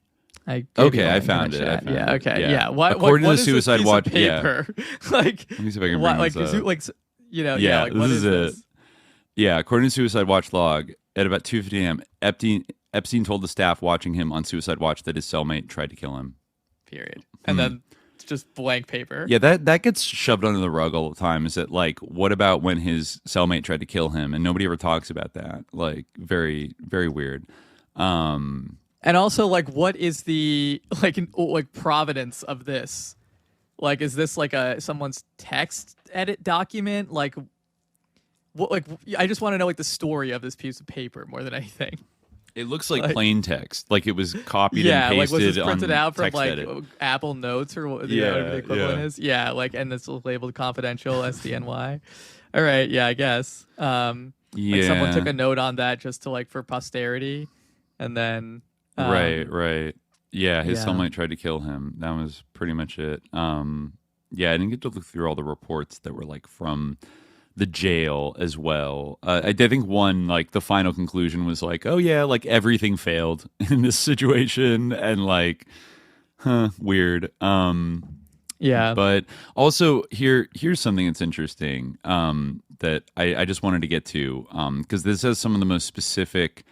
I gave you the I link in found the it. I chat. found Yeah. it. Okay. Yeah. Yeah. What According what to the is this Suicide piece Watch, of paper? Like, Let me see if I can what, bring like, this up. like, you know, Yeah, like, what this is is this? Yeah, according to Suicide Watch log, at about 2:50 a.m., Epstein told the staff watching him on Suicide Watch that his cellmate tried to kill him. Period. And then it's just blank paper. Yeah, that gets shoved under the rug all the time. Is that like, what about when his cellmate tried to kill him, and nobody ever talks about that? Like, very, very weird. And also, like, what is the like provenance of this? Like, is this like someone's text edit document? Like, what? Like, I just want to know like the story of this piece of paper more than anything. It looks like plain text, like it was copied and pasted. Like was this printed on out from like TextEdit. Apple Notes or whatever the equivalent is? Yeah, like, and this was labeled confidential SDNY. All right, yeah, I guess. Like someone took a note on that just to like for posterity, and then right. Yeah, his cellmate tried to kill him. That was pretty much it. Yeah, I didn't get to look through all the reports that were like from the jail as well. I did think one, like the final conclusion was like, oh yeah, like everything failed in this situation, and like, weird. Yeah. But also here's something that's interesting that I just wanted to get to because this has some of the most specific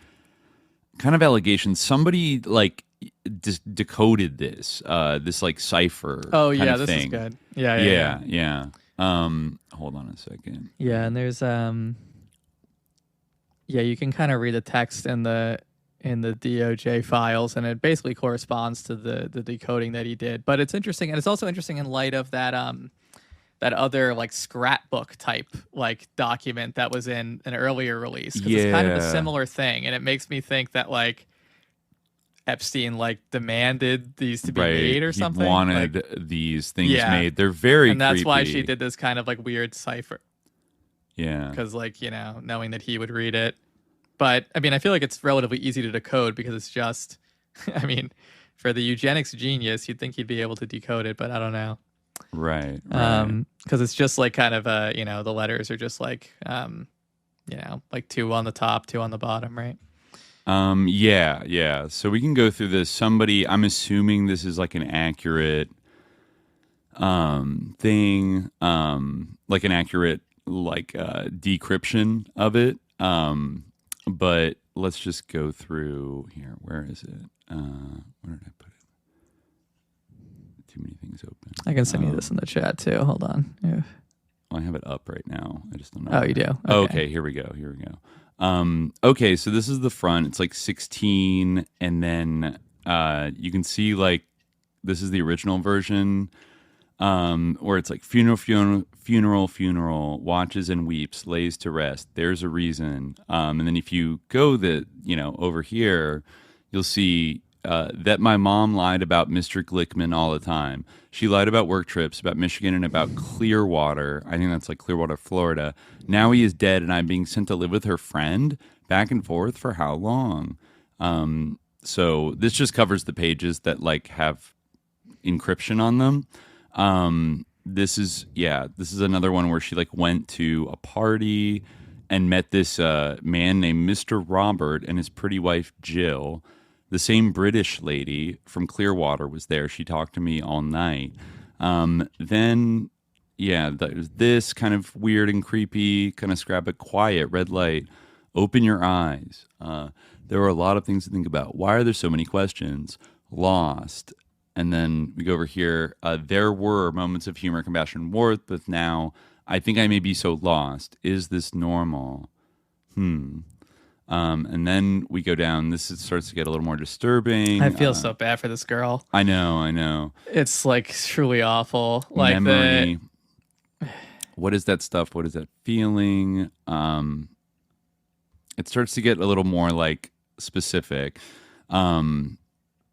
kind of allegations. Somebody like decoded this like cipher. Oh kind yeah, of this thing. is good. Yeah. Hold on a second. Yeah, and there's you can kind of read the text in the DOJ files, and it basically corresponds to the decoding that he did. But it's interesting, and it's also interesting in light of that that other like scrapbook type like document that was in an earlier release, because it's kind of a similar thing, and it makes me think that like Epstein like demanded these to be made or something. He wanted like, these things made. They're very and that's creepy. why she did this kind of like weird cipher. Yeah, because like, you know, knowing that he would read it. But I mean, I feel like it's relatively easy to decode because it's just, I mean, for the eugenics genius, you'd think he'd be able to decode it, but I don't know. Right. Because it's just like kind of you know, the letters are just like you know, like 2 on the top, 2 on the bottom, right? Yeah. So we can go through this. I'm assuming this is like an accurate thing, like an accurate like decryption of it. But let's just go through here. Where is it? Where did I put it? Too many things open. I can send you this in the chat too. Hold on. Yeah. Well, I have it up right now. I just don't know. Oh, you do? Okay, here we go. Okay, so this is the front. It's like 16, and then you can see like this is the original version, where it's like funeral, watches and weeps, lays to rest. There's a reason. And then if you go over here, you'll see that my mom lied about Mr. Glickman all the time. She lied about work trips, about Michigan, and about Clearwater. I think that's like Clearwater, Florida. Now he is dead, and I'm being sent to live with her friend. Back and forth for how long? So this just covers the pages that like have encryption on them. this is another one where she like went to a party and met this man named Mr. Robert and his pretty wife Jill. The same British lady from Clearwater was there. She talked to me all night. Then, there's this kind of weird and creepy, kind of scrap it, quiet, red light, open your eyes. There were a lot of things to think about. Why are there so many questions? Lost. And then we go over here. There were moments of humor, compassion, warmth, but now I think I may be so lost. Is this normal? And then we go down. Starts to get a little more disturbing. I feel so bad for this girl. I know. It's like truly awful. Like memory. What is that stuff? What is that feeling? It starts to get a little more like specific.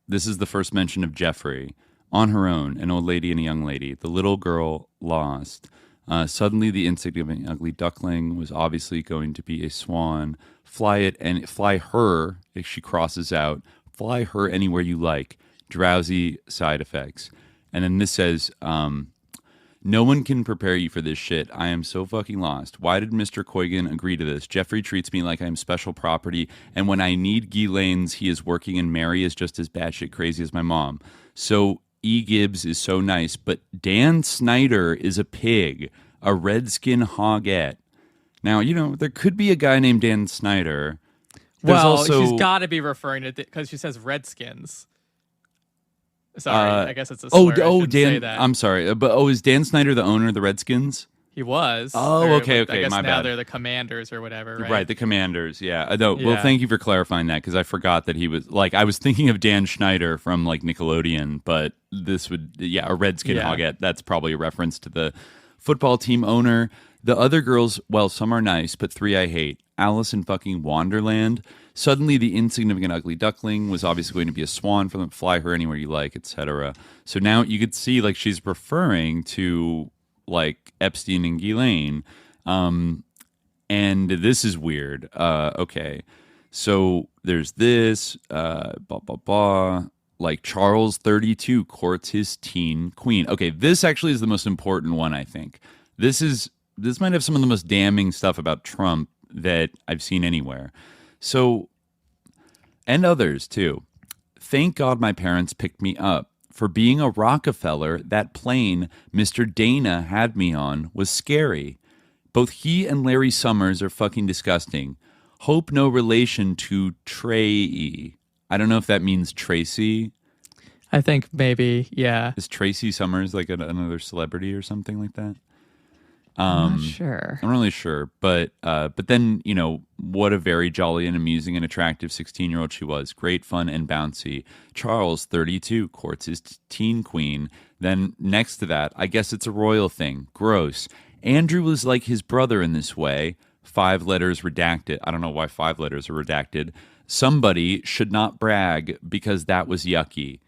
This is the first mention of Jeffrey. On her own, an old lady and a young lady. The little girl lost. Suddenly, the insignificant ugly duckling was obviously going to be a swan. Fly it and fly her if she crosses out. Fly her anywhere you like. Drowsy side effects. And then this says, no one can prepare you for this shit. I am so fucking lost. Why did Mr. Koigan agree to this? Jeffrey treats me like I'm special property, and when I need Ghislaine's, he is working, and Mary is just as batshit crazy as my mom. So E. Gibbs is so nice, but Dan Snyder is a pig, a redskin hoggette. Now, there could be a guy named Dan Snyder. She's got to be referring to because she says Redskins. Sorry, I guess it's a slur. Dan. Say that. I'm sorry, but is Dan Snyder the owner of the Redskins? He was. Okay. I guess my now bad. they're the Commanders or whatever, right? Right, the Commanders. Yeah. No. Well, thank you for clarifying that because I forgot that he was I was thinking of Dan Schneider from like Nickelodeon, but this would a Redskin hoggette. That's probably a reference to the football team owner. The other girls, well, some are nice, but 3 I hate. Alice in fucking Wonderland. Suddenly, the insignificant ugly duckling was obviously going to be a swan for them. Fly her anywhere you like, etc. So now you could see like she's referring to like Epstein and Ghislaine. And this is weird. Okay. So there's this, like Charles 32 courts his teen queen. Okay. This actually is the most important one, I think. This might have some of the most damning stuff about Trump that I've seen anywhere. So, and others too. Thank God my parents picked me up. For being a Rockefeller, that plane Mr. Dana had me on was scary. Both he and Larry Summers are fucking disgusting. Hope no relation to Trey. I don't know if that means Tracy. I think maybe, yeah. Is Tracy Summers like another celebrity or something like that? I'm not sure. I'm not really sure, but then what a very jolly and amusing and attractive 16-year-old she was. Great fun and bouncy. Charles 32 courts his teen queen. Then next to that, I guess it's a royal thing. Gross. Andrew was like his brother in this way. 5 letters redacted. I don't know why 5 letters are redacted. Somebody should not brag because that was yucky.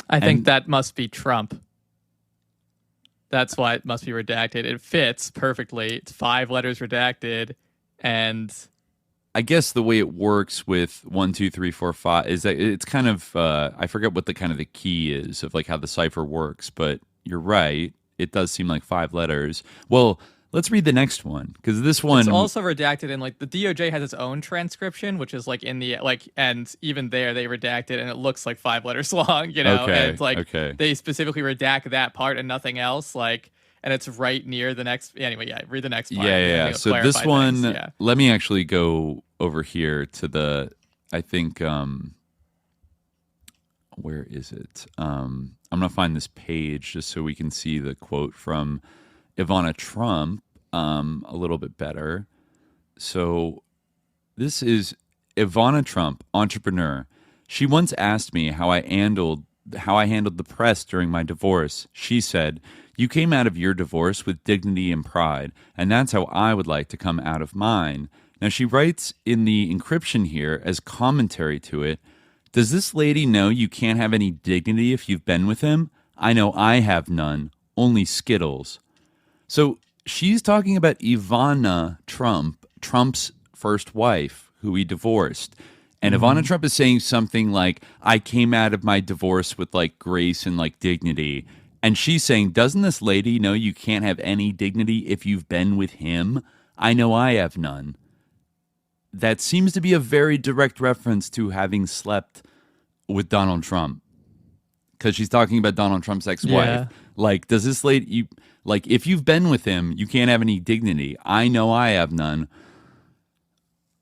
I think that must be Trump. That's why it must be redacted. It fits perfectly. It's 5 letters redacted, and I guess the way it works with 1, 2, 3, 4, 5 is that it's kind of I forget what the kind of the key is of like how the cipher works, but you're right. It does seem like 5 letters. Well, let's read the next one because this one it's also redacted in like the DOJ has its own transcription, which is like in the and even there they redact it and it looks like 5 letters long, Okay, and it's they specifically redact that part and nothing else, and it's right near the next. Anyway, read the next part. Yeah. So this one, let me actually go over here to the. I think where is it? I'm gonna find this page just so we can see the quote from Ivana Trump a little bit better. So this is Ivana Trump, entrepreneur. She once asked me how I handled the press during my divorce. She said, "You came out of your divorce with dignity and pride, and that's how I would like to come out of mine." Now she writes in the encryption here as commentary to it, "Does this lady know you can't have any dignity if you've been with him? I know I have none, only Skittles." So she's talking about Ivana Trump, Trump's first wife, who he divorced. And Ivana Trump is saying something like, I came out of my divorce with like grace and like dignity. And she's saying, doesn't this lady know you can't have any dignity if you've been with him? I know I have none. That seems to be a very direct reference to having slept with Donald Trump. Because she's talking about Donald Trump's ex-wife. Yeah. Like, does this lady, if you've been with him, you can't have any dignity. I know I have none.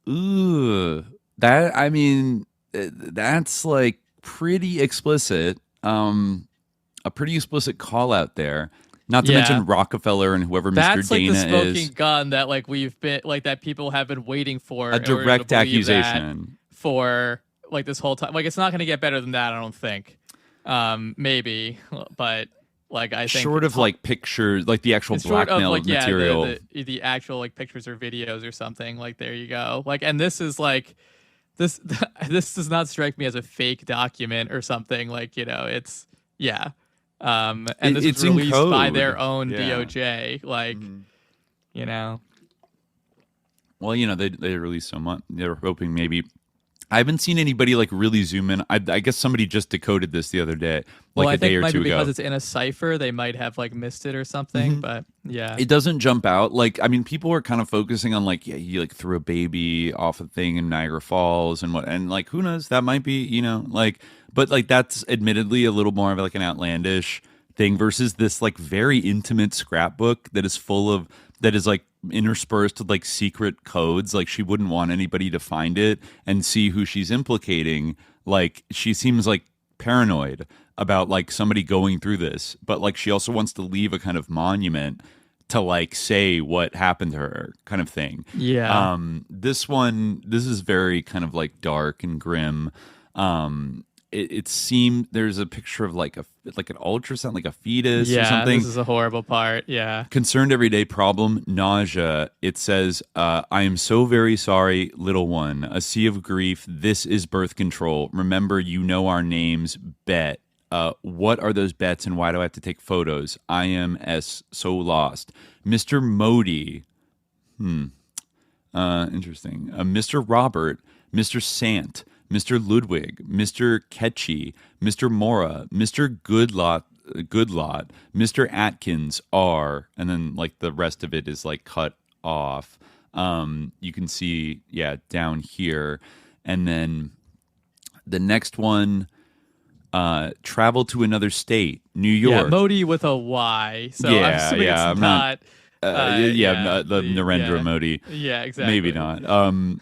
Ooh. That's like pretty explicit. A pretty explicit call out there. Not to mention Rockefeller and whoever That's Mr. Dana like the smoking is. gun that we've been that people have been waiting for. A direct accusation for this whole time. It's not going to get better than that, I don't think. Maybe, but I think short of pictures, the actual blackmail material. The actual pictures or videos or something. There you go. And this is this does not strike me as a fake document or something. It's and this it's was released by code. their own Yeah. DOJ. Well, they released so much. They were hoping maybe. I haven't seen anybody really zoom in. I guess somebody just decoded this the other day, Well, a I day think or it might two be ago. because it's in a cipher. They might have missed it or something. But yeah, It doesn't jump out. People are kind of focusing on you threw a baby off a thing in Niagara Falls and who knows, that might be, but that's admittedly a little more of an outlandish thing versus this very intimate scrapbook that is full of, that is interspersed with secret codes. She wouldn't want anybody to find it and see who she's implicating. She seems paranoid about somebody going through this, but she also wants to leave a kind of monument to say what happened to her, kind of thing. Yeah. This is very kind of dark and grim. It seemed there's a picture of an ultrasound, a fetus or something. This is a horrible part. Yeah. Concerned everyday problem, nausea. It says, I am so very sorry, little one. A sea of grief. This is birth control. Remember, you know our names. Bet. What are those bets and why do I have to take photos? I am so lost. Mr. Modi. Interesting. Mr. Robert. Mr. Sant. Mr. Ludwig, Mr. Ketchy, Mr. Mora, Mr. Goodlot, Mr. Atkins R, and then the rest of it is cut off. You can see, down here, and then the next one, travel to another state, New York. Yeah, Modi with a Y. So I'm assuming it's not. The Narendra Modi. Yeah, exactly. Maybe not.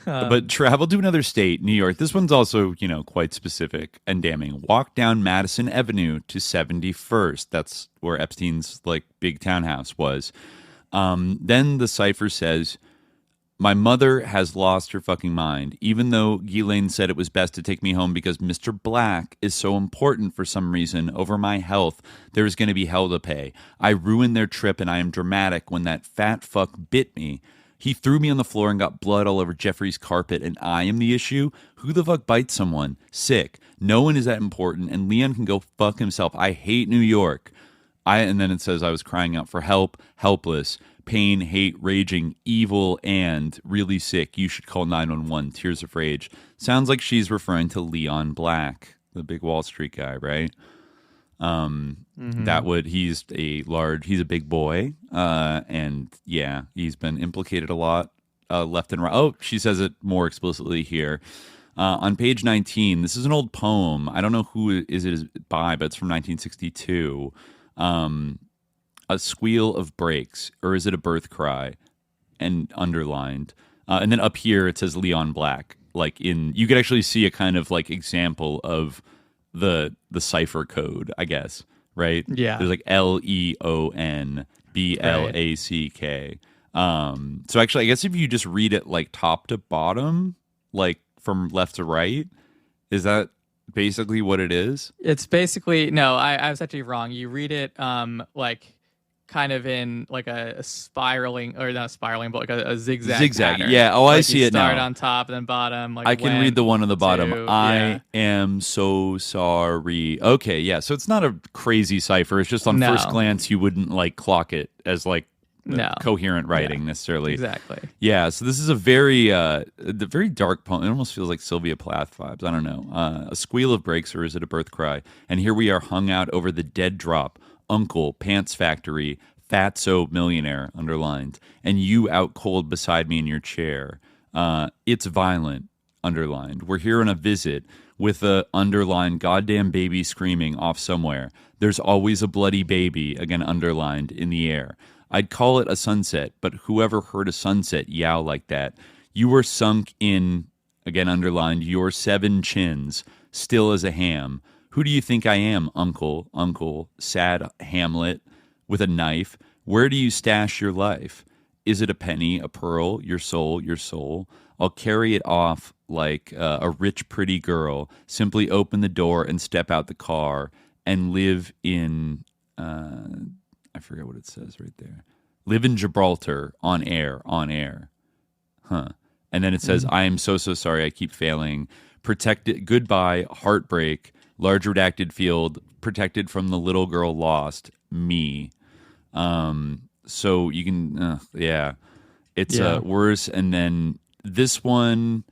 But travel to another state, New York. This one's also, quite specific and damning. Walk down Madison Avenue to 71st. That's where Epstein's big townhouse was. Then the cipher says, my mother has lost her fucking mind. Even though Ghislaine said it was best to take me home because Mr. Black is so important for some reason over my health, there is going to be hell to pay. I ruined their trip and I am dramatic when that fat fuck bit me. He threw me on the floor and got blood all over Jeffrey's carpet and I am the issue? Who the fuck bites someone? Sick. No one is that important and Leon can go fuck himself. I hate New York. And then it says I was crying out for help, helpless. Pain, hate, raging, evil, and really sick. You should call 911. Tears of rage. Sounds like she's referring to Leon Black, the big Wall Street guy, right? He's a big boy, and he's been implicated a lot, left and right. Oh, she says it more explicitly here. On page 19, this is an old poem. I don't know who it is by, but it's from 1962. A squeal of brakes, or is it a birth cry? And underlined. And then up here it says Leon Black. You could actually see a kind of example of the cipher code, I guess, right? Yeah. There's LEON BLACK. So actually, I guess if you just read it top to bottom, from left to right, is that basically what it is? It's basically I was actually wrong. You read it kind of in a spiraling, or not spiraling, but a zigzag pattern. Yeah. Oh, I see it now. Start on top and then bottom. I can read the one on the bottom. I am so sorry. Okay, yeah. So it's not a crazy cipher. It's just on first glance you wouldn't clock it as coherent writing necessarily. Exactly. Yeah. So this is a very dark poem. It almost feels like Sylvia Plath vibes. I don't know. A squeal of brakes, or is it a birth cry? And here we are hung out over the dead drop. uncle, pants factory, fatso millionaire, underlined, and you out cold beside me in your chair. It's violent, underlined. We're here on a visit with a underlined goddamn baby screaming off somewhere. There's always a bloody baby, again underlined, in the air. I'd call it a sunset, but whoever heard a sunset yowl like that? You were sunk in, again underlined, your 7 chins, still as a ham. Who do you think I am, uncle, sad Hamlet, with a knife? Where do you stash your life? Is it a penny, a pearl, your soul, your soul? I'll carry it off like a rich, pretty girl. Simply open the door and step out the car and live in, I forget what it says right there. Live in Gibraltar, on air. Huh. And then it says, I am so sorry, I keep failing. Protected, goodbye, heartbreak, large redacted field, protected from the little girl lost, me. So you can, it's worse. And then this one,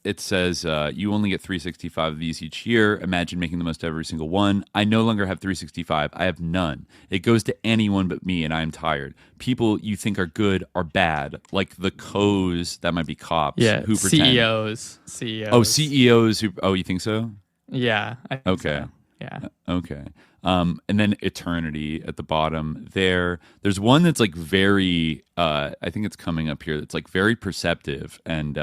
it says, you only get 365 of these each year. Imagine making the most of every single one. I no longer have 365. I have none. It goes to anyone but me, and I am tired. People you think are good are bad, like the co's that might be cops. Yeah, who pretend. CEOs. Oh, CEOs who. Oh, you think so? Yeah. I think okay. So. Yeah. Okay. And then eternity at the bottom there. There's one that's like very. I think it's coming up here. That's like very perceptive and.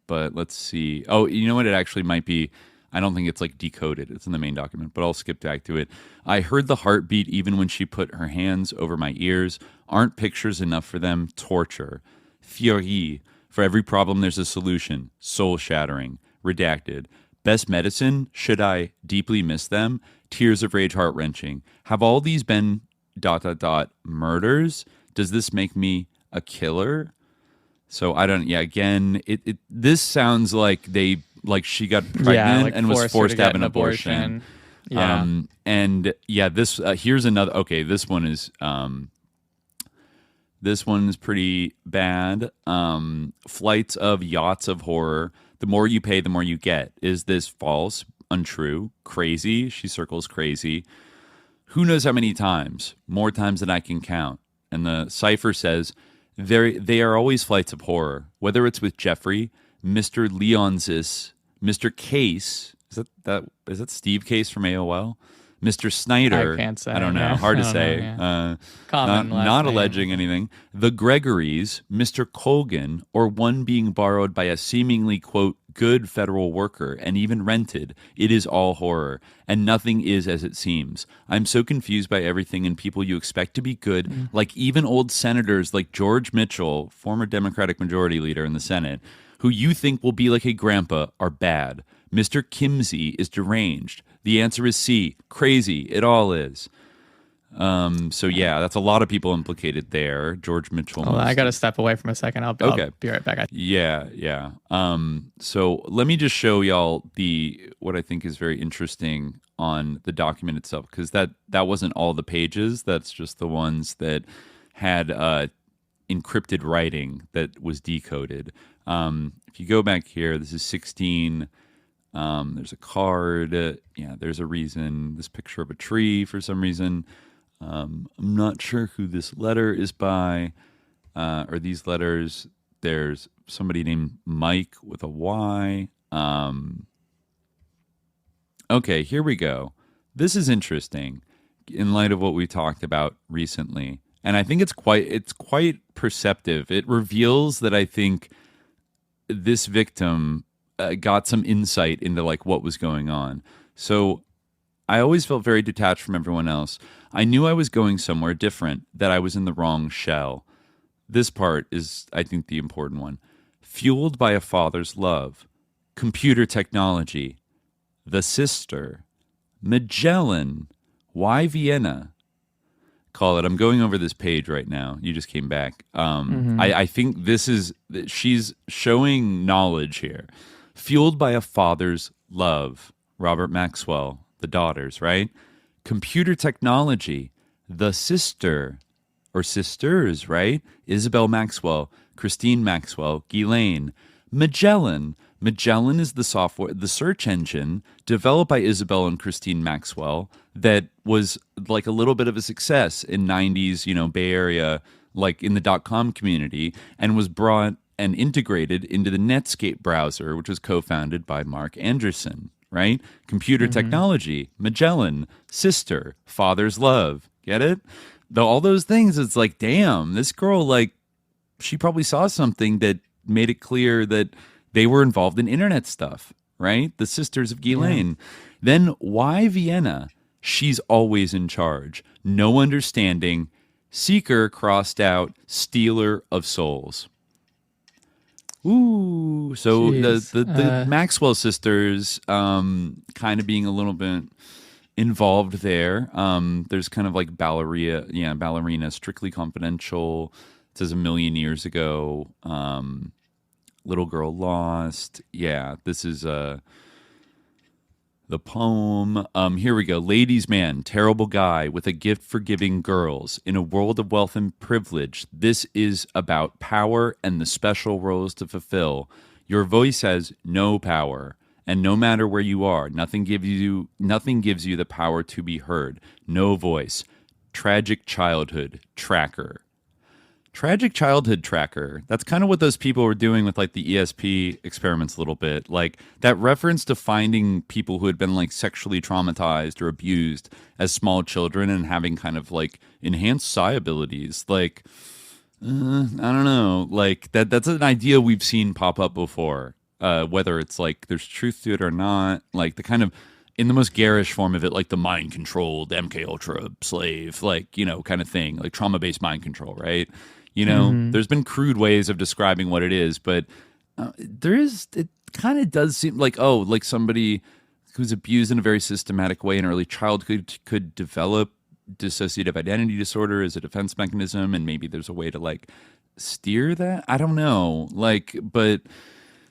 But let's see. Oh, you know what? It actually might be. I don't think it's like decoded. It's in the main document, but I'll skip back to it. I heard the heartbeat even when she put her hands over my ears. Aren't pictures enough for them? Torture. Fury. For every problem, there's a solution. Soul shattering. Redacted. Best medicine? Should I deeply miss them? Tears of rage, heart wrenching. Have all these been ... murders? Does this make me a killer? So I don't. Yeah. Again, this sounds like she got pregnant and was forced to have an abortion. Yeah. And yeah, this here's another. Okay, this one is pretty bad. Flights of yachts of horror. The more you pay, the more you get. Is this false? Untrue? Crazy? She circles crazy. Who knows how many times? More times than I can count. And the cipher says. They are always flights of horror, whether it's with Jeffrey, Mr. Leonsis, Mr. Case. Is that Steve Case from AOL? Mr. Snyder. I can't say. I don't know. Hard to say. Not alleging anything. The Gregories, Mr. Colgan, or one being borrowed by a seemingly, quote, good federal worker and even rented. It is all horror, and nothing is as it seems. I'm so confused by everything and people you expect to be good, like even old senators like George Mitchell, former Democratic Majority Leader in the Senate, who you think will be like a grandpa, are bad. Mr. Kimsey is deranged. The answer is C. Crazy. It all is. So yeah, that's a lot of people implicated there. George Mitchell. Well, I got to step away from a second. I'll be right back. Yeah. So let me just show y'all what I think is very interesting on the document itself, because that wasn't all the pages. That's just the ones that had encrypted writing that was decoded. If you go back here, this is 16. There's a card. There's a reason. This picture of a tree for some reason. I'm not sure who this letter is by, or these letters. There's somebody named Mike with a Y. Okay, here we go. This is interesting in light of what we talked about recently. And I think it's quite perceptive. It reveals that I think this victim got some insight into like what was going on. So I always felt very detached from everyone else. I knew I was going somewhere different, that I was in the wrong shell. This part is, I think, the important one. Fueled by a father's love, computer technology, the sister, Magellan, why Vienna? Call it. I'm going over this page right now. You just came back. I think she's showing knowledge here. Fueled by a father's love, Robert Maxwell, the daughters, right? Computer technology, the sister, or sisters, right? Isabel Maxwell, Christine Maxwell, Ghislaine, Magellan, Magellan is the search engine developed by Isabel and Christine Maxwell that was like a little bit of a success in 90s, Bay Area, like in the .com community, and was brought and integrated into the Netscape browser, which was co-founded by Mark Anderson, right? Computer technology, Magellan, sister, father's love. Get it? All those things, it's like, damn, this girl, like, she probably saw something that made it clear that they were involved in internet stuff, right? The Sisters of Ghislaine. Yeah. Then why Vienna? She's always in charge. No understanding. Seeker crossed out, stealer of souls. Ooh, so the Maxwell sisters kind of being a little bit involved there. There's kind of like ballerina, Strictly Confidential. It says 1,000,000 years ago. Little Girl Lost. Yeah, this is the poem. Here we go. Ladies' man, terrible guy with a gift for giving girls. In a world of wealth and privilege, this is about power and the special roles to fulfill. Your voice has no power, and no matter where you are, nothing gives you the power to be heard. No voice. Tragic childhood tracker. Tragic childhood tracker. That's kind of what those people were doing with like the ESP experiments a little bit. Like that reference to finding people who had been like sexually traumatized or abused as small children and having kind of like enhanced psi abilities. Like, I don't know. Like that's an idea we've seen pop up before. Whether it's like there's truth to it or not. Like the kind of, in the most garish form of it, like the mind controlled MK Ultra slave, like, kind of thing, like trauma based mind control, right? There's been crude ways of describing what it is, but it kind of does seem like, like somebody who's abused in a very systematic way in early childhood could develop dissociative identity disorder as a defense mechanism, and maybe there's a way to like steer that. I don't know. Like, but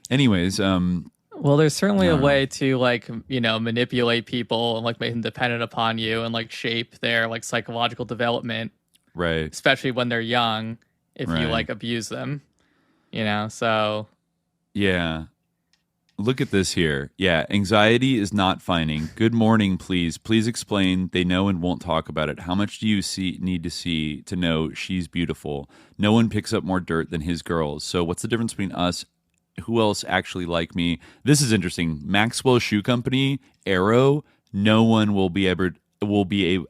anyways, well, there's certainly a way to like, manipulate people and like make them dependent upon you and like shape their like psychological development. Right. Especially when they're young, if you like abuse them, so. Yeah. Look at this here. Yeah. Anxiety is not finding. Good morning, please. Please explain. They know and won't talk about it. How much do you need to see to know she's beautiful? No one picks up more dirt than his girls. So what's the difference between us? Who else actually like me? This is interesting. Maxwell Shoe Company, Arrow, no one will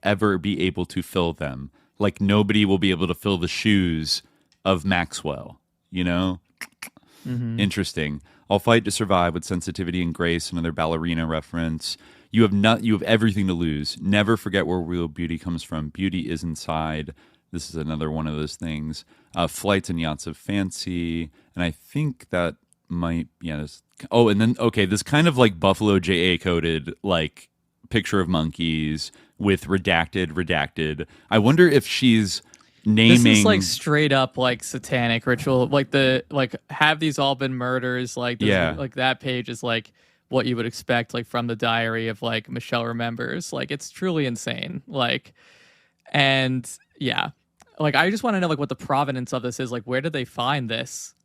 ever be able to fill them. Like nobody will be able to fill the shoes of Maxwell, Interesting. I'll fight to survive with sensitivity and grace, another ballerina reference. You have everything to lose. Never forget where real beauty comes from. Beauty is inside. This is another one of those things. Flights and yachts of fancy. And I think that might, this kind of like Buffalo JA coded like picture of monkeys with redacted. I wonder if she's naming. This is like straight up like satanic ritual. Like have these all been murders? Like like that page is like what you would expect like from the diary of like Michelle Remembers. Like it's truly insane. Like, and yeah, like I just want to know like what the provenance of this is. Like where did they find this?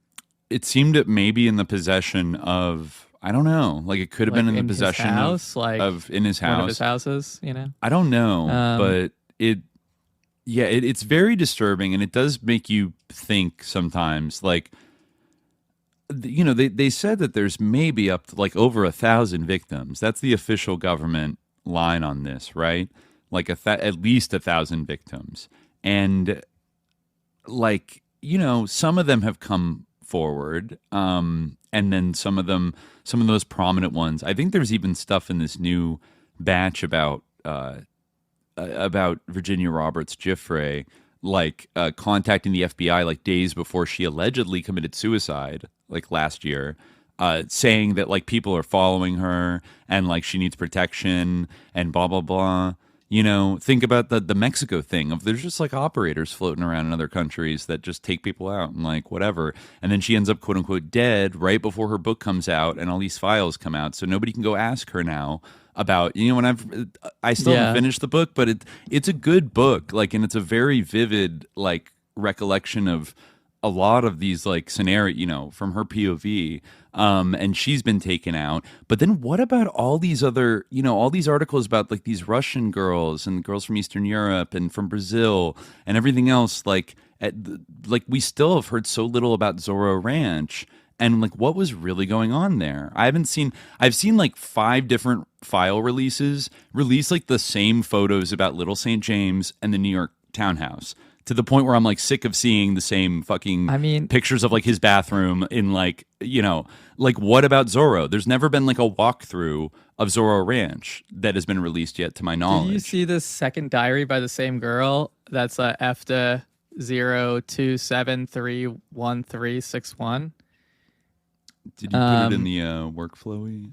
It seemed it maybe in the possession of. I don't know. Like it could have been in the possession house, of in his house. One of his houses, I don't know, but it's very disturbing, and it does make you think sometimes. Like, they said that there's maybe up to like over 1,000 victims. That's the official government line on this, right? Like at least 1,000 victims, and like some of them have come forward, and then some of those prominent ones. I think there's even stuff in this new batch about Virginia Roberts Giuffre, like contacting the FBI like days before she allegedly committed suicide, like last year, saying that like people are following her and like she needs protection and blah blah blah. Think about the Mexico thing of there's just like operators floating around in other countries that just take people out and like whatever. And then she ends up quote unquote dead right before her book comes out and all these files come out. So nobody can go ask her now about, and I still haven't finished the book, but it's a good book. Like, and it's a very vivid like recollection of a lot of these like scenario, from her POV. and she's been taken out. But then what about all these other, all these articles about like these Russian girls and girls from Eastern Europe and from Brazil and everything else? Like we still have heard so little about Zorro Ranch. And like, what was really going on there? I've seen like 5 different file release like the same photos about Little St. James and the New York townhouse, to the point where I'm like sick of seeing the same fucking pictures of like his bathroom in like, like what about Zorro? There's never been like a walkthrough of Zorro Ranch that has been released yet, to my knowledge. Did you see this second diary by the same girl? That's EFTA 027313161. Did you put it in the workflowy?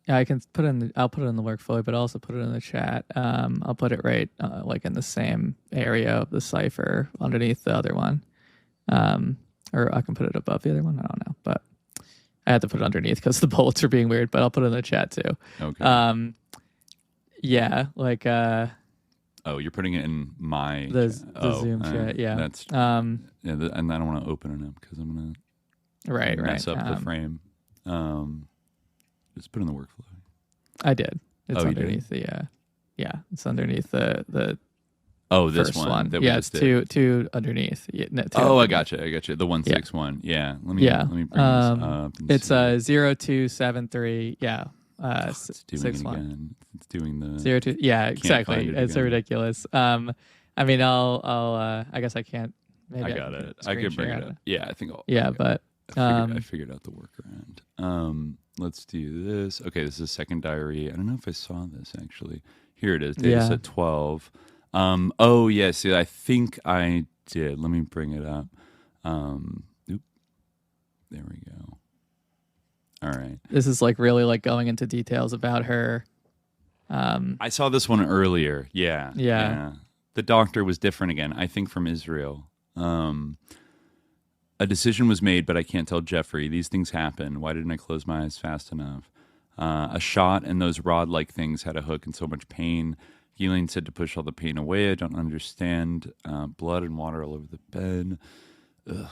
Yeah, I can put it in. I'll put it in the workflow, but also put it in the chat. I'll put it right, like in the same area of the cipher underneath the other one, or I can put it above the other one. I don't know, but I had to put it underneath because the bullets are being weird. But I'll put it in the chat too. Okay. Yeah, like. Oh, you're putting it in my the Zoom chat. Yeah. That's. And I don't want to open it up because I'm gonna. Mess up the frame. Just put it in the workflow. I did. It's underneath the. Yeah, it's underneath the. This first one. That yeah, it's two underneath. Yeah, no, two underneath. I gotcha. The 161. Yeah. Let me bring this up. It's 0273. Yeah. It's doing 61. it again. It's doing the 02. Yeah, exactly. It's so ridiculous. I mean, I'll. I guess I can't. Maybe I got it. I could bring it up. Yeah, I think I'll. Yeah, but. I figured out the workaround. Let's do this. Okay, this is a second diary. I don't know if I saw this actually. Here it is. Data set 12. Oh yeah. See, I think I did. Let me bring it up. There we go. All right. This is like really like going into details about her. I saw this one earlier. Yeah. The doctor was different again. I think from Israel. A decision was made, but I can't tell Jeffrey. These things happen. Why didn't I close my eyes fast enough? A shot and those rod-like things had a hook and so much pain. Ghislaine said to push all the pain away. I don't understand. Blood and water all over the bed. Ugh.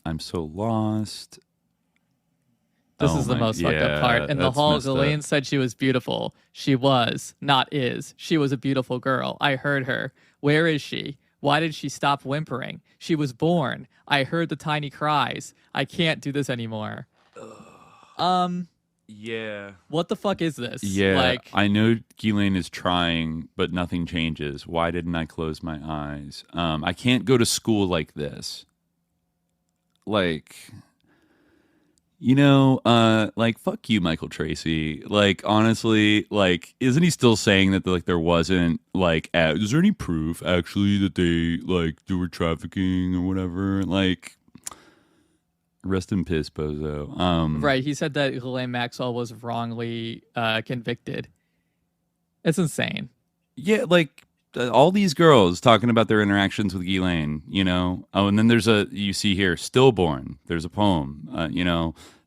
I'm so lost. This is the most fucked up part. In the hall, Ghislaine said she was beautiful. She was, not is. She was a beautiful girl. I heard her. Where is she? Why did she stop whimpering? She was born. I heard the tiny cries. I can't do this anymore. Yeah. What the fuck is this? Yeah. Like, I know Ghislaine is trying, but nothing changes. Why didn't I close my eyes? I can't go to school like this. Like, like, fuck you, Michael Tracy. Like, honestly, like, isn't he still saying that, like, there wasn't, like, is there any proof, actually, that they, like, were trafficking or whatever? Like, rest in piss, bozo. Right, he said that Ghislaine Maxwell was wrongly convicted. It's insane. Yeah, like, all these girls talking about their interactions with Ghislaine, Oh, and then you see here, Stillborn. There's a poem, I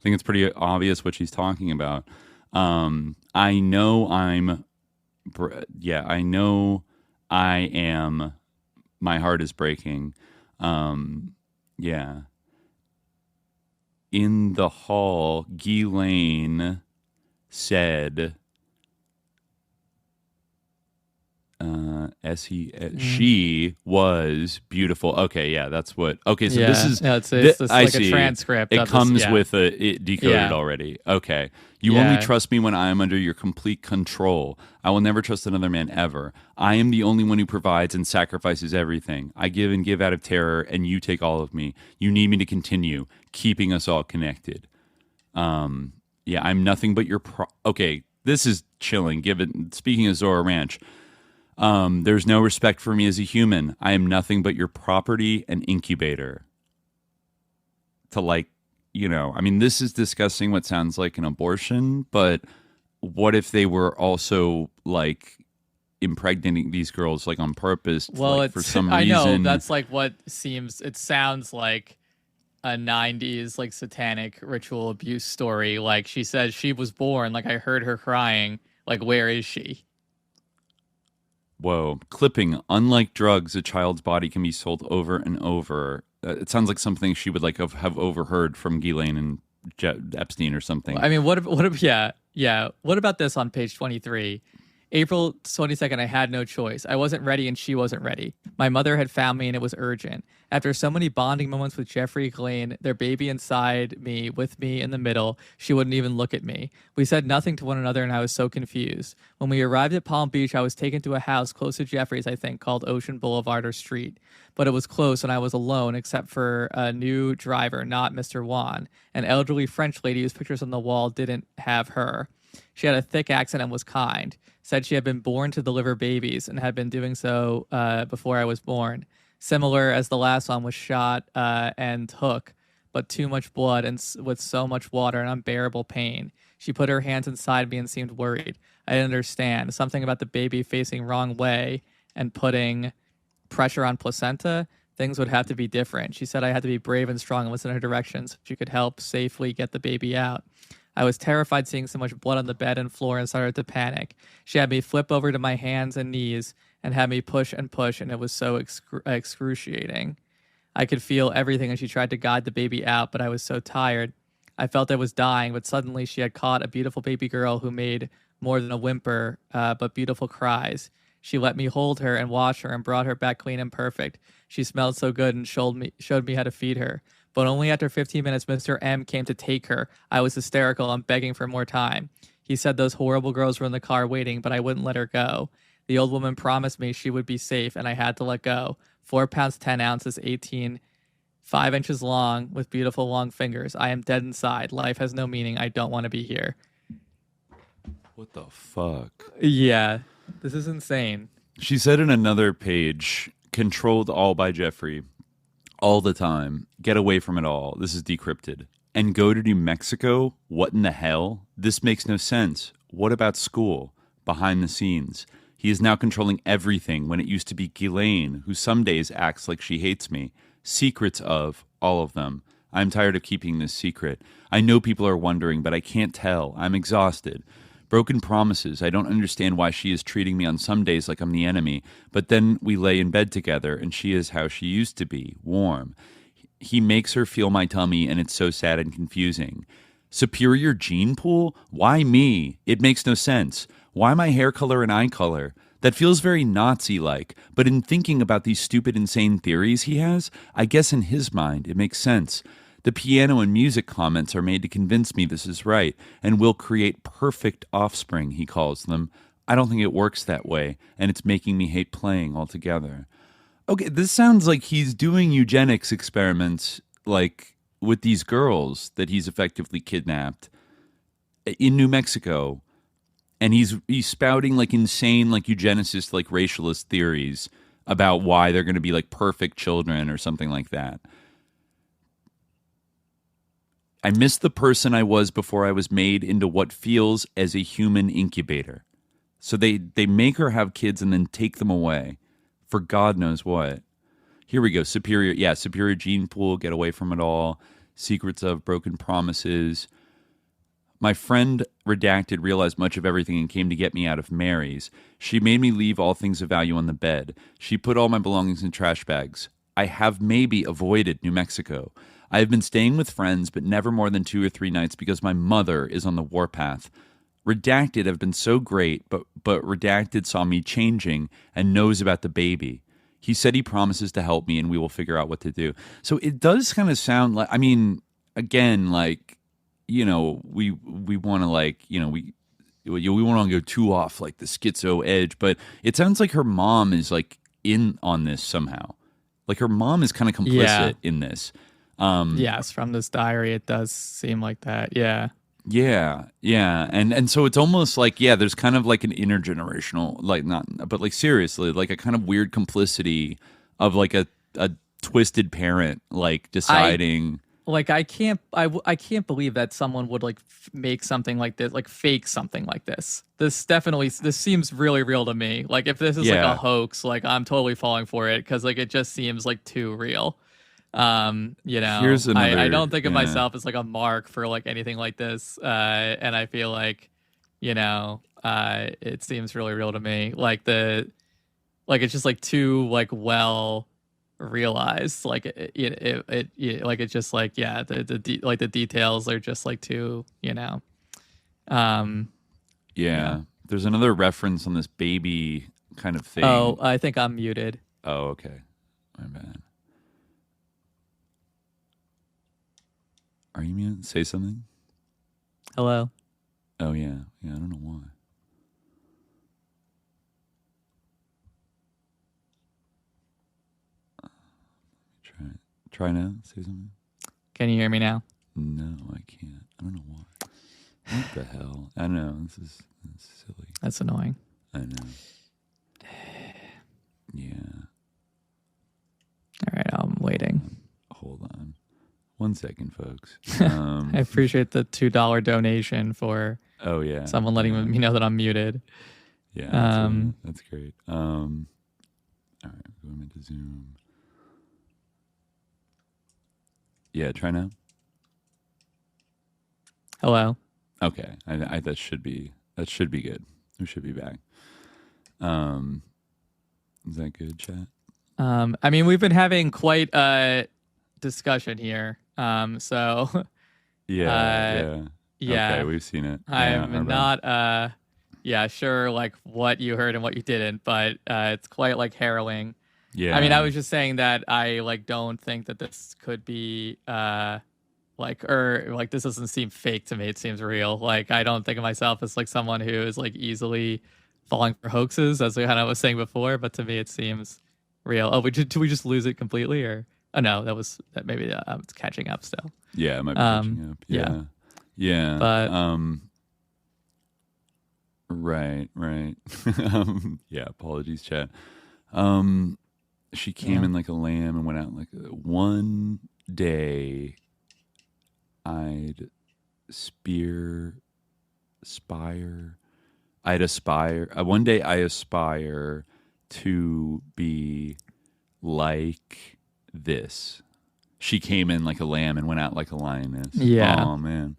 think it's pretty obvious what she's talking about. I know I am, my heart is breaking. Yeah. In the hall, Ghislaine said, she was beautiful. Okay, yeah, that's what. Okay, so this is. No, it's like a transcript. It comes with it decoded already. Okay, you only trust me when I am under your complete control. I will never trust another man ever. I am the only one who provides and sacrifices everything. I give and give out of terror, and you take all of me. You need me to continue keeping us all connected. Yeah, I'm nothing but your. Okay, this is chilling. Speaking of Zorro Ranch. There's no respect for me as a human. I am nothing but your property and incubator. This is discussing what sounds like an abortion, but what if they were also like impregnating these girls like on purpose? Well, for some I reason. know that's like it sounds like a 90s like satanic ritual abuse story. Like she says she was born, like I heard her crying, like where is she? Whoa. Clipping. Unlike drugs, a child's body can be sold over and over. it sounds like something she would like have overheard from Ghislaine and Epstein or something. I mean, yeah. What about this on page 23? April 22nd, I had no choice. I wasn't ready and she wasn't ready. My mother had found me and it was urgent. After so many bonding moments with Jeffrey, Ghislaine, their baby inside me, with me in the middle, she wouldn't even look at me. We said nothing to one another and I was so confused. When we arrived at Palm Beach, I was taken to a house close to Jeffrey's, I think, called Ocean Boulevard or Street. But it was close and I was alone except for a new driver, not Mr. Juan. An elderly French lady whose pictures on the wall didn't have her. She had a thick accent and was kind. Said she had been born to deliver babies and had been doing so before I was born. Similar as the last one was shot and hook, but too much blood and with so much water and unbearable pain. She put her hands inside me and seemed worried. I didn't understand. Something about the baby facing wrong way and putting pressure on placenta. Things would have to be different. She said I had to be brave and strong and listen to her directions so she could help safely get the baby out. I was terrified seeing so much blood on the bed and floor and started to panic. She had me flip over to my hands and knees and had me push, and it was so excruciating. I could feel everything as she tried to guide the baby out, but I was so tired. I felt I was dying, but suddenly she had caught a beautiful baby girl who made more than a whimper, but beautiful cries. She let me hold her and wash her and brought her back clean and perfect. She smelled so good and showed me how to feed her. But only after 15 minutes, Mr. M came to take her. I was hysterical and begging for more time. He said those horrible girls were in the car waiting, but I wouldn't let her go. The old woman promised me she would be safe, and I had to let go. 4 pounds, 10 ounces, 18, 5 inches long, with beautiful long fingers. I am dead inside. Life has no meaning. I don't want to be here. What the fuck? Yeah, this is insane. She said in another page, controlled all by Jeffrey. All the time. Get away from it all. This is decrypted. And go to New Mexico? What in the hell? This makes no sense. What about school? Behind the scenes. He is now controlling everything when it used to be Ghislaine, who some days acts like she hates me. Secrets of all of them. I'm tired of keeping this secret. I know people are wondering, but I can't tell. I'm exhausted. Broken promises. I don't understand why she is treating me on some days like I'm the enemy, but then we lay in bed together and she is how she used to be, warm. He makes her feel my tummy and it's so sad and confusing. Superior gene pool? Why me? It makes no sense. Why my hair color and eye color? That feels very Nazi-like, but in thinking about these stupid, insane theories he has, I guess in his mind it makes sense. The piano and music comments are made to convince me this is right, and will create perfect offspring, he calls them. I don't think it works that way, and it's making me hate playing altogether. Okay, this sounds like he's doing eugenics experiments, like, with these girls that he's effectively kidnapped in New Mexico, and he's spouting, like, insane, like, eugenicist, like, racialist theories about why they're going to be, like, perfect children or something like that. I miss the person I was before I was made into what feels as a human incubator. So they make her have kids and then take them away for God knows what. Here we go. Superior gene pool, get away from it all. Secrets of broken promises. My friend redacted realized much of everything and came to get me out of Mary's. She made me leave all things of value on the bed. She put all my belongings in trash bags. I have maybe avoided New Mexico. I have been staying with friends, but never more than 2 or 3 nights because my mother is on the warpath. Redacted have been so great, but Redacted saw me changing and knows about the baby. He said he promises to help me and we will figure out what to do. So it does kind of sound like, I mean, again, like, you know, we want to like, you know, we want to go too off like the schizo edge, but it sounds like her mom is like in on this somehow. Like her mom is kind of complicit in this. Yes, from this diary, it does seem like that. Yeah. And so it's almost like, there's kind of like an intergenerational, like not, but like seriously, like a kind of weird complicity of like a twisted parent, like deciding. I can't believe that someone would like make something like this, like fake something like this. This seems really real to me. Like if this is like a hoax, like I'm totally falling for it because like it just seems like too real. You know, here's another, I don't think of myself as like a mark for like anything like this. And I feel like, you know, it seems really real to me. Like it's just like too like well realize. Like like it's just like like the details are just like too Yeah. There's another reference on this baby kind of thing. Oh, I think I'm muted. Oh, okay. My bad. Are you muted? Say something. Hello. Oh yeah. I don't know why. Try now. Say something. Can you hear me now? No, I can't. I don't know why. What the hell? I know. This is silly. That's annoying. I know. Yeah. All right, I'm waiting. Hold on. 1 second, folks. I appreciate the $2 donation for someone letting me know that I'm muted. Yeah, that's great. All right, going into Zoom. Yeah, try now. Hello. Okay, I that should be good. We should be back. Is that good, chat? I mean, we've been having quite a discussion here. So yeah. Okay, we've seen it. I'm not sure like what you heard and what you didn't, but it's quite like harrowing. Yeah. I mean, I was just saying that I like don't think that this could be this doesn't seem fake to me. It seems real. Like I don't think of myself as like someone who is like easily falling for hoaxes, as I kind of was saying before. But to me, it seems real. Oh, did we just lose it completely, or oh no, that maybe it's catching up still. Yeah, it might be catching up. Yeah. But right. Yeah, apologies, chat. She came in like a lamb and went out like one day. I'd aspire. One day I aspire to be like this. She came in like a lamb and went out like a lioness. Yeah. Oh man.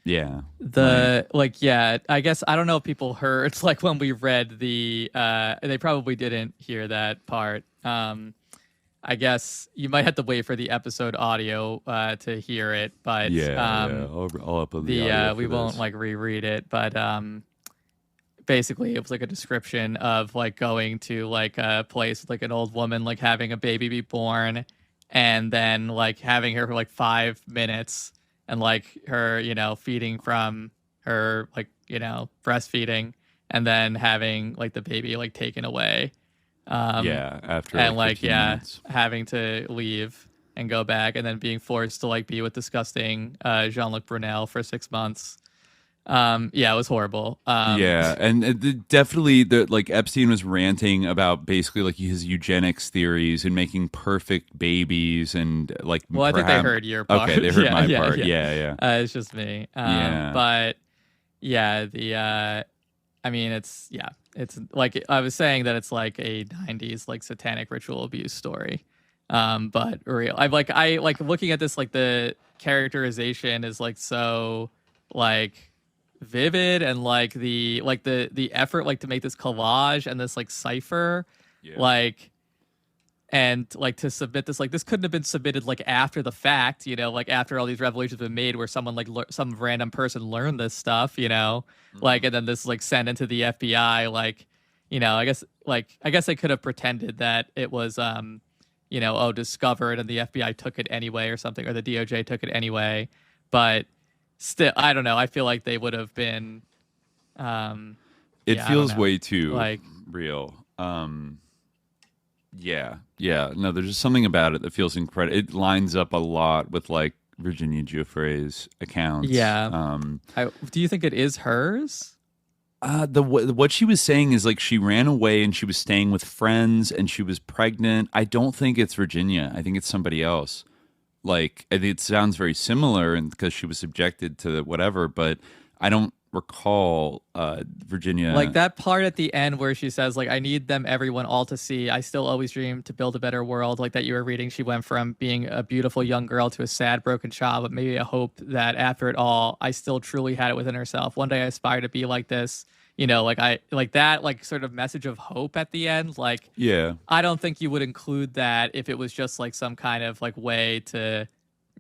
Yeah. I guess I don't know if people heard. It's like when we read they probably didn't hear that part. I guess you might have to wait for the episode audio to hear it, but I'll upload the audio. We won't like reread it, but basically it was like a description of like going to like a place with like an old woman like having a baby be born, and then like having her for like 5 minutes, and like her feeding from her like breastfeeding, and then having like the baby like taken away. After and like minutes. having to leave and go back, and then being forced to like be with disgusting Jean-Luc Brunel for 6 months. It was horrible. And definitely like Epstein was ranting about basically like his eugenics theories and making perfect babies, and like I think they heard your part. Okay, they heard my part. Yeah. It's just me. But I mean, it's like I was saying that it's like a 90s like satanic ritual abuse story, but real. I like looking at this, like the characterization is like so like vivid, and like the effort like to make this collage and this like cipher, and like to submit this, like this couldn't have been submitted like after the fact, like after all these revelations have been made, where someone like some random person learned this stuff, like, and then this like sent into the FBI, like, I guess they could have pretended that it was discovered and the FBI took it anyway or something, or the DOJ took it anyway, but still, I don't know. I feel like they would have been. It feels way too like real. No, there's just something about it that feels incredible. It lines up a lot with like Virginia Giuffre's accounts. Do you think it is hers? What she was saying is like she ran away and she was staying with friends and she was pregnant. I don't think it's Virginia. I think it's somebody else. Like, it sounds very similar, and because she was subjected to whatever, but I don't recall Virginia. Like that part at the end where she says, like, I need them, everyone, all to see. I still always dream to build a better world. Like that you were reading, she went from being a beautiful young girl to a sad, broken child, but maybe a hope that after it all, I still truly had it within herself. One day I aspire to be like this. you know, like I like that like sort of message of hope at the end. Like, Yeah. I don't think you would include that if it was just like some kind of like way to,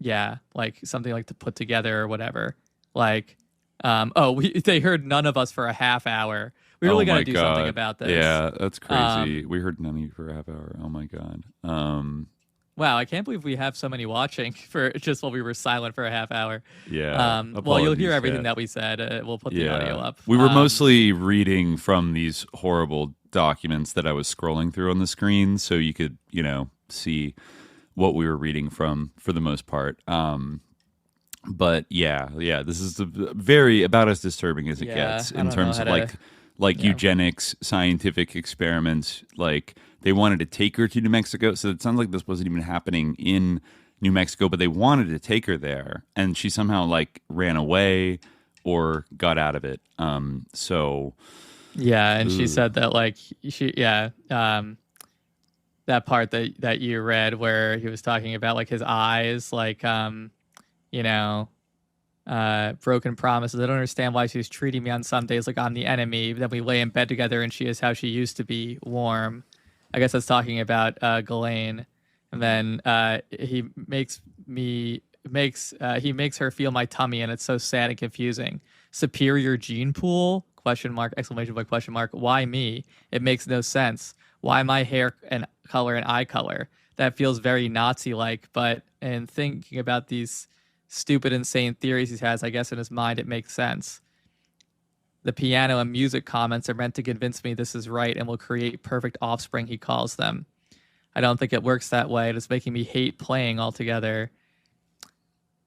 yeah, like something like to put together or whatever. Like, they heard none of us for a half hour. We really got to do something about this. Yeah, that's crazy. We heard none of you for a half hour. Oh my God. Wow, I can't believe we have so many watching for just while we were silent for a half hour. Yeah. Well, you'll hear Apologies, everything chat. that we said. We'll put the audio up. We were mostly reading from these horrible documents that I was scrolling through on the screen, so you could, you know, see what we were reading from for the most part. But yeah, this is very about as disturbing as it gets in terms of like eugenics, scientific experiments. Like, they wanted to take her to New Mexico, so it sounds like this wasn't even happening in New Mexico, but they wanted to take her there, and she somehow like ran away or got out of it. So yeah, and she said that like that part that you read where he was talking about like his eyes, like you know, broken promises. I don't understand why she's treating me on some days like I'm the enemy. Then we lay in bed together and she is how she used to be, warm. I guess that's talking about Ghislaine. And then he makes her feel my tummy, and it's so sad and confusing. Superior gene pool? Question mark, exclamation point, question mark. Why me? It makes no sense. Why my hair and color and eye color? That feels very Nazi-like, but in thinking about these stupid, insane theories he has, I guess in his mind it makes sense. The piano and music comments are meant to convince me this is right and will create perfect offspring, he calls them. I don't think it works that way. It is making me hate playing altogether.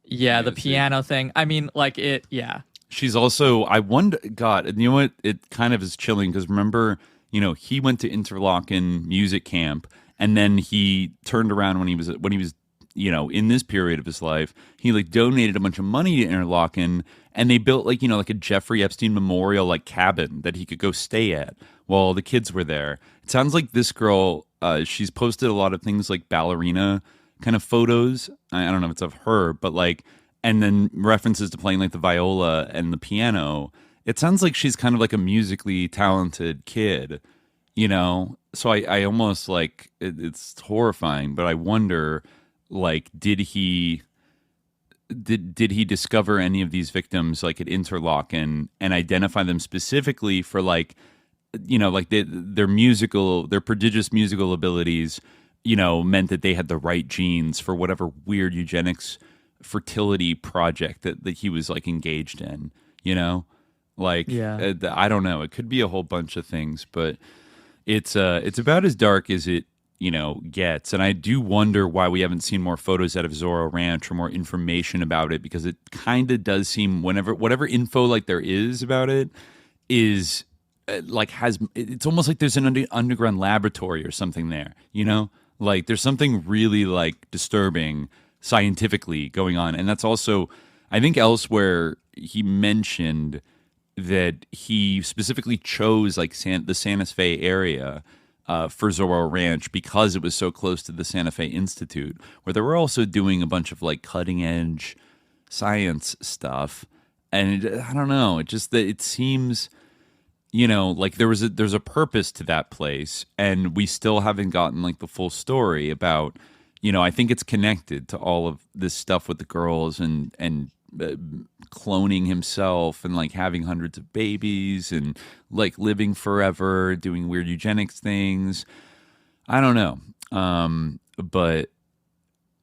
Yeah, the piano thing. I mean, like it, yeah. She's also, I wonder, God, and you know what? It kind of is chilling because remember, you know, he went to Interlochen music camp, and then he turned around when he was, you know, in this period of his life, he like donated a bunch of money to Interlochen, and they built like, you know, like a Jeffrey Epstein memorial like cabin that he could go stay at while the kids were there. It sounds like this girl, she's posted a lot of things like ballerina kind of photos. I don't know if it's of her, but like, and then references to playing like the viola and the piano. It sounds like she's kind of like a musically talented kid, you know? So I almost like, it's horrifying, but I wonder, like, did he discover any of these victims like at Interlochen and identify them specifically for like, you know, like their prodigious musical abilities, you know, meant that they had the right genes for whatever weird eugenics fertility project that he was like engaged in, you know? Like, yeah. I don't know. It could be a whole bunch of things, but it's about as dark as it, you know, gets. And I do wonder why we haven't seen more photos out of Zorro Ranch or more information about it, because it kind of does seem whatever info like there is about it is like it's almost like there's an underground laboratory or something there, you know? Like there's something really like disturbing scientifically going on. And that's also, I think elsewhere he mentioned that he specifically chose like the Santa Fe area for Zorro Ranch because it was so close to the Santa Fe Institute, where they were also doing a bunch of like cutting edge science stuff. And I don't know, it seems, you know, like there's a purpose to that place, and we still haven't gotten like the full story about, you know, I think it's connected to all of this stuff with the girls and cloning himself and like having hundreds of babies and like living forever, doing weird eugenics things. I don't know. But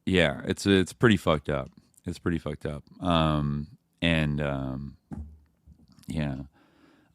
yeah, it's pretty fucked up. It's pretty fucked up. Yeah.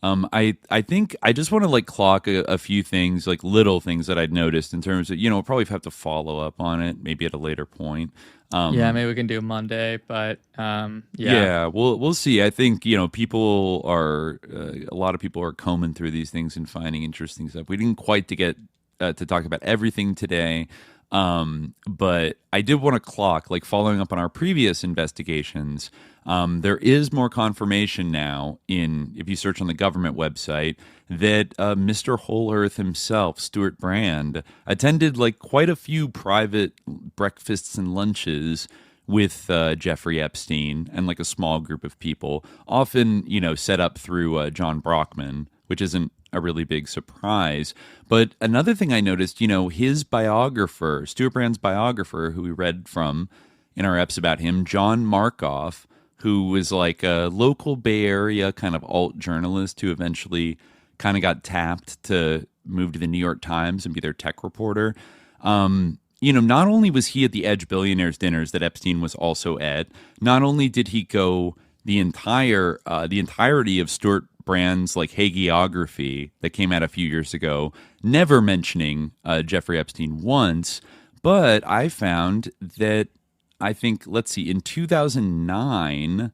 I think I just want to like clock a few things, like little things that I'd noticed in terms of, you know, we'll probably have to follow up on it maybe at a later point. Yeah, maybe we can do Monday, but yeah, we'll see. I think, you know, people are a lot of people are combing through these things and finding interesting stuff. We didn't quite get to talk about everything today. But I did want to clock, like following up on our previous investigations, there is more confirmation now if you search on the government website, that Mr. Whole Earth himself, Stewart Brand, attended like quite a few private breakfasts and lunches with Jeffrey Epstein and like a small group of people, often, you know, set up through John Brockman, which isn't a really big surprise. But another thing I noticed, his biographer, Stewart Brand's biographer, who we read from in our eps about him, John Markoff, who was like a local Bay Area kind of alt journalist who eventually kind of got tapped to move to the New York Times and be their tech reporter. Not only was he at the Edge Billionaires dinners that Epstein was also at, not only did he go the entirety of Stewart Brand's like hagiography that came out a few years ago, never mentioning Jeffrey Epstein once, but I found that in 2009,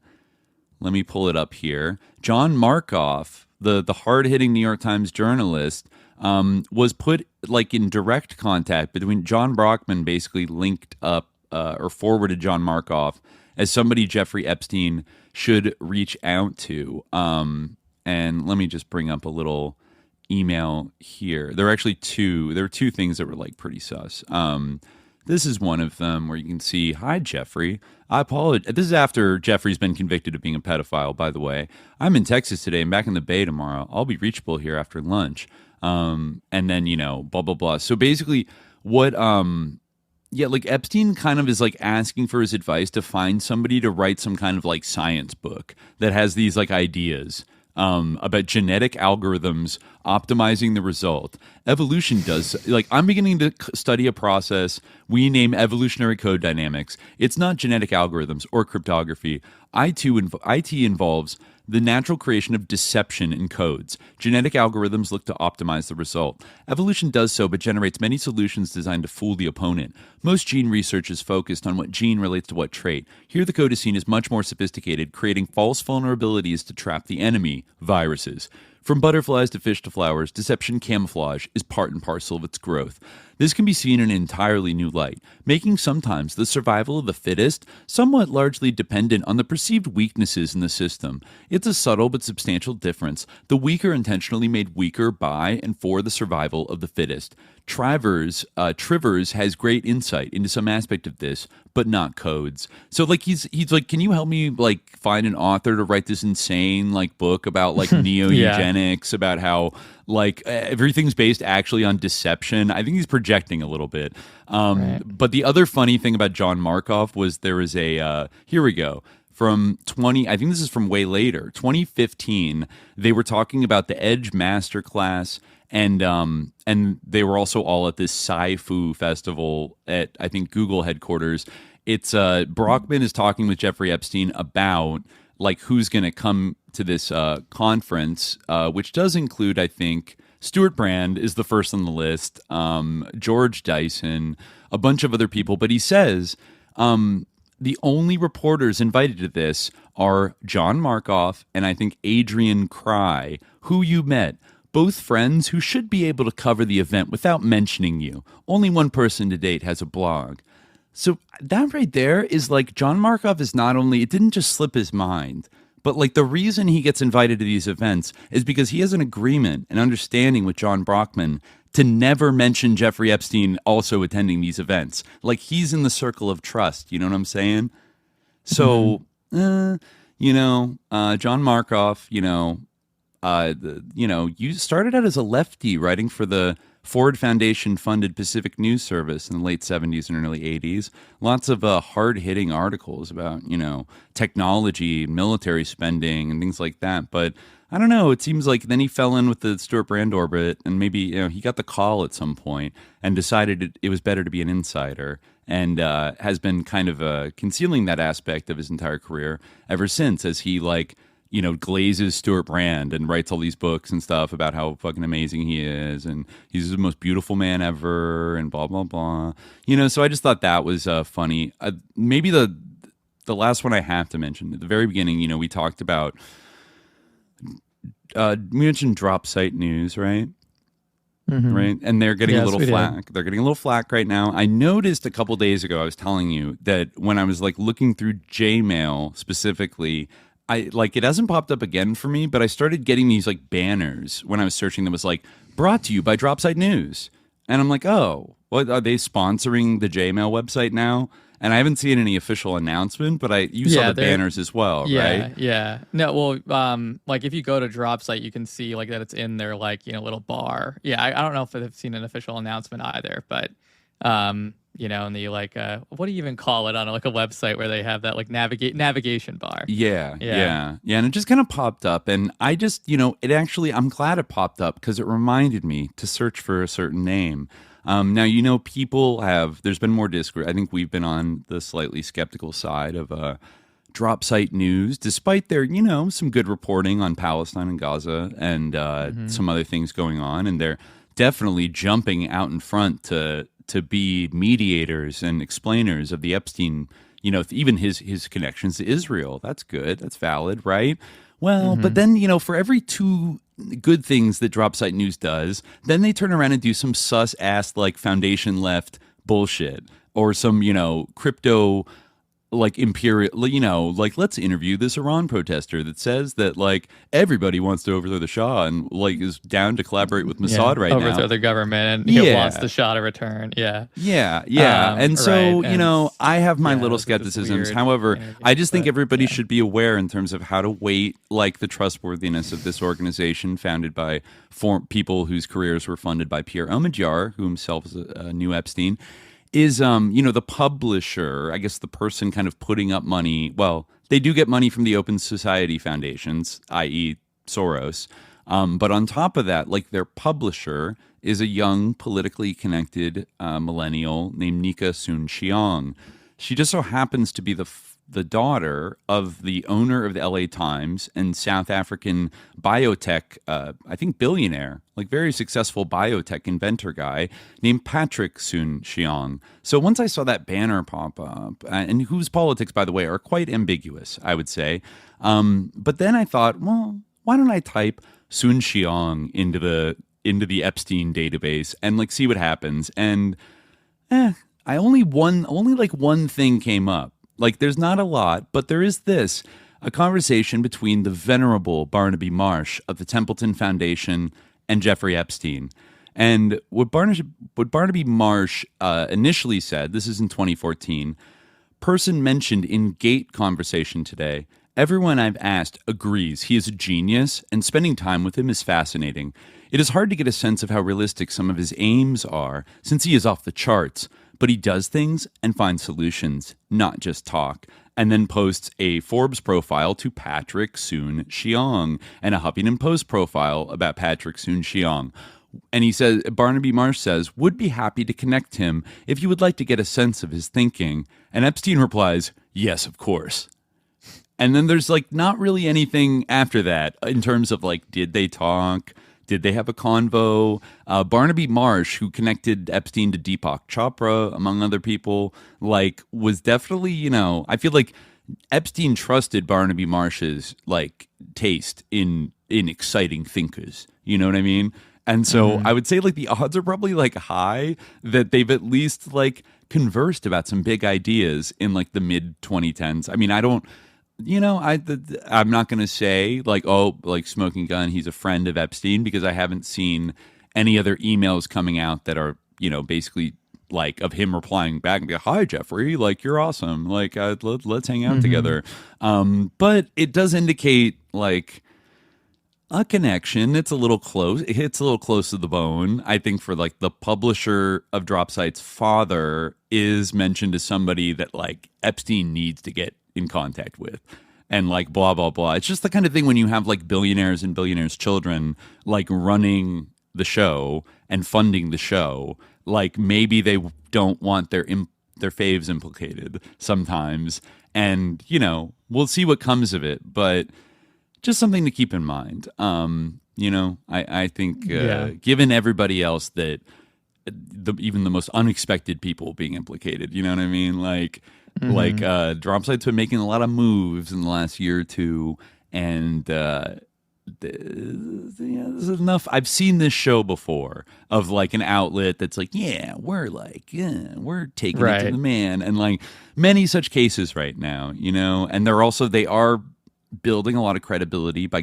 let me pull it up here, John Markoff, the hard-hitting New York Times journalist, was put like in direct contact between John Brockman, basically linked up or forwarded John Markoff as somebody Jeffrey Epstein should reach out to. And let me just bring up a little email here. There are two things that were like pretty sus. This is one of them where you can see, "Hi, Jeffrey. I apologize." This is after Jeffrey's been convicted of being a pedophile, by the way. "I'm in Texas today and back in the Bay tomorrow. I'll be reachable here after lunch." And then, blah, blah, blah. So basically what, Epstein kind of is like asking for his advice to find somebody to write some kind of like science book that has these like ideas about genetic algorithms optimizing the result. Evolution does, I'm beginning to study a process we name evolutionary code dynamics. It's not genetic algorithms or cryptography. IT involves the natural creation of deception in codes. Genetic algorithms look to optimize the result. Evolution does so, but generates many solutions designed to fool the opponent. Most gene research is focused on what gene relates to what trait. Here the code is seen as much more sophisticated, creating false vulnerabilities to trap the enemy, viruses. From butterflies to fish to flowers, deception camouflage is part and parcel of its growth. This can be seen in an entirely new light, making sometimes the survival of the fittest somewhat largely dependent on the perceived weaknesses in the system. It's a subtle but substantial difference, the weaker intentionally made weaker by and for the survival of the fittest. Trivers has great insight into some aspect of this, but not codes. So he's like, "Can you help me find an author to write this insane book about neo-eugenics, about how everything's based actually on deception?" I think he's projecting a little bit. Right. But the other funny thing about John Markoff was there was a here we go. From I think this is from way later, 2015, they were talking about the Edge Masterclass, and they were also all at this Sci-Fu festival at, I think, Google headquarters. It's Brockman is talking with Jeffrey Epstein about who's going to come to this conference, which does include, I think, Stewart Brand is the first on the list, George Dyson, a bunch of other people. But he says the only reporters invited to this are John Markoff and I think Adrian Cry, who you met. Both friends who should be able to cover the event without mentioning you. Only one person to date has a blog. So that right there is John Markoff is not only, it didn't just slip his mind, but the reason he gets invited to these events is because he has an agreement, an understanding with John Brockman to never mention Jeffrey Epstein also attending these events. He's in the circle of trust, you know what I'm saying? So, John Markoff, you started out as a lefty writing for the Ford Foundation funded Pacific News Service in the late 70s and early 80s. Lots of hard-hitting articles about, technology, military spending, and things like that. But I don't know, it seems like then he fell in with the Stewart Brand orbit, and maybe he got the call at some point and decided it was better to be an insider, and has been kind of concealing that aspect of his entire career ever since, as he glazes Stewart Brand and writes all these books and stuff about how fucking amazing he is and he's the most beautiful man ever and blah, blah, blah. So I just thought that was funny. Maybe the last one I have to mention, at the very beginning, we talked about, we mentioned drop site news, right? Mm-hmm. Right. And they're getting a little flack. They're getting a little flack right now. I noticed a couple days ago, I was telling you that when I was looking through Gmail specifically, it hasn't popped up again for me, but I started getting these banners when I was searching that was brought to you by Dropsite News. And I'm oh, what are they sponsoring the Gmail website now? and I haven't seen any official announcement, but you saw the banners as well, right? Yeah. No, well, like if you go to Drop Site, you can see like that it's in their like, little bar. Yeah, I don't know if they've seen an official announcement either, but and the like what do you even call it on like a website where they have that like navigation bar? Yeah, and it just kind of popped up, and I just it actually, I'm glad it popped up because it reminded me to search for a certain name. Now people there's been more discourse. I think we've been on the slightly skeptical side of Drop Site News, despite their some good reporting on Palestine and Gaza and some other things going on, and they're definitely jumping out in front to be mediators and explainers of the Epstein, even his connections to Israel. That's good. That's valid, right? Well, but then, for every two good things that Drop Site News does, then they turn around and do some sus-ass, like, foundation left bullshit or some, crypto, like, imperial, like, let's interview this Iran protester that says that, like, everybody wants to overthrow the Shah and, like, is down to collaborate with Mossad right now. Overthrow the government and he wants the Shah to return. Yeah. And so, right. I have my little skepticisms. However, I just think everybody should be aware in terms of how to weight, like, the trustworthiness of this organization founded by people whose careers were funded by Pierre Omidyar, who himself is a new Epstein. Is, the publisher, I guess the person kind of putting up money. Well, they do get money from the Open Society foundations, i.e. Soros. But on top of that, like their publisher is a young, politically connected millennial named Nika Soon-Shiong. She just so happens to be the daughter of the owner of the LA Times and South African biotech, I think billionaire, like very successful biotech inventor guy named Patrick Soon-Shiong. So once I saw that banner pop up, and whose politics, by the way, are quite ambiguous, I would say. But then I thought, well, why don't I type Soon-Shiong into the Epstein database and like see what happens? And only one thing came up. Like, there's not a lot, but there is a conversation between the venerable Barnaby Marsh of the Templeton Foundation and Jeffrey Epstein. And what Barnaby Marsh initially said, this is in 2014, person mentioned in Gate conversation today, everyone I've asked agrees he is a genius and spending time with him is fascinating. It is hard to get a sense of how realistic some of his aims are since he is off the charts. But he does things and finds solutions, not just talk, and then posts a Forbes profile to Patrick Soon-Shiong and a Huffington Post profile about Patrick Soon-Shiong. And he says, Barnaby Marsh says, would be happy to connect him if you would like to get a sense of his thinking. And Epstein replies, yes, of course. And then there's like not really anything after that in terms of like, did they talk? Did they have a convo? Barnaby Marsh, who connected Epstein to Deepak Chopra, among other people, like was definitely, I feel like Epstein trusted Barnaby Marsh's like taste in exciting thinkers. You know what I mean? And so I would say like the odds are probably like high that they've at least like conversed about some big ideas in like the mid 2010s. I mean, I'm not going to say like, oh, like smoking gun, he's a friend of Epstein, because I haven't seen any other emails coming out that are, basically like of him replying back and be like, hi, Jeffrey, like you're awesome. Like let's hang out together. But it does indicate like a connection. It's a little close. It hits a little close to the bone. I think for like the publisher of Drop Site's father is mentioned as somebody that like Epstein needs to get in contact with, and like blah blah blah. It's just the kind of thing when you have like billionaires and billionaires' children like running the show and funding the show, like maybe they don't want their faves implicated sometimes, and we'll see what comes of it, but just something to keep in mind. I think given everybody else that even the most unexpected people being implicated, you know what I mean, like Drop Site's been making a lot of moves in the last year or two, and this is enough. I've seen this show before of like an outlet that's like, we're taking it to the man, and like many such cases right now, and they are building a lot of credibility by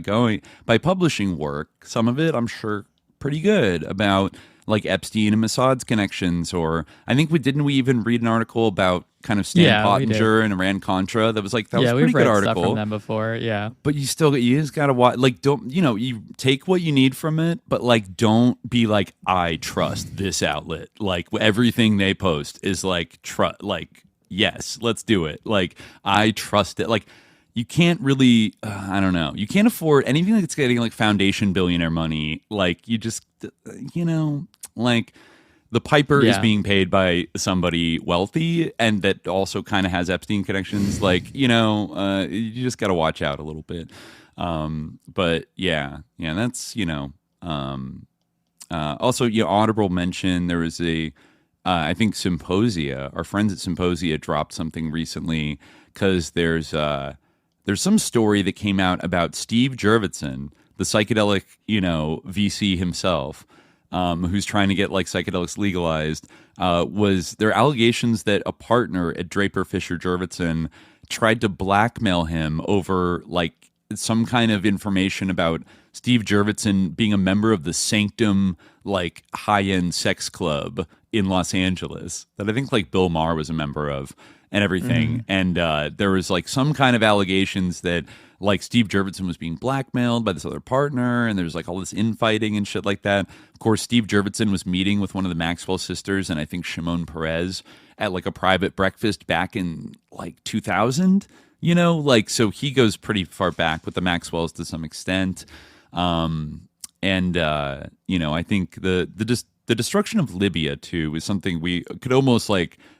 publishing work. Some of it, I'm sure, pretty good about like Epstein and Mossad's connections, or I think didn't we even read an article about kind of Stan Yeah, we Pottinger and Iran Contra. That was a pretty we've good read article stuff from them before. Yeah, but you just gotta watch. Don't you take what you need from it, but don't be I trust this outlet. Everything they post is yes, let's do it. I trust it. You can't really, I don't know. You can't afford anything that's getting foundation billionaire money. You just, the piper is being paid by somebody wealthy and that also kind of has Epstein connections. You just got to watch out a little bit. But that's, also, honorable mention, there was I think Symposia, our friends at Symposia dropped something recently because there's some story that came out about Steve Jurvetson, the psychedelic, VC himself, who's trying to get psychedelics legalized. Was there allegations that a partner at Draper Fisher Jurvetson tried to blackmail him over some kind of information about Steve Jurvetson being a member of the Sanctum high-end sex club in Los Angeles that I think Bill Maher was a member of and everything. And there was some kind of allegations that Steve Jurvetson was being blackmailed by this other partner, and there's all this infighting and shit like that. Of course, Steve Jurvetson was meeting with one of the Maxwell sisters and I think Shimon Peres at a private breakfast back in 2000, so he goes pretty far back with the Maxwells to some extent. I think the destruction of Libya too is something we could almost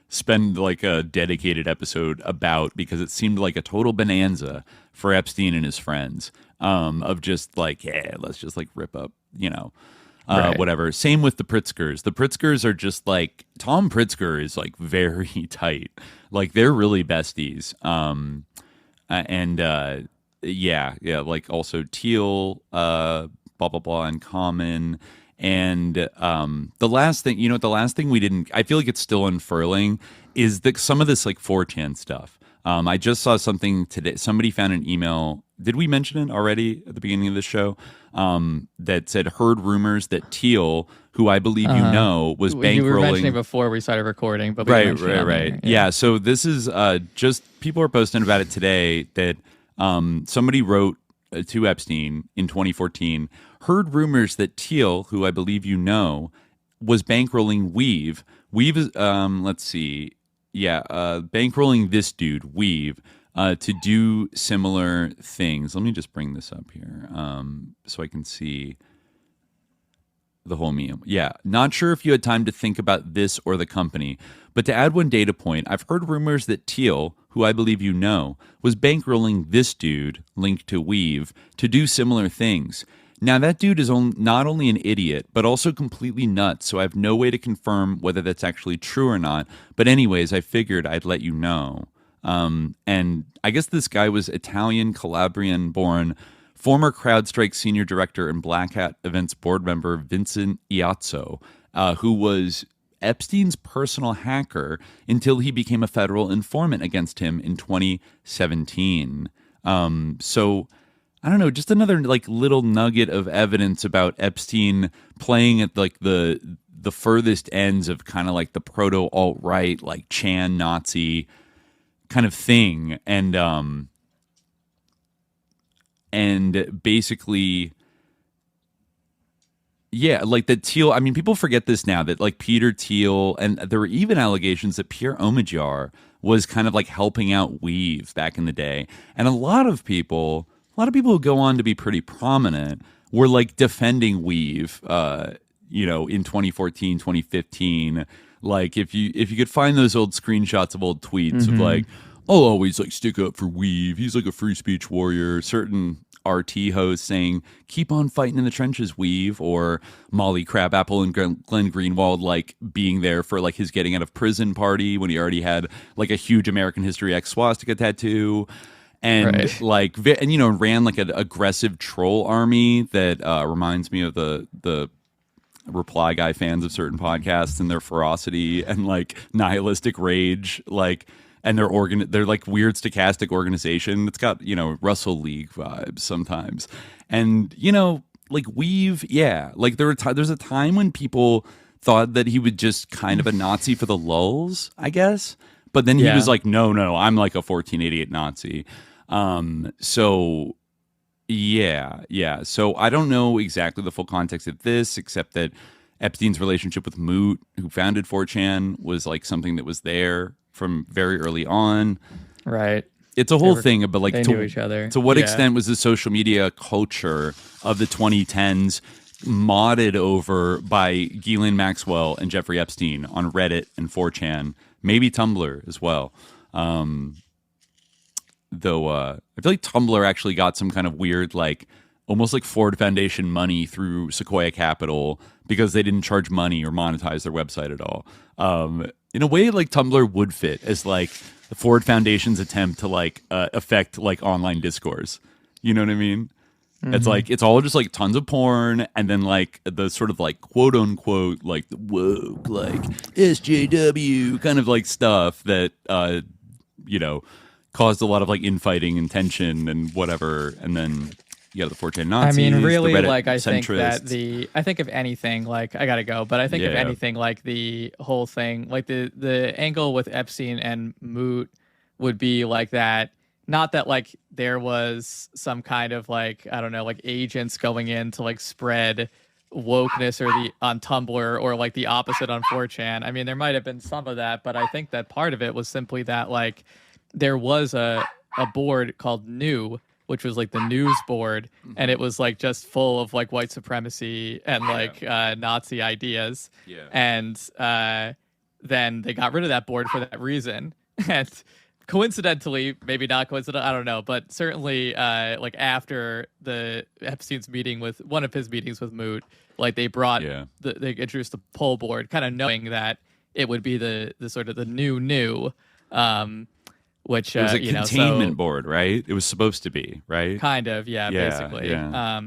spend a dedicated episode about, because it seemed like a total bonanza for Epstein and his friends, of just let's just rip up, Right. whatever. Same with the Pritzkers. The Pritzkers are just Tom Pritzker is very tight. They're really besties. Also Teal, blah, blah, blah, in common. And the last thing, the last thing we didn't, I feel it's still unfurling, is some of this 4chan stuff. I just saw something today. Somebody found an email. Did we mention it already at the beginning of the show? That said, heard rumors that Teal, who I believe was bankrolling. You were mentioning before we started recording, but we right. Yeah. So this is just people are posting about it today that somebody wrote to Epstein in 2014. Heard rumors that Teal, who I believe was bankrolling Weave. Weave is, let's see. Yeah, bankrolling this dude, Weave, to do similar things. Let me just bring this up here so I can see the whole meme. Yeah, not sure if you had time to think about this or the company, but to add one data point, I've heard rumors that Teal, who I believe was bankrolling this dude, linked to Weave, to do similar things. Now, that dude is not only an idiot, but also completely nuts, so I have no way to confirm whether that's actually true or not. But anyways, I figured I'd let you know. And I guess this guy was Italian, Calabrian-born, former CrowdStrike senior director and Black Hat Events board member Vincent Iazzo, who was Epstein's personal hacker until he became a federal informant against him in 2017. So I don't know, just another little nugget of evidence about Epstein playing at the furthest ends of kind of the proto alt-right, Chan Nazi kind of thing, and basically, yeah, that Thiel. I mean, people forget this now that Peter Thiel, and there were even allegations that Pierre Omidyar was kind of like helping out Weave back in the day. And a lot of people who go on to be pretty prominent were like defending Weave, in 2014, 2015. Like if you could find those old screenshots of old tweets of like, I'll always like stick up for Weave. He's like a free speech warrior. Certain RT hosts saying, keep on fighting in the trenches, Weave, or Molly Crabapple and Glenn Greenwald like being there for like his getting out of prison party when he already had like a huge American History X swastika tattoo. And ran like an aggressive troll army that reminds me of the Reply Guy fans of certain podcasts and their ferocity and like nihilistic rage, like, and they're like weird stochastic organization. It's got, Russell League vibes sometimes. And, like Weave, yeah, like there's a time when people thought that he was just kind of a Nazi for the lulz, I guess. But then he was like, no, I'm like a 1488 Nazi. So yeah. So I don't know exactly the full context of this, except that Epstein's relationship with Moot, who founded 4chan, was like something that was there from very early on. Right. It's a whole thing, but like they knew each other. To what extent was the social media culture of the 2010s modded over by Ghislaine Maxwell and Jeffrey Epstein on Reddit and 4chan, maybe Tumblr as well. Though I feel like Tumblr actually got some kind of weird, like almost like Ford Foundation money through Sequoia Capital because they didn't charge money or monetize their website at all. In a way, like Tumblr would fit as like the Ford Foundation's attempt to like affect like online discourse. You know what I mean? Mm-hmm. It's like it's all just like tons of porn and then like the sort of like quote unquote like the woke like SJW kind of like stuff that caused a lot of like infighting and tension and whatever, and then the 4chan Nazis. I mean, really, the Reddit like I think centrists. that I think if anything, like I gotta go, but I think if anything, like the whole thing, like the angle with Epstein and Moot would be like that. Not that like there was some kind of like, I don't know, like agents going in to like spread wokeness or on Tumblr or like the opposite on 4chan. I mean, there might have been some of that, but I think that part of it was simply that like there was a board called New, which was like the news board, and it was like just full of like white supremacy and like Nazi ideas. Yeah. And then they got rid of that board for that reason. And coincidentally, maybe not coincidental, I don't know, but certainly like after the Epstein's meeting with one of his meetings with Moot, like they brought they introduced the poll board, kind of knowing that it would be the sort of the new which it was a containment board, right? It was supposed to be, right? Kind of, basically. Yeah.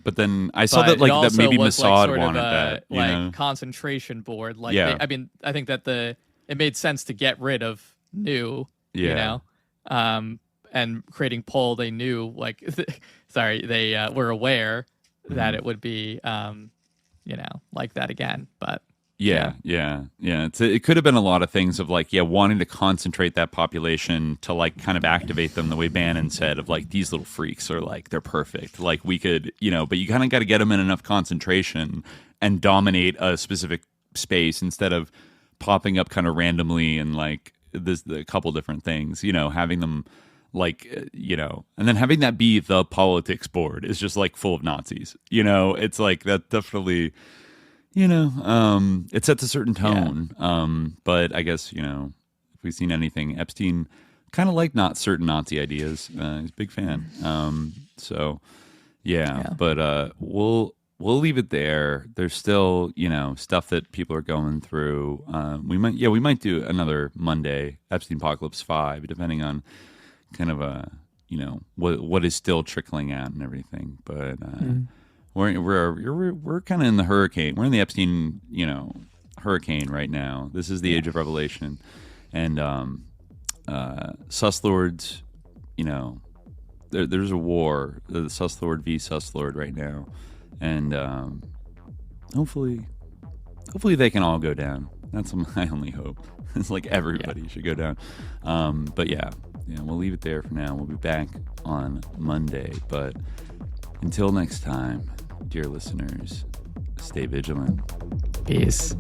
But then I saw that like that maybe Mossad like wanted that, like concentration board. Like, I mean, I think that it made sense to get rid of New, and creating Poll. They knew, like, they were aware that it would be, like that again, but. Yeah. It could have been a lot of things of like, wanting to concentrate that population to like kind of activate them the way Bannon said of like these little freaks are like they're perfect. Like we could, but you kind of got to get them in enough concentration and dominate a specific space instead of popping up kind of randomly and like a couple different things. Having them like and then having that be the politics board is just like full of Nazis. It's like that definitely. It sets a certain tone. But I guess, if we've seen anything, Epstein kind of liked not certain Nazi ideas. He's a big fan. But we'll leave it there. There's still, stuff that people are going through. We might do another Monday, Epsteinpocalypse 5, depending on kind of what is still trickling out and everything. But, We're kind of in the hurricane. We're in the Epstein, hurricane right now. This is the age of revelation, and Suslords, there's a war, the Suslord v. Suslord right now, and hopefully they can all go down. That's my only hope. It's like everybody should go down. But we'll leave it there for now. We'll be back on Monday, but until next time. Dear listeners, stay vigilant. Peace.